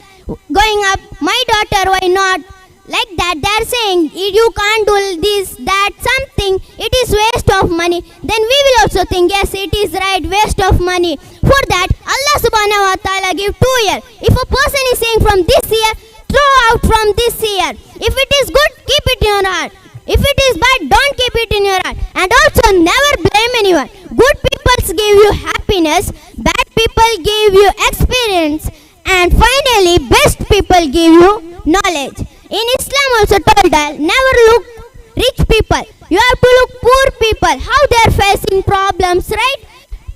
going up? My daughter, why not? Like that, they are saying, you can't do this, that, something, it is waste of money. Then we will also think, yes, it is right, waste of money. For that, Allah subhanahu wa ta'ala give 2 years. If a person is saying from this year, throw out from this year. If it is good, keep it in your heart. If it is bad, don't keep it in your heart. And also, never blame anyone. Good people give you happiness, bad people give you experience, and finally, best people give you knowledge. In Islam also told that never look rich people. You have to look poor people, how they are facing problems, right?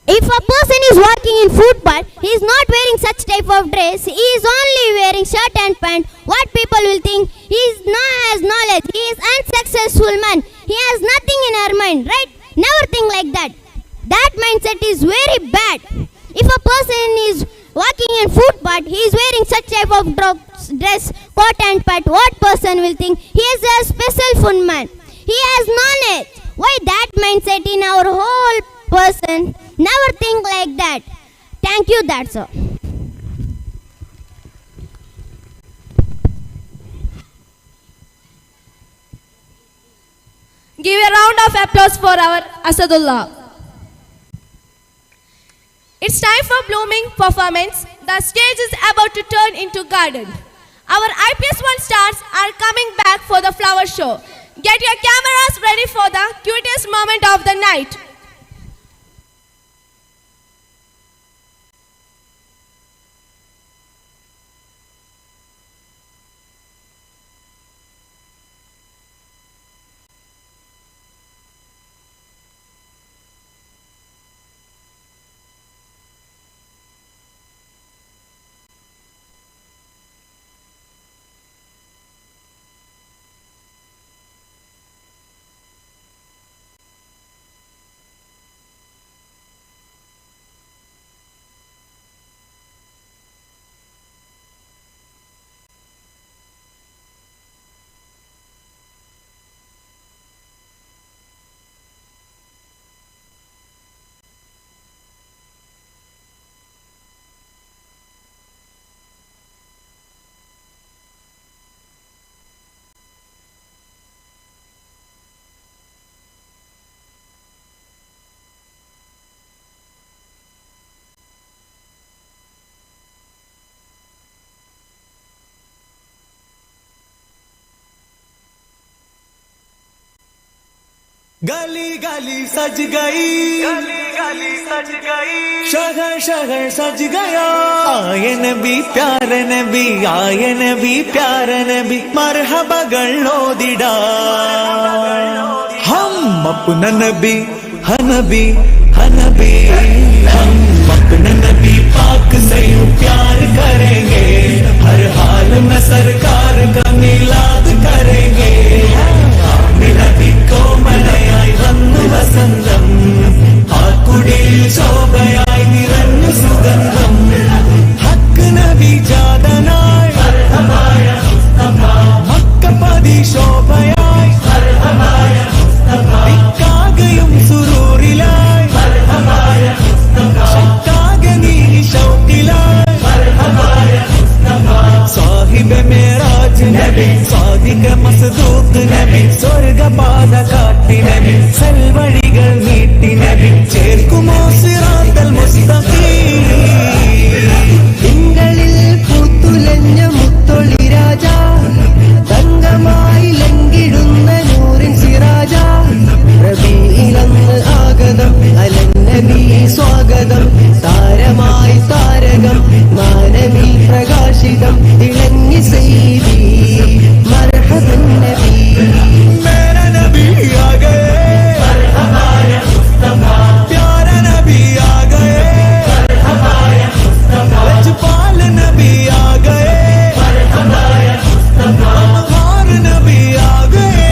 If a person is walking in footpath, he is not wearing such type of dress, he is only wearing shirt and pant, what people will think? He is not has knowledge, he is unsuccessful man, he has nothing in her mind, right? Never think like that. That mindset is very bad. If a person is walking in footpath, he is wearing such type of dress, coat and pant, what person will think? He is a special fun man. He has knowledge. Why that mindset in our whole person? Never think like that. Thank you, that's all. Give a round of applause for our Asadullah. It's time for blooming performance. The stage is about to turn into garden. Our IPS 1 stars are coming back for the flower show. Get your cameras ready for the cutest moment of the night. गली गली सज गई, गली शहर शहर सज गया आए नबी प्यारे नबी आए नबी प्यारे नबी मरहबा गलोदिड़ा हम अपना नबी हनबी हनबी हम अपना नबी पाक से प्यार करेंगे हर हाल में सरकार का मिलाद करेंगे नबी को मनाई वന്നു വസന്തം ആ കുടിൽ ശോഭയായി നിറഞ്ഞു സുഗന്ധം ഹക്ക് നബി ജാതനായി മക്കപതി ശോഭയായി ഇക്കാകയും സുരൂറിലായി ശക്കാകെ നീ ശൗക്കിലായി സാഹിബ് മേരാജ് നബി സാദിഖ മസ്ദൂഖ് നബി സ്വർഗ പാത കാട്ടി നബി സൽവഴികൾ നീട്ടി നബി ചേർക്കുമോ സിറാത്തൽ മുസ്തഖീം തിങ്കളിൽ പൂത്തുലഞ്ഞ മുത്തൊളി രാജ തങ്കമായി ലംഘിടുന്ന നൂറിൻ സിറാജ റബീഇലന്ന് ആഗതം അലൻ നബി സ്വാഗതം താരമായി താരകം മാനവി പ്രകാശിതം തിളങ്ങി സൈദി മർഹബൻ നബി മേരാ നബി ആ ഗയേ प्यारा नबी आ गए लजपाल नबी आ गए अमगार नबी आ गए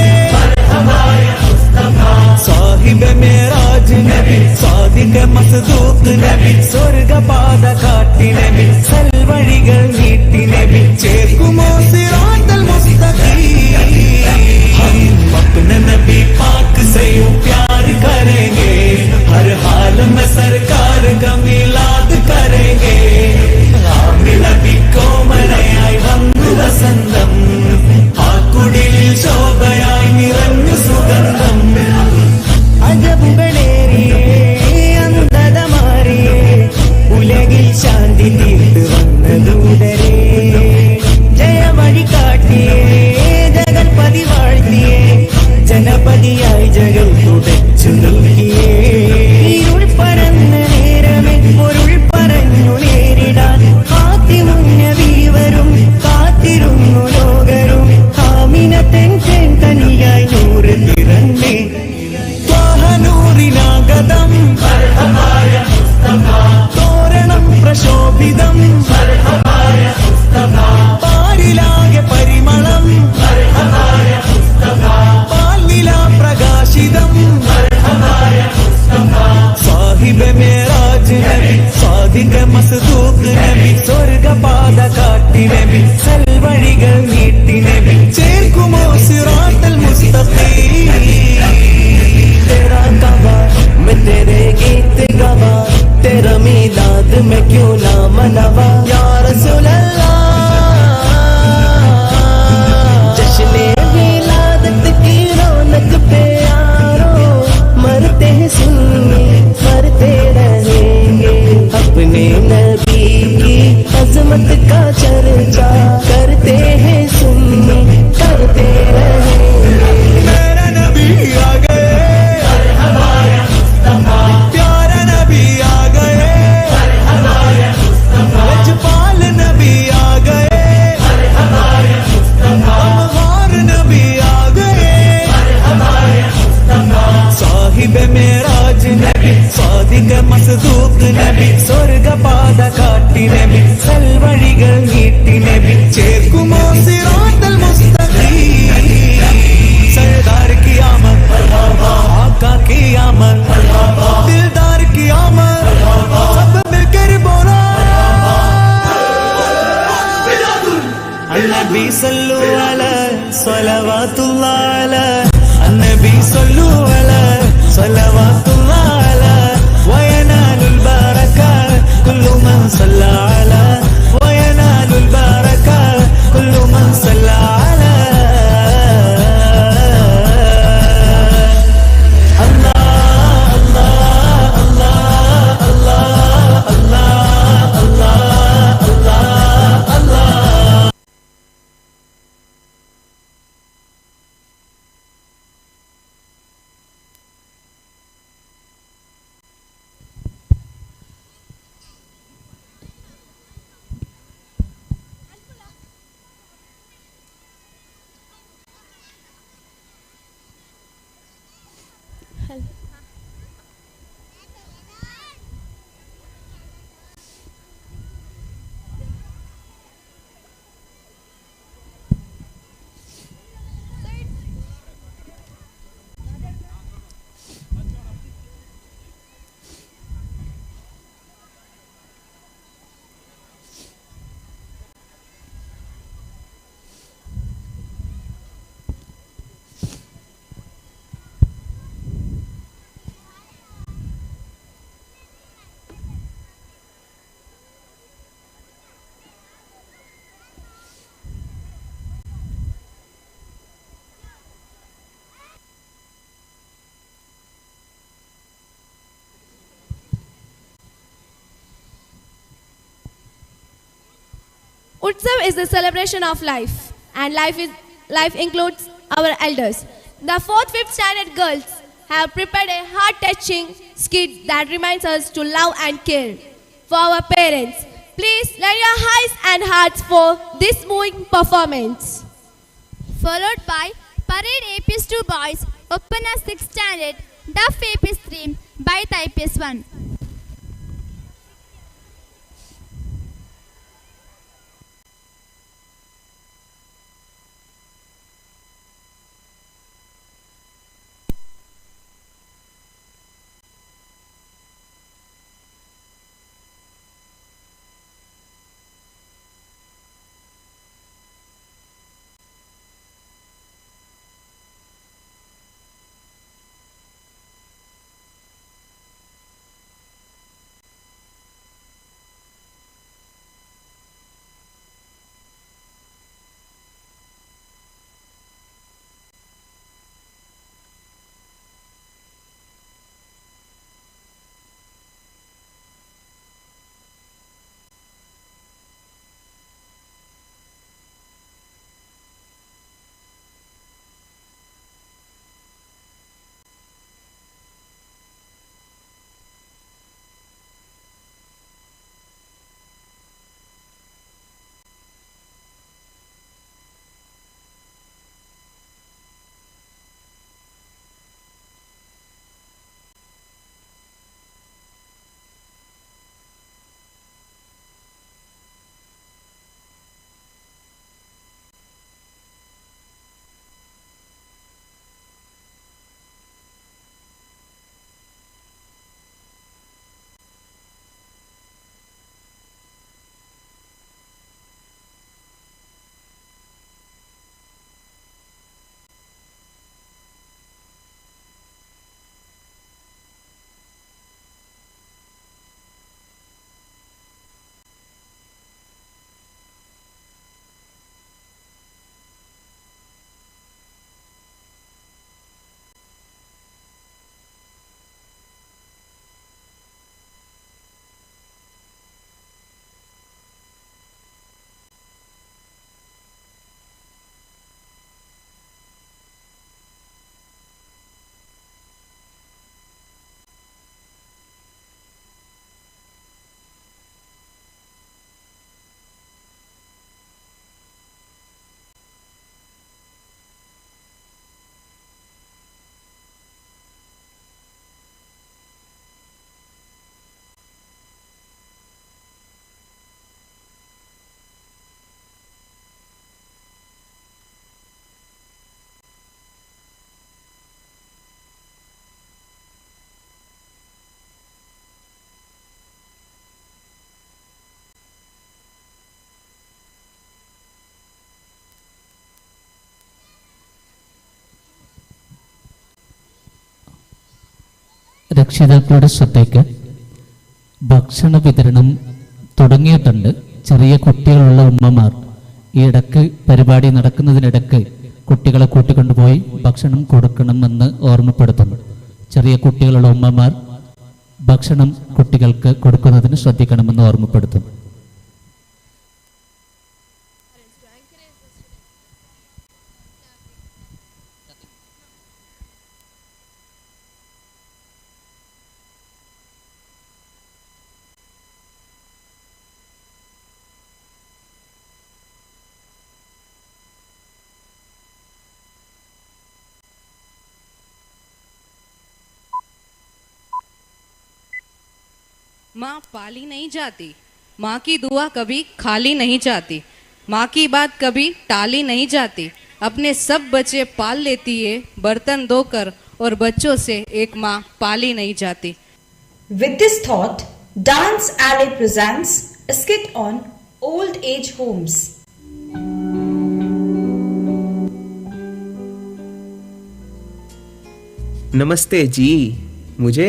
साहिब मेराज नबी सादिक मस्दूक नबी स्वर्ग पाद काटी नबी सൽവഴികൾ നീട്ടി നബി ചേർക്കുമോ സിറാത്തൽ മുസ്തഖീം हम अपने नबी पाक से प्यार करेंगे हर हाल में सरकार का मिलाद करेंगे नबी को मनाई वന്നു വസന്തം ആ കുടിൽ ശോഭയായി നിറഞ്ഞു സുഗന്ധം അജബുകളേറിയേ അന്ധത മാറിയേ ഉലകിൽ ശാന്തി തീർത്ത് വന്ന ദൂതരേ ജയവഴി കാട്ടിയേ ജഗൽപതി വാഴ്ത്തിയേ ജനപതിയായി ജഗൽ തുടച്ചു നൽകിയേ ഇരുൾ പരന്ന നേരമേ പൊരുൾ പറഞ്ഞു നേരിടാൻ കാത്തിമുന്നവീവരും കാത്തിരുന്നു ലോകരും ഹാമിനത്തെൻ കനിയായി നൂറ് തിരണ്ടേ ത്വാഹനൂറിനാഗതം തോരണം പ്രശോഭിതം പാരിലാകെ പരിമളം പാൽനില പ്രകാശിതം സാഹിബ് മേരാജ് നബി സാദിഖ മസ്ദൂഖ് നബി സ്വർഗ പാത കാട്ടി നബി സൽവഴികൾ നീട്ടി നബി ചേർക്കുമോ സിറാത്തൽ മുസ്തഖീം तेरा कबा मैं तेरे गीत गवा तेरा मिलाद में क्यों ना मनावा या रसूल अल्लाह जश्न मिलादत की रौनक पे यारो मरते हैं सुन्नी मरते रहेंगे अपने नबी की अजमत का चर्चा करते हैं सुन्नी करते रहेंगे मेरा नबी आ गए प्यारा नबी आ गए लजपाल नबी आ गए अमगार नबी आ गए साहिब मेराज नबी सादिक मस्दूक नबी स्वर्ग पाद काटी नबी सൽവഴികൾ നീട്ടി നബി ചേർക്കുമോ സിറാത്തൽ മുസ്തഖീം सरदार की आमद आका की आमद दिलदार की आमद सब मिलकर बोला अन्नबी सल्लु अला सलवातुल्लाह अला अन्नबी सल्लु अला सलवातुल्लाह अला वयनालुल बरका कुल्लु मन सल्ला अला वयनालुल बरका कुल्लु मन सल्ला अला Utsav is the celebration of life, and life includes our elders. The 4th, 5th standard girls have prepared a heart-touching skit that reminds us to love and care for our parents. Please lend your eyes and hearts for this moving performance. Followed by Parade APS 2 boys, Uppana 6th standard, Duff APS 3, Baith APS 1. രക്ഷിതാക്കളുടെ ശ്രദ്ധയ്ക്ക് ഭക്ഷണ വിതരണം തുടങ്ങിയിട്ടുണ്ട്. ചെറിയ കുട്ടികളുള്ള ഉമ്മമാർ ഈ ഇടയ്ക്ക് പരിപാടി നടക്കുന്നതിനിടയ്ക്ക് കുട്ടികളെ കൂട്ടിക്കൊണ്ടുപോയി ഭക്ഷണം കൊടുക്കണമെന്ന് ഓർമ്മപ്പെടുത്തുന്നു. ചെറിയ കുട്ടികളുള്ള ഉമ്മമാർ ഭക്ഷണം കുട്ടികൾക്ക് കൊടുക്കുന്നതിന് ശ്രദ്ധിക്കണമെന്ന് ഓർമ്മപ്പെടുത്തുന്നു. माँ पाली नहीं जाती, माँ की दुआ कभी खाली नहीं जाती, माँ की बात कभी टाली नहीं जाती, अपने सब बच्चे पाल लेती है बर्तन धोकर और बच्चों से एक माँ पाली नहीं जाती. With this thought, Dance Alley presents a skit on old age homes. नमस्ते जी, मुझे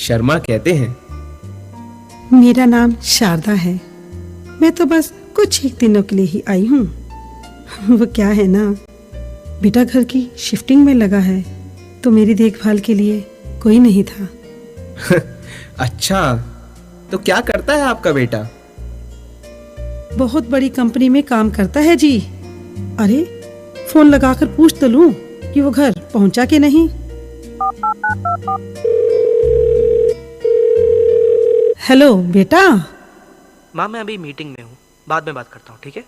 शर्मा कहते हैं. मेरा नाम शारदा है. मैं तो बस कुछ ही दिनों के लिए ही आई हूँ. वो क्या है ना, बेटा घर की शिफ्टिंग में लगा है तो मेरी देखभाल के लिए कोई नहीं था. अच्छा, तो क्या करता है आपका बेटा? बहुत बड़ी कंपनी में काम करता है जी। अरे फोन लगाकर पूछ तो लूं कि वो घर पहुंचा कि नहीं। हेलो बेटा। माँ मैं अभी मीटिंग में हूँ, बाद में बात करता हूँ, ठीक है?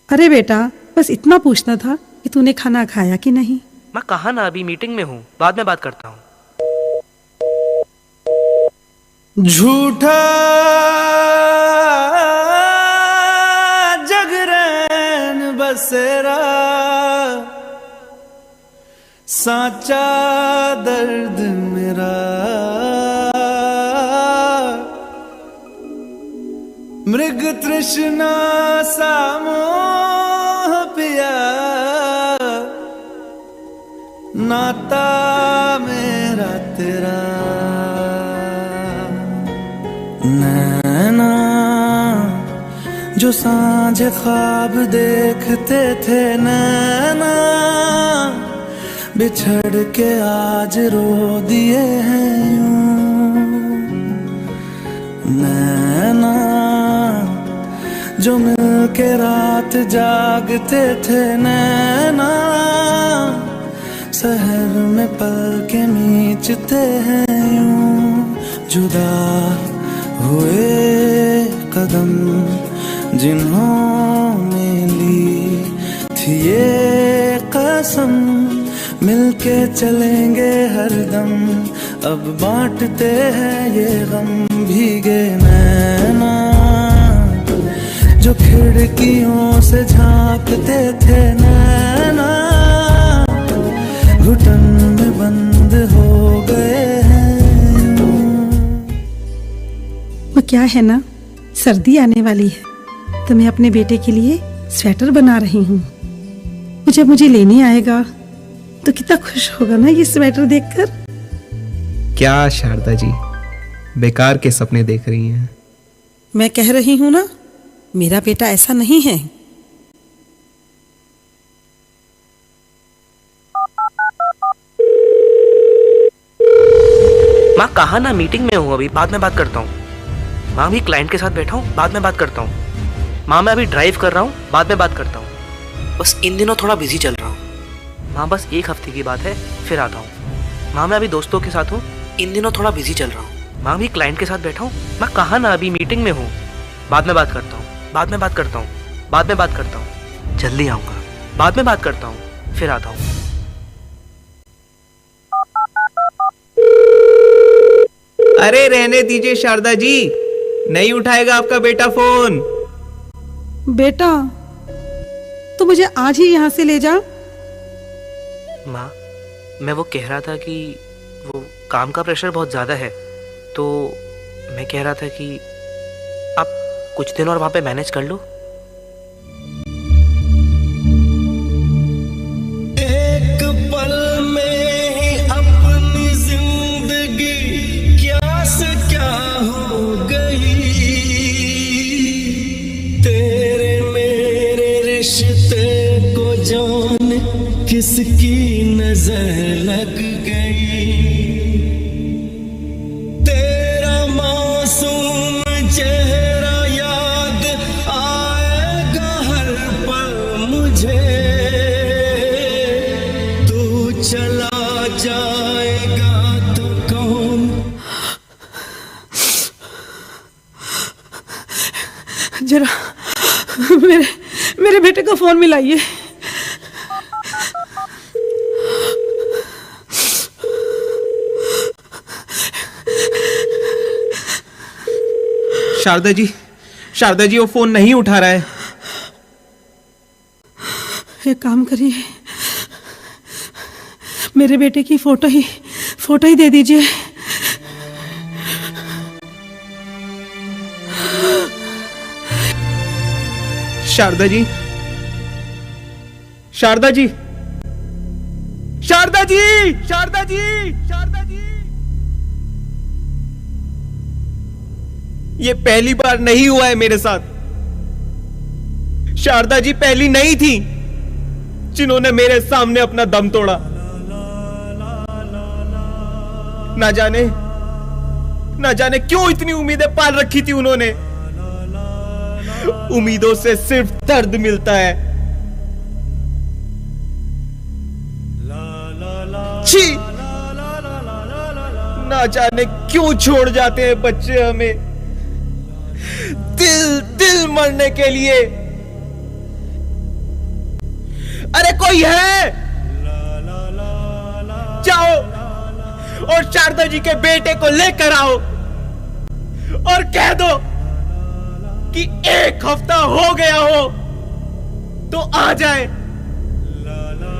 अरे बेटा बस इतना पूछना था कि तूने खाना खाया कि नहीं। मैं कहा ना अभी मीटिंग में हूँ, बाद में बात करता हूँ। झूठा जगरैन बसेरा, साचा दर्द मेरा, मृग तृष्णा सा मोह पिया, नाता मेरा तेरा। नैना जो सांझ ख्वाब देखते थे, नैना बिछड़ के आज रो दिए हैं यूं। नैना जो मिल के रात जागते थे, नैना शहर में पल के नीचते हैं यूं। जुदा हुए कदम जिन्होंने ली थी ये कसम, मिलके चलेंगे हरदम, अब बांटते हैं ये गम। भीगे नैना जो खिड़कियों से झांकते थे, नैना घुटन में बंद हो गए हैं। वो क्या है ना, सर्दी आने वाली है तो मैं अपने बेटे के लिए स्वेटर बना रही हूँ। जब मुझे लेने आएगा तो कितना खुश होगा ना ये स्वेटर देखकर। क्या शारदा जी बेकार के सपने देख रही हैं? मैं कह रही हूँ ना, मेरा बेटा ऐसा नहीं है। माँ कहा ना मीटिंग में हूँ, अभी बाद में बात करता हूँ। माँ भी क्लाइंट के साथ बैठा हूँ, बाद में बात करता हूँ। माँ मैं अभी ड्राइव कर रहा हूँ, बाद में बात करता हूँ। बस इन दिनों थोड़ा बिजी चल रहा हूँ। माँ बस एक हफ्ते की बात है, फिर आता हूँ। माँ मैं अभी दोस्तों के साथ हूँ, इन दिनों थोड़ा बिजी चल रहा हूँ। माँ भी क्लाइंट के साथ बैठा हूँ। माँ कहा ना अभी मीटिंग में हूँ, बाद में बात करता हूँ, बाद में बात करता हूँ, बाद में बात करता हूँ। जल्दी आऊँगा, बाद में बात करता हूँ, फिर आता हूँ। अरे रहने दीजिए शारदा जी, नहीं उठाएगा आपका बेटा फोन। बेटा तो मुझे आज ही यहाँ से ले जा। माँ मैं वो कह रहा था कि वो काम का प्रेशर बहुत ज़्यादा है, तो मैं कह रहा था कि आप कुछ दिन और वहाँ पे मैनेज कर लो। एक पल में ही अपनी जिंदगी क्या से क्या हो गई, तेरे मेरे रिश्ते को जान किसकी नजर लग गई। तेरा मासूम चेहरा याद आएगा हर पल मुझे, तू चला जाएगा तो कौन। जरा मेरे बेटे को फोन मिलाइए। शारदा जी वो फोन नहीं उठा रहा है। एक काम करिए, मेरे बेटे की फोटो ही दे दीजिए। शारदा जी, शारदा जी, शारदा जी, शारदा जी, शारदा जी। ये पहली बार नहीं हुआ है मेरे साथ। शारदा जी पहली नहीं थी जिन्होंने मेरे सामने अपना दम तोड़ा। ना जाने क्यों इतनी उम्मीदें पाल रखी थी उन्होंने। उम्मीदों से सिर्फ दर्द मिलता है। छी, ना जाने क्यों छोड़ जाते हैं बच्चे हमें, दिल मरने के लिए। अरे कोई है? जाओ और शारदा जी के बेटे को लेकर आओ और कह दो कि 1 हफ्ता हो गया हो तो आ जाए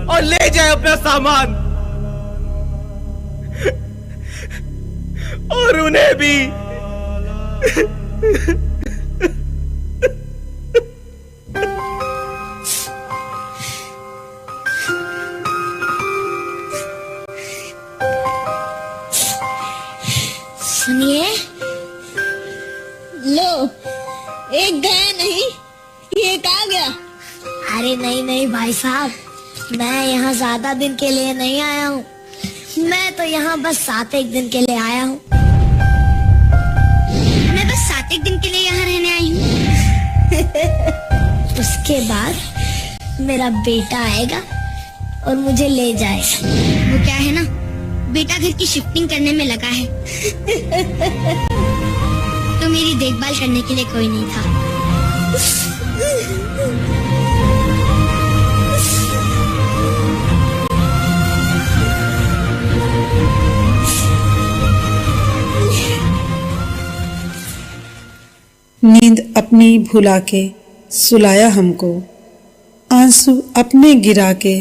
और ले जाए अपना सामान, और उन्हें भी। सुनिए, लो, एक गया नहीं, ये कहाँ गया? अरे नहीं भाई साहब, मैं यहाँ ज्यादा दिन के लिए नहीं आया हूँ। मैं तो यहाँ बस 7 दिन के लिए आया हूँ। मैं बस 7 दिन के लिए यहाँ रहने आई हूँ। उसके बाद मेरा बेटा आएगा और मुझे ले जाएगा। वो क्या है ना, बेटा घर की शिफ्टिंग करने में लगा है। तो मेरी देखभाल करने के लिए कोई नहीं था। नींद अपनी भुला के सुलाया हमको, आंसू अपने गिरा के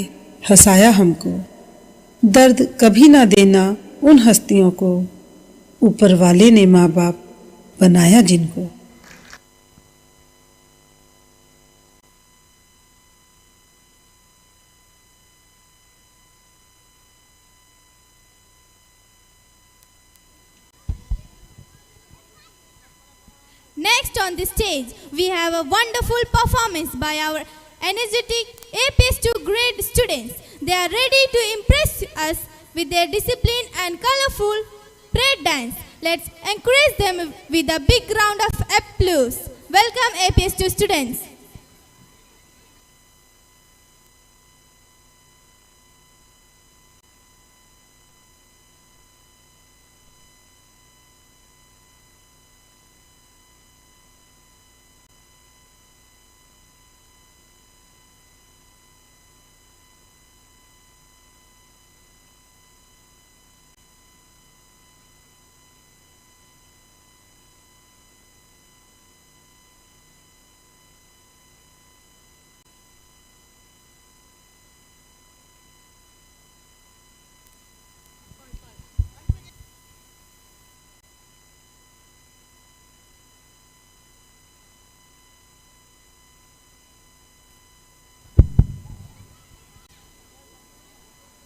हंसाया हमको। दर्द कभी ना देना उन हस्तियों को, ऊपर वाले ने माँ बाप बनाया जिनको। Next on the stage, we have a wonderful performance by our energetic APS2 grade students. They are ready to impress us with their discipline and colorful parade dance. Let's encourage them with a big round of applause. Welcome APS2 students.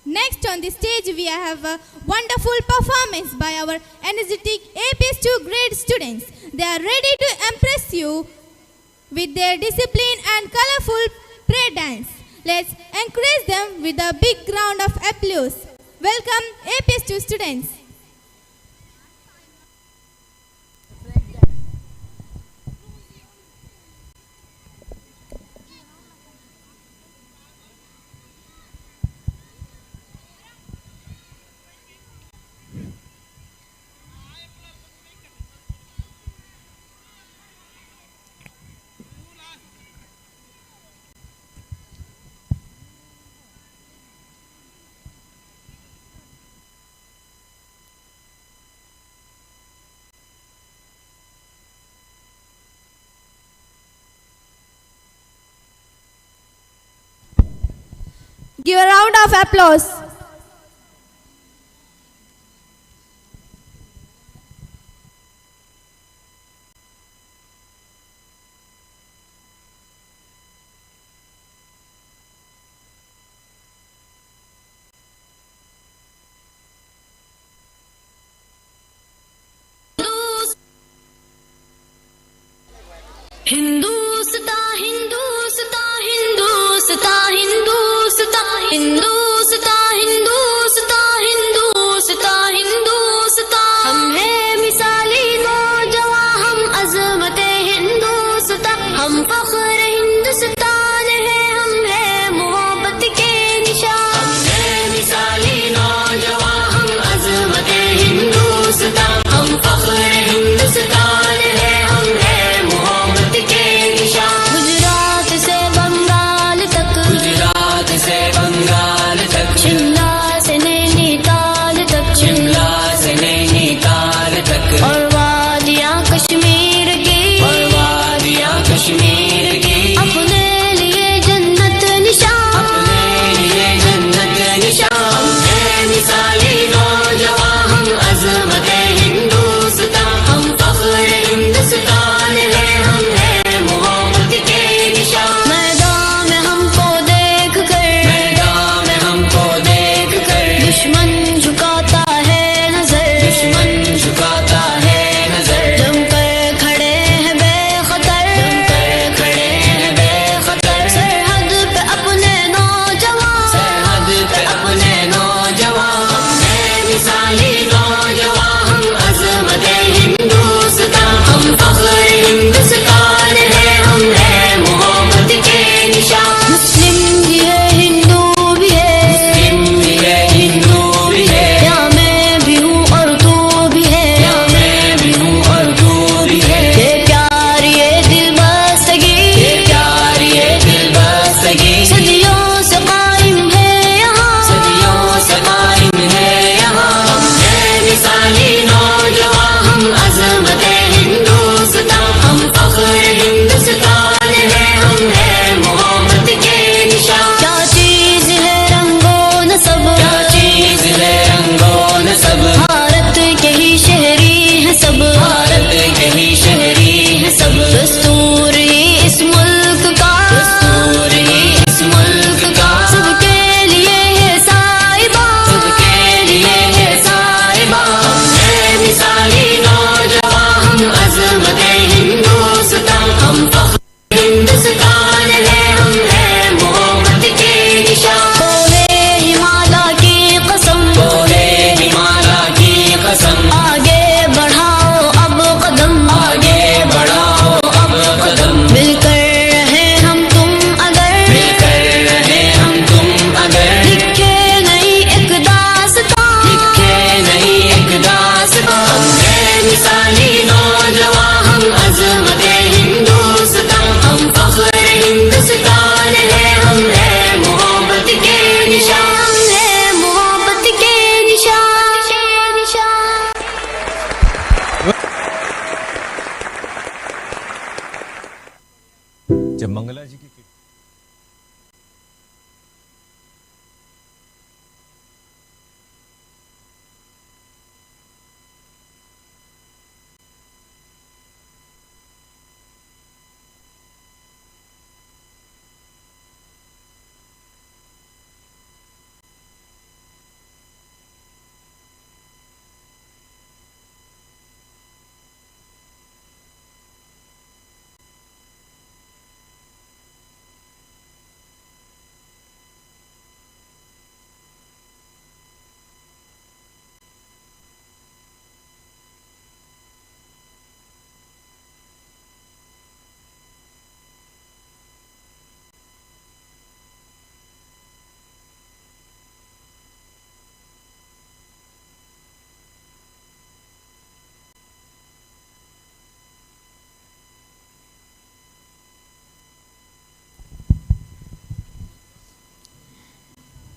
Next on the stage, we have a wonderful performance by our energetic APS2 grade students. They are ready to impress you with their discipline and colorful parade dance. Let's encourage them with a big round of applause. Welcome APS2 students. Give a round of applause. Hindustan Hindustan Hindustan Hindustan Hindustan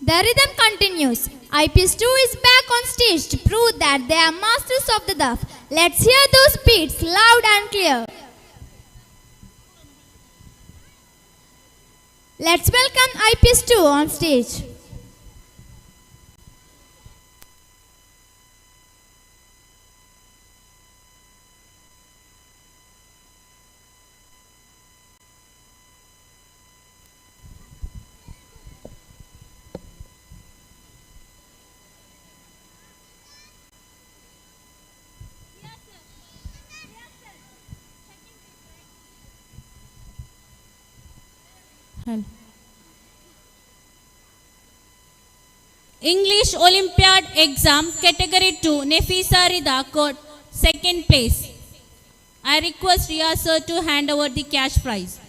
The rhythm continues. IPS 2 is back on stage to prove that they are masters of the daf. Let's hear those beats loud and clear. Let's welcome IPS 2 on stage. English Olympiad exam category 2 Nefisa Rida got second place. I request Riya sir to hand over the cash prize.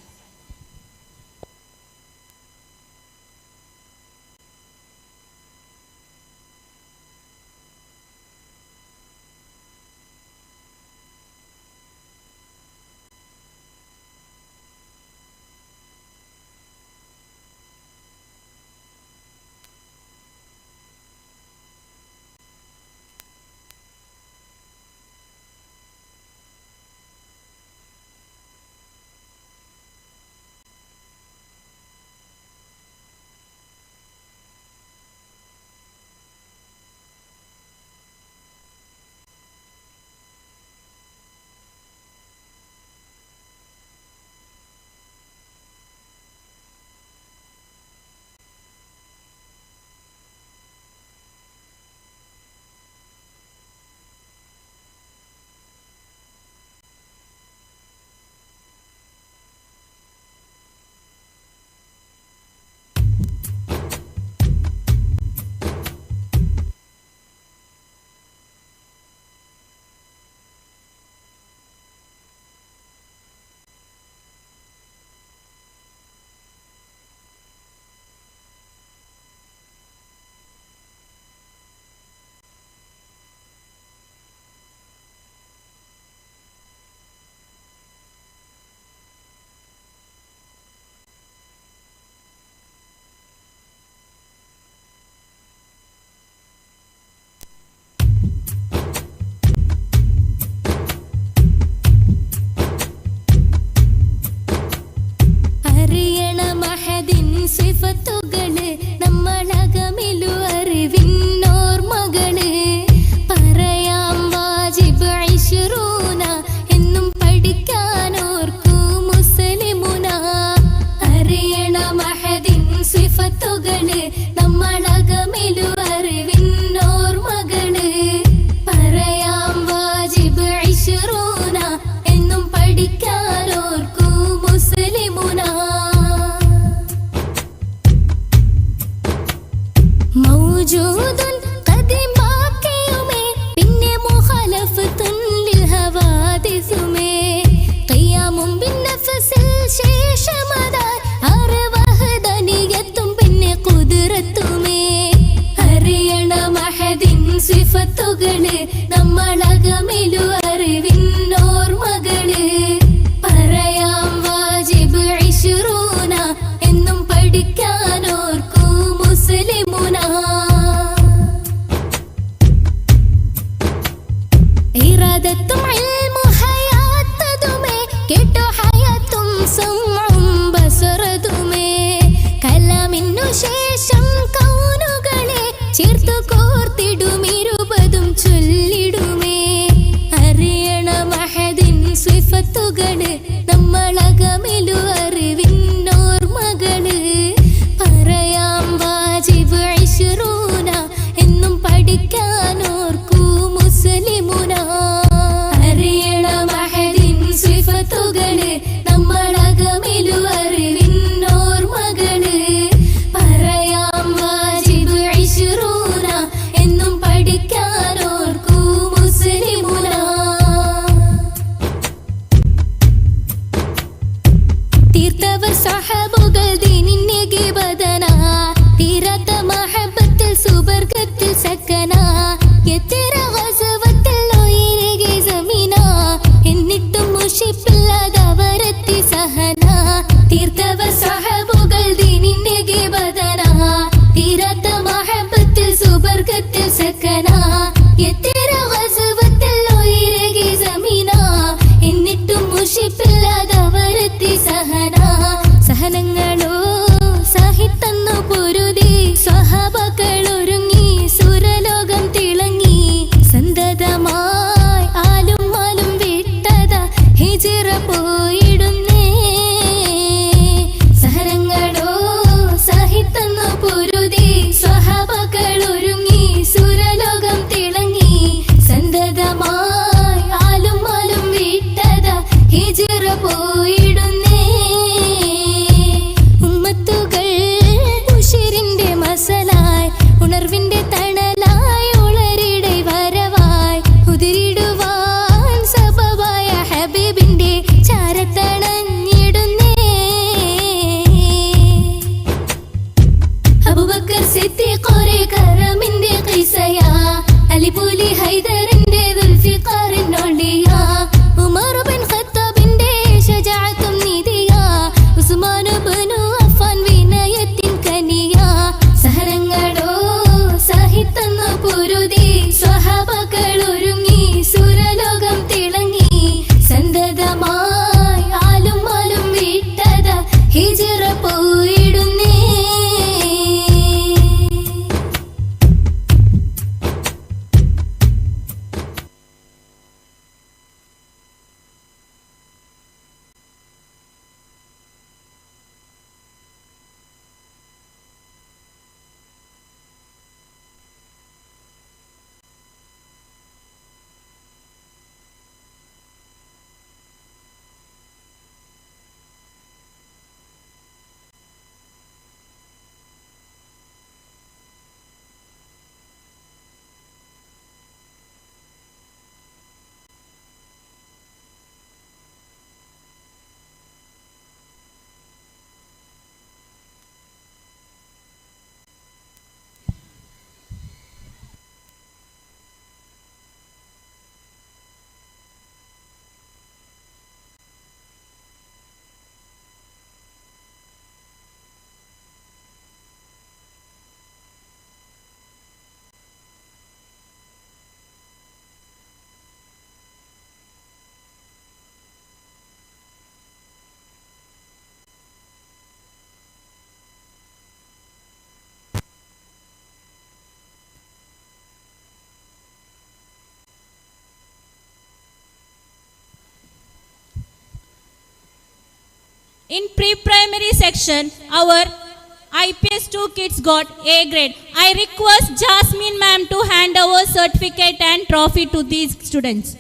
സിഫത്തുകള് നമ്മളകമിലു അറിവിന്നോർമകള് പറയാം വാജിബ് ഇശ്റൂന എന്നും പഠിക്കാനോർക്കൂ മുസ്ലിമുന അറിയണ മഹദിൻ സിഫത്തുകള് നമ്മളകമിലു അറിവിന്നോർമകള് പറയാം വാജിബ് ഇശ്റൂന എന്നും പഠിക്കാനോർക്കൂ മുസ്ലിമുന موجود قديم باقي में പിന്നെ مخالفة للحوادث में قيام بالنفس الشيشمدار അർവഹദനിയത്തും പിന്നെ ഖുദ്റത്തുമേ അറിയണ മഹദിൻ സിഫത്തുകള് നമ്മളകമിലു അറിവിന്നോർമകള് പറയാം വാജിബ് ഇശ്റൂന എന്നും പഠിക്കാനോർക്കൂ മുസ്ലിമുന ഇറാദത്തും ഇൽമു ഹയാത്തതുമേ കേട്ടോ ഹയാത്തും സമഉം ബസറതുമേ കലാമിനു ശേഷം കൗനുകളെ ചേർത്തു കോർത്തിടും ഇരുപതും ചൊല്ലിടുമേ അറിയണ മഹദിൻ സിഫത്തുകള് നമ്മളകമിലു അറിവിന്നോർമകള് പറയാം വാജിബ് ഇശ്റൂന എന്നും പഠിക്കാനോർക്കൂ മുസ്ലിമുന അറിയണ മഹദിൻ സിഫത്തുകള് നമ്മളകമിലു അറിവിന്നോർമകള് പറയാം വാജിബ് ഇശ്റൂന ഫൈസയാ അലിപുലി ഹൈദറിന്റെ ദുൽഫിഖാറിനോളിയാ ഉമർ ബിൻ ഖത്താബിന്റെ ശജാഅത്തും നീതിയാ ഉസ്മാൻ ഇബ്നു അഫ്ഫാൻ വിനയത്തിൻ കനിയാ സഹരങ്ങളോ സാഹിത്തെന്ന പൊരുതി സ്വഹാബകൾ ഒരുങ്ങി സുരലോകം തിളങ്ങി സന്തതമായി ആലും മാലും വിട്ടത ഹിജ്റ പോയിടുന്നേ. In pre-primary section, our IPS 2 kids got A grade. I request Jasmine ma'am to hand over certificate and trophy to these students.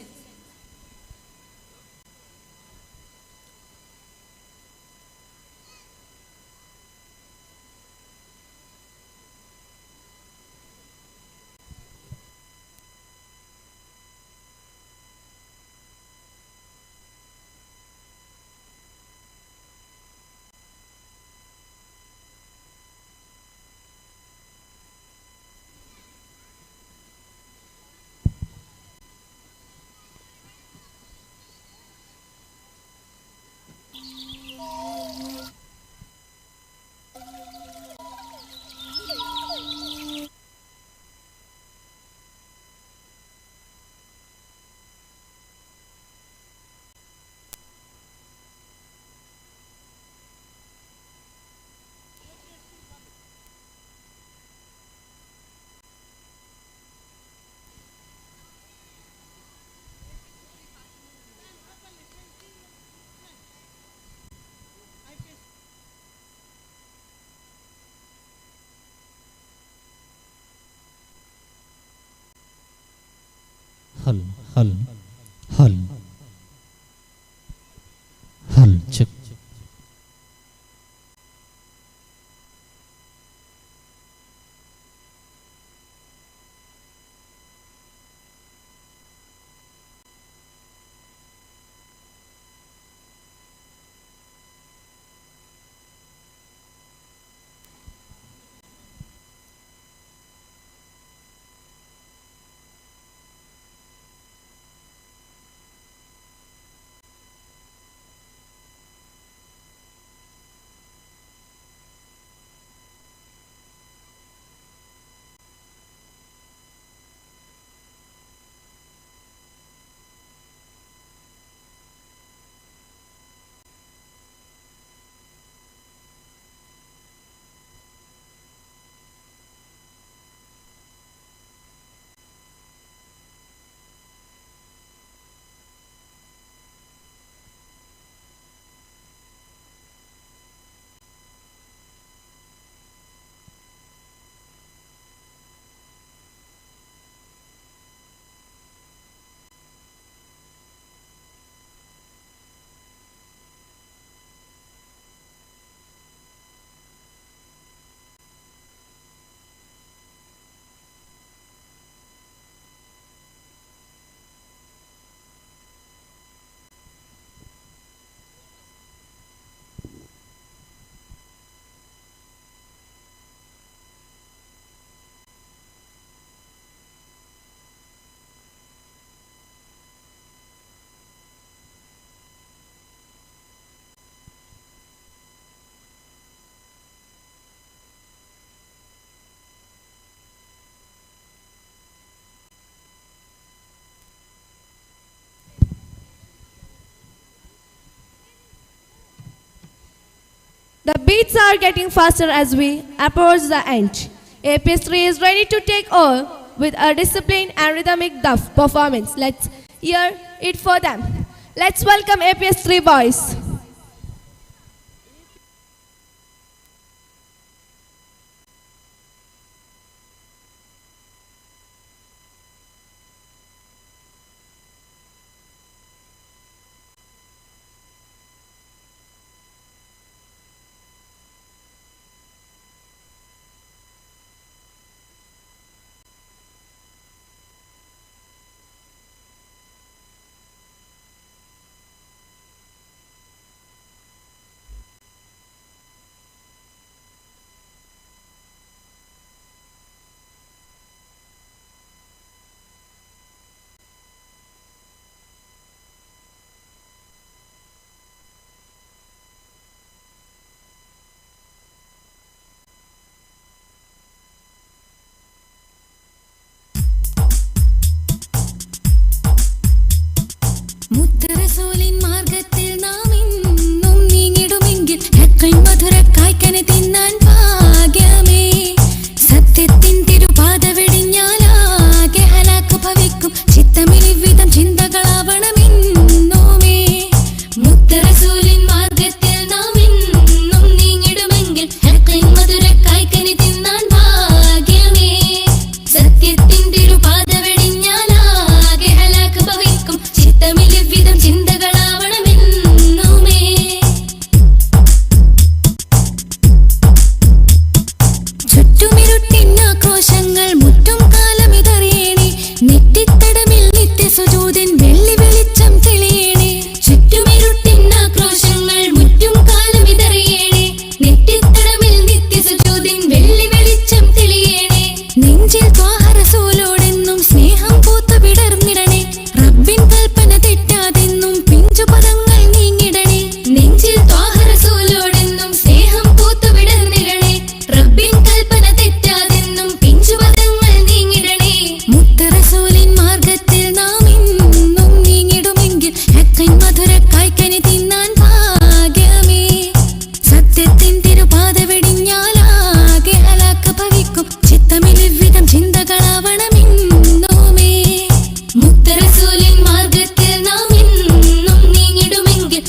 हल हल हल हल check. The beats are getting faster as we approach the end. APS3 is ready to take over with a disciplined and rhythmic duff performance. Let's hear it for them. Let's welcome APS3 boys. മുത്തറസൂലിൻ മാർഗത്തിൽ നാം ഇന്നും നീങ്ങിടുമെങ്കിൽ മധുര കായ്ക്കനെ തിന്നാൻ ഭാഗ്യമേ. സത്യത്തിൻ തിരുപാത വെടിഞ്ഞാലാകെ ഹലാക്ക് ഭവിക്കും. ചിത്തമിൽ വിധം ചിന്തകളാവണമെന്നോമേ. മുത്തറസൂലിൻ മാർഗത്തിൽ നാം ഇന്നും നീങ്ങിടുമെങ്കിൽ മധുര കായ്ക്കനെ തിന്നാൻ ഭാഗ്യമേ. സത്യത്തിൻ തിരുപാത വെടിഞ്ഞാലാകെ ഹലാക്ക് ഭവിക്കും. ചിത്തമിൽ വിധം ചിന്തകളാവണമെന്നുമേ. ചുറ്റുമിരുട്ടിന്നാക്രോശങ്ങൾ മുറ്റും കാലമിതറിയണേ. നെറ്റിത്തടമിൽ നിത്യസുജൂദിൻ വെള്ളി വെളിച്ചം തെളിയണേ. ചുറ്റുമിരുട്ടിന്നാക്രോശങ്ങൾ മുറ്റും കാലമിതറിയണേ. നെറ്റിത്തടമിൽ നിത്യസുജൂദിൻ വെള്ളി വെളിച്ചം തെളിയണേ. നെഞ്ചിൽ ത്വാഹറസൂലോടെന്നും സ്നേഹം പൂത്തു വിടർന്നിടണേ. റബ്ബിൻ കൽപ്പന തെറ്റാതെന്നും പിഞ്ചുപദങ്ങൾ നീങ്ങിടണേ. നെഞ്ചിൽ ത്വാഹറസൂലോടെന്നും സ്നേഹം പൂത്തു വിടർന്നിടണേ. റബ്ബിൻ കൽപ്പന തെറ്റാതെന്നും പിഞ്ചുപദങ്ങൾ നീങ്ങിടണേ. മുത്തറസൂലിൻ മാർഗത്തിൽ നാം ഇന്നും നീങ്ങിടുമെങ്കിൽ മധുര കായ്ക്കനി തിന്നാൻ ഭാഗ്യമേ. സത്യത്തിൻ തിരുപാത വെടിഞ്ഞാലാകെ ഹലാക്ക് ഭവിക്കും. ചിത്തമിൽ വിധം ചിന്തകളാവണമെന്നോമേ. മുത്തറസൂലിൻ മാർഗത്തിൽ നാം ഇന്നും നീങ്ങിടുമെങ്കിൽ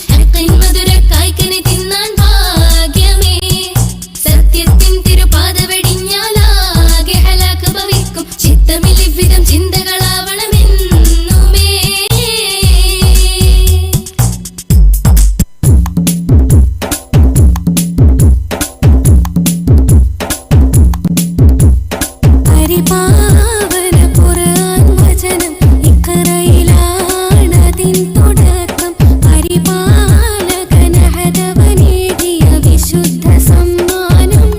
മധുര കായ്ക്കനെ തിന്നാൻ ഭാഗ്യമേ. സത്യത്തിൻ തിരുപാത വെടിഞ്ഞാലാകെ ഹലാക്ക് ഭവിക്കും. ചിത്തമിൽ വിധം ചിന്തകളാവണമെന്നുമേ. പരിപാവന ഖുർആൻ വചനം ഇഖ്റയിലാണതിൻ തുടക്കം. പരിപാലകനഹദവനേകിയ വിശുദ്ധ സമ്മാനം.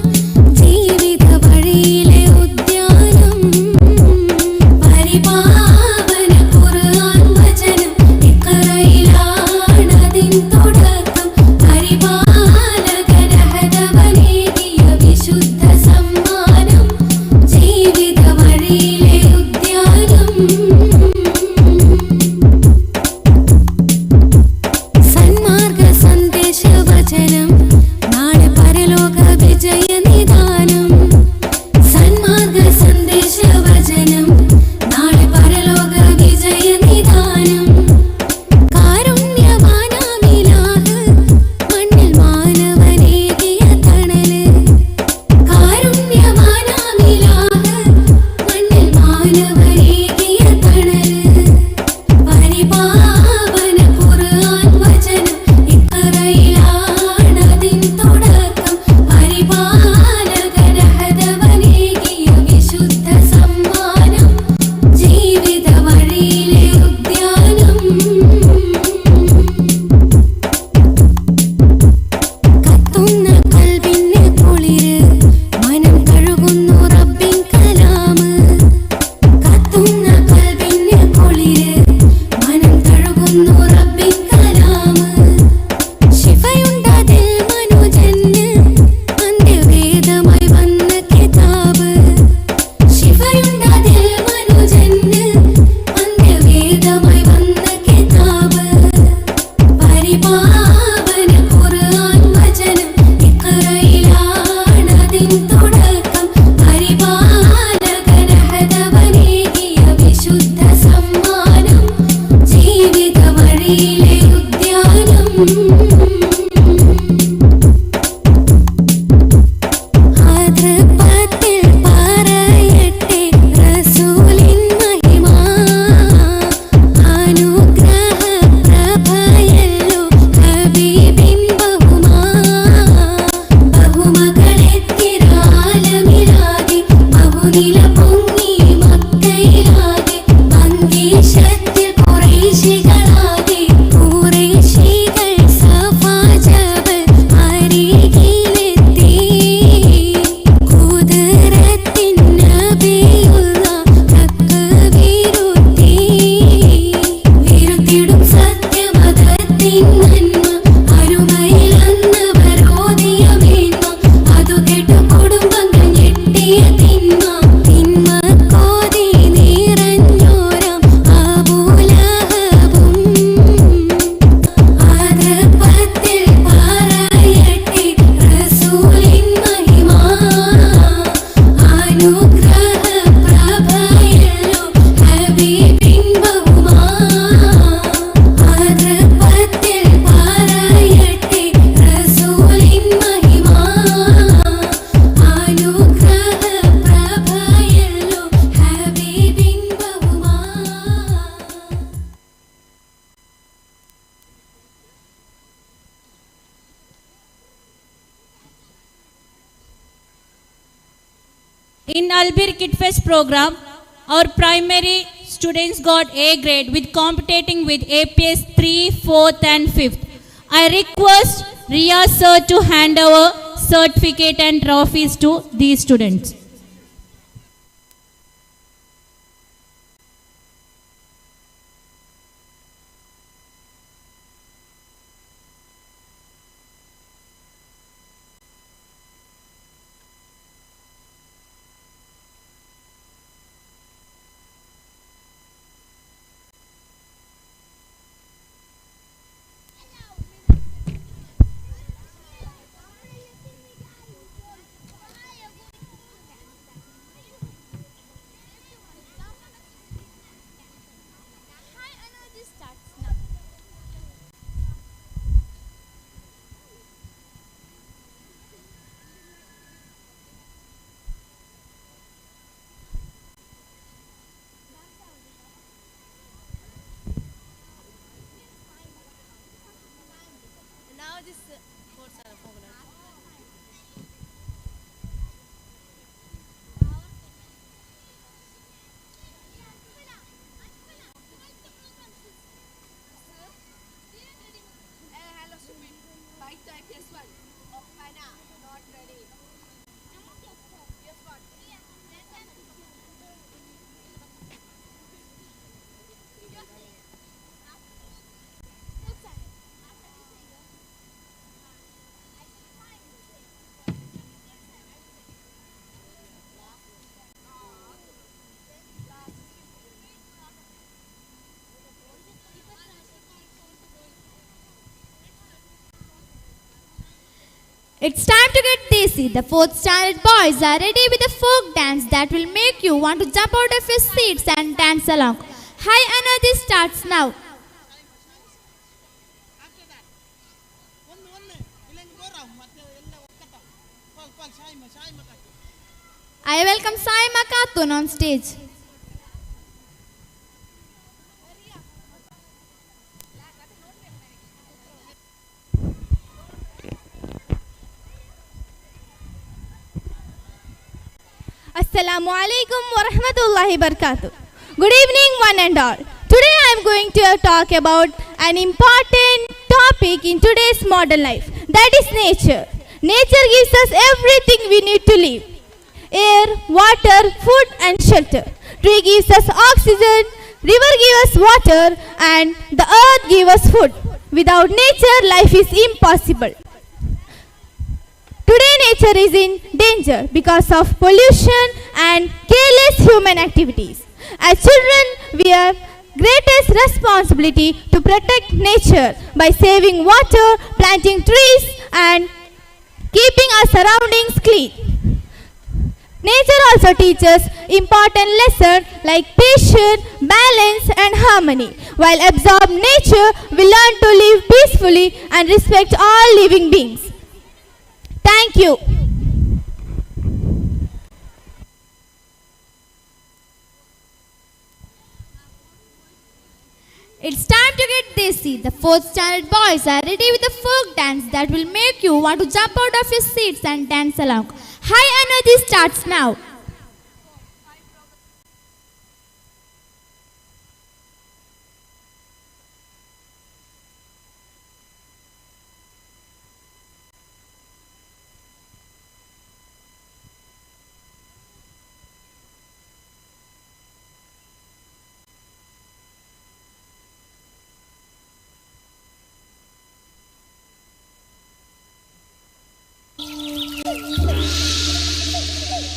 ജീവിത വഴിയിലെ ഉദ്യാനം. പരിപാവന ഖുർആൻ വചനം ഇഖ്റയിലാണതിൻ തുടക്കം. പരിപാലകനഹദവനേകിയ വിശുദ്ധ സമ്മാനം. ജീവിത വഴിയിലെ ഉദ്യാനം. സന്മാർഗ സന്ദേശ വചനം നാളെ പരലോക വിജയ നിദാനം. സന്മാർഗ സന്ദേശ വചനം നാളെ പരലോക വിജയ നിദാനം. കാരുണ്യവാനാമിലാഹ് മണ്ണിൽ മാനവനേകിയ തണല്. കാരുണ്യ In Albir Kidfest program, our primary students got A grade with competing with APS 3, 4th and 5th. I request Ria sir to hand over certificate and trophies to these students. It's time to get desi. The 4th standard boys are ready with a folk dance that will make you want to jump out of your seats and dance along. High energy starts now. I welcome Saima Khatun on stage. Assalamu alaikum wa rahmatullahi barakatuh. Good evening, one and all. Today I am going to talk about an important topic in today's modern life, that is nature. Nature gives us everything we need to live: air, water, food and shelter. Tree gives us oxygen, river gives us water, and the earth gives us food. Without nature, life is impossible. Today nature is in danger because of pollution and careless human activities. As children, we have greatest responsibility to protect nature by saving water, planting trees and keeping our surroundings clean. Nature also teaches important lessons like patience, balance and harmony. While absorbing nature, we learn to live peacefully and respect all living beings. Thank you. It's time to get desi. The 4th standard boys are ready with a folk dance that will make you want to jump out of your seats and dance along. High energy starts now.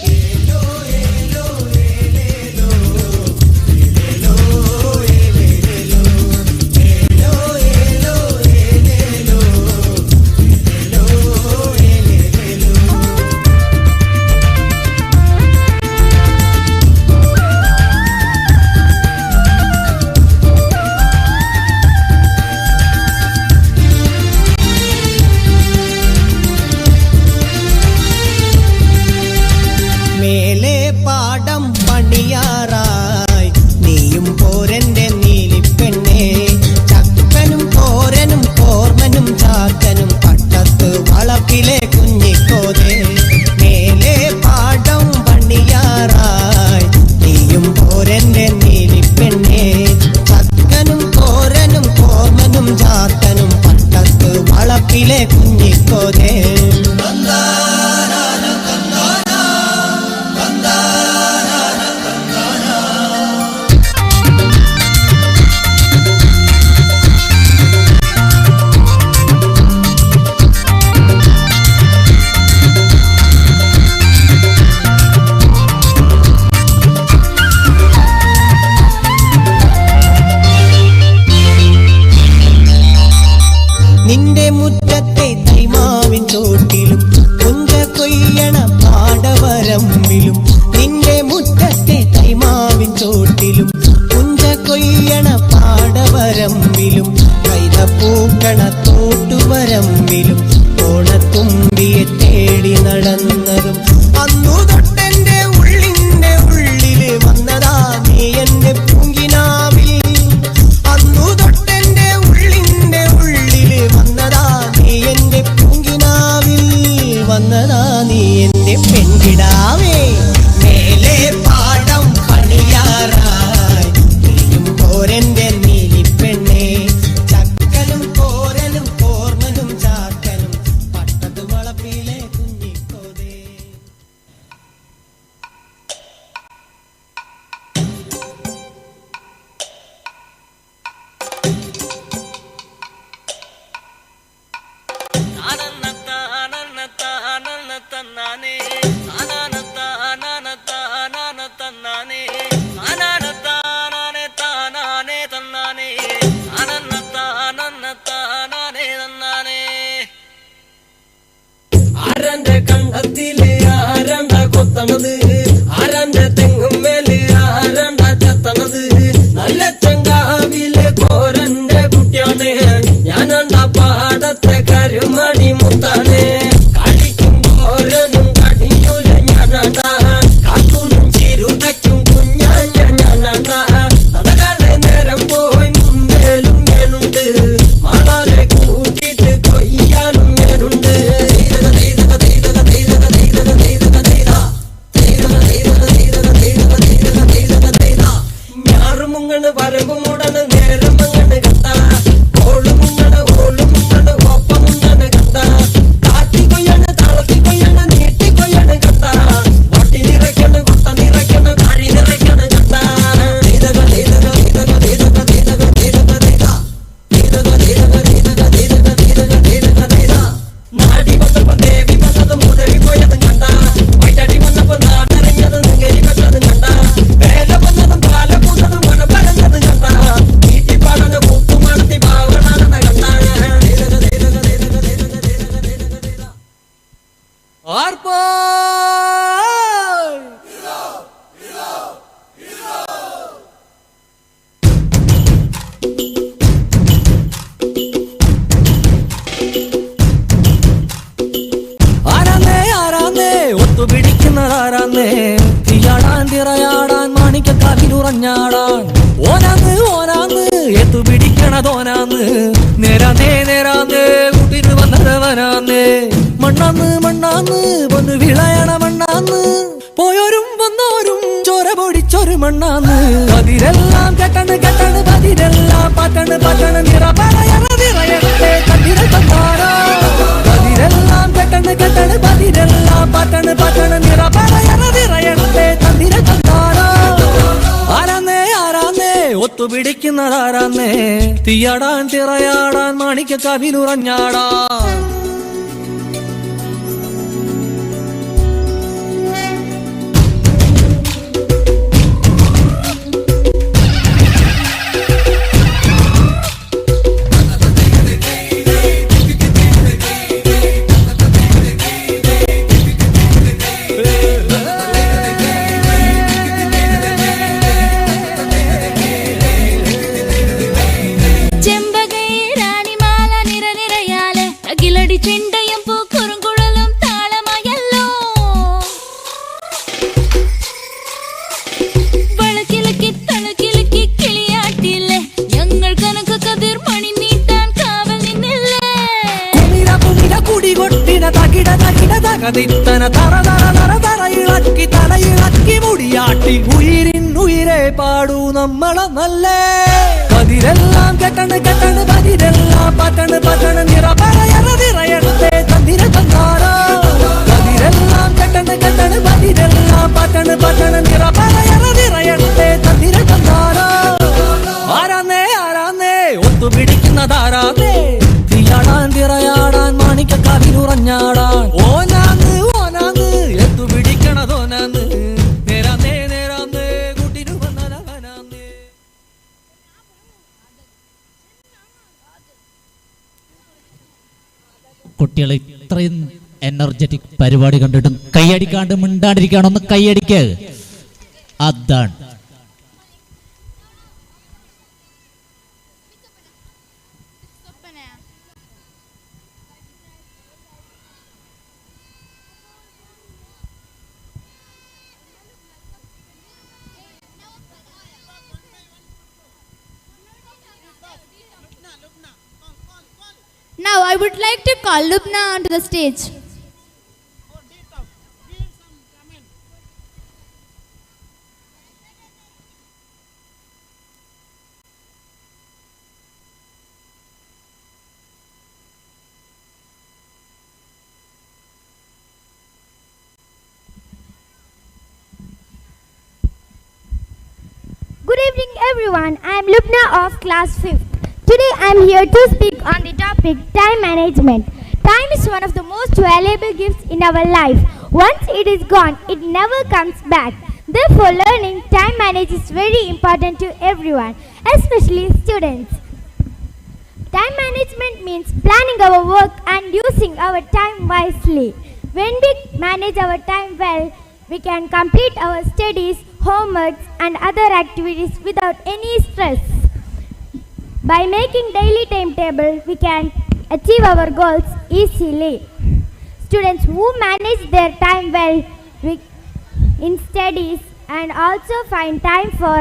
Hello വരമ്പിലും നിന്റെ മുറ്റത്തെ കൈമാവിൻ ചോട്ടിലും പുഞ്ച കൊയ്യണ പാടവരമ്പിലും കൈത പൂക്കണ തോട്ടുവരമ്പിലും ഓണത്തുമ്പിയെ തേടി നടന്നതും അന്നു തൊട്ടെന്റെ ഉള്ളിന്റെ ഉള്ളില് വന്നതാ നീ എന്റെ പൂങ്കിനാവിൽ. അന്നു തൊട്ടെന്റെ ഉള്ളിന്റെ ഉള്ളില് വന്നതാ നീ എന്റെ പൂങ്കിനാവിൽ. വന്നതാ നീ എന്റെ പെൺകിടാവേ. മേലെ പാടം പണിയാറായി നീയും പോരന്റെ നീലിപ്പെണ്ണേ. ചക്കനും കോരനും കോർമനും ചാക്കനും പട്ടത്തു വളപ്പിലെ കുഞ്ഞിക്കോതേ. ആരന്റെ കണ്ടത്തില് ആരണ്ട കൊത്തണത്, ആരന്റെ തെങ്ങും മേല് ആരണ്ട ചത്തണത്. നല്ല ചങ്കാവിലെ കോരന്റെ കുട്ടിയാണ് ഞാനണ്ട പാടത്തെ കരുമണി മുത്താണ്. കളിക്കും കോരനും കടിയൂല ഞാനണ്ട, കാക്കൂനും ചെറുതയ്ക്കും കുഞ്ഞാഞ്ഞ ഞാനണ്ട. നടക്കാതെ നേരം പോയി മുമ്പേലും ഞാനുണ്ട്, മാളാരെ കൂട്ടിട്ട് കൊയ്യാനും ഞാനുണ്ട്. ഞാറുമുങ്ങണ് വരമ്പ് മൂടണ് നേരം മങ്ങണ് കണ്ട, ഓളുമുങ്ങണ് ഓളുമുങ്ങണ് ഒപ്പമുങ്ങണ് കണ്ട. കാട്ടി കൊയ്യണ് തളത്തി കൊയ്യണ് നീട്ടി കൊയ്യണ് കണ്ട, വട്ടി നിറയ്ക്കണ് കൊട്ട നിറയ്ക്കണ് കഴി നിറയ്ക്കണ് കണ്ട. നാടി വന്നപ്പോ ദേവി വന്നതും മുതലി പോയതും കണ്ട, വൈറ്റടി വന്നപ്പോ നാട്ടറിഞ്ഞത് നിങ്ങരി വെച്ചതും കണ്ട. വേല വന്നതും പാല പൂന്നതും മഴ പരന്നതും കണ്ട, നീട്ടി പാടന കൂത്തുമണത്തി പാവണ കണ്ട. ആർപ്പോ ആരാന്നേ ആരാന്നേ ഒത്തുപിടിക്കുന്നതാരാന്നേ, തീയാടാൻ തിറയാടാൻ മാണിക്കക്കാവിലുറഞ്ഞാടാൻ. ഓനാന്ന് ഓനാന്ന് എത്തുപിടിക്കണതോനാന്ന്, നേരാന്നേ നേരാന്നേ കൂട്ടിന് വന്നതവനാന്നേ. മണ്ണാന്ന് മണ്ണാന്ന് വന്ന് വിളയണ മണ്ണാന്ന്, പോയോരും വന്നോരും ചോര പൊടിച്ചൊരു മണ്ണാന്ന്. പതിരെല്ലാം കെട്ടണ് കെട്ടണ് പതിരെല്ലാം പാറ്റണ് പാറ്റണ് നിറ പറയണ നിറയട്ടെ കതിര തന്നാരോ. പതിരെല്ലാം കെട്ടണ് കെട്ടണ് പതിരെല്ലാം പാറ്റണ് പാറ്റണ് നിറ പറയണ നിറയട്ടെ കതിര തന്നാരോ. ആരാന്നേ ആരാന്നേ ഒത്തുപിടിക്കുന്നതാരാന്നേ, തീയാടാൻ തിറയാടാൻ മാണിക്കക്കാവിലുറഞ്ഞാടാൻ. ചെമ്പകയിലാണിമാല നിര നിരയാലെ അകിലടി ചെണ്ടയും പൂക്കുറുങ്കുഴലും താളമായല്ലോ. വളക്കിലക്കി തളക്കിലക്കി കിളിയാട്ടില്ലേ, ഞങ്ങൾ കനക കതിർ മണി നീട്ടാൻ കാവൽ നിന്നില്ലേ. കുമിര കുമിര കുടി കൊട്ടിന തകിട തകിട തകതിത്തന തറ തറ തറ തറ ഇളക്കി തലയിളക്കി മുടിയാട്ടി. ഉയിരിൻ ഉയിരെ പാടൂ നമ്മളെ നല്ലേ. പതിരെല്ലാം കെട്ടണ് കെട്ടണ് പതിരെല്ലാം പാറ്റണ് പാറ്റണ് നിറ പറയണ നിറയട്ടെ തന്തിര തന്നാരോ. പതിരെല്ലാം കെട്ടണ് കെട്ടണ് പതിരെല്ലാം പാറ്റണ് പാറ്റണ് നിറ പറയണ നിറയട്ടെ തന്തിര തന്നാരോ. ആരാന്നേ ആരാന്നേ ഒത്തുപിടിക്കുന്നതാരാന്നേ, തീയാടാൻ തിറയാടാൻ മാണിക്കക്കാവിലുറഞ്ഞാടാൻ. ഓനാന്ന് ഓനാന്ന് എത്തുപിടിക്കണതോനാന്ന്, നേരാന്നേ നേരാന്നേ കൂട്ടിനു വന്നവനാന്നേ. കുട്ടികളെ ഇത്രയും എനർജറ്റിക് പരിപാടി കണ്ടിട്ടും കൈയടിക്കാണ്ട് മിണ്ടാണ്ടിരിക്കുകയാണ്. ഒന്ന് കൈയടിക്കുക. അതാണ്. Now I would like to call Lubna onto the stage. Good evening everyone, I am Lubna of class 5th. Today I am here to speak on the topic time management. Time is one of the most valuable gifts in our life. Once it is gone, it never comes back. Therefore, learning time management is very important to everyone, especially students. Time management means planning our work and using our time wisely. When we manage our time well, we can complete our studies, homeworks and other activities without any stress. By making daily timetable, we can achieve our goals easily. Students who manage their time well in studies and also find time for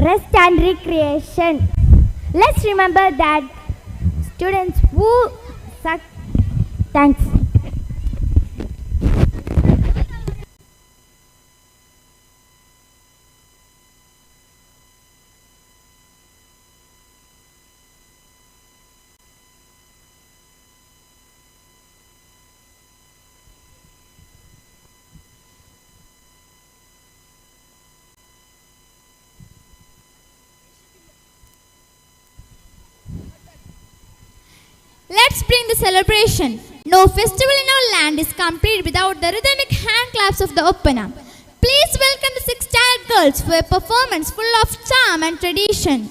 rest and recreation. Let's remember that students who suck. Thanks. Let's bring the celebration. No festival in our land is complete without the rhythmic hand claps of the Oppana. Please welcome the 6 child girls for a performance full of charm and tradition.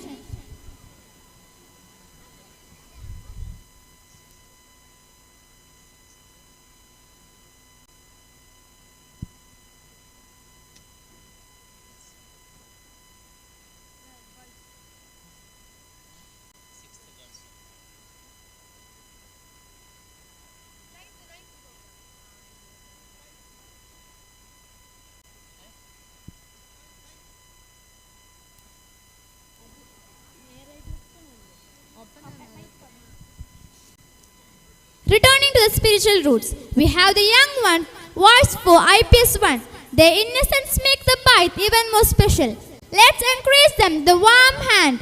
Returning to the spiritual roots, we have the young one, voice for IPS 1. Their innocence makes the bite even more special. Let's encourage them with the warm hand.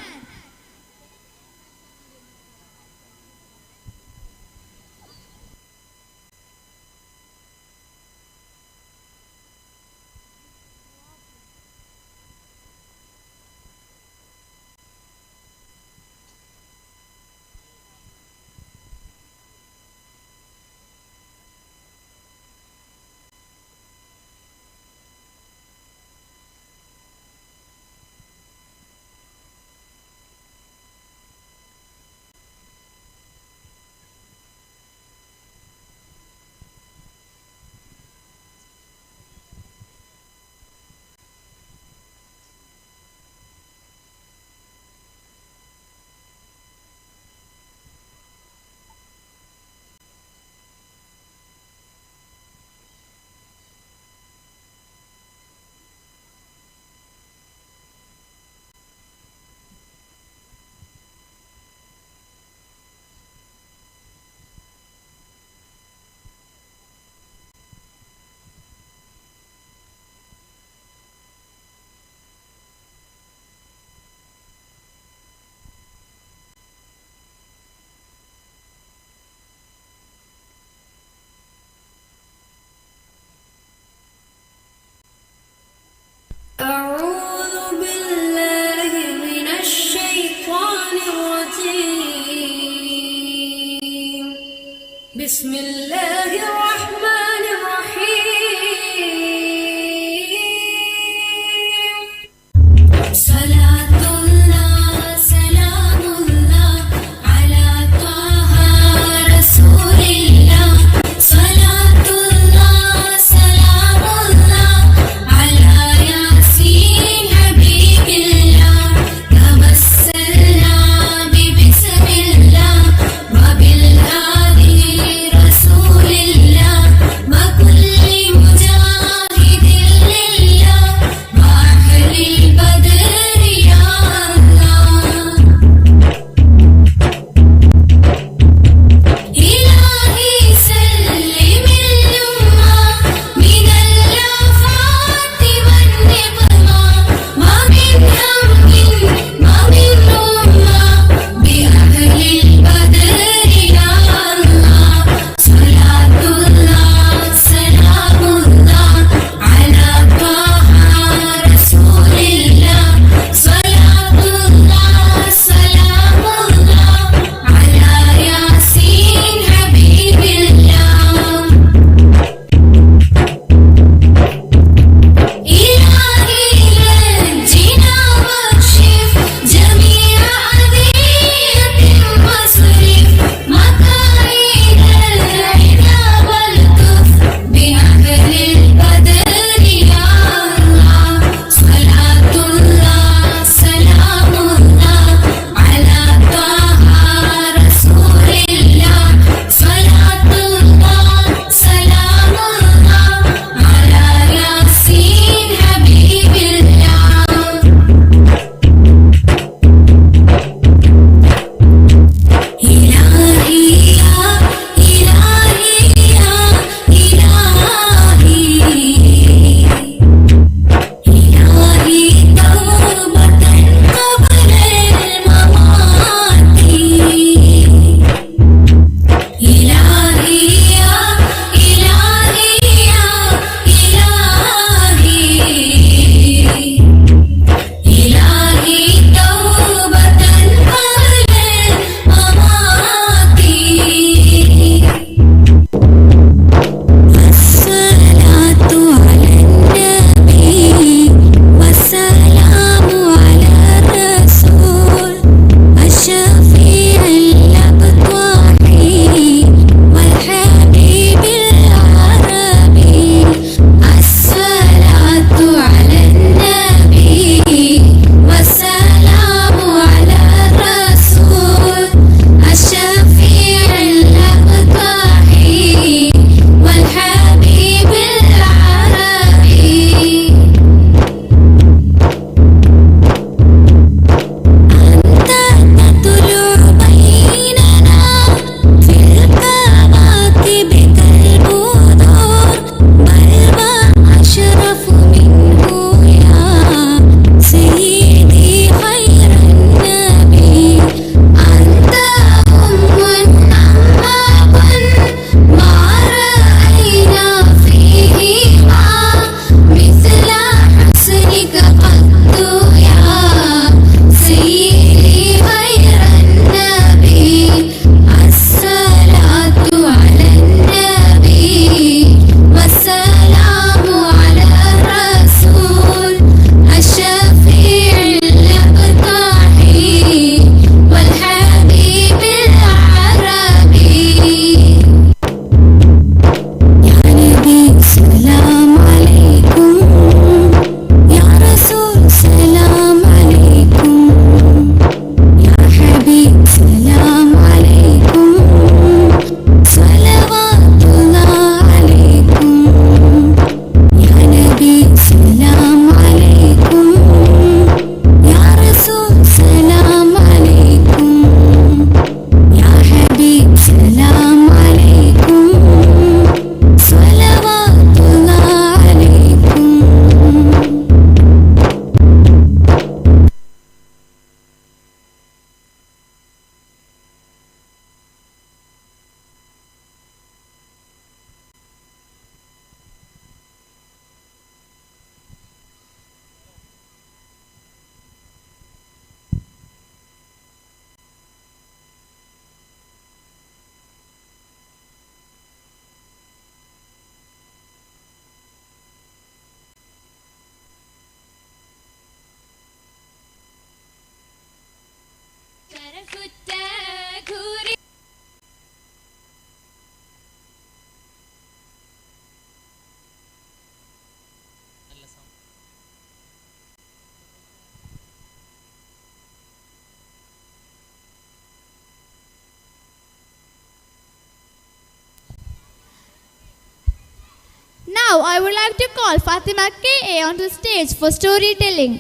أعوذ بالله من الشيطان الرجيم بسم الله الرحمن الرحيم صلاة الله سلام الله على طه رسول الله Now I would like to call Fatima K.A. onto the stage for storytelling.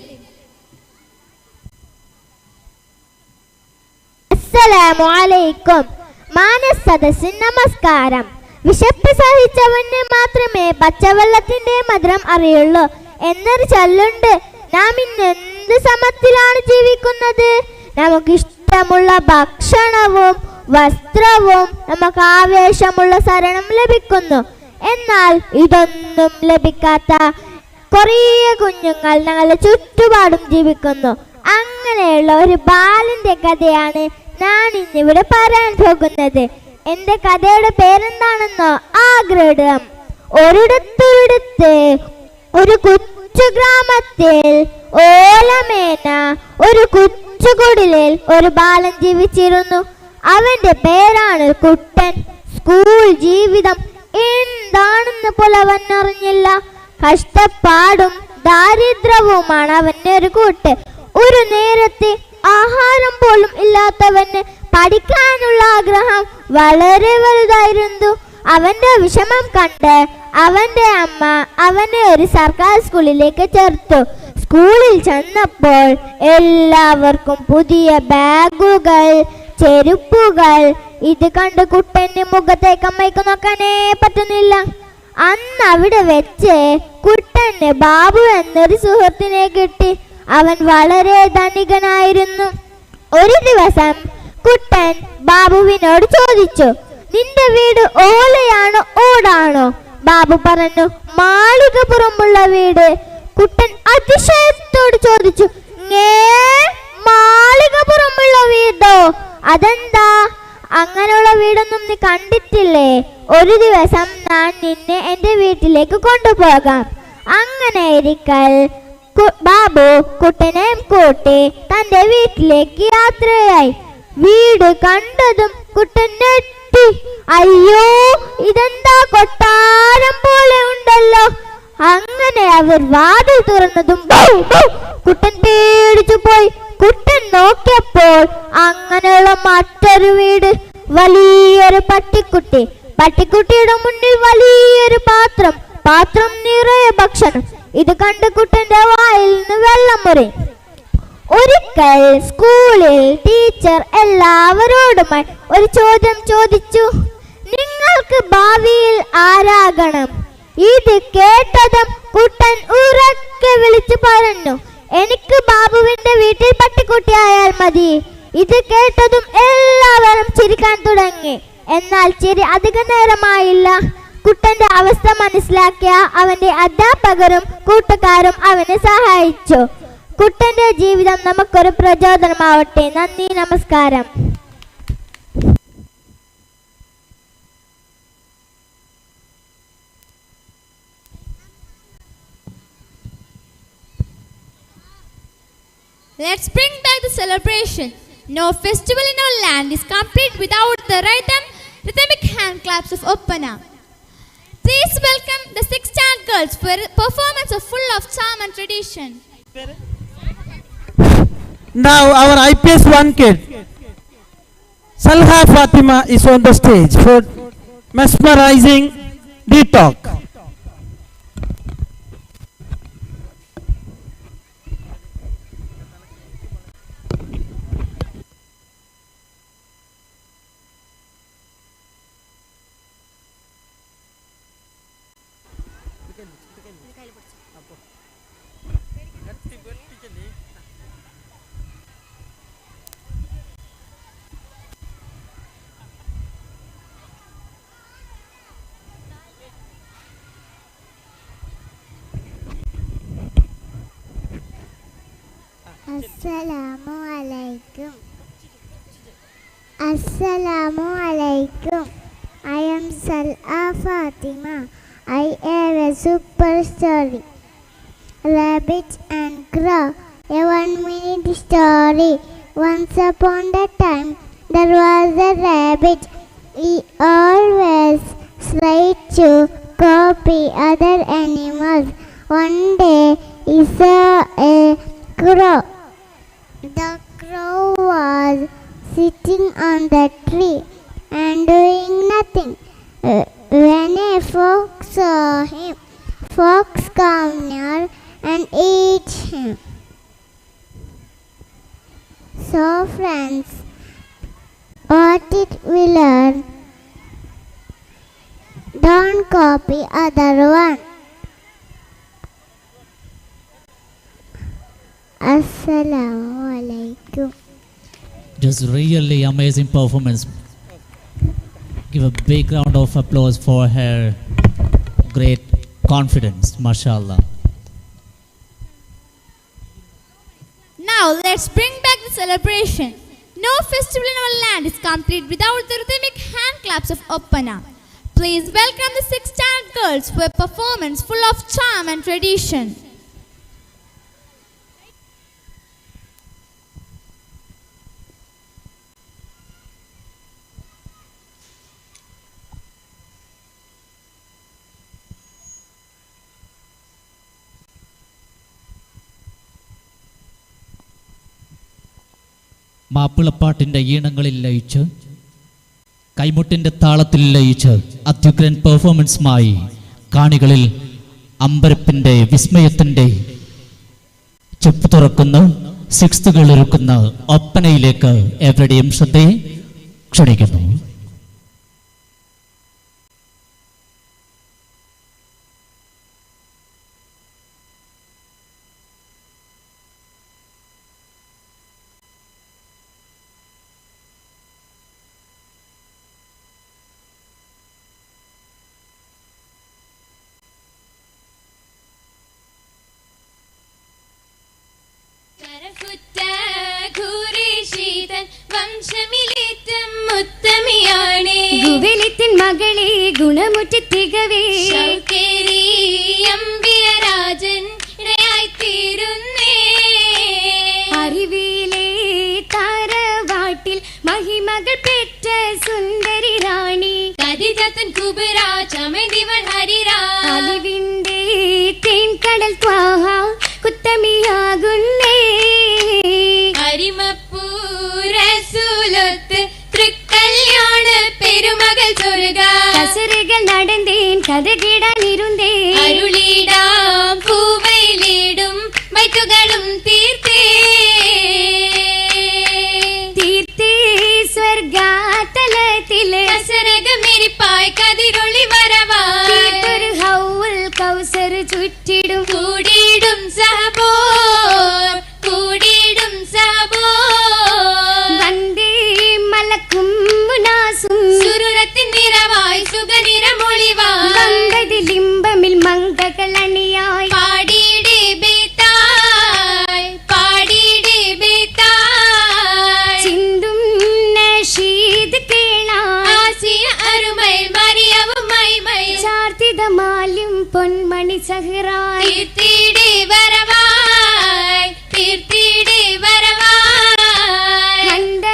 അസ്സലാമു അലൈക്കും. മാനസദസ്സിന് നമസ്കാരം. വിശപ്പ് സഹിച്ചവന് മാത്രമേ പച്ചവെള്ളത്തിന്റെ മധുരം അറിയുള്ളൂ എന്നൊരു ചൊല്ലുണ്ട്. നാം ഇന്ന് എന്ത് സമത്തിലാണ് ജീവിക്കുന്നത്? നമുക്കിഷ്ടമുള്ള ഭക്ഷണവും വസ്ത്രവും നമുക്ക് ആവേശമുള്ള ശരണം ലഭിക്കുന്നു. എന്നാൽ ഇതൊന്നും ലഭിക്കാത്ത കുറേ കുഞ്ഞുങ്ങൾ ഞങ്ങളുടെ ചുറ്റുപാടും ജീവിക്കുന്നു. അങ്ങനെയുള്ള ഒരു ബാലന്റെ കഥയാണ് ഞാൻ ഇന്നിവിടെ പറയാൻ പോകുന്നത്. എന്റെ കഥയുടെ പേരെന്താണെന്നോ? ആഗ്രഹം. ഒരിടത്തൊരിടത്ത് ഒരു കൊച്ചു ഗ്രാമത്തിൽ ഓലമേന ഒരു കൊച്ചുകുടിലിൽ ഒരു ബാലൻ ജീവിച്ചിരുന്നു. അവന്റെ പേരാണ് കുട്ടൻ. സ്കൂൾ ജീവിതം എന്താണെന്ന് പുലവൻ അറിഞ്ഞില്ല. കഷ്ടപ്പാടും ദാരിദ്ര്യവുമാണ് അവന്റെ ഒരു കൂട്ട്. ഒരു നേരത്തെ ആഹാരം പോലും ഇല്ലാത്തവന് പഠിക്കാനുള്ള ആഗ്രഹം വളരെ വലുതായിരുന്നു. അവന്റെ വിഷമം കണ്ട് അവന്റെ അമ്മ അവനെ ഒരു സർക്കാർ സ്കൂളിലേക്ക് ചേർത്തു. സ്കൂളിൽ ചെന്നപ്പോൾ എല്ലാവർക്കും പുതിയ ബാഗുകൾ, ചെരുപ്പുകൾ. ഇത് കണ്ട് കുട്ടന് മുഖത്തേക്ക് അമ്മയ്ക്ക് നോക്കാനേ പറ്റുന്നില്ല. അന്ന് അവിടെ വെച്ച് കുട്ടന് ബാബു എന്നൊരു സുഹൃത്തിനെ കിട്ടി. അവൻ വളരെ ധനികനായിരുന്നു. ഒരു ദിവസം കുട്ടൻ ബാബുവിനോട് ചോദിച്ചു, നിന്റെ വീട് ഓലയാണോ ഓടാണോ? ബാബു പറഞ്ഞു, മാളികപ്പുറമുള്ള വീട്. കുട്ടൻ അതിശയത്തോട് ചോദിച്ചു, മാളികപ്പുറമുള്ള വീടോ? അതെന്താ? അങ്ങനെയുള്ള വീടൊന്നും നീ കണ്ടിട്ടില്ലേ? ഒരു ദിവസം ഞാൻ നിന്നെ എൻ്റെ വീട്ടിലേക്ക് കൊണ്ടുപോകാം. അങ്ങനെ ഇരിക്കൽ ബാബു കുട്ടനെയും കൂട്ടി തന്റെ വീട്ടിലേക്ക് യാത്രയായി. വീട് കണ്ടതും കുട്ടൻ ഞെട്ടി. അയ്യോ, ഇതെന്താ കൊട്ടാരം പോലെ ഉണ്ടല്ലോ. അങ്ങനെ അവർ വാതിൽ തുറന്നതും കുട്ടൻ പേടിച്ചു പോയി. കുട്ടൻ നോക്കിയപ്പോൾ അങ്ങനെയുള്ള മറ്റൊരു വീട്. വലിയൊരു പട്ടിക്കുട്ടി. പട്ടിക്കുട്ടിയുടെ മുന്നിൽ വലിയൊരു പാത്രം. പാത്രം നിറയെ ഭക്ഷണം. ഇത് കണ്ട് കുട്ടന്റെ വായിൽ നിന്ന് വെള്ളം മുറി. ഒരിക്കൽ സ്കൂളിൽ ടീച്ചർ എല്ലാവരോടുമായി ഒരു ചോദ്യം ചോദിച്ചു, നിങ്ങൾക്ക് ഭാവിയിൽ ആരാകണം? ഇത് കേട്ടതും കുട്ടൻ ഉറക്കെ വിളിച്ചു പറഞ്ഞു, എനിക്ക് ബാബുവിന്റെ വീട്ടിൽ പട്ടിക്കുട്ടിയായാൽ മതി. ഇത് കേട്ടതും എല്ലാവരും ചിരിക്കാൻ തുടങ്ങി. എന്നാൽ ചിരി അധിക നേരമായില്ല. കുട്ടന്റെ അവസ്ഥ മനസ്സിലാക്കിയ അവന്റെ അധ്യാപകരും കൂട്ടുകാരും അവനെ സഹായിച്ചു. കുട്ടന്റെ ജീവിതം നമുക്കൊരു പ്രചോദനമാവട്ടെ. നന്ദി, നമസ്കാരം. Let's bring back the celebration. No festival in our land is complete without the rhythmic hand claps of Oppana. Please welcome the 6th standard girls for a performance full of charm and tradition. Now our IPS 1 kid, Salha Fatima, is on the stage for mesmerizing D-Talk. Assalamu alaikum. Assalamu alaikum. I am Salha Fatima. I have a super story. Rabbit and Crow. A 1-minute story. Once upon a time, there was a rabbit. He always tried to copy other animals. One day, he saw a crow. The crow was sitting on the tree and doing nothing. When a fox saw him, fox come near and eat him. So friends, what did we learn? Don't copy other one. Assalamu alaikum. It was really amazing performance. Give a big round of applause for her great confidence, mashallah. Now let's bring back the celebration. No festival in our land is complete without the rhythmic hand claps of Oppana. Please welcome the 6 standard girls for a performance full of charm and tradition. മാപ്പിളപ്പാട്ടിൻ്റെ ഈണങ്ങളിൽ ലയിച്ച് കൈമുട്ടിൻ്റെ താളത്തിൽ ലയിച്ച് അത്യുഗ്രൻ പെർഫോമൻസുമായി കാണികളിൽ അമ്പരപ്പിൻ്റെ വിസ്മയത്തിൻ്റെ ചെപ്പ് തുറക്കുന്ന 6th ഒരുക്കുന്ന ഒപ്പനയിലേക്ക് എവരുടെയും ശ്രദ്ധയെ ക്ഷണിക്കുന്നു. ഗുവലിത്തിൻ മകളെ ഗുണമുറ്റ തികവേ അമ്പിയരാജൻ ഇടയായിത്തീരുന്നേ അറിവിലെ താരവാട്ടിൽ മഹിമകൾ പെറ്റ സുന്ദരി റാണി കദിജത്തൻ കുബറ ചമദിവൾ ഹരിരാ അലിവിന്റെ തേൻകടൽ ത്വാഹ കുത്തമിയാകുന്നേ അരിമപ്പൂരസൂലൊത്ത് തൃക്കല്യാണ പെരുമകൾ ചൊരുക കസറുകൾ നടന്നേൻ കഥകിടാനിരുന്നേ അരുളിടാം പൂവയിലിടും വൈറ്റുകളും തീർത്തേ തീർത്തേ സ്വർഗാതലത്തില് കസരകമിരിപ്പായി കതിരൊളി വരവാ തീർത്തൊരു ഹൗൽ കൗസർ ചുറ്റിടും കൂടിയിടും സഹബോർ കൂടിയിടും സഹബോർ വന്ദേ മലക്കും മുനാസും സുരുരത്തിൻ നിറവായി സുഖനിറമൊളിവായി വങ്കതിലിമ്പമിൽ മങ്കകൾ അണിയായി പാടിയിടേ ബേതായ് പാടിയിടേ ബേതായ് ചിന്തും നശീദ് കേളാം ആസിയ അരുമൈ മറിയവും മൈമൈ ചാർത്തിതമാലും പൊന്മണി സഹറായി തീർത്തിടേ വരവായ് തീർത്തിടേ വരവായ് കണ്ട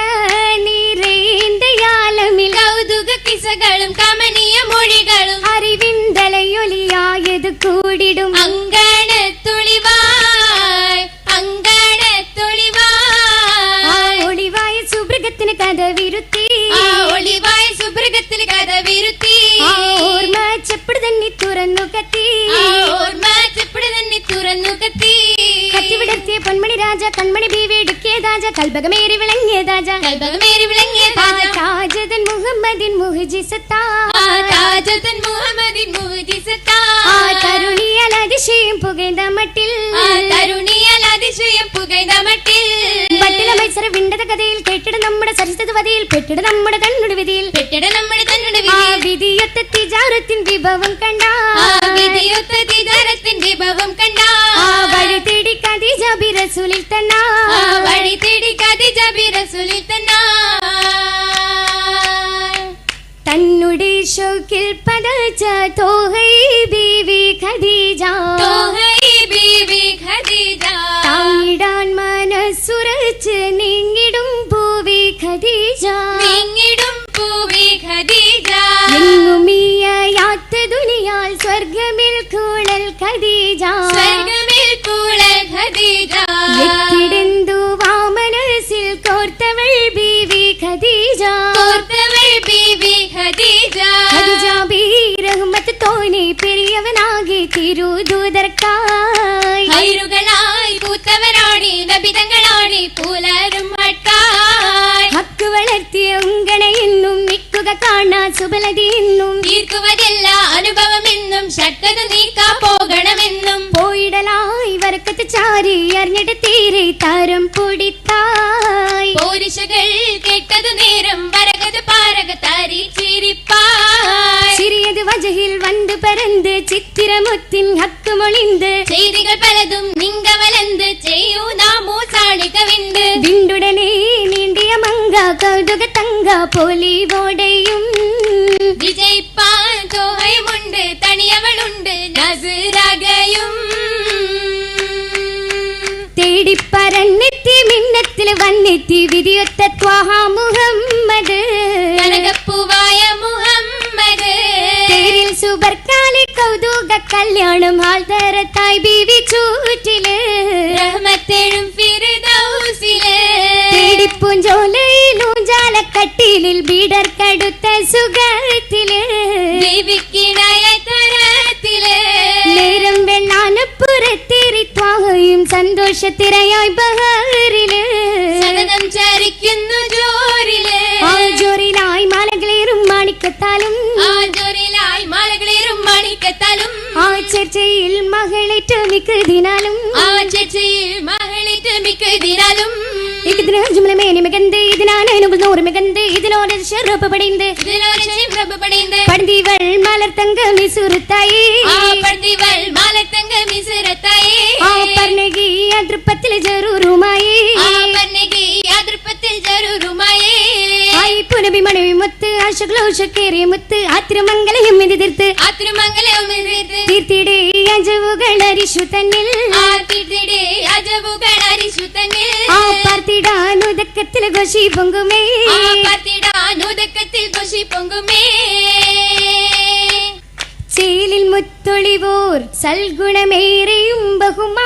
നിറേന്തയാലമിൽ കൗതുക കിസകളും കമനീയ മൊഴികളും അറിവിന്തലയൊലിയായത് കൂടിടും അങ്കണത്തുളിവായ് അങ്കണത്തുളിവായ് ഒളിവായ സുബ്രഗത്തിന് കഥ വിരുത്തി ഒളിവായ സുബ്രഗത്തിന് കഥ വിരുത്തി ഓർമ്മ ചെപ്പിട് തന്നെ തുറന്നു കത്തി ഓർമ്മ ചെപ്പിട് തന്നെ തുറന്നു കത്തി കത്തി വിടർത്തിയ പൊന്മണി രാജ കൺമണി ബീവേടുക്കിയ താജ കൽബകമേറി വിളങ്ങിയ താജ കൽബകമേറി വിളങ്ങിയ താജ താജതൻ മുഹമ്മദിൻ മുഹജിസത്താ താജതൻ മുഹമ്മദിൻ മുഹജിസത്താ തരുണിയാൽ അതിശയം പുകൈന്ത മട്ടിൽ തരുണിയാൽ അതിശയം പുകൈന്ത മട്ടിൽ പട്ടില മത്സര വിണ്ടത കഥയിൽ കേട്ടിട നമ്മുടെ സരിസ്ഥിത വതിയിൽ പെട്ടിട നമ്മുടെ കണ്ണുടെ വിധിയിൽ പെട്ടിട നമ്മുടെ കണ്ണുടെ വിധിയിൽ വിധിയൊത്ത തിജാറത്തിൻ വിഭവം കണ്ട വിധിയൊത്ത തിജാറത്തിൻ വിഭവം കണ്ട വഴി തേടി ഖദീജ ബി റസൂലിൽ തന്ന വഴി തേടി ഖദീജ ബി റസൂലിൽ തന്ന തന്നുടെ ഷൗക്കിൽ പതച്ച തോഹൈ ബീവി ഖദീജ തോഹൈ ബീവി ഖദീജ താങ്ങിടാൻ മനസ്സുറച്ച് നീങ്ങിടും പൂവി ഖദീജ നീങ്ങിടും പൂവി ഖദീജ എങ്ങുമിയാത്ത ദുനിയാൽ സ്വർഗമിൽ കൂളൽ ഖദീജ സ്വർഗമിൽ കൂളൽ ഖദീജ എത്തിടുന്നു വാമനസിൽ കോർത്തവൾ ബീവി ഖദീജ കോർത്തവൾ ബീവി ഖദീജ ഖദീജ ബി റഹ്മത്ത് തോനെ പെരിയവനാകെ തിരു നാരി അറിഞ്ഞിട്ട് തീരെ താരം പൊടിത്തായി പോരിശകൾ കേട്ടത് നേരം വരകത് പാരകത്താരി ചിരിപ്പായി சிறியது வஜகில் வந்து பறந்து சித்திரமுத்தின் ஹக்கு மொழிந்து செய்திகள் பலதும் நீங்க வளர்ந்து செய்யும் நாமோ சாடி கவிந்து விண்டுடனே நீண்டிய மங்கா கௌதுக தங்கா பொலிவோடையும் விஜய்பான் தோகையும் உண்டு தனியவளுண்டு நசுராகையும் തേടി പരന്നെത്തി മിന്നത്തിൽ വന്നെത്തി വിധിയൊത്ത ത്വാഹ മുഹമ്മദ് കനകപ്പൂവായ മുഹമ്മദ് തേരിൽ സുബർക്കാലി കൗതുക കല്യാണം ഹാൽതരത്തായി ബീവി ചൂറ്റില് റഹ്മത്തേഴും ഫിർദൗസില് തേടിപ്പൂഞ്ചോലയിൽ ഊഞ്ചാലക്കട്ടിലിൽ ബീഡർ കടുത്ത സുഖത്തില് ബീവിക്കിണായ തരത്തില് നേരം വെള്ളാനപ്പുറത്തേറി ത്വാഹയും സന്തോഷത്തിരയായി ബഹറില് സതതം ചരിക്കുന്നു ജോറില് ആ ജോറിലായി മാലകളേറും മാണിക്കത്താലും ആ ജോറിലായി മാലകളേറും മാണിക്കത്താലും ആ ചർച്ചയിൽ മകളേറ്റ് മിക്കതിനാലും ആ ചർച്ചയിൽ മകളേറ്റ് മിക്കതിനാലും ഇതിന് ജുമല മേനി മികந்து ഇതിനാണ് നൂറ് മികந்து ഇതിനോട് ഷറബ് പടിந்து ഇതിനോട് ഷറബ് പടിந்து പടിവൾ മലർ തങ്ക മിസുറത്തായി ആ പടിവൾ മലർ തങ്ക മിസുറത്തായി ആ പർനഗി അതൃപ്പത്തിൽ ജറൂറുമായി ആ പർനഗി അതൃപ്പത്തിൽ ജറൂറുമായി ആയി പുനബി മണവി മുത്ത് ആശകളോഷക്കേറിയ മുത്ത് ആത്രമംഗലയും എതിർത്ത് ആത്രമംഗലയും എതിർത്ത് തീർത്തിടേ അജവുകൾ അരിശു തന്നിൽ ആ തീർത്തിടേ അജവുകൾ അരിശു തന്നിൽ ആ പാർത്തിടാനുദക്കത്തിൽ ഘോഷി പൊങ്കുമേ ആ പാർത്തിടാനുദക്കത്തിൽ ഘോഷി പൊങ്കുമേ ചേലിൽ മുത്തൊളിവോർ സൽഗുണമേറെയും ബഹുമാ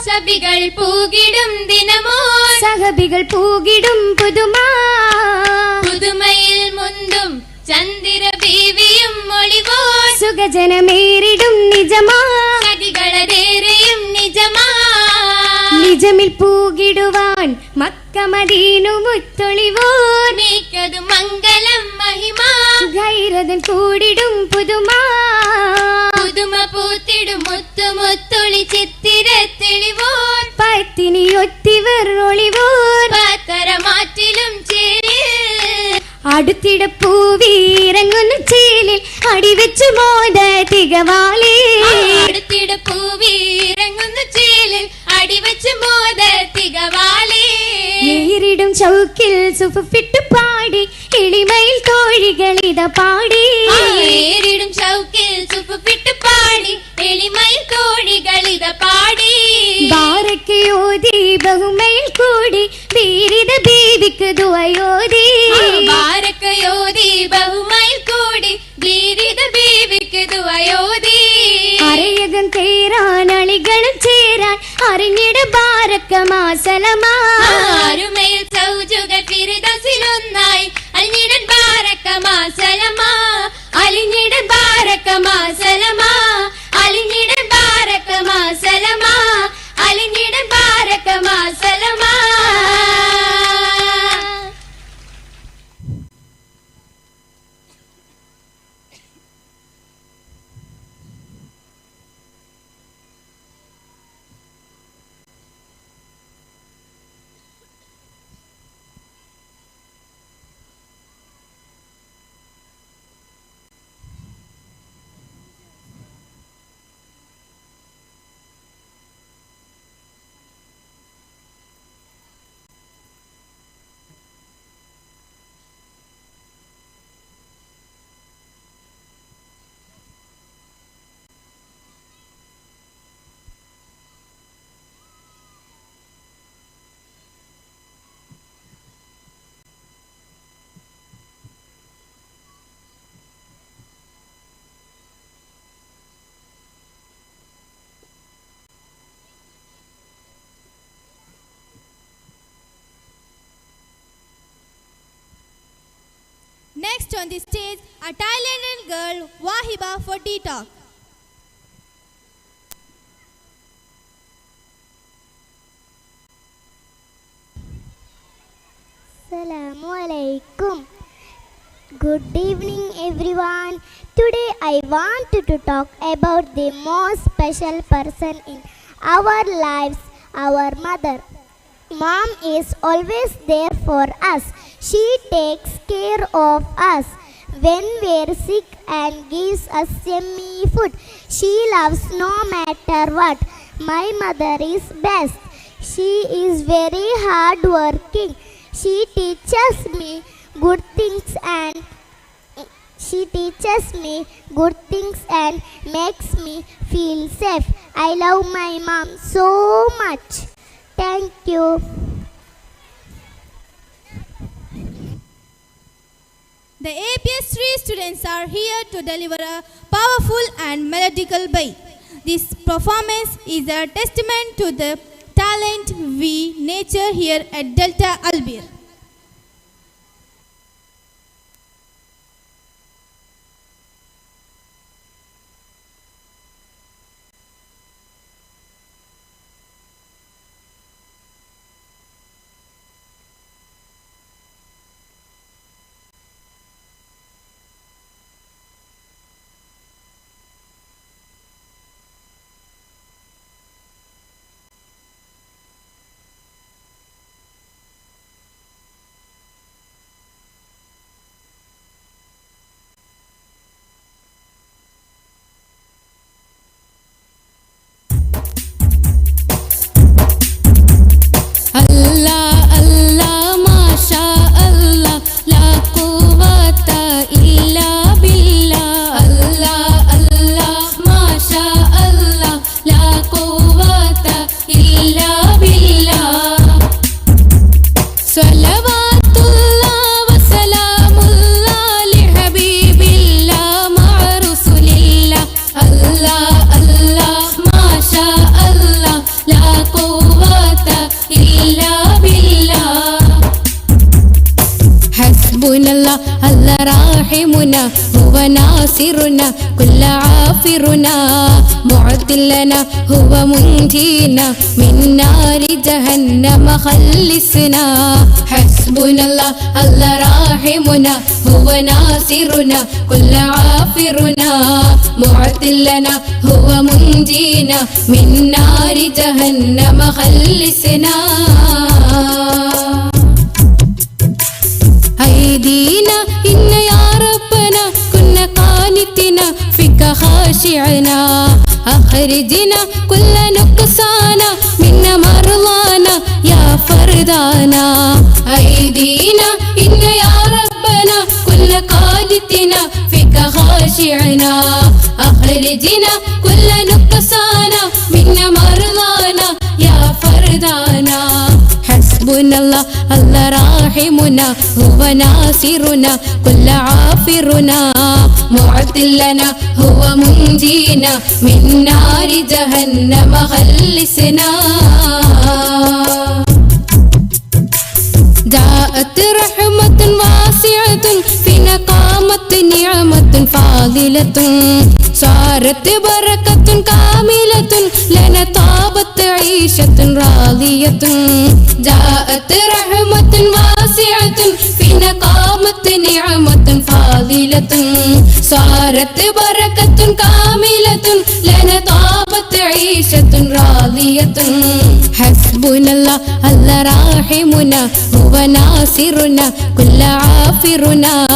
സബികൾ പൂകിടും ദിനമോ സഹബികൾ പൂകിടും പുതുമാ പുതുമയിൽ മുന്തും ചന്ദ്ര ബീവിയും ഒളിവോ സുഖജനമേറിടും നിജമാ സഖികളതേറെയും നിജമാ നിജമിൽ പൂകിടുവാൻ മക്ക മദീനു മുത്തൊളിവോർ നീക്കതു മംഗളം മഹിമാ ഗൈരതൻ കൂടിടും പുതുമാ പുതുമ പൂത്തിടും മുത്തു മുത്തൊളി ചിത്തിര തെളിവോർ പത്തിനി ഒത്തിവർ ഒളിവോർ പത്തര മാറ്റിലും ചേരി അടുത്തിട പൂവിറങ്ങുന്നു ചേലിൽ അടിവെച്ചു മോദ തികവാലി അടുത്തിട പൂവിറങ്ങുന്നു ചേലിൽ അടിവെച്ചു മോദ തികവാലി ഏറിടും ചൗക്കിൽ സുഫിട്ട് പാടി എളിമയിൽ തോഴികളിത പാടി ഏറിടും ചൗക്കിൽ സുഫിട്ട് പാടി എളിമയിൽ തോഴികളിത പാടി ബാരക്കയോതി ബഹുമയിൽ കൂടി ബീരിത ബീവിക്ക് ദുആയോതി ബാരക്കയോതി ബഹുമയിൽ കൂടി ബീരിത ബീവിക്ക് ദുആയോതി അരയകം തേരാൻ അളികളും ചേരാൻ അറിഞ്ഞിട ബാരക്കമാസലമാ അരുമയിൽ സൗജുകൾ ഫിർദൗസിലൊന്നായി അലിഞ്ഞിടൻ ബാരക്കമാസലമാ അലിഞ്ഞിടൻ ബാരക്കമാസലമാ അലിഞ്ഞിടൻ ബാരക്കമാസലമാ അലിഞ്ഞിടൻ ബാരക്കമാസലമാ. Next on the stage, a talented girl, Wahiba, for tea talk. Assalamu alaikum. Good evening, everyone. Today I want to talk about the most special person in our lives, our mother. Mom is always there for us. She takes care of us when we're sick and gives us yummy food. She loves no matter what. My mother is best. She is very hard working. She teaches me good things and makes me feel safe. I love my mom so much. Thank you. The APS 3 students are here to deliver a powerful and melodical bay. This performance is a testament to the talent we nurture here at Delta Albir. هو ناصرنا كل عافرنا معد لنا هو منجينا من نار جهنم خلصنا حسبنا الله الله راحمنا هو ناصرنا كل عافرنا معد لنا هو منجينا من نار جهنم خلصنا أيدينا إن يا ربنا كنا قانتنا فيك خاشعنا أخرجنا كل نقصانا منا مرضانا يا فردانا أيدينا إن يا ربنا كل قانتنا فيك خاشعنا أخرجنا كل نقصانا منا مرضانا يا فردانا حسبنا الله الله راحمنا هو ناصرنا كل عافرنا معد لنا هو منجينا من نار جهنم خلصنا جاءت رحمة واسعة في نقامة نعمة فاضلة صارت بركة كاملة لنا طابت عيشة راضية جاءت رحمة واسعة في نقامة نعمة فاضلة صارت بركة كاملة لنا طابت عيشة راضية حسبنا الله الله راحمنا هو ناصرنا كل عافرنا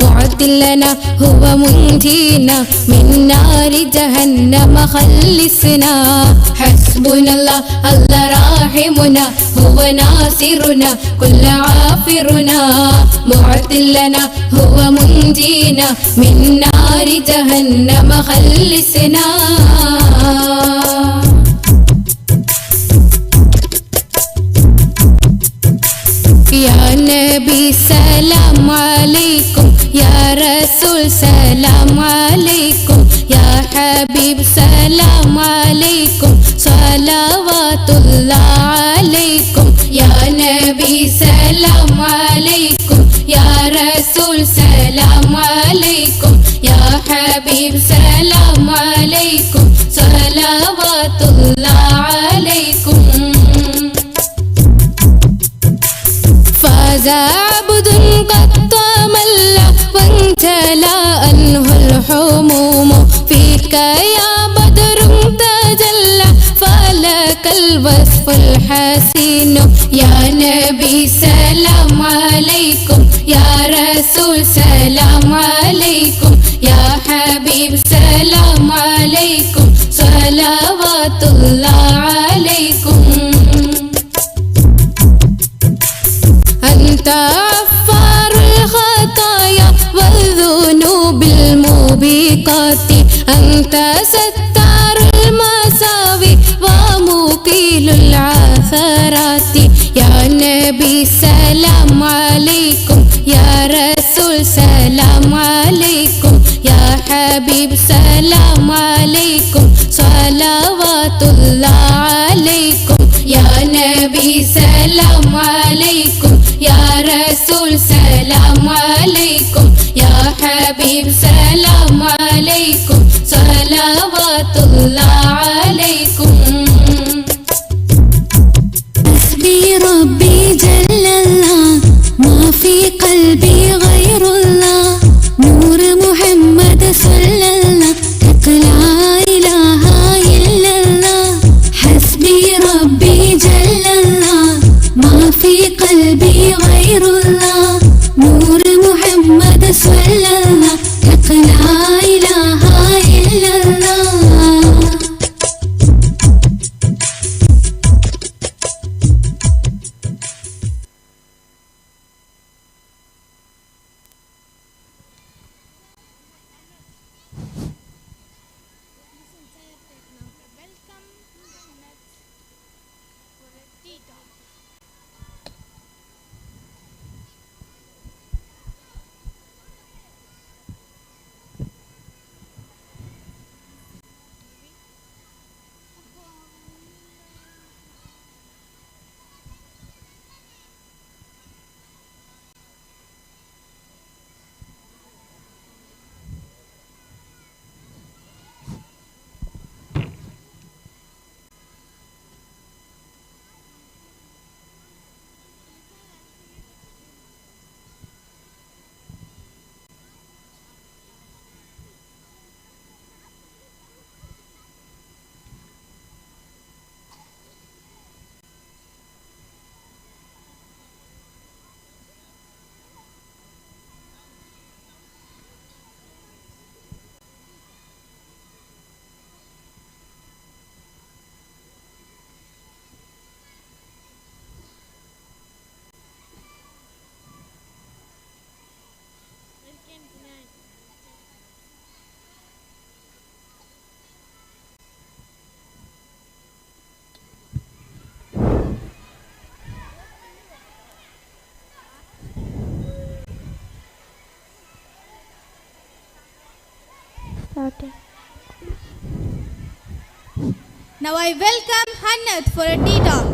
معد لنا هو منجينا من نار جهنم خلصنا حسبنا الله الله راحمنا هو ناصرنا كل عافرنا معد لنا هو منجينا من نار جهنم خلصنا يا نبي سلام عليكم يا رسول سلام عليكم يا حبيب سلام عليكم صلوات الله عليكم يا نبي سلام عليكم يا رسول سلام عليكم يا حبيب سلام عليكم صلوات الله عليكم فاز عبد قد تملى وانجلى عنه الحموم فيك يا بدر تجلى فلك ذاك الوصف الحسين يا نبي سلام عليكم يا رسول سلام عليكم يا حبيب سلام عليكم صلوات الله عليكم أنت غفار الخطايا والذنوب الموبقات أنت ستار المساوي ومقيل العثرات يا نبي سلام عليكم يا رسول سلام عليكم يا حبيب سلام عليكم صلوات الله عليكم يا نبي سلام عليكم يا رسول سلام عليكم يا حبيب سلام عليكم صلوات الله عليكم حسبي ربي جل الله ما في قلبي غير الله نور محمد صلى الله لا إله إلا الله حسبي ربي جل الله ما في قلبي غير الله نور محمد صلى الله لا إله إلا الله Now I welcome Hannat for a tea talk.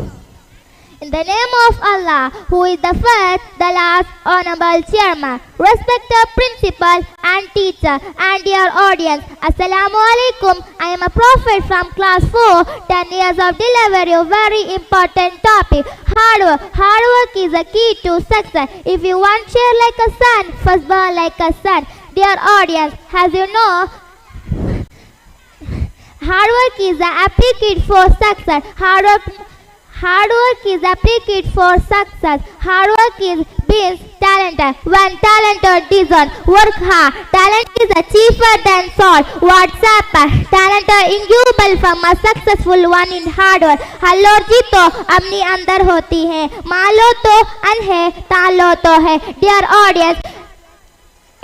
In the name of Allah, who is the first, the last, honorable chairman, respected principal and teacher, and dear audience, Assalamu alaikum. I am a prophet from class 4, 10 years of delivery, a very important topic. Hard work. Hard work is a key to success. If you want share like a sun, first burn like a sun. Dear audience, as you know, hard work is the applicant for success. Hard work is applicant for success. Hard work is being talented. When talented isn't work hard, talent is cheaper than salt. WhatsApp talent इंग्यूबल from a successful one in hard work. हल्लोर्जी तो अपनी अंदर होती है, मालो तो अन है, तालो तो है. Dear audience,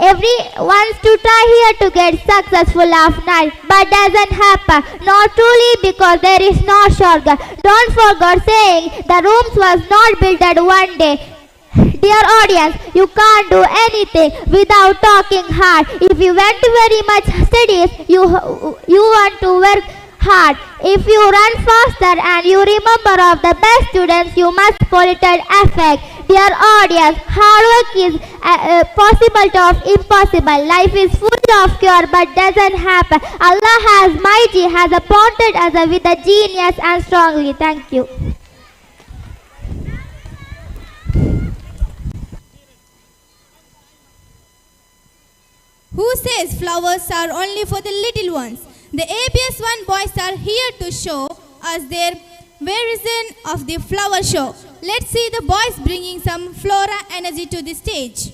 everyone wants to try here to get successful of night, but doesn't happen. Not truly, because there is no shortcut. Don't forget saying the rooms was not built at one day. Dear audience, you can't do anything without talking hard. If you want very much studies, you want to work hard. If you run faster and you remember of the best students, you must put it at effect. Dear audience, hard work is possible of impossible. Life is full of cure but doesn't happen. Allah has mighty, has appointed us with a genius and strongly. Thank you. Who says flowers are only for the little ones? The ABS 1 boys are here to show us their where is the end of the flower show? Let's see the boys bringing some flora energy to the stage.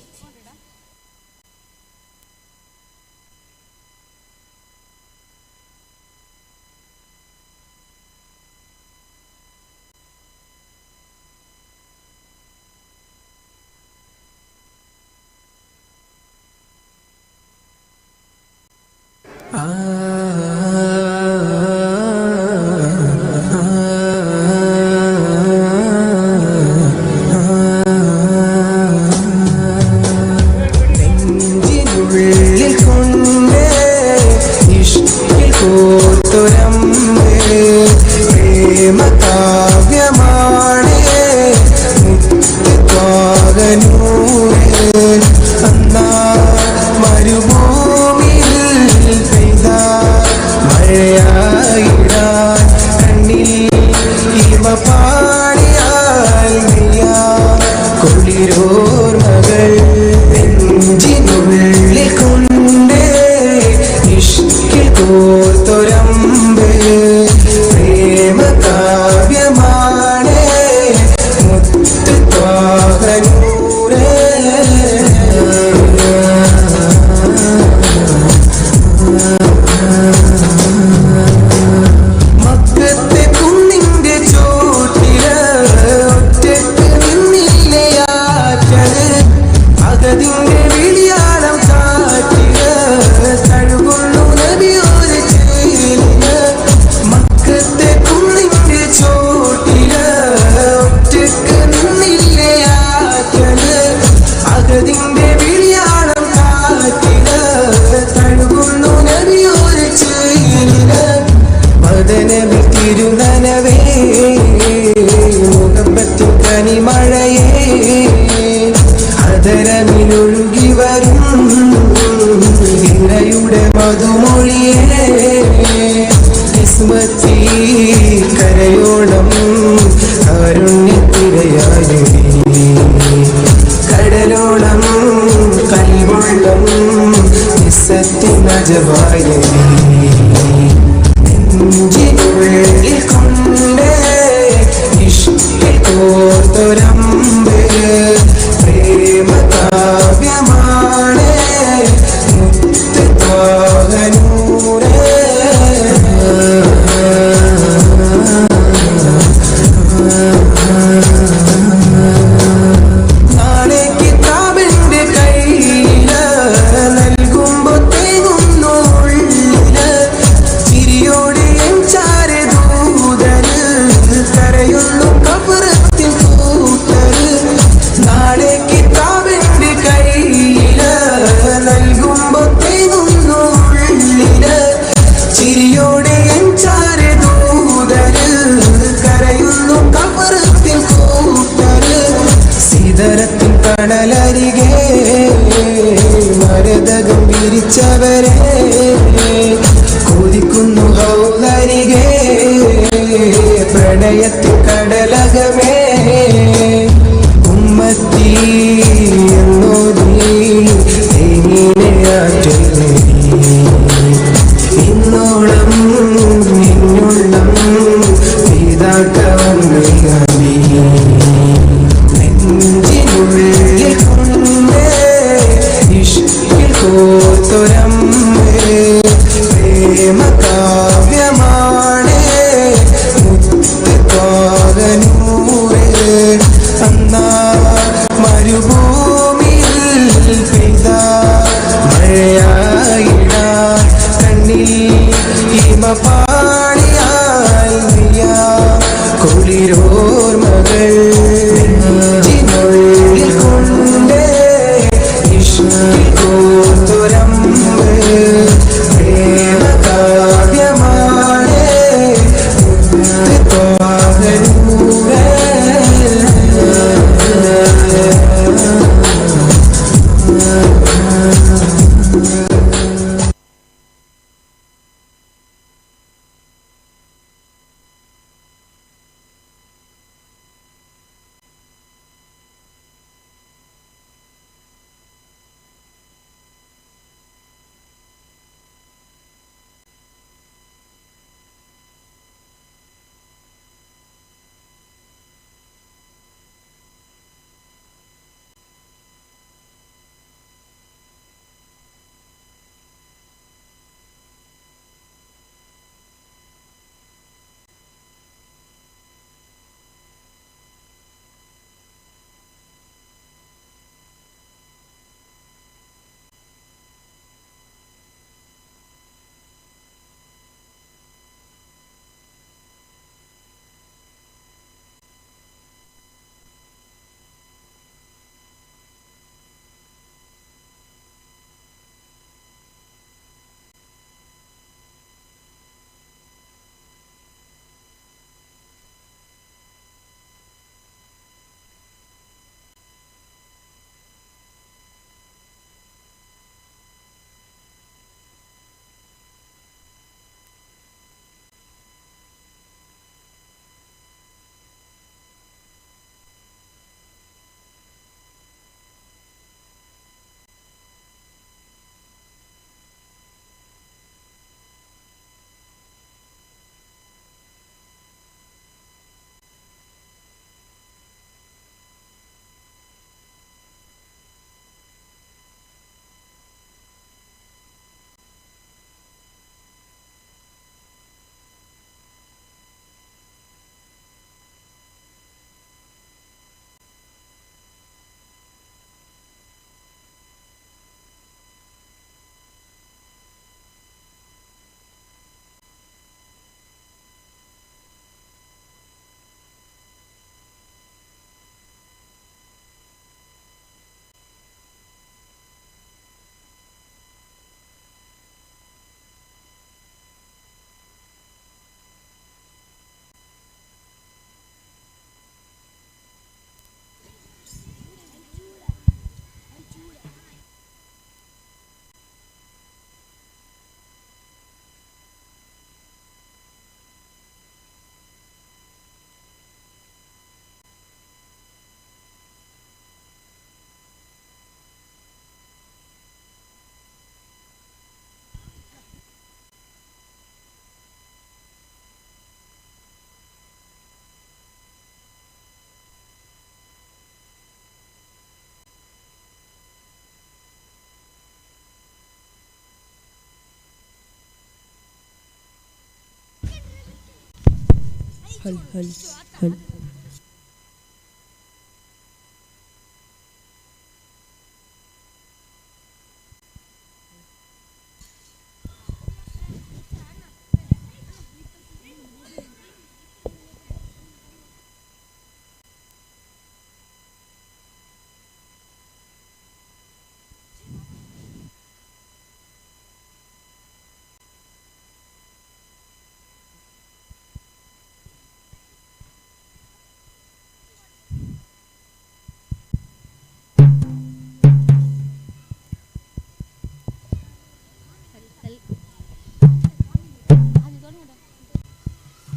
മരുഭൂമി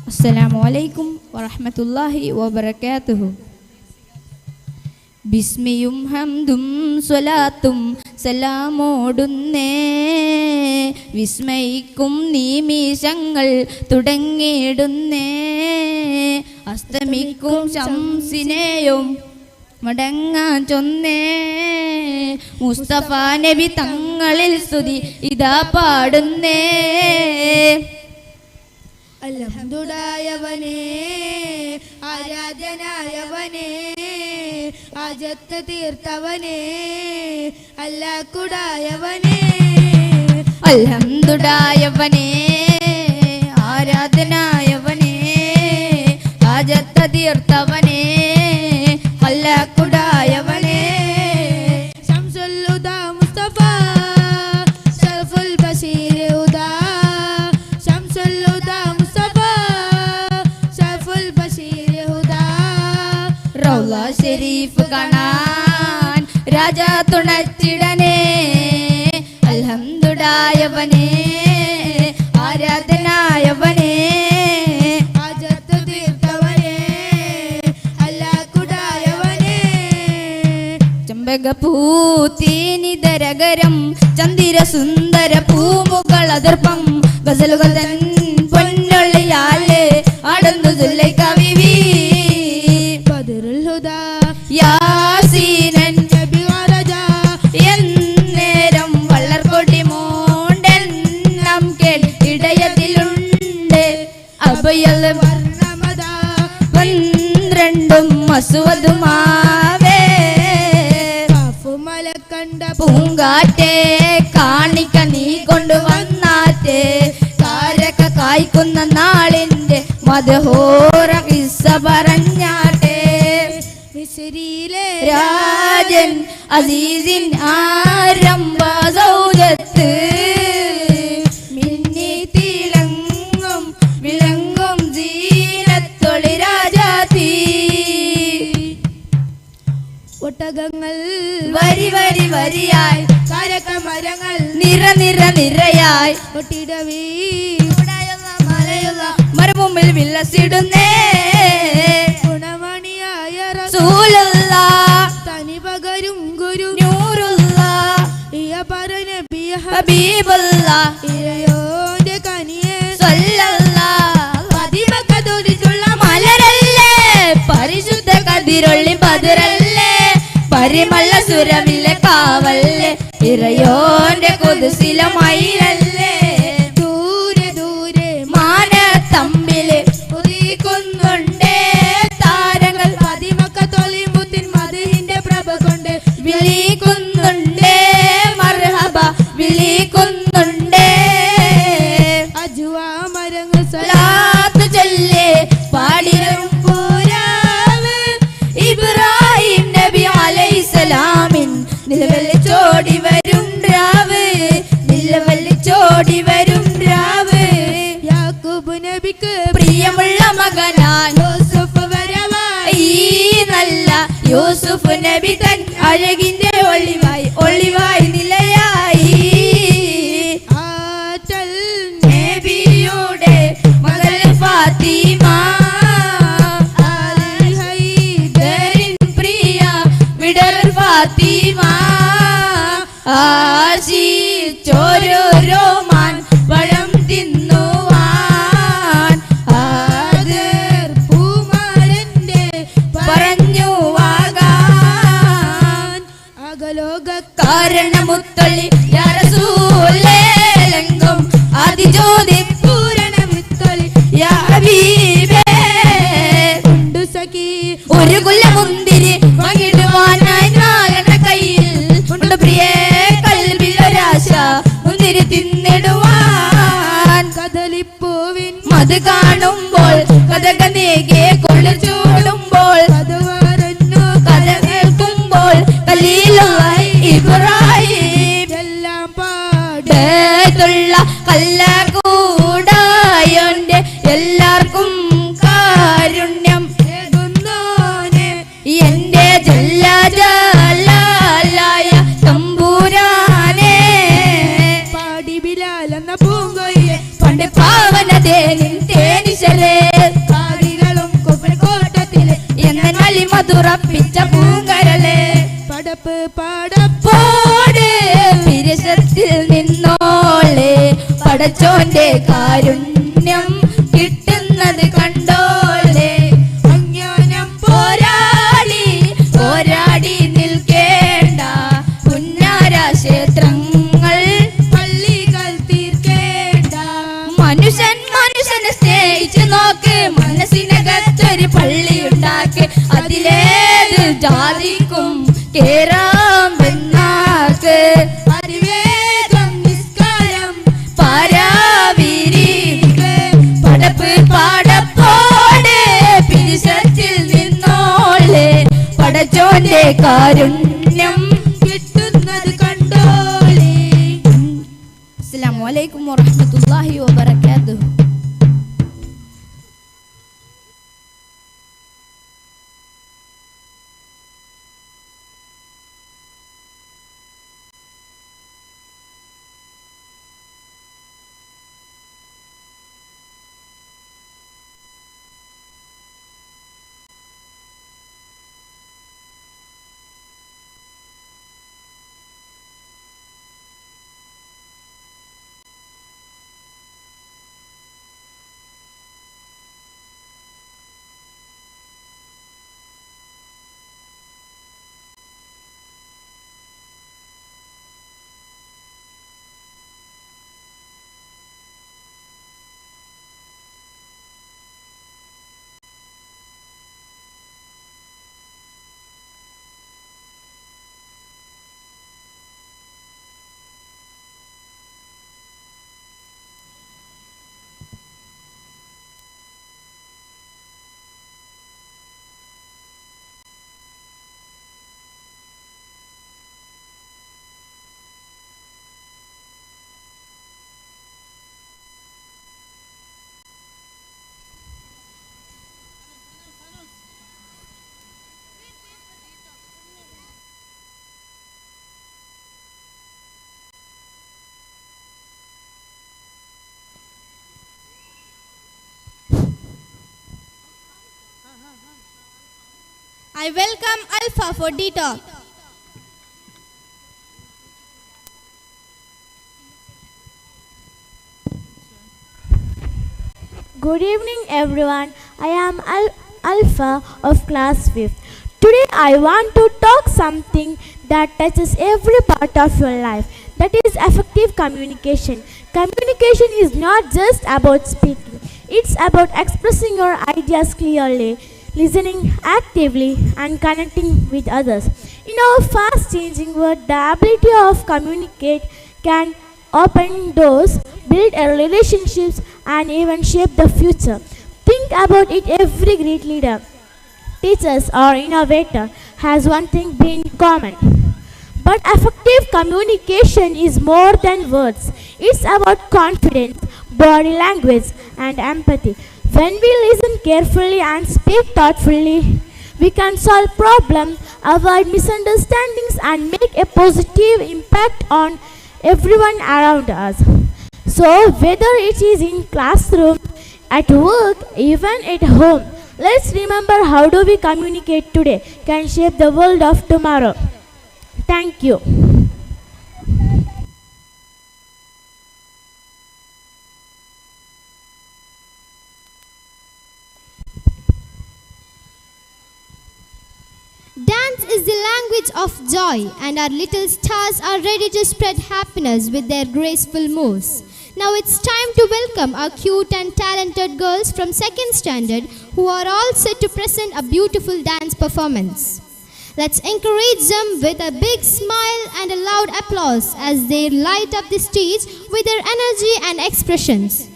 അസ്സലാമു വറഹ്മത്തുള്ളാഹി വബറകാതുഹു. ബിസ്മിയും ഹംദും സ്വലാത്തും സലാമോടുന്നേ, വിസ്മയിക്കും നിമിഷങ്ങൾ തുടങ്ങിയിടുന്നേ, അസ്തമിക്കും ശംസിനെയും മടങ്ങാൻ ചൊന്നേ, മുസ്തഫ നബി തങ്ങളിൽ സ്തുതി ഇതാ പാടുന്നേ. അൽഹംദുലില്ലാഹയവനേ, ആരാധനായവനേ, ആജത്ത് തീർത്തവനേ, അല്ലാഹുടായവനേ. അൽഹംദുലില്ലാഹയവനേ, ആരാധനായവനേ, ആജത്ത് തീർത്തവനേ, അല്ലാഹുടായവനേ. ശംസുൽ ഹുദാ മുസ്തഫ ശറഫുൽ ബശീർ ഹുദാ, ശംസുൽ ഹുദാ മുസ്തഫ ശറഫുൽ ബശീർ ഹുദാ. റൗള ശരീഫ് കാണാൻ രാജ തുണച്ചിടനേ, അൽഹംദുലില്ലാഹയവനേ, ആരാധനായവനേ, ആജത്ത് തീർത്തവനേ, അല്ലാഹുടായവനേ. ചെമ്പകപൂത്തീനിതരകരം ചന്ദിര സുന്ദര പൂമുകളതിർപ്പം, ഗസലുകൾ തൻ പൊന്നൊള്ളിയാലേ ആടുന്നു സുലൈഖ ബീവി. ബദറുൽ ഹുദാ യാസീനൻ നബി വറജാ, എന്നേരം വളർകൊടി മോണ്ടെണ്ണം കേട്ടിടയതിലുണ്ട്, അഭയൽ വർണ്ണമദാ 12 അസുവതുമാവേ. മലക്കണ്ട പൂങ്കാറ്റേ കാണിക്ക നീ കൊണ്ടുവന്നാറ്റേ, കാരക്ക കായ്ക്കുന്ന നാളിന്റെ മദഹോറ കിസ്സ പറഞ്ഞാട്ടെ. മിസ്രിയിലെ രാജൻ അസീസിൻ ആരംഭ സൗജത്ത്, മിന്നി തിളങ്ങും വിളങ്ങും ജീനത്തൊളി രാജാതി. ഒട്ടകങ്ങൾ വരി വരി വരിയായി, കാരക്ക മരങ്ങൾ നിര നിര നിരയായി, ഒട്ടിടവീ മലയുള്ള മരുഭൂമിൽ വില്ലസിടുന്നേ, ഗുണമണിയായ റസൂലുള്ള തനി പകരും ഗുരു നൂറുള്ള ഇയ പറഞ്ഞ ഹബീബുള്ള ഇരയോന്റെ കനിയെ സല്ലല്ലാഹ് പതിമക്കതൊരിച്ചുള്ള മലരല്ലേ, പരിശുദ്ധ കതിരൊള്ളി ബദറല്ലേ, പരിമള സുരമിലെ കാവല്ലേ, ഇറയോന്റെ കുതിസില മയിലല്ലേ. ദൂരെ ദൂരെ മാനത്തമ്പില് ഉദിക്കുന്നുണ്ടേ താരങ്ങൾ, പതിമക്ക തൊളിമുത്തിൻ മധുഹിന്റെ പ്രഭ കൊണ്ട് വിളിക്കുന്നുണ്ടേ മർഹബ വിളിക്കുന്നുണ്ടേ. അജുവാ മരങ്ങൾ സലാത്ത് ചൊല്ലേ പാടിരും പൂരാവ്, ഇബ്രാഹിം നബി അലൈഹിസ്സലാമിൻ നിലവിളിച്ചോടി വരും രാവ്, നിലവിളിച്ചോടി വരും രാവ്. യാക്കൂബ് നബിക്ക് പ്രിയമുള്ള മകനാൻ യൂസുഫ് വരവായി, ഈ നല്ല യൂസുഫ് നബി തൻ അഴകിന്റെ ഒളിവായി ഒളിവായി നിലയായി. ആറ്റൽ നബിയുടെ മകൾ ഫാത്തിമ, ഹൈദരിൻ പ്രിയ വിടർ ഫാത്തിമ, ആശിച്ചോരോ മാൻ പഴം തിന്നുവാൻ, ആദർ പൂമാരന്റെ പറഞ്ഞു വാകാൻ, അകലോക കാരണമുത്തള്ളി യാ റസൂലേലെങ്കും ആദിജ്യോതി പൂരണമിത്തൊലി യാ ഹബീബേ കുല മുന്തിരി വാങ്ങിടുവാനായി നാലെണ്ണ കയ്യിൽ ഉണ്ട് പ്രിയേ കൽവിലൊരാശ മുന്തിരി തിന്നിടുവാൻ കദളിപ്പൂവിൻ മത് കാണുമ്പോൾ കഥകനേകെ കൊള്ളു ചൂടുമ്പോൾ കഥ കേൾക്കുമ്പോൾ ഖലീലുള്ളാഹി ഇബ്രാഹിം എല്ലാം പാടുള്ള കല്ല കൂടായോന്റെ എല്ലാവർക്കും കാരുണ്യം എന്റെ ജല്ല ജലാലായ തമ്പുരാനെ പാടി ബിലാൽ എന്ന പൂങ്കൊയ്യെ പണ്ട് പാവനതേനിൻ തേനിശലേ പാടികളും കോട്ടത്തിലെ എന്ന നലി മധുറപ്പിച്ച പൂങ്കരളെ പടപ്പ് പടപ്പോടെ പിരസത്തിൽ നിന്നോളെ പടച്ചോന്റെ കാരുണ്യം കിട്ടുന്നത് കണ്ടോളെ അജ്ഞാനം പോരാടി പോരാടി നിൽക്കേണ്ട പുന്നാര ക്ഷേത്രങ്ങൾ പള്ളികൾ തീർക്കേണ്ട മനുഷ്യനെ സ്നേഹിച്ചു നോക്ക് മനസ്സിനകത്തൊരു പള്ളി ഉണ്ടാക്ക് അതിലേത് ജാതിക്കും കേറാം എന്നാക്ക് അതിവേദം നിസ്കാരം പാരാവിരി പടപ്പ് പാടപ്പോടെ പിരിശത്തിൽ നിന്നോളെ പടച്ചോന്റെ കാരുണ്യം കിട്ടുന്നത് കണ്ടോളെ. അസ്സലാമു അലൈക്കും വറഹ്മത്തുള്ളാഹി വബറകാതുഹു. I welcome Alpha for D-Talk. Good evening everyone. I am Alpha of class 5th. Today I want to talk something that touches every part of your life. That is effective communication. Communication is not just about speaking. It's about expressing your ideas clearly, listening actively and connecting with others. In our fast changing world, the ability of communicate can open doors, build relationships and even shape the future. Think about it. Every great leader, teacher or innovator has one thing in common. But effective communication is more than words. It's about confidence, body language and empathy. When we listen carefully and speak thoughtfully, we can solve problems, avoid misunderstandings and make a positive impact on everyone around us. So whether it is in classroom, at work, even at home, let's remember how do we communicate today can shape the world of tomorrow. Thank you. Dance is the language of joy, and our little stars are ready to spread happiness with their graceful moves. Now it's time to welcome our cute and talented girls from 2nd standard who are all set to present a beautiful dance performance. Let's encourage them with a big smile and a loud applause as they light up the stage with their energy and expressions.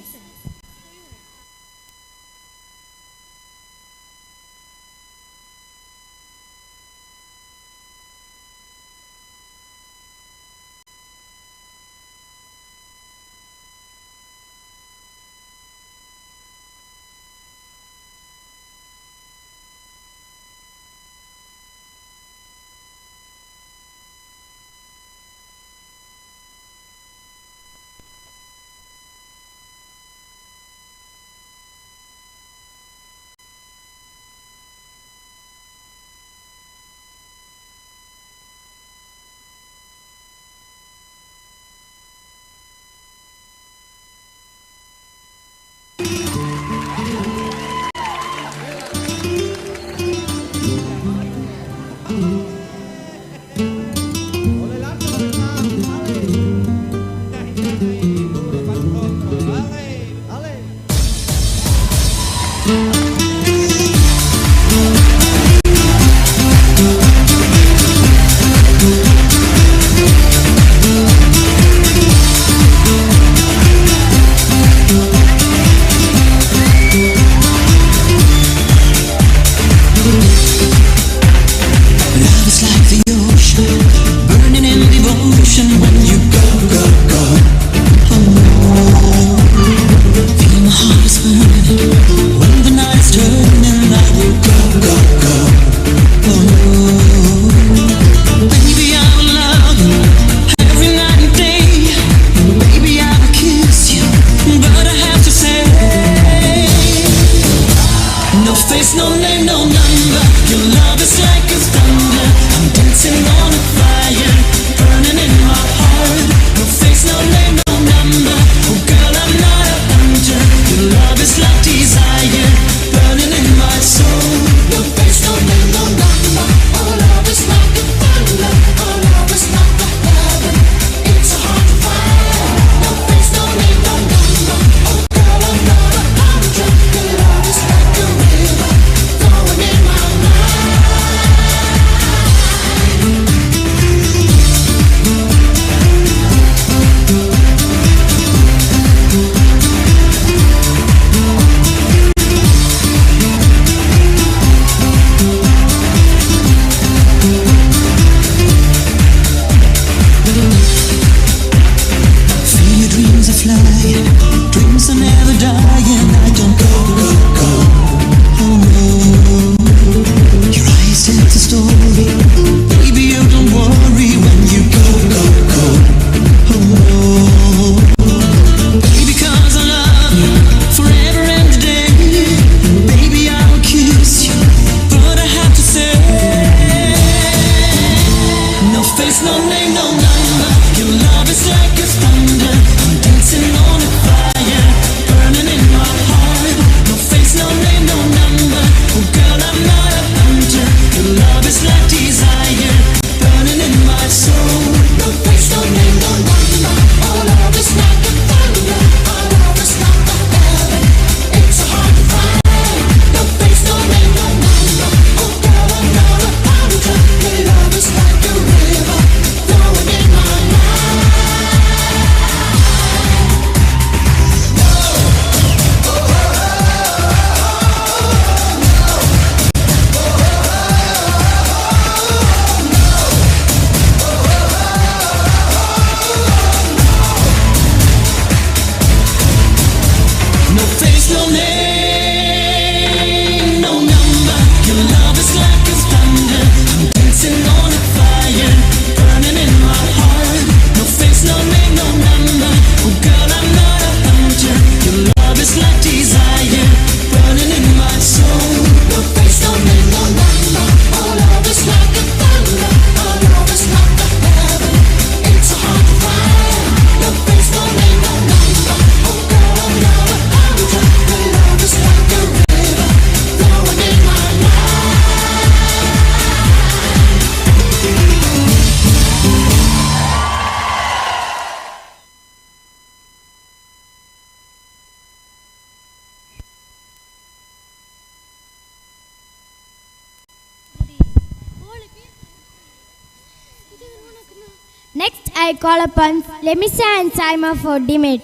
I call upon Lemisa and Saima for debate.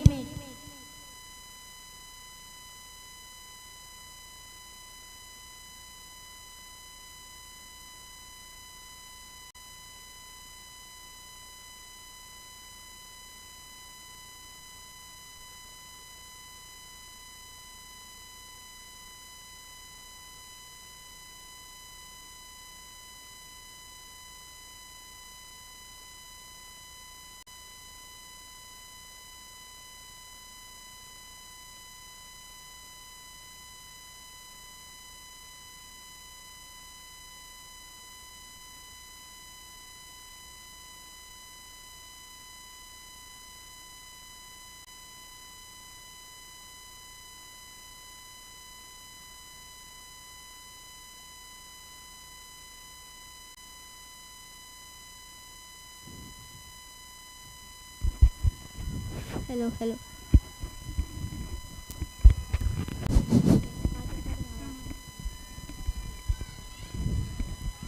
Hello.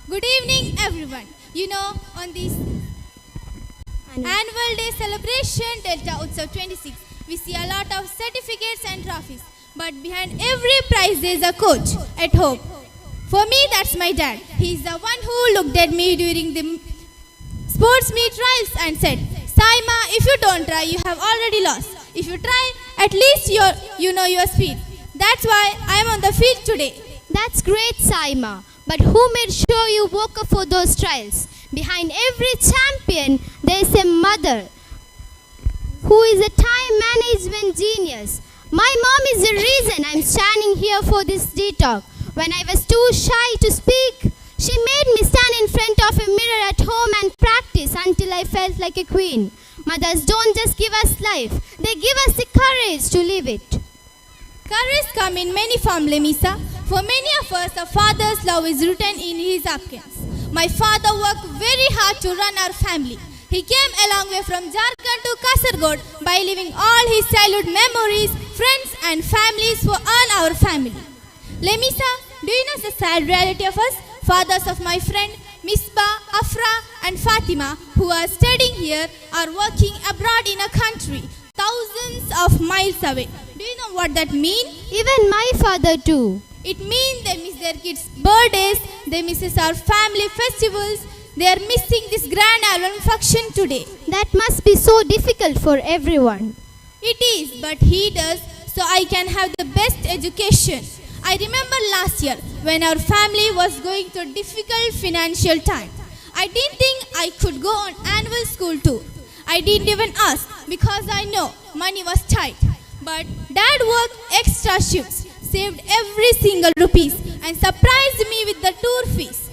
Good evening, everyone. You know, on this annual day celebration, Delta Utsav 26, we see a lot of certificates and trophies. But behind every prize, there is a coach at home. For me, that's my dad. He's the one who looked at me during the sports meet trials and said, Saima, if you don't try, you have already lost. If you try, at least you know your speed. That's why I'm on the field today. That's great, Saima. But who made sure you woke up for those trials? Behind every champion, there is a mother who is a time management genius. My mom is the reason I'm standing here for this D-Talk. When I was too shy to speak, she made me stand in front of a mirror at home and practice until I felt like a queen. Mothers don't just give us life, they give us the courage to live it. Courage comes in many forms, Lemisa. For many of us, a father's love is written in his absence. My father worked very hard to run our family. He came a long way from Jharkhand to Kasargod by leaving all his childhood memories, friends and families for our family. Lemisa, do you know the sad reality of us? Fathers of my friend Misbah, Afra and Fatima, who are studying here, are working abroad in a country thousands of miles away. Do you know what that means? Even my father too. It means they miss their kids' birthdays, they miss our family festivals, they are missing this grand album function today. That must be so difficult for everyone. It is, but he does, so I can have the best education. I remember last year when our family was going through difficult financial time. I didn't think I could go on annual school tour. I didn't even ask because I know money was tight. But Dad worked extra shifts, saved every single rupees and surprised me with the tour fees.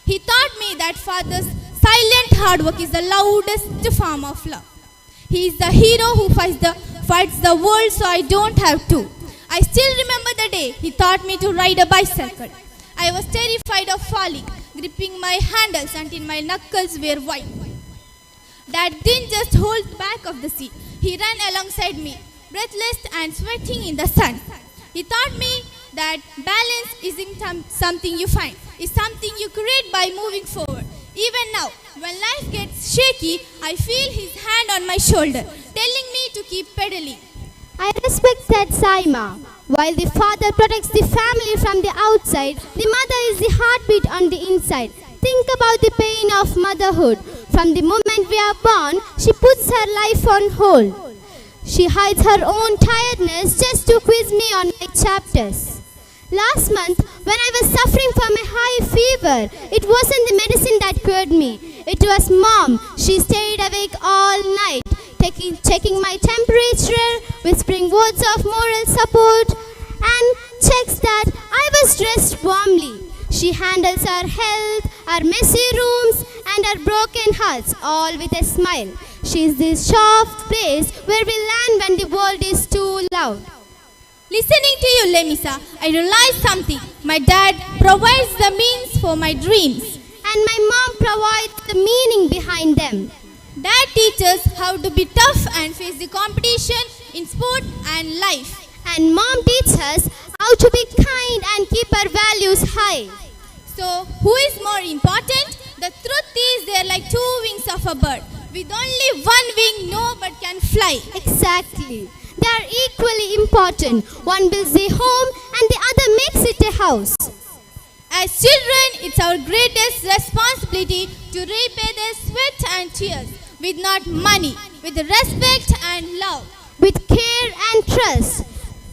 He taught me that father's silent hard work is the loudest form of love. He is the hero who fights the world so I don't have to. I still remember the day he taught me to ride a bicycle. I was terrified of falling, gripping my handles until my knuckles were white. Dad didn't just hold back of the seat. He ran alongside me, breathless and sweating in the sun. He taught me that balance isn't something you find. It's something you create by moving forward. Even now, when life gets shaky, I feel his hand on my shoulder, telling me to keep pedaling. I respect that, Saima. While the father protects the family from the outside, the mother is the heartbeat on the inside. Think about the pain of motherhood. From the moment we are born, she puts her life on hold. She hides her own tiredness just to quiz me on my chapters. Last month, when I was suffering from a high fever, it wasn't the medicine that cured me. It was Mom. She stayed awake all night, checking my temperature, whispering words of moral support, and checks that I was dressed warmly. She handles our health, our messy rooms, and our broken hearts, all with a smile. She is the soft place where we land when the world is too loud. Listening to you, Lemisa, I realized something. My dad provides the means for my dreams. And my mom provides the meaning behind them. Dad teaches how to be tough and face the competition in sport and life. And mom teaches us how to be kind and keep our values high. So, who is more important? The truth is they are like two wings of a bird. With only one wing, no bird can fly. Exactly. They are equally important. One builds a home and the other makes it a house. As children, it's our greatest responsibility to repay their sweat and tears with not money, with respect and love, with care and trust.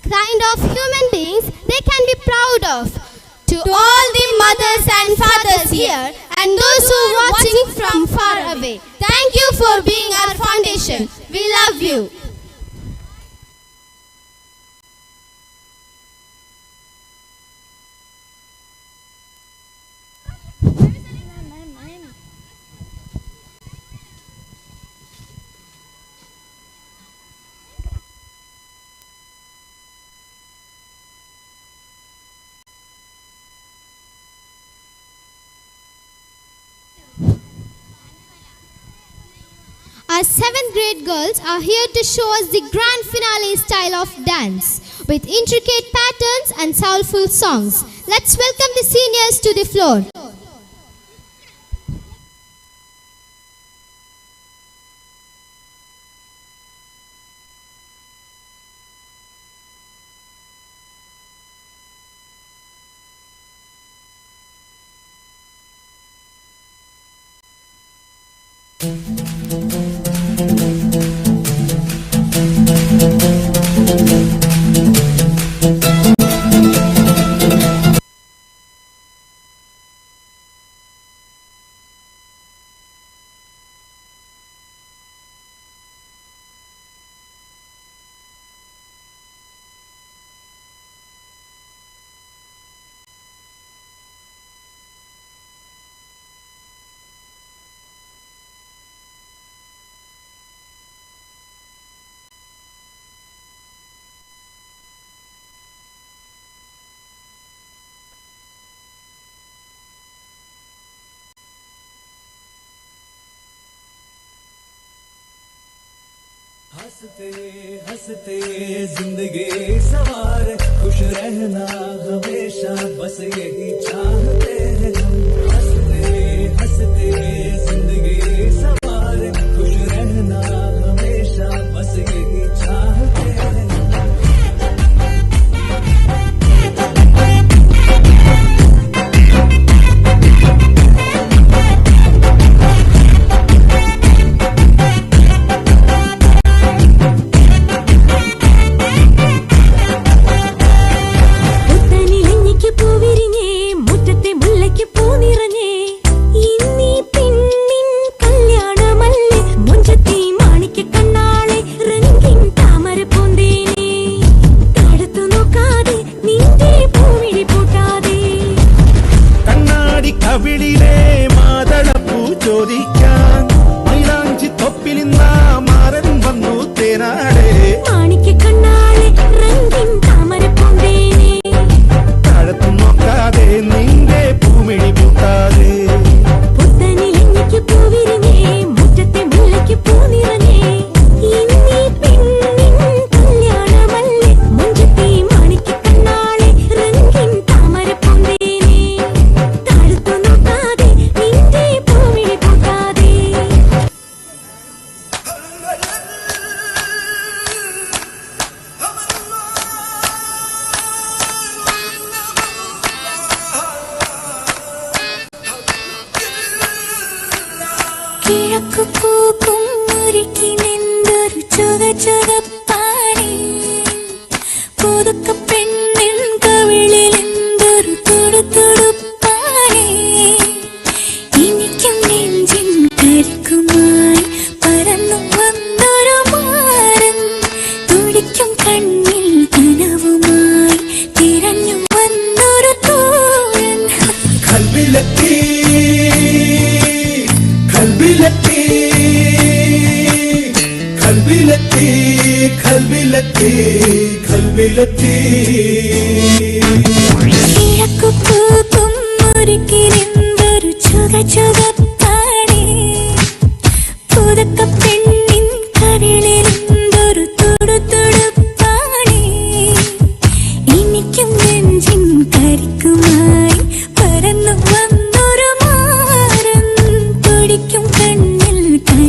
Kind of human beings they can be proud of. To all the mothers and fathers here and those who are watching from far away, thank you for being our foundation. We love you. Our 7th grade girls are here to show us the grand finale style of dance with intricate patterns and soulful songs. Let's welcome the seniors to the floor. हंसते हंसते जिंदगी सवार खुश रहना हमेशा बस यही चाहते हैं हम हंसते हंसते जिंदगी सवार खुश रहना हमेशा बस यही चाहते हैं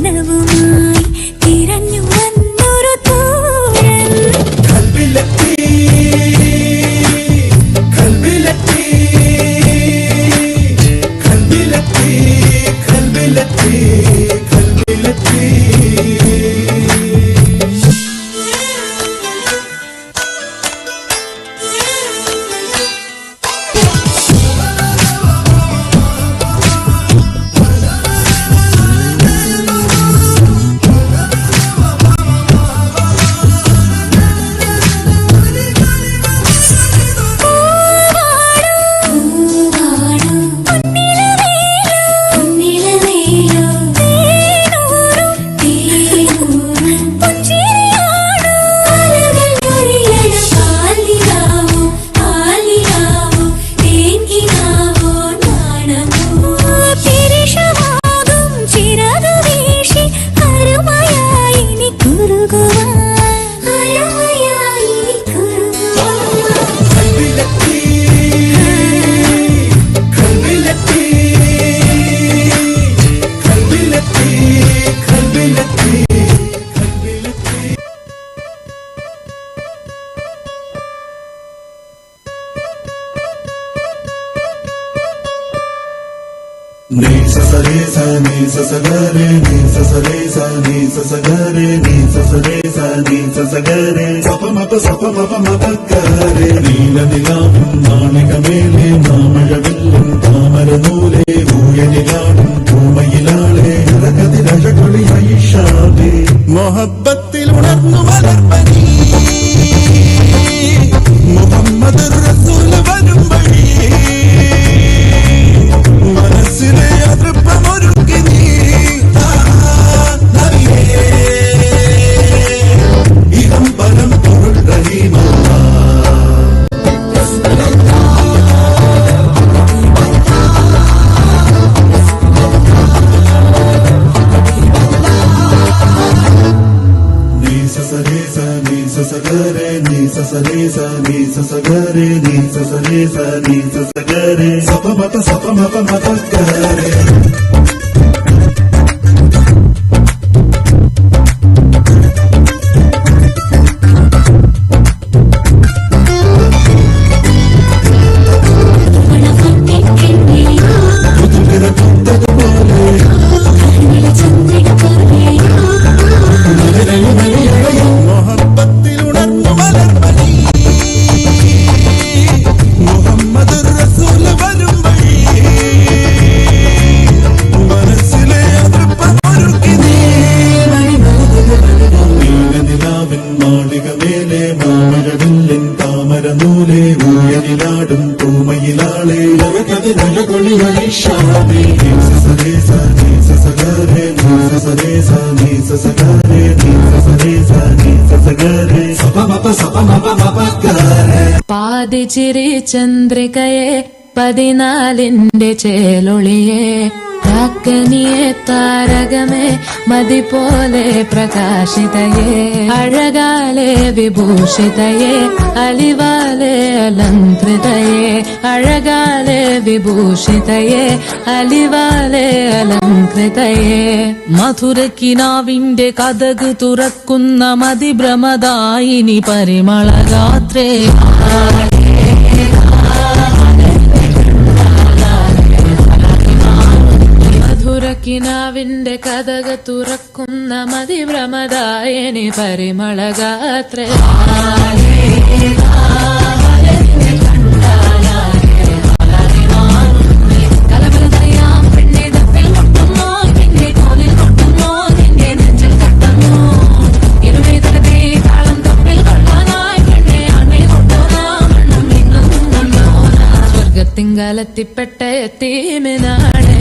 കനവും Ni sa sa re sa ni sa sa ga re ni sa sa re sa ni sa sa ga re ni sa sa re sa ni sa sa ga re sa pa ma pa ga re നീല നിലാവും നാണികമേലെ മാമഴവില്ലും താമരനൂലെ ഊയനിലാടും പൂമയിലാളെ ഇറകതിരഴകൊളി ഐഷാദേ മൊഹബ്ബത്തിൽ ഉണർന്നു മലർമണി മുഹമ്മദ് റസൂൽ വരും വഴി മനസ്സിലെ അതൃപ്പമൊരുക്കി നീ ഇതം പലം പൊരുൾ റഹീമ പാതിച്ചിരി ചന്ദ്രികയെ പതിനാലിന്റെ ചേലൊളിയെ കാക്കനിയെ താരകമേ മതി പോലെ പ്രകാശിതയെ അഴകാലെ വിഭൂഷിതയെ അലിവാലെ അലങ്കൃതയെ അഴകാലെ വിഭൂഷിതയെ അലിവാലെ അലങ്കൃതയെ മധുരക്കിനാവിന്റെ കഥക് തുറക്കുന്ന മതിഭ്രമദായിനി പരിമളഗാത്രേ മധുരക്കിനാവിന്റെ കഥക തുറക്കുന്ന മതിഭ്രമദായിനി പരിമളഗാത്രേ സ്വർഗത്തിങ്കലെത്തിപ്പെട്ട എത്തീമിനാണ്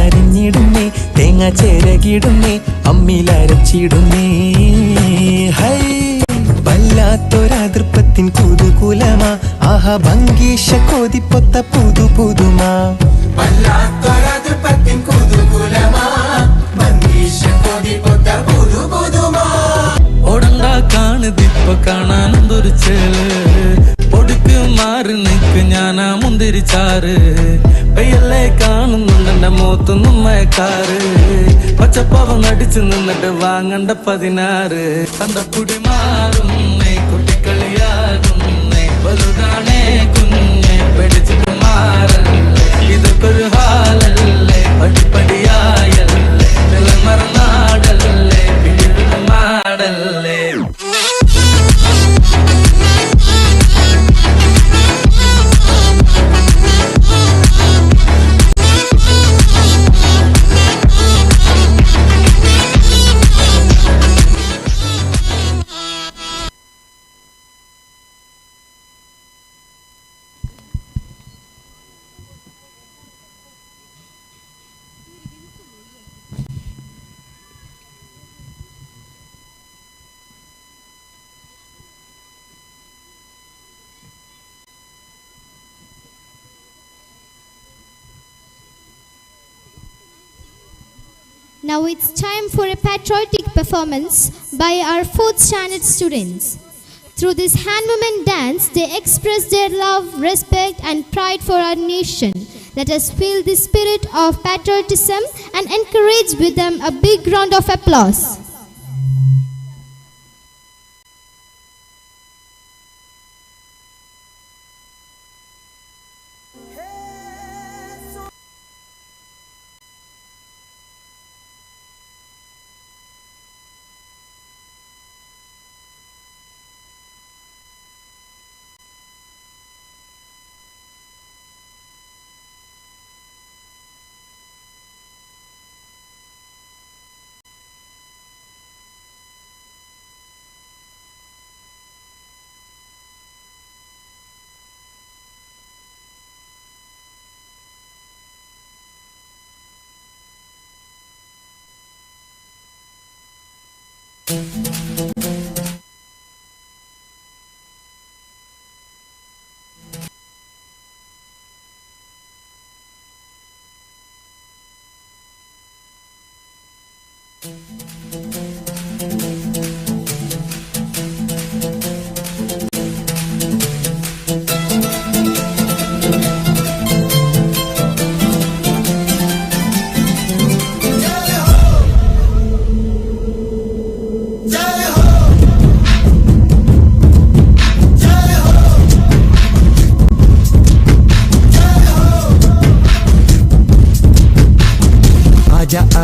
അരിഞ്ഞിടുന്നേ തേങ്ങ ചേരകിടുന്നേ അമ്മിലരച്ചിടുന്നേ ഹൈ വല്ലാത്തൊരതൃപ്പത്തിൻ കുതുകുലമാ ആഹാ ഭംഗീഷ കൊതിപ്പൊത്ത പുതു പുതുമാ വല്ലാത്തൊരതൃപ്പത്തിൻ കുതുകുലമാ ഭംഗീഷ കൊതിപ്പൊത്ത പുതു പുതുമാ ഓടണ്ട കാണുതിപ്പോ കാണാനൊരു ചേല് ഒടുക്ക് മാറി നിൽക്ക് ഞാനാ മുന്തിരിച്ചാറ് പെയ്യല്ലേ കാണുന്നുണ്ടെന്റെ മൂത്തൊന്നും മയക്കാറ് പച്ചപ്പാവം നടിച്ചു നിന്നിട്ട് വാങ്ങണ്ട 16 തന്തപ്പുടി മാറും കുട്ടിക്കളിയാകും വലുതാണേ Now it's time for a patriotic performance by our 4th standard students. Through this hand movement dance, they express their love, respect and pride for our nation. Let us feel the spirit of patriotism and encourage with them a big round of applause.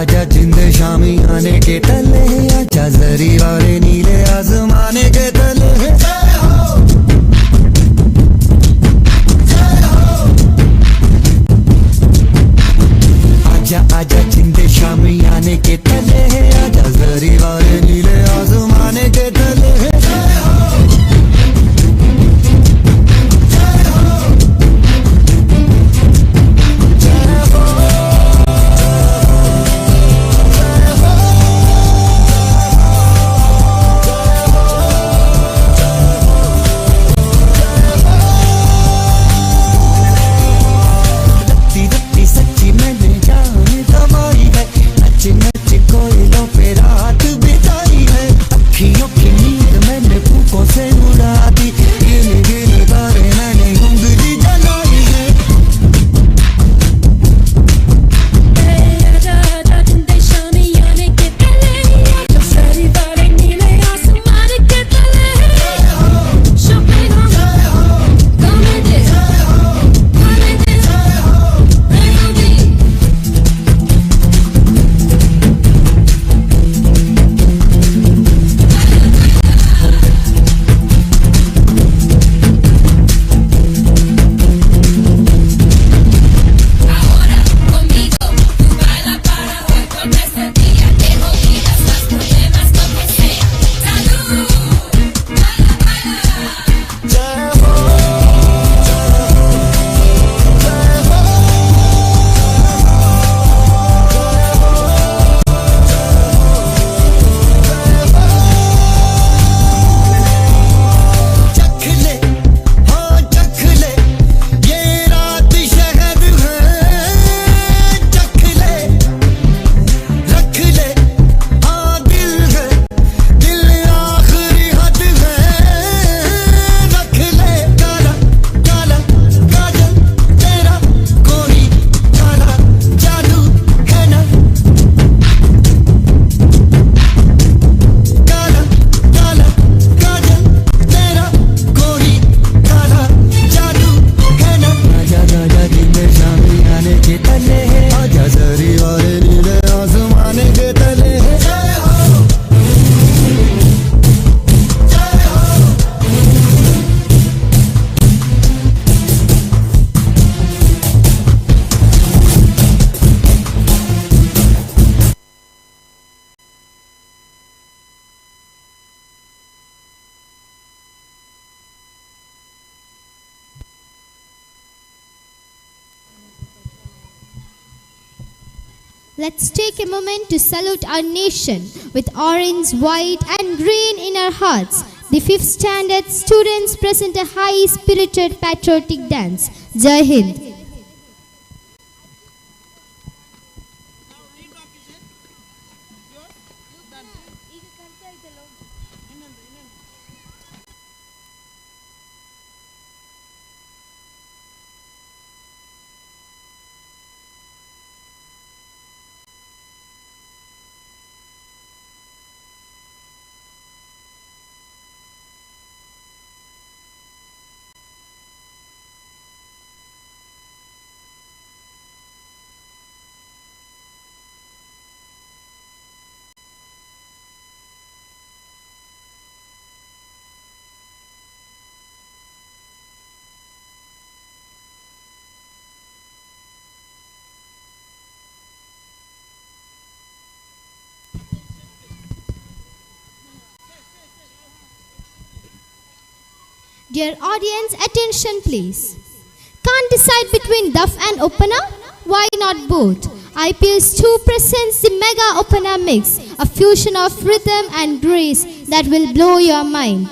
आजा जिंद शामी आने के तले, आजा जरी वाले नीले आसमाने के तले। आजा आजा जिंद शामी आने के तले, आजा जरी वाले नीले आसमाने के तले। Let's take a moment to salute our nation with orange, white and green in our hearts. The 5th standard students present a high-spirited patriotic dance. Jai Hind. Dear audience, attention please. Can't decide between duff and opener? Why not both? IPS 2 presents the Mega Opener Mix, a fusion of rhythm and grace that will blow your mind.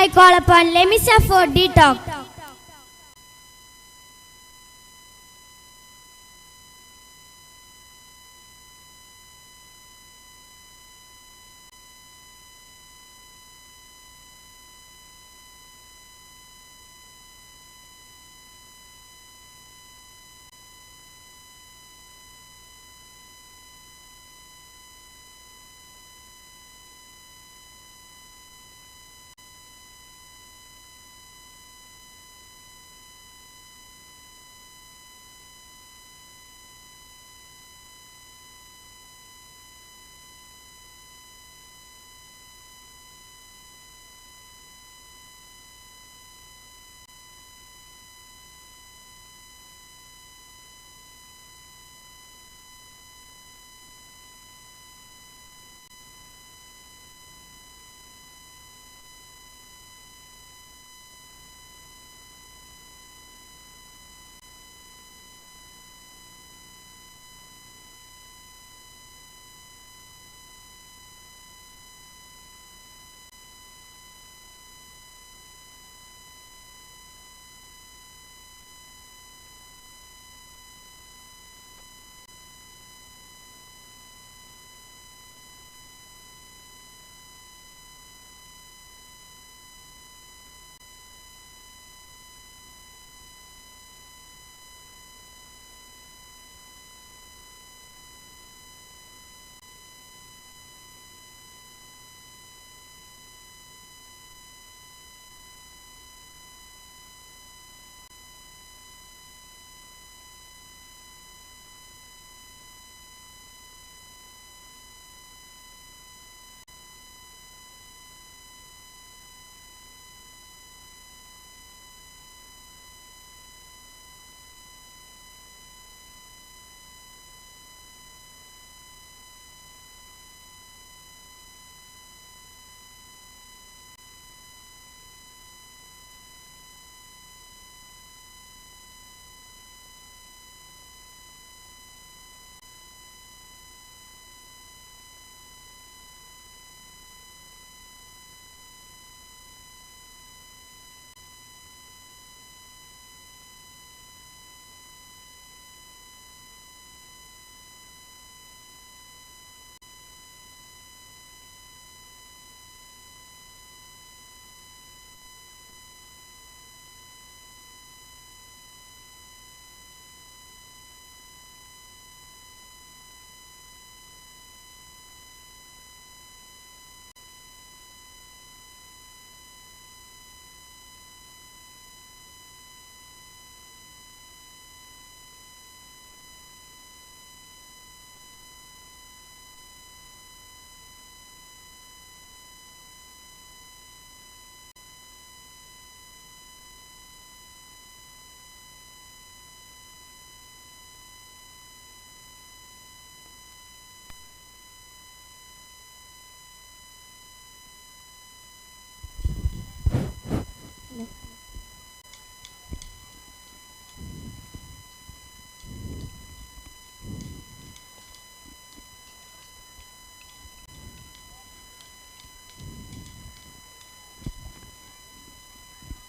I call upon Lemisa for D-Talk.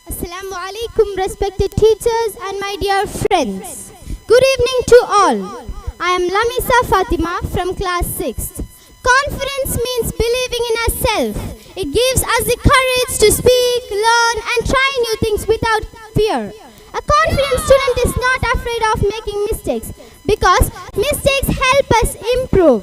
Assalamu alaikum, respected teachers and my dear friends. Good evening to all. I am Lamisa Fatima from class 6th. Confidence means believing in ourselves. It gives us the courage to speak, learn and try new things without fear. A confident student is not afraid of making mistakes because mistakes help us improve.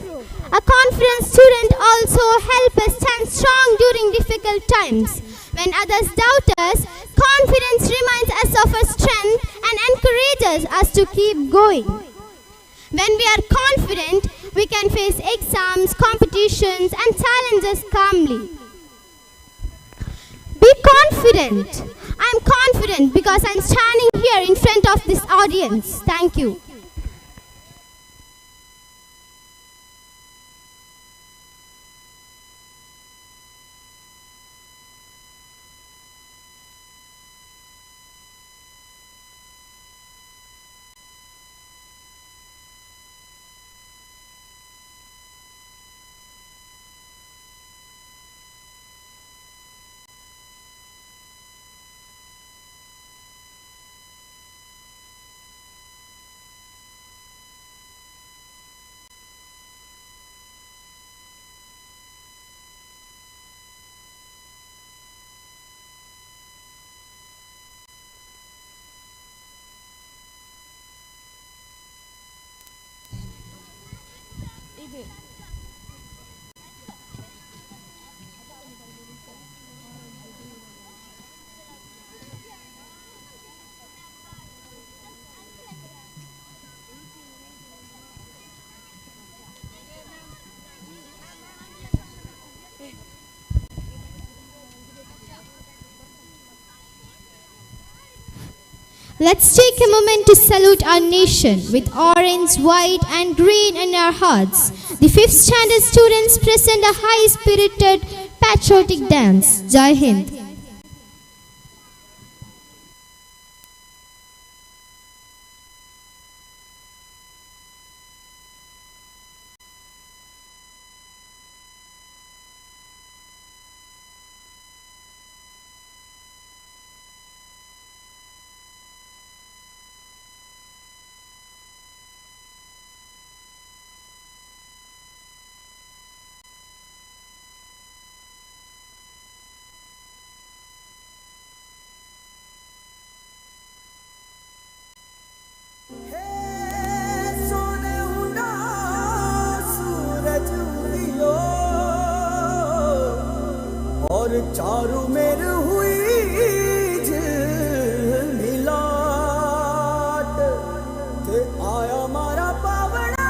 A confident student also helps us stand strong during difficult times. When others doubt us, confidence reminds us of our strength and encourages us to keep going. When we are confident, we can face exams, competitions and challenges calmly. Be confident. I am confident because I am standing here in front of this audience. Thank you. Let's take a moment to salute our nation with orange, white and green in our hearts. The 5th standard students present a high-spirited patriotic dance. Jai Hind. Charu मेर हुई झिलमिलाट ते आया मारा पावना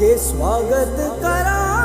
के स्वागत करावे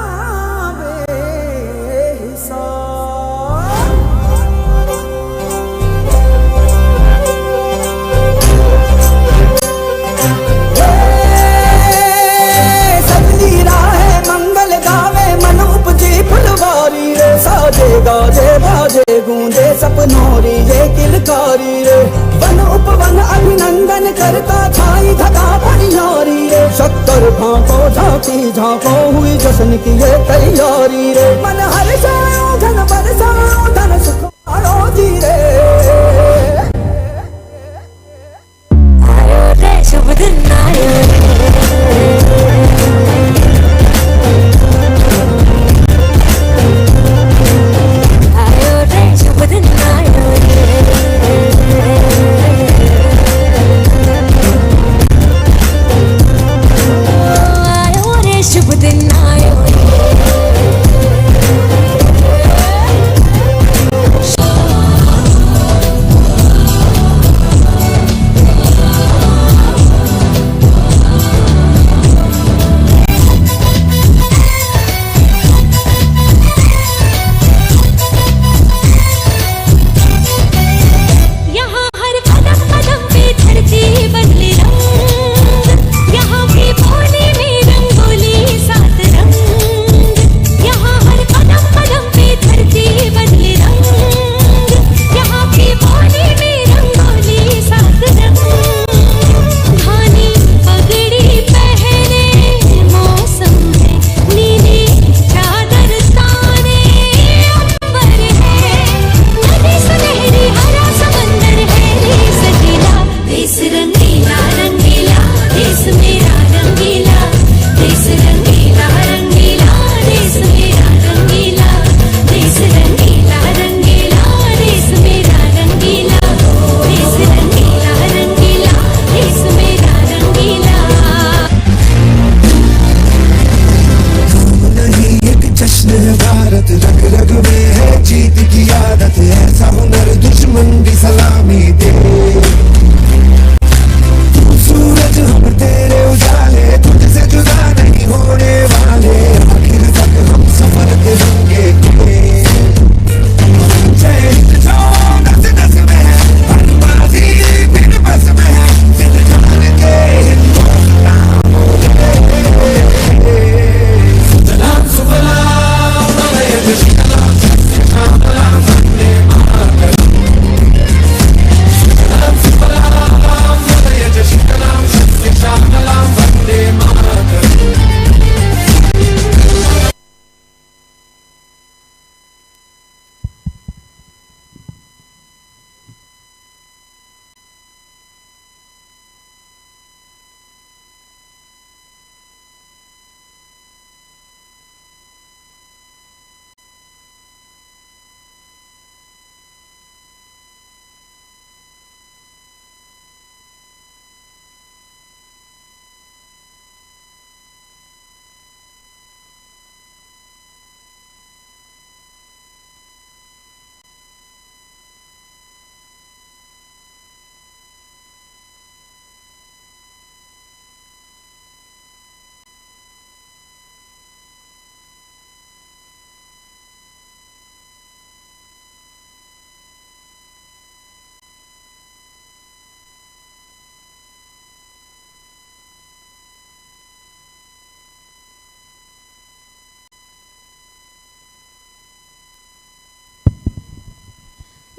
फुलवारी रे साजे गाजे बाजे गूंजे सपनोरी ये किलकारी रे वन उपवन अभिनंदन करता छाई धगा परियारी रे शक्कर भांको झांकी झांको हुई जश्न की ये तैयारी रे मन हर जाओ धन बरसाओ धन सुख आयो जी रे आयो रे शुभ दिन आयो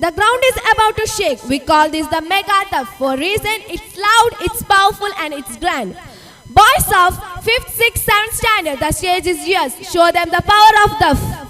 The ground is about to shake. We call this the mega tuff. For reason, it's loud, it's powerful, and it's grand. Boys of 5th, 6th, 7th standard, the stage is yours. Show them the power of tuff.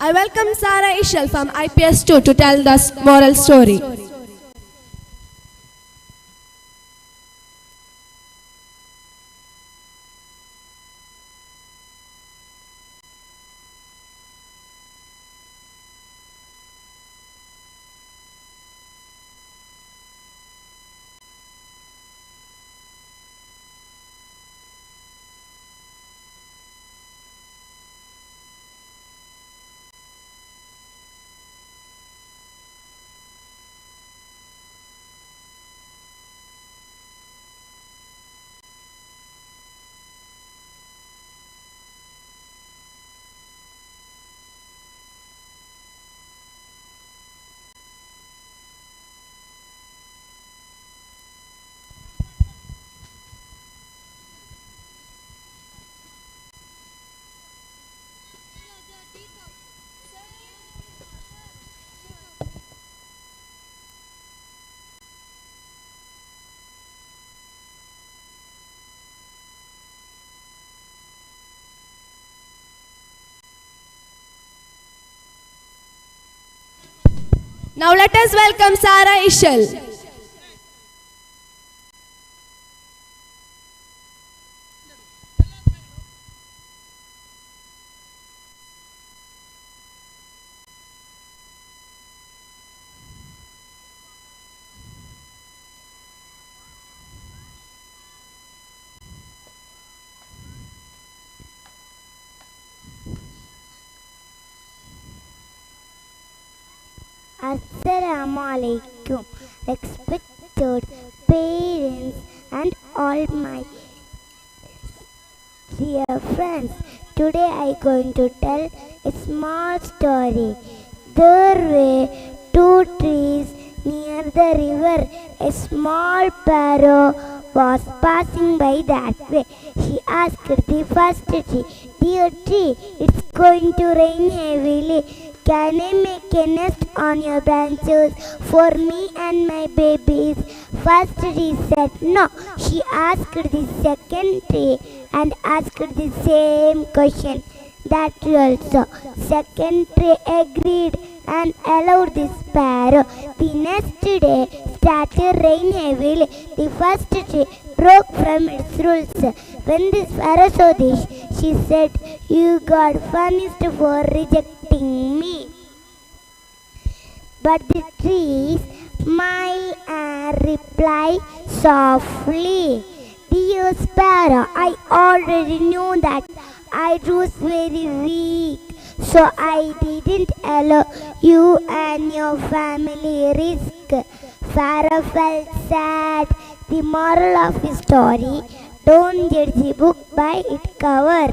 I welcome Sarah Ishal from IPS 2 to tell the moral story. Now let us welcome Sarah Ishal. Assalamu alaikum, respected parents and all my dear friends. Today I am going to tell a small story. There were two trees near the river. A small sparrow was passing by that way. She asked the first tree, "Dear tree, it's going to rain heavily. Can I make a nest on your branches for me and my babies?" First tree said no. She asked the second tree and asked the same question. That tree also. Second tree agreed and allowed the sparrow. The next day started rain heavily. The first tree broke from its rules. When the sparrow saw this, she said, "You got punished for rejecting me." But the tree smiled and replied softly, "Dear sparrow, I already knew that I was very weak, so I didn't allow you and your family risk." Sparrow felt sad. The moral of the story: don't judge the book by its cover.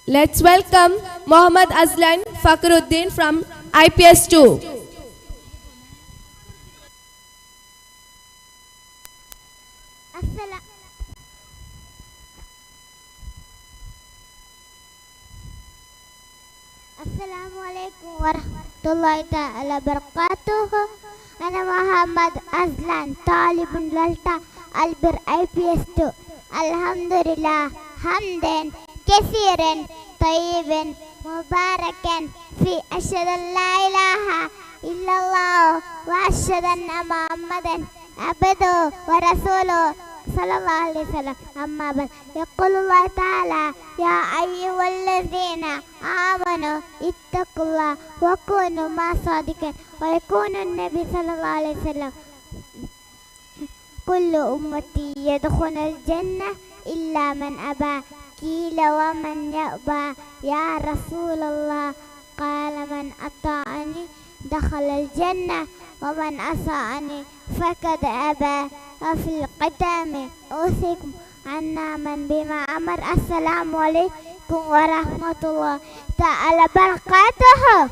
Let's welcome Mohammad Azlan Fakhruddin from IPS 2. Assalamualaikum warahmatullahi ta'ala barakatuh. Ana Muhammad Azlan, Talibun Lalta Albir IPS 2. Alhamdulillah, hamdan kesiran tayyiban mubarakan fi asyhadu an la ilaha illallah wa asyhadu anna Muhammadan abduhu wa rasuluhu sallallahu alaihi wasallam. Amma ba'd, yaqulullah ta'ala ya ayyuhallazina amanu ittaqullah wa kunu ma'as-sadiqin wa yakunu an-nabi sallallahu alaihi wasallam kullu ummati yadkhulul jannah إلا من أبى قيل ومن يأبى يا رسول الله قال من أطاعني دخل الجنة ومن أساءني فقد أبى وفي الختام أوصيكم عنا من بما أمر. السلام عليكم ورحمة الله تعالى وبركاته.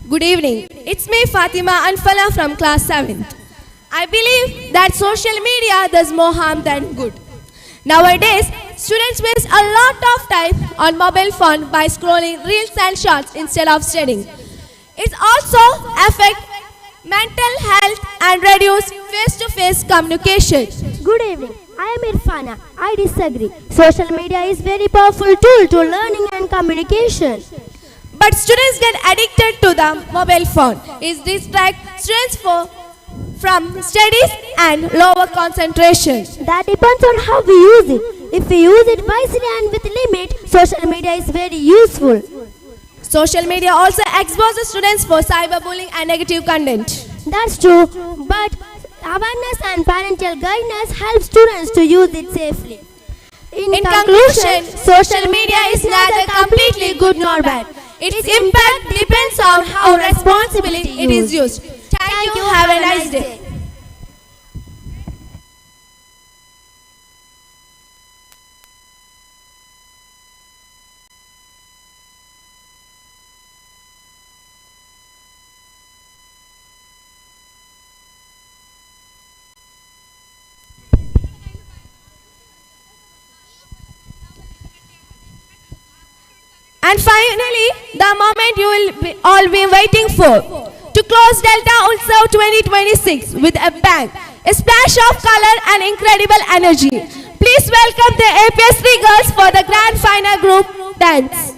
Good evening. It's me, Fatima Anfala from class 7th. I believe that social media does more harm than good. Nowadays, students waste a lot of time on mobile phone by scrolling reels and shorts instead of studying. It also affects mental health and reduce face-to-face communication. Good evening. I am Irfana. I disagree. Social media is very powerful tool to learning and communication. But students get addicted to the mobile phone. It distracts students from studies and lower concentration. That depends on how we use it. If we use it wisely and with limit, social media is very useful. Social media also exposes students for cyberbullying and negative content. That's true, but awareness and parental guidance help students to use it safely. In conclusion, social media is neither completely good nor bad. Its impact depends on how responsibly it is used. Thank you. Have a nice day. And finally, the moment you will all be waiting for. To close Delta Utsav 2026 with a bang, a splash of color and incredible energy. Please welcome the APS3 girls for the grand final group dance.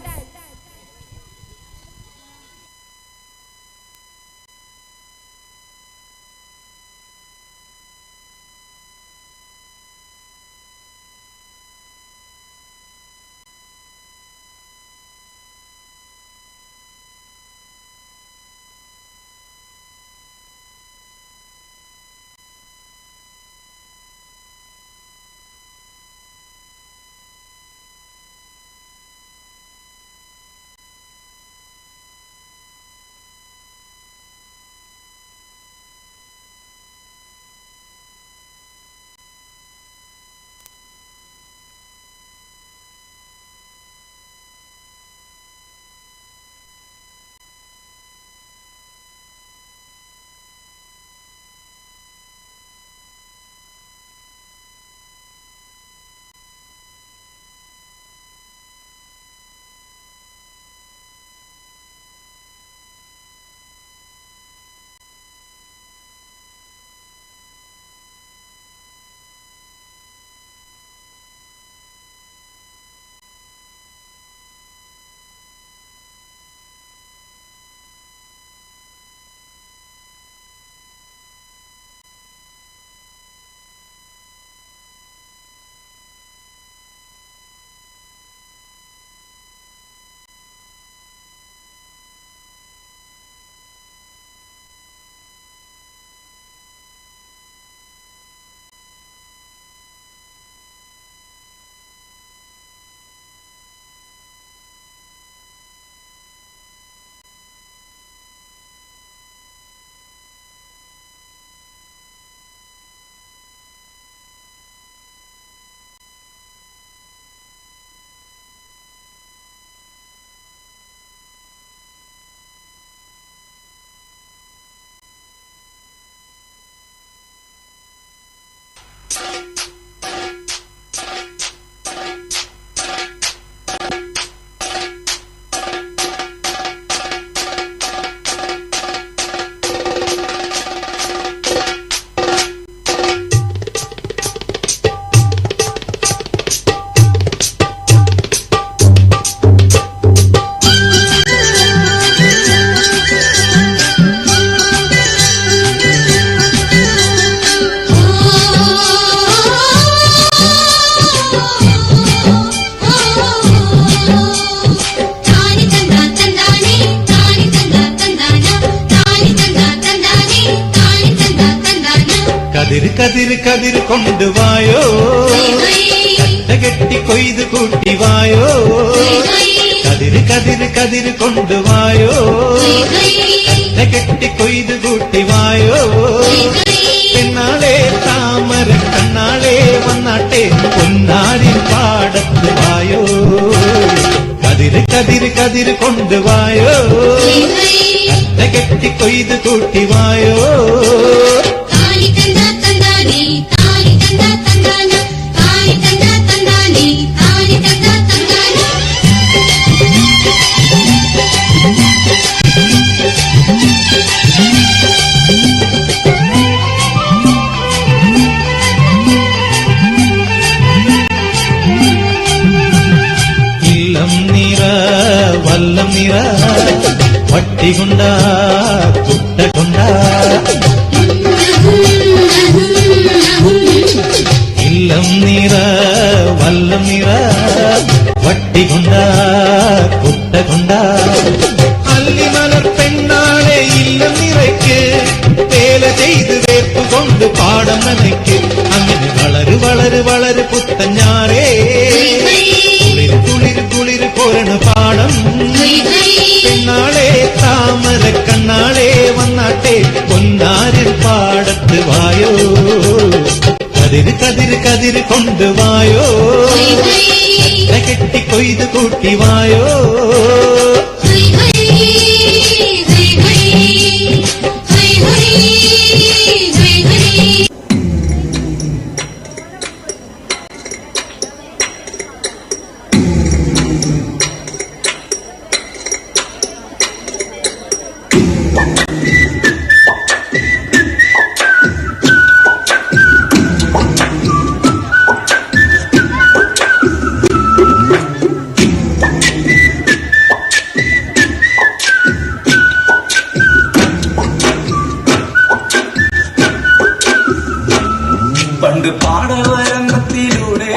കതിര് കതിര് കതിര് കൊണ്ടുവായോ കെട്ടി കൊയ്ത് കൂട്ടിവായോ കതിര് കതിര് കതിര് കൊണ്ടുവായോ കെട്ടി കൊയ്ത് കൂട്ടിവായോ പെണ്ണാളെ താമര കണ്ണാളെ വന്നാട്ടെ പൊന്നാരിൻ പാടത്ത് വായോ കതിര് കതിര് കതിര് കൊണ്ടുവായോ കെട്ടി കൊയ്ത് കൂട്ടിവായോ വല്ലം നിറ വട്ടികൊണ്ട കുട്ടകൊണ്ട ഇല്ലം നിറ വല്ലം നിറ വട്ടികൊണ്ട കുട്ടകൊണ്ട അല്ലിമലർ പെണ്ണാളെ ഇല്ലം നിറയ്ക്ക് വേല ചെയ്ത് വേപ്പ് കൊണ്ട് പാടം നനയ്ക്ക് അങ്ങനെ വളര് വളര് വളര് പുത്തഞ്ഞാറേ കുളിര് കുളിര് കോരണ പാടം പെണ്ണാളെ താമര കണ്ണാളെ വന്നാട്ടെ പൊന്നാരിൽ പാടത്ത് വായോ കതിര് കതിര് കതിര് കൊണ്ടുവായോ കെട്ടി കൊയ്ത് കൂട്ടിവായോ പണ്ട് പാടവരമ്പത്തിലൂടെ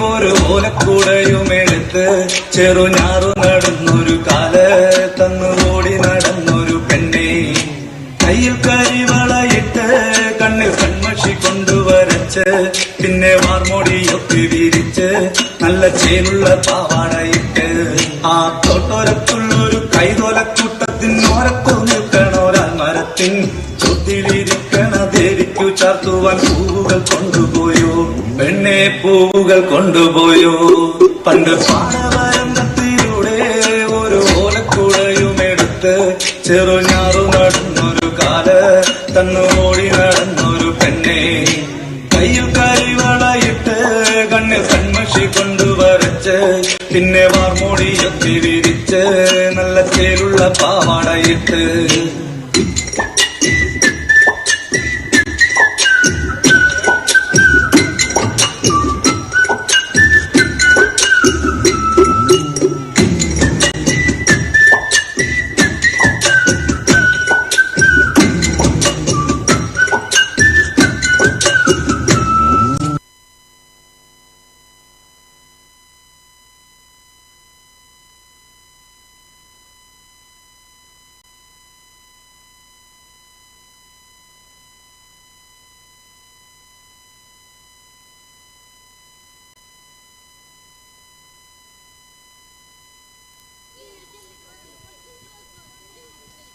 ഒരു ഓലക്കൂടയുമെടുത്ത് ചെറുഞാറു നടന്നൊരു കാല് തന്നുകൂടി നടന്നൊരു പെണ്ണെ കയ്യിൽ കരിവളയിട്ട് കണ്ണിൽ കൺമഷി കൊണ്ടുവരച്ച് പിന്നെ വാർമൊടിയൊക്കെ വിരിച്ച് നല്ല ചേലുള്ള പാവാടയിട്ട് ആ തോട്ടോരത്തുള്ളൊരു കൈതോലക്കൂട്ടത്തിനോരത്തു നിൽക്കണോരാൽ മരത്തിൻ ചുറ്റിലിരിക്കണ ദേവിക്കു ചാർത്തുവാൻ പൂവുകൾ കൊണ്ടുപോയോ പെണ്ണെ പൂവുകൾ കൊണ്ടുപോയോ പണ്ട് പാടവരമ്പത്തിലൂടെ ഒരു ഓലക്കുടയുമെടുത്ത് ചെറുഞാറു നടന്നൊരു കാല് തന്നുകൂടി നടന്നൊരു പെണ്ണെ കയ്യിൽ കരിവളയിട്ട് കണ്ണിൽ കൺമഷി കൊണ്ടുവരച്ച് പിന്നെ വാർമൂടിയൊക്കെ വിരിച്ച് നല്ല ചേലുള്ള പാവാടയിട്ട്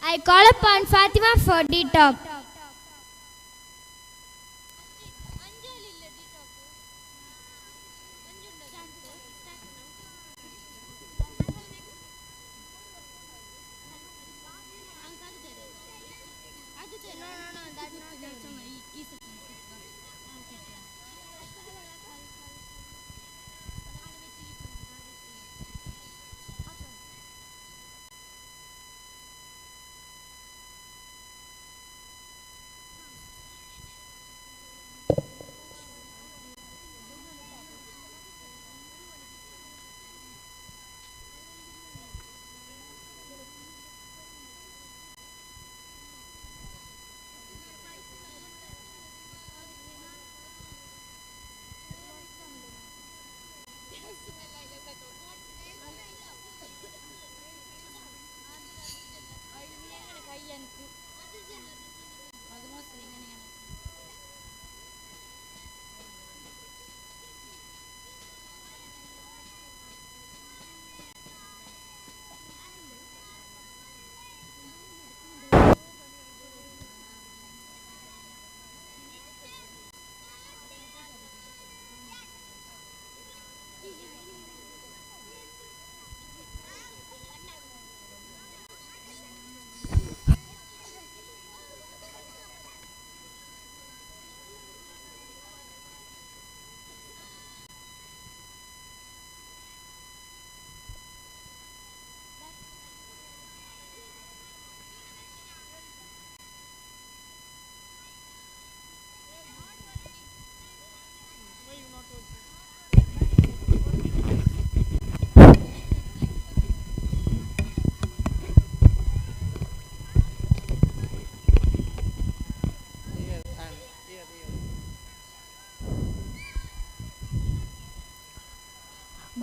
I call upon Fatima for D-Talk.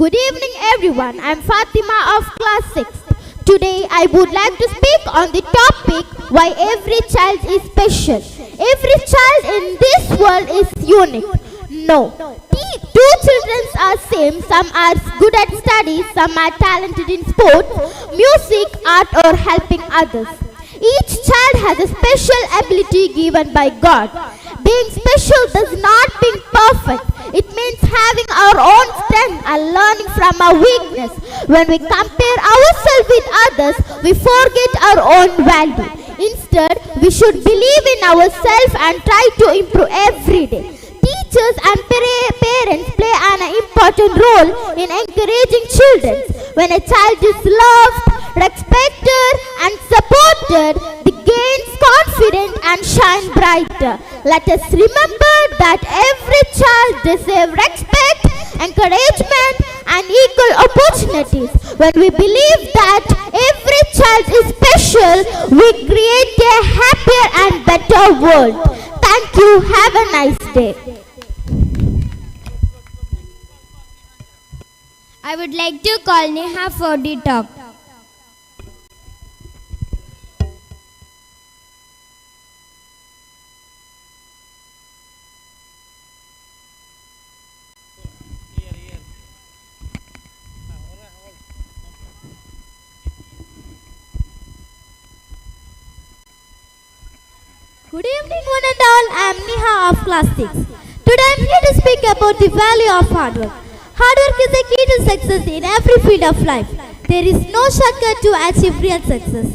Good evening everyone, I am Fatima of class 6. Today I would like to speak on the topic why every child is special. Every child in this world is unique. No, two children are same, some are good at studies, some are talented in sports, music, art or helping others. Each child has a special ability given by God. Being special does not mean perfect. It means having our own strength and learning from our weakness. When we compare ourselves with others, we forget our own value. Instead, we should believe in ourselves and try to improve every day. Teachers and parents play an important role in encouraging children. When a child is loved, respected and supported, they gain confidence and shine brighter. Let us remember that every child deserves respect, encouragement and equal opportunities. When we believe that every child is special, we create a happier and better world. Thank you. Have a nice day. I would like to call Neha for the talk. Good evening one and all, I am Neha of class 6. Today I am here to speak about the value of hard work. Hard work is a key to success in every field of life. There is no shortcut to achieve real success.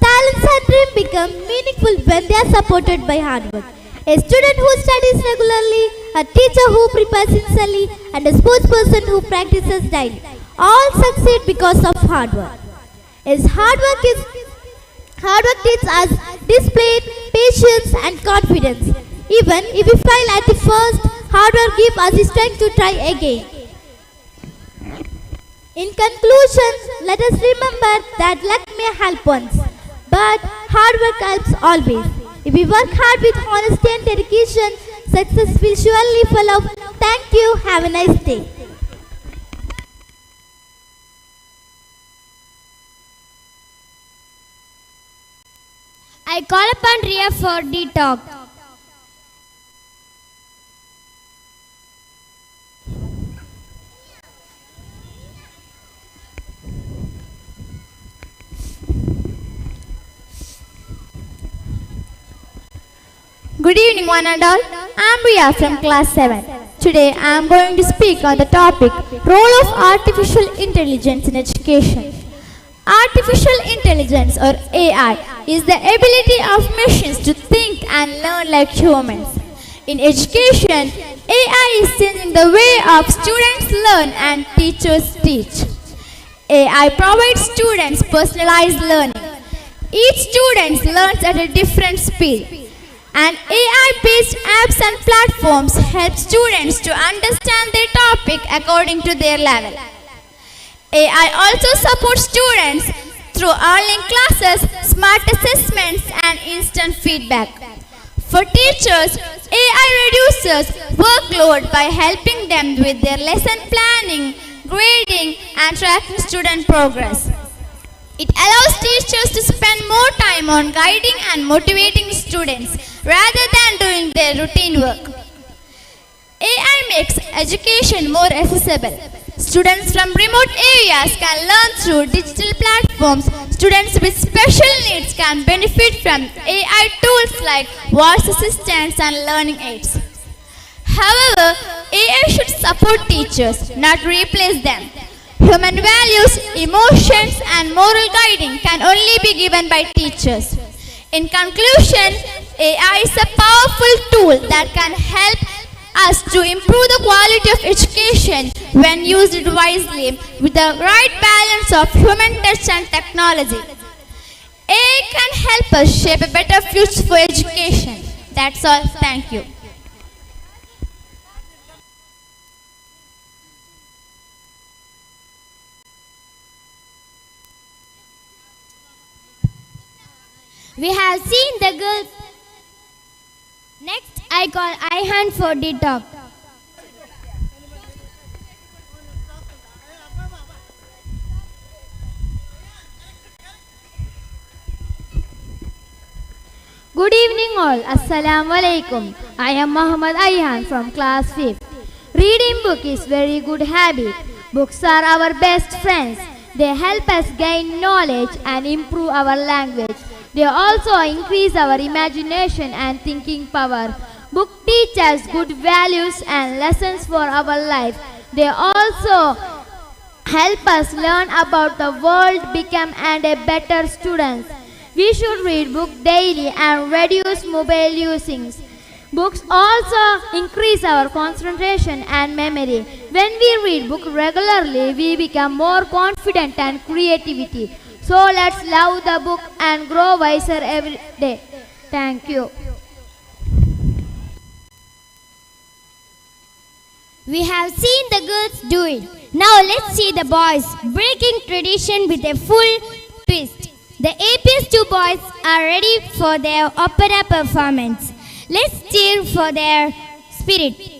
Talents and dreams become meaningful when they are supported by hard work. A student who studies regularly, a teacher who prepares sincerely, and a sports person who practices daily all succeed because of hard work. Hard work teaches us discipline, patience and confidence. Even if we fail at the first, hard work gives us the strength to try again. In conclusion, let us remember that luck may help once, but hard work helps always. If we work hard with honesty and dedication, success will surely follow. Thank you. Have a nice day. I call upon Ria for the talk. Good evening one and all. I am Ria from class 7. Today I am going to speak on the topic Role of Artificial Intelligence in Education. Artificial intelligence or AI is the ability of machines to think and learn like humans. In education, AI is changing the way of students learn and teachers teach. AI provides students personalized learning. Each student learns at a different speed. And AI-based apps and platforms help students to understand their topic according to their level. AI also supports students through online classes, smart assessments and instant feedback. For teachers, AI reduces workload by helping them with their lesson planning, grading and tracking student progress. It allows teachers to spend more time on guiding and motivating students rather than doing their routine work. AI makes education more accessible. Students from remote areas can learn through digital platforms. Students with special needs can benefit from AI tools like voice assistants and learning aids. However, AI should support teachers, not replace them. Human values, emotions and moral guiding can only be given by teachers. In conclusion, AI is a powerful tool that can help us to improve the quality of education when used wisely with the right balance of human touch and technology. AI can help us shape a better future for education. That's all. Thank you. We have seen the girls. Next, I call Ihan for the talk. Good evening all. Assalamu alaikum. I am Muhammad Ayhan from class 5th. Reading book is very good habit. Books are our best friends. They help us gain knowledge and improve our language. They also increase our imagination and thinking power. Book teach us good values and lessons for our life. They also help us learn about the world, become and a better students. We should read book daily and reduce mobile usings. Books also increase our concentration and memory. When we read book regularly, we become more confident and creativity. So let's love the book and grow wiser every day. Thank you. We have seen the girls do it. Now let's see the boys breaking tradition with a full twist. The APS2 boys are ready for their opera performance. Let's cheer for their spirit.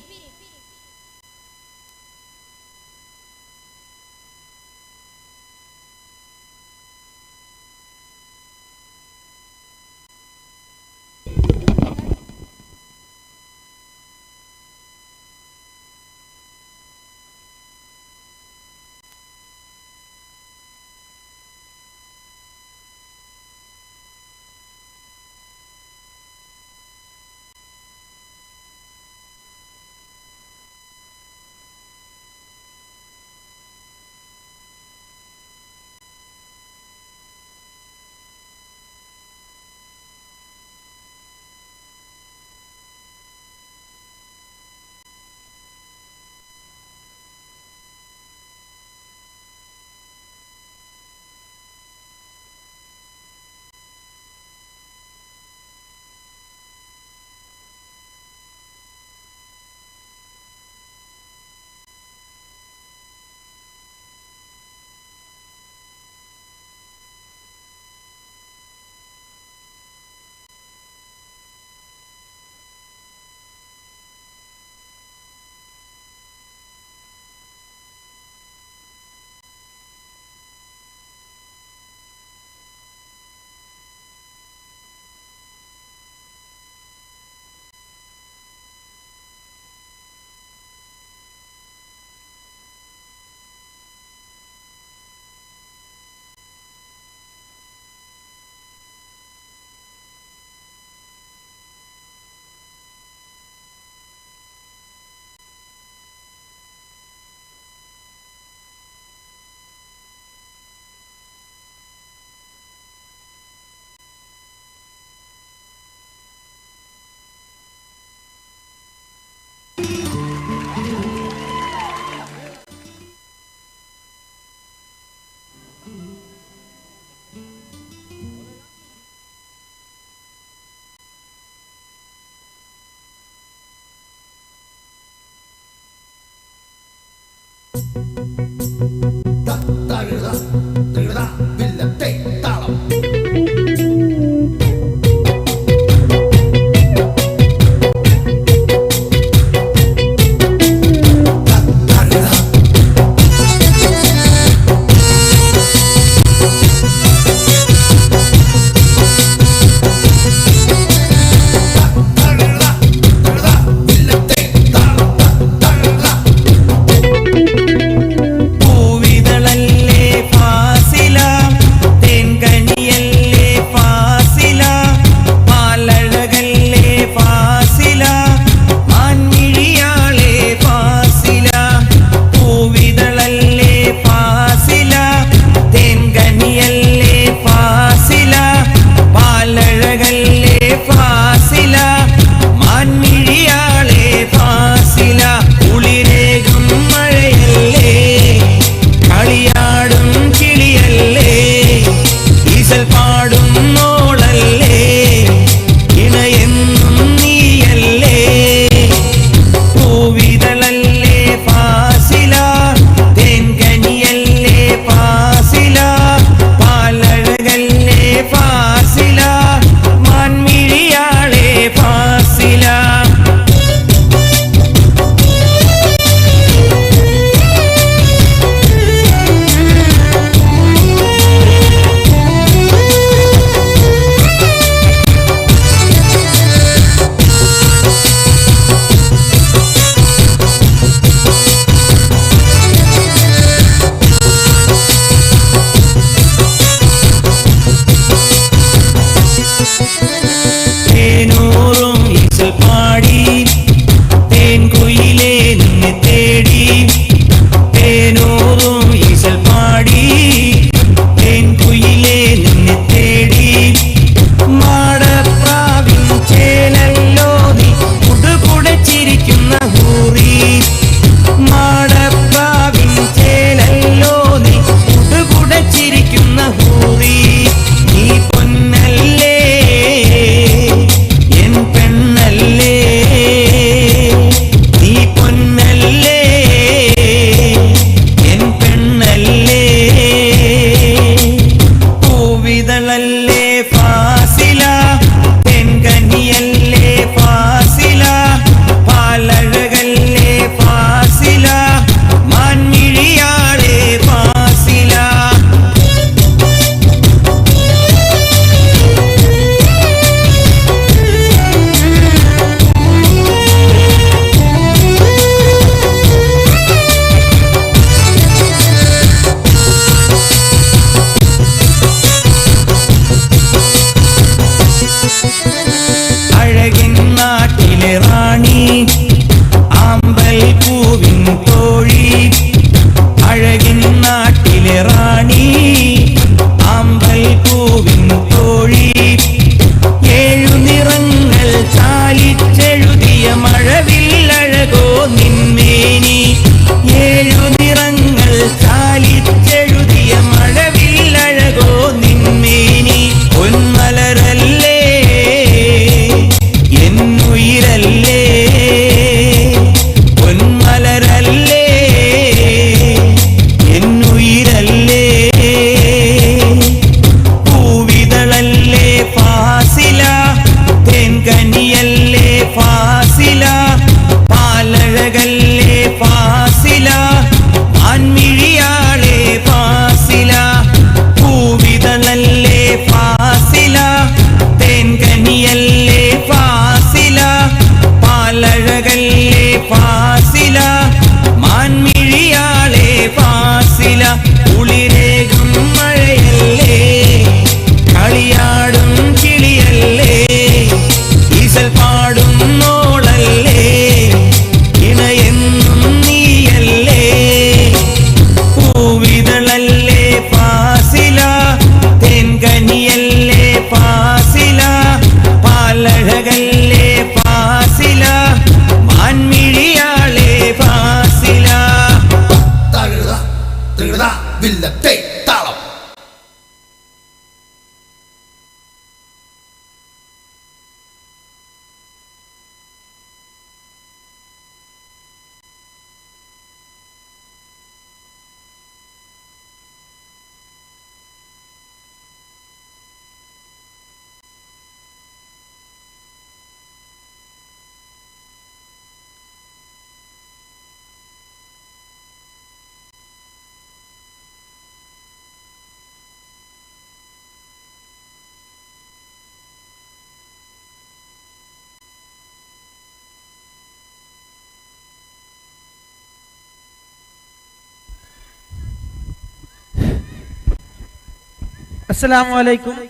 Assalamu alaikum.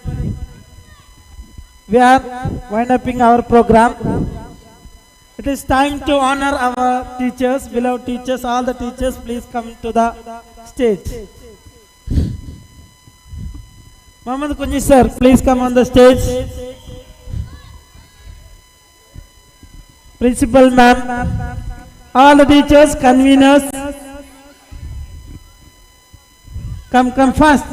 We are winding up our program. It is time to honor our teachers, beloved teachers. All the teachers, please come to the stage. Muhammad Kunji sir, please come on the stage. Principal ma'am, all the teachers, conveners, come fast.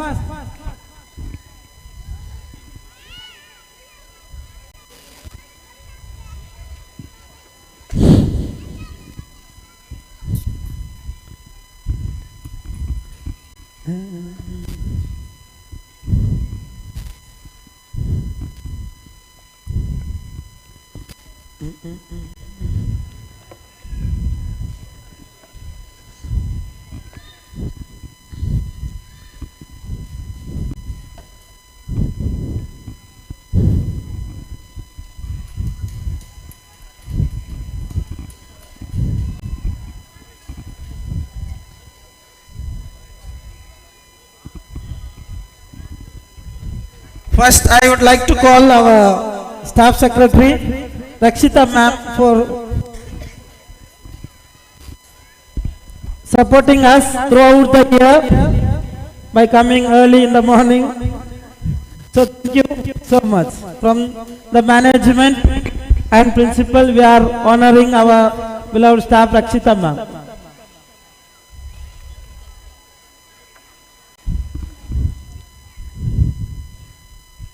First, I would like to call our staff secretary, Rakshita ma'am, for supporting us throughout the year by coming early in the morning. So thank you so much. From the management and principal, we are honoring our beloved staff, Rakshita ma'am.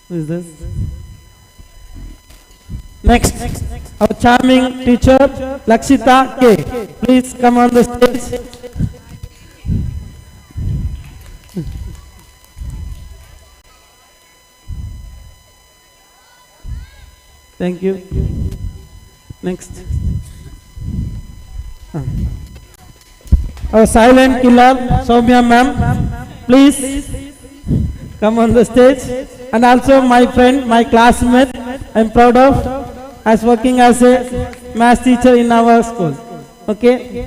Who is this? Next, our charming teacher, Lakshita K. Please come on the stage. Thank you. Next. Our silent killer, Soumya ma'am. Please come on the stage. And also my friend, my classmate, I'm proud of, as working as a math teacher in our school. Okay?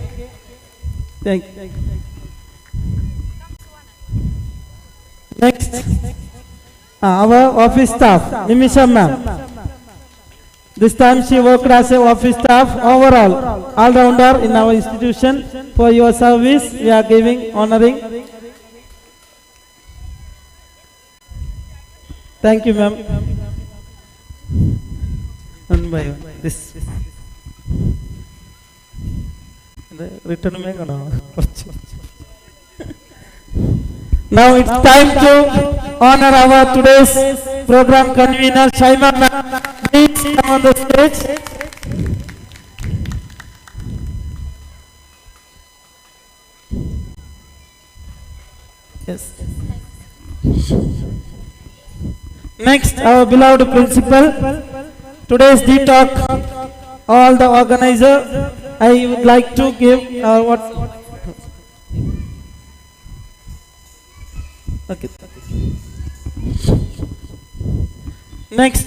Thank you. Next, our office staff, Nimisha ma'am. This time she worked as a office staff overall, all-rounder in our institution. For your service, we are giving, honoring. Thank you, ma'am. One by one. This. Return Now it's time to honor our today's program convener, Shaima ma'am. Please come on the stage. Yes. Next, our beloved principal. Today's D-Talk, all the organizer, I would like to give what? Okay. Next,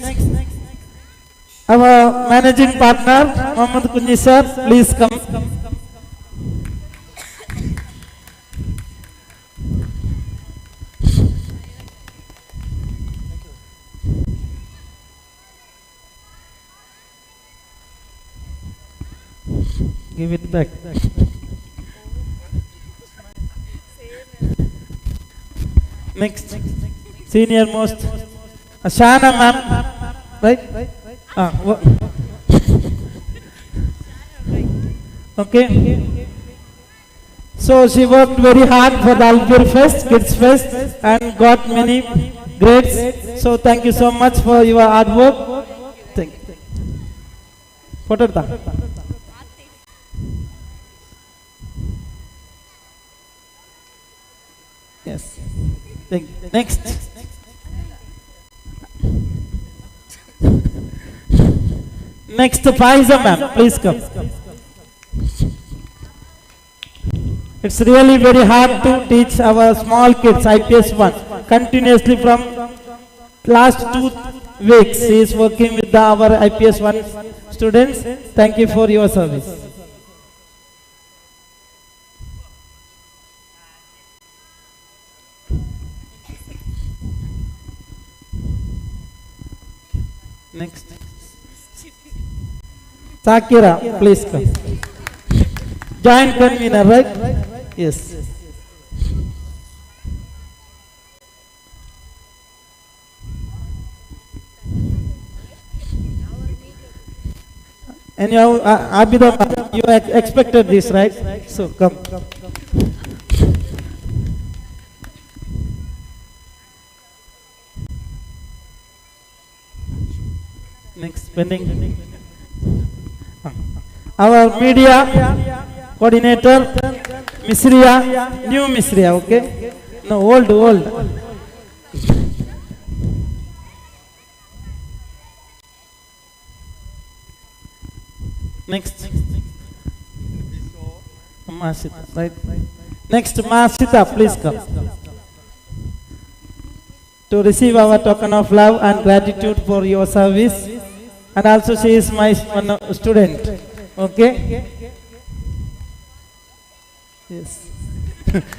our managing partner, Muhammad Kunji sir, please come. Give it back. Next, senior most, Ashana ma'am, right? Okay. So she worked very hard for the Albir Fest, Kids Fest, and got many grades. So thank you so much for your hard work. Thank you. Photo ta. Yes. Next. Next, Faiza ma'am, please come. It's really very hard to teach our small kids, IPS 1, continuously from last 2 weeks. He is working with our IPS 1 students. Thank you for your service. Next. Sakira, please come. Joint convener, right? Yes. And you have, Abida, you expected this, right? So come. Next, pending. Our media coordinator, Misriya, new Misriya, okay? No, old. Next. Masita, right? Next, Masita, please come. To receive our token of love and gratitude for your service. And also she is my student. Okay? Yes.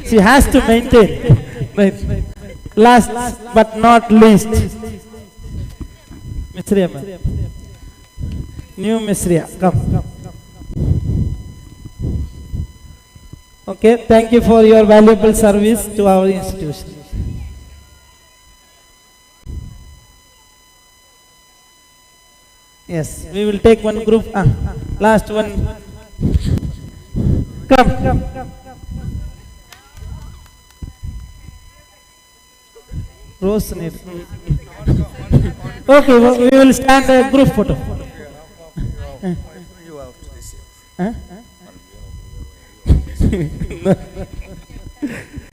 She has to maintain. Right. Last but not least. Misriya, new Misriya, come. Okay, thank you for your valuable service to our institution. Yes, we will take one group. Last one. Come. Rose. Okay, we will stand a group photo.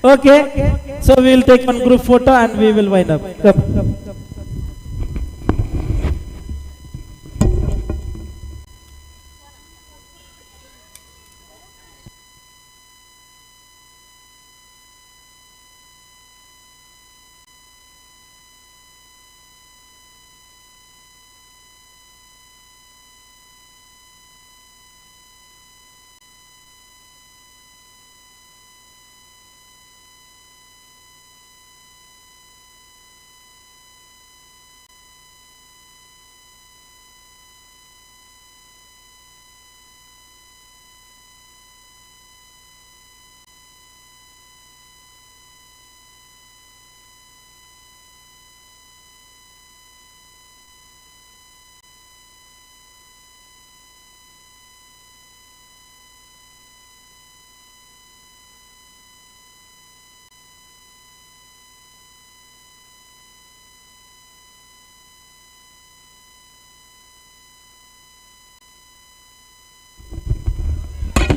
Okay, so we will take one group photo and we will wind up. Come.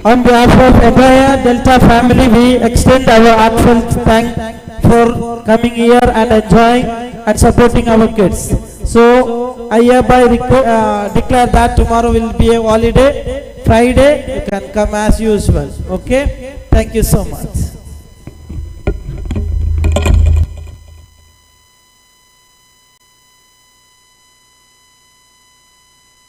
On behalf of entire Delta family, we extend our heartfelt thanks for coming here and enjoying and supporting our kids. So I hereby declare that tomorrow will be a holiday. Friday you can come as usual. Okay? Thank you so much.